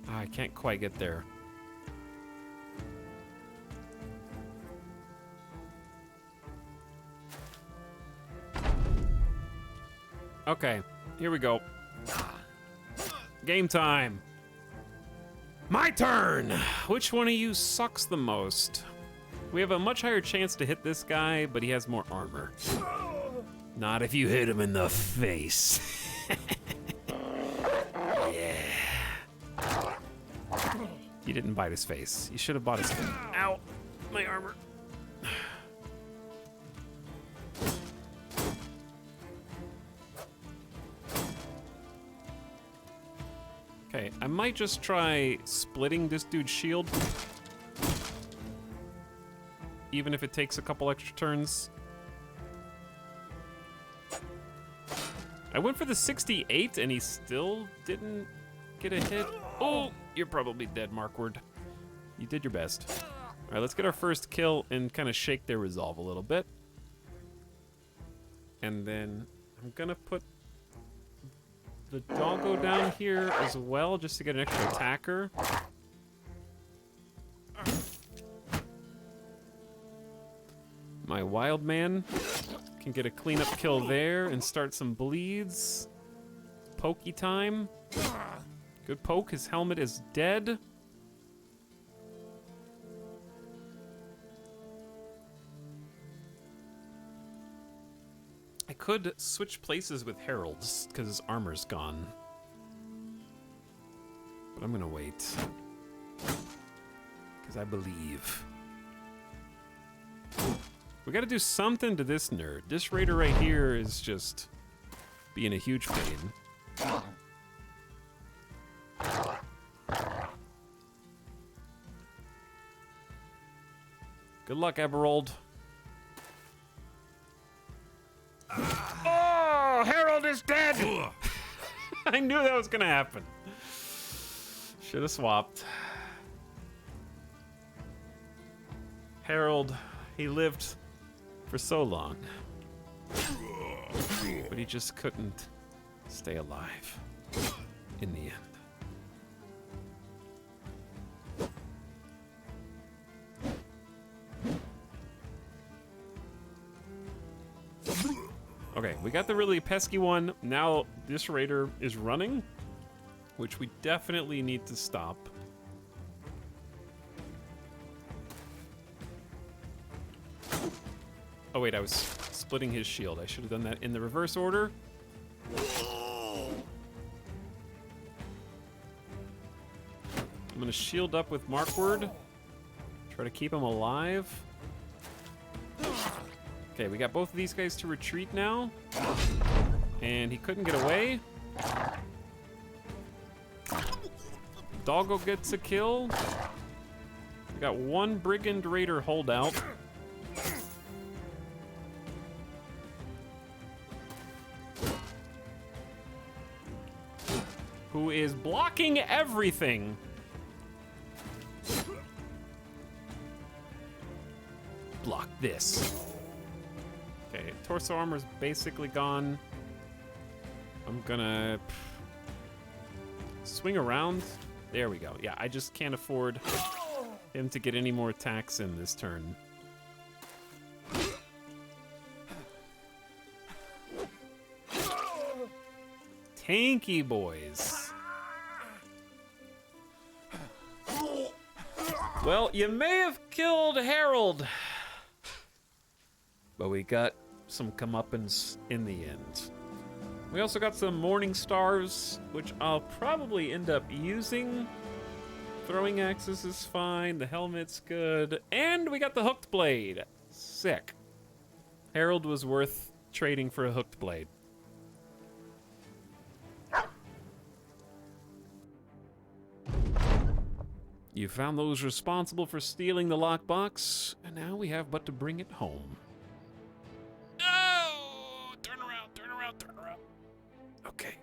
I can't quite get there. Okay, here we go. Game time. My turn! Which one of you sucks the most? We have a much higher chance to hit this guy, but he has more armor. Not if you hit him in the face. Yeah. He didn't bite his face. He should have bought his face. Ow! My armor. Okay, I might just try splitting this dude's shield. Even if it takes a couple extra turns. I went for the 68 and he still didn't get a hit. Oh, you're probably dead, Markward. You did your best. All right, let's get our first kill and kind of shake their resolve a little bit. And then I'm gonna put the doggo down here as well, just to get an extra attacker. My wild man can get a cleanup kill there and start some bleeds. Pokey time. Good poke. His helmet is dead. I could switch places with Harold's because his armor's gone. But I'm gonna wait. Because I believe. We gotta do something to this nerd. This raider right here is just being a huge pain. Good luck, Eberald. Oh, Harold is dead! I knew that was gonna happen. Should have swapped. Harold, he lived for so long. But he just couldn't stay alive in the end. Okay, we got the really pesky one. Now this raider is running. which we definitely need to stop. Oh wait, I was splitting his shield. I should have done that in the reverse order. I'm gonna shield up with Markward. Try to keep him alive. Okay, we got both of these guys to retreat now. And he couldn't get away. Doggo gets a kill. We got one Brigand Raider holdout. Who is blocking everything. Block this. Okay, torso armor's basically gone. I'm gonna swing around. There we go. Yeah, I just can't afford him to get any more attacks in this turn. Tanky boys. Well, you may have killed Harold, but we got some comeuppance in the end. We also got some Morning Stars, which I'll probably end up using. Throwing axes is fine, the helmet's good, and we got the hooked blade. Sick. Harold was worth trading for a hooked blade. You found those responsible for stealing the lockbox, and now we have but to bring it home. Oh! Turn around, turn around, turn around. Okay.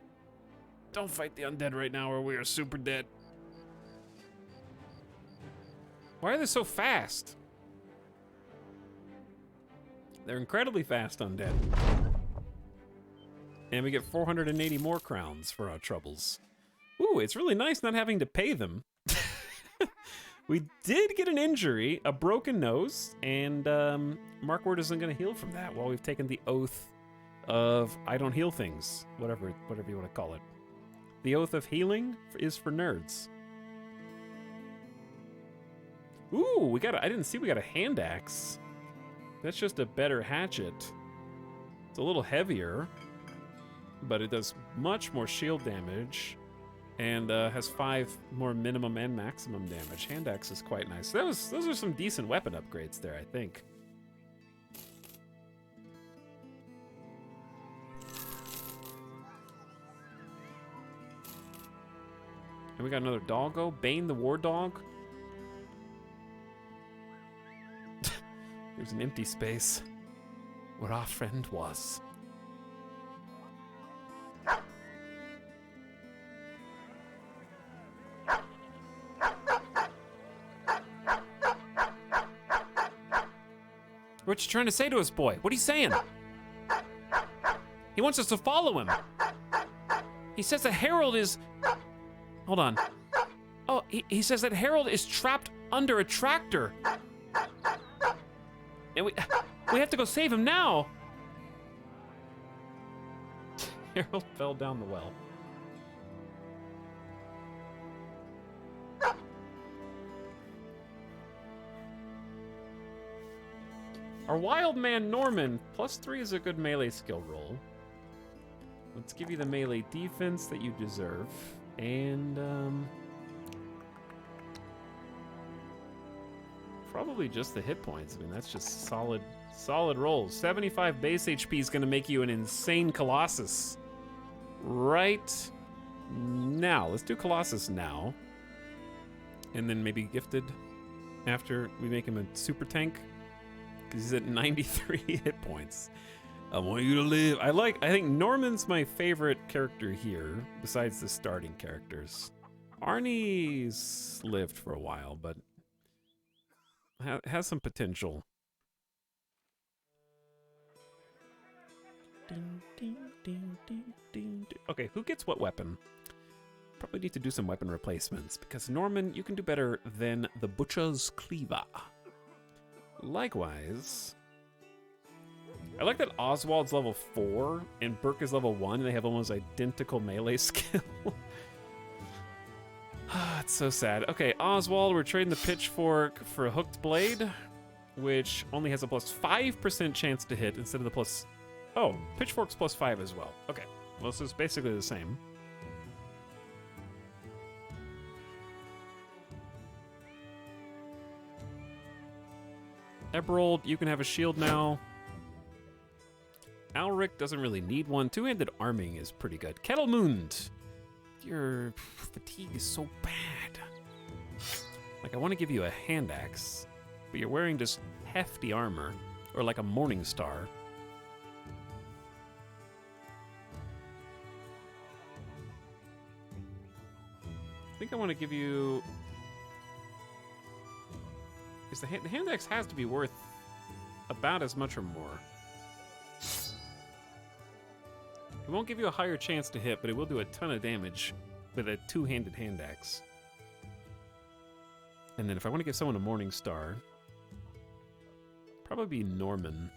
Don't fight the undead right now or we are super dead. Why are they so fast? They're incredibly fast undead. And we get 480 more crowns for our troubles. Ooh, it's really nice not having to pay them. We did get an injury, a broken nose, and Markward isn't going to heal from that while we've taken the oath of I don't heal things, whatever you want to call it. The oath of healing is for nerds. Ooh, I didn't see we got a hand axe. That's just a better hatchet. It's a little heavier, but it does much more shield damage. And has 5 more minimum and maximum damage. Hand axe is quite nice. Those are some decent weapon upgrades there, I think. And we got another doggo, Bane the War Dog. There's an empty space where our friend was. What you trying to say to us, boy? What are you saying? He wants us to follow him. He says that Harold is... Hold on. Oh, he says that Harold is trapped under a tractor. And we have to go save him now. Harold fell down the well. Our wild man Norman, +3 is a good melee skill roll. Let's give you the melee defense that you deserve. And, probably just the hit points. I mean, that's just solid rolls. 75 base HP is going to make you an insane Colossus. Right now. Let's do Colossus now. And then maybe Gifted after we make him a super tank. Because he's at 93 hit points. I want you to live. I think Norman's my favorite character here, besides the starting characters. Arnie's lived for a while, but has some potential. Okay, who gets what weapon? Probably need to do some weapon replacements, because Norman, you can do better than the Butcher's Cleaver. Likewise, I like that Oswald's level 4 and Burke is level 1, and they have almost identical melee skill. It's so sad. Okay, Oswald, we're trading the pitchfork for a hooked blade, which only has a plus 5% chance to hit instead of the plus... Oh, pitchfork's plus 5 as well. Okay, well, this is basically the same. Eberald, you can have a shield now. Alric doesn't really need one. Two-handed arming is pretty good. Kettlemund, your fatigue is so bad. Like, I want to give you a hand axe, but you're wearing just hefty armor, or like a morning star. I think I want to give you... Because the hand axe has to be worth about as much or more. It won't give you a higher chance to hit, but it will do a ton of damage with a two-handed hand axe. And then if I want to give someone a morning star, probably be Norman.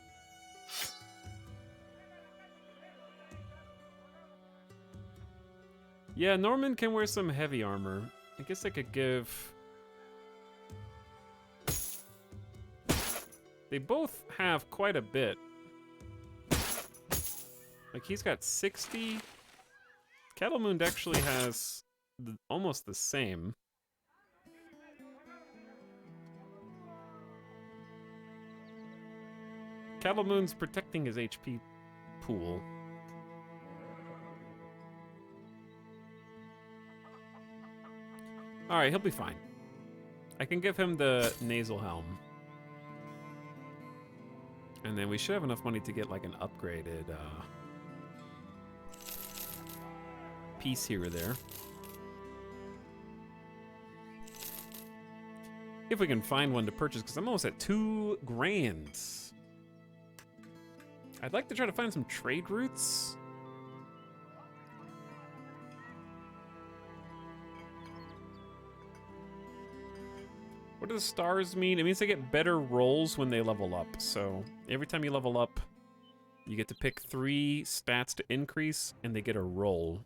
Yeah, Norman can wear some heavy armor. I guess I could give... They both have quite a bit. Like, he's got 60. Kettlemund actually has almost the same. Kettlemund's protecting his HP pool. Alright, he'll be fine. I can give him the nasal helm. And then we should have enough money to get like an upgraded piece here or there. If we can find one to purchase, because I'm almost at 2 grand. I'd like to try to find some trade routes. What do the stars mean? It means they get better rolls when they level up. So every time you level up, you get to pick 3 stats to increase, and they get a roll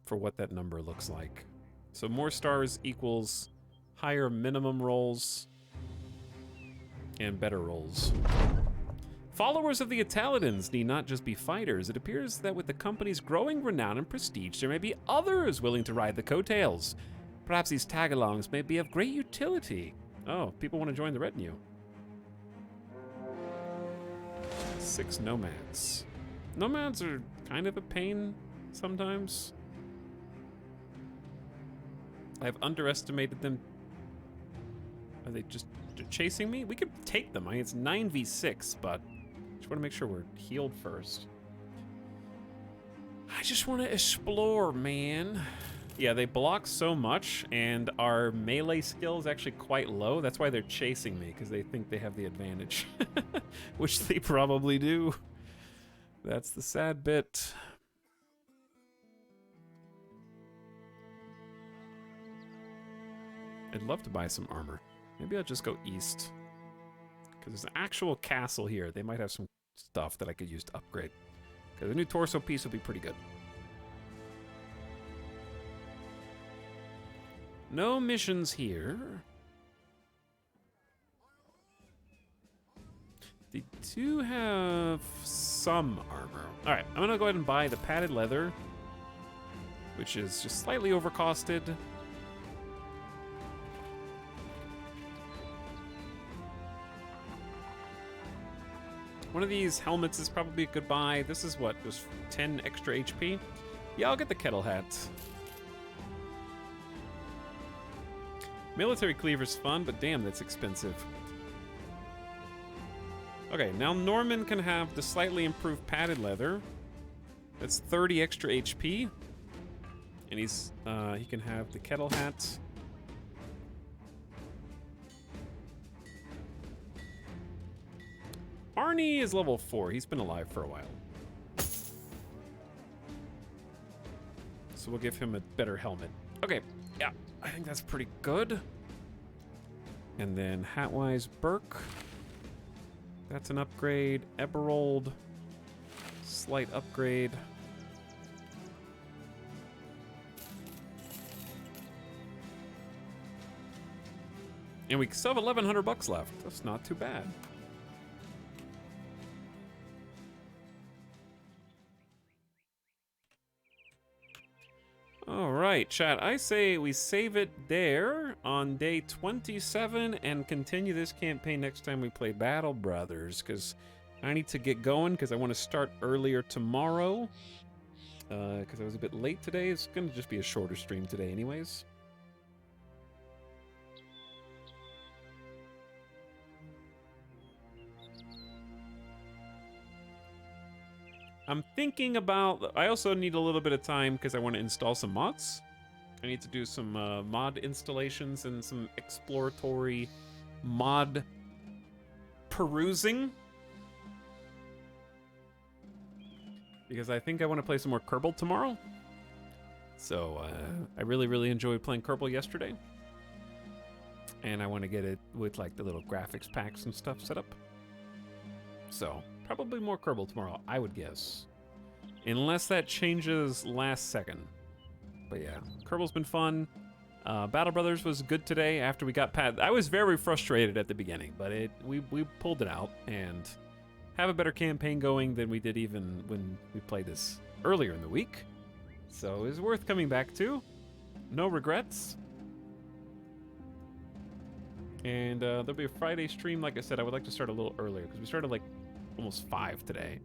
for what that number looks like. So more stars equals higher minimum rolls and better rolls. Followers of the Italadins need not just be fighters. It appears that with the company's growing renown and prestige, there may be others willing to ride the coattails. Perhaps these tag-alongs may be of great utility. Oh, people want to join the retinue. 6 nomads. Nomads are kind of a pain sometimes. I've underestimated them. Are they just chasing me? We could take them. I mean, it's 9v6, but just want to make sure we're healed first. I just want to explore, man. Yeah, they block so much, and our melee skill is actually quite low. That's why they're chasing me, because they think they have the advantage. Which they probably do. That's the sad bit. I'd love to buy some armor. Maybe I'll just go east. Because there's an actual castle here. They might have some stuff that I could use to upgrade. Because the new torso piece would be pretty good. No missions here. They do have some armor. Alright, I'm gonna go ahead and buy the padded leather, which is just slightly overcosted. One of these helmets is probably a good buy. This is what, just 10 extra HP? Yeah, I'll get the kettle hat. Military cleaver's fun, but damn, that's expensive. Okay, now Norman can have the slightly improved padded leather. That's 30 extra HP. And he can have the kettle hat. Arnie is level 4. He's been alive for a while. So we'll give him a better helmet. Okay, yeah, I think that's pretty good. And then Hatwise Burke. That's an upgrade. Eberald. Slight upgrade. And we still have 1,100 bucks left. That's not too bad. All right, chat. I say we save it there on day 27 and continue this campaign next time we play Battle Brothers, because I need to get going because I want to start earlier tomorrow. Because I was a bit late today. It's going to just be a shorter stream today anyways. I'm thinking about... I also need a little bit of time because I want to install some mods. I need to do some mod installations and some exploratory mod perusing. Because I think I want to play some more Kerbal tomorrow. So, I really enjoyed playing Kerbal yesterday. And I want to get it with, like, the little graphics packs and stuff set up. So, probably more Kerbal tomorrow, I would guess. Unless that changes last second. But yeah, Kerbal's been fun. Battle Brothers was good today after we got past... I was very frustrated at the beginning, but we pulled it out and have a better campaign going than we did even when we played this earlier in the week. So it's worth coming back to. No regrets. And there'll be a Friday stream. Like I said, I would like to start a little earlier because we started like almost 5 today.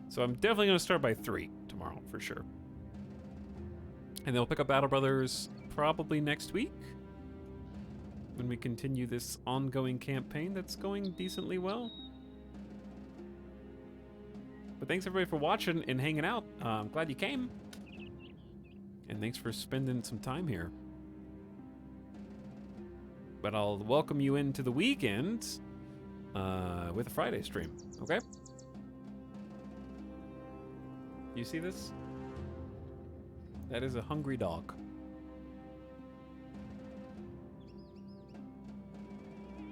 So I'm definitely going to start by 3 tomorrow for sure. And then we'll pick up Battle Brothers probably next week when we continue this ongoing campaign that's going decently well. But thanks everybody for watching and hanging out. I'm glad you came. And thanks for spending some time here. But I'll welcome you into the weekend with a Friday stream, okay? You see this? That is a hungry dog.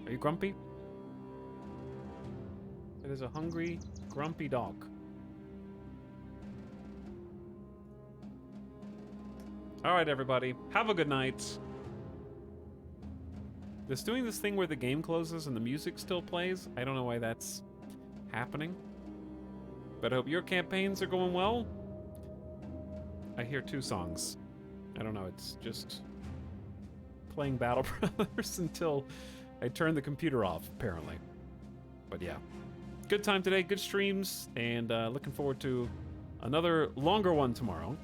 Are you grumpy? It is a hungry, grumpy dog. All right, everybody. Have a good night. It's doing this thing where the game closes and the music still plays. I don't know why that's happening. But I hope your campaigns are going well. I hear 2 songs. I don't know, it's just playing Battle Brothers until I turn the computer off, apparently. But yeah, good time today, good streams, and looking forward to another longer one tomorrow.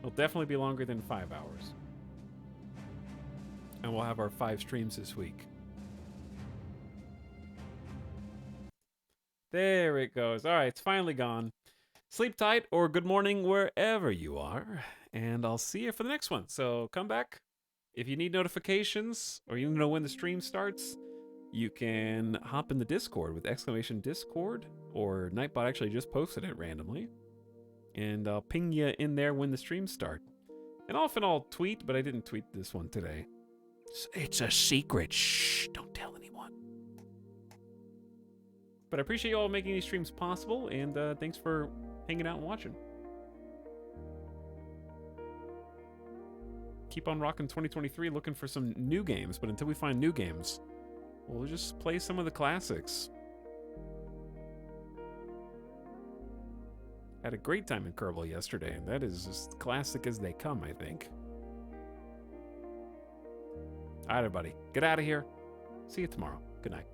It'll definitely be longer than 5 hours. And we'll have our 5 streams this week. There it goes. All right, it's finally gone. Sleep tight or good morning wherever you are. And I'll see you for the next one. So come back. If you need notifications or you know when the stream starts, you can hop in the Discord with !Discord, or Nightbot actually just posted it randomly. And I'll ping you in there when the streams start. And often I'll tweet, but I didn't tweet this one today. It's a secret. Shh, don't tell anyone. But I appreciate you all making these streams possible, and thanks for hanging out and watching. Keep on rocking 2023, looking for some new games, but until we find new games, we'll just play some of the classics. Had a great time in Kerbal yesterday, and that is as classic as they come, I think. All right, everybody, get out of here. See you tomorrow. Good night.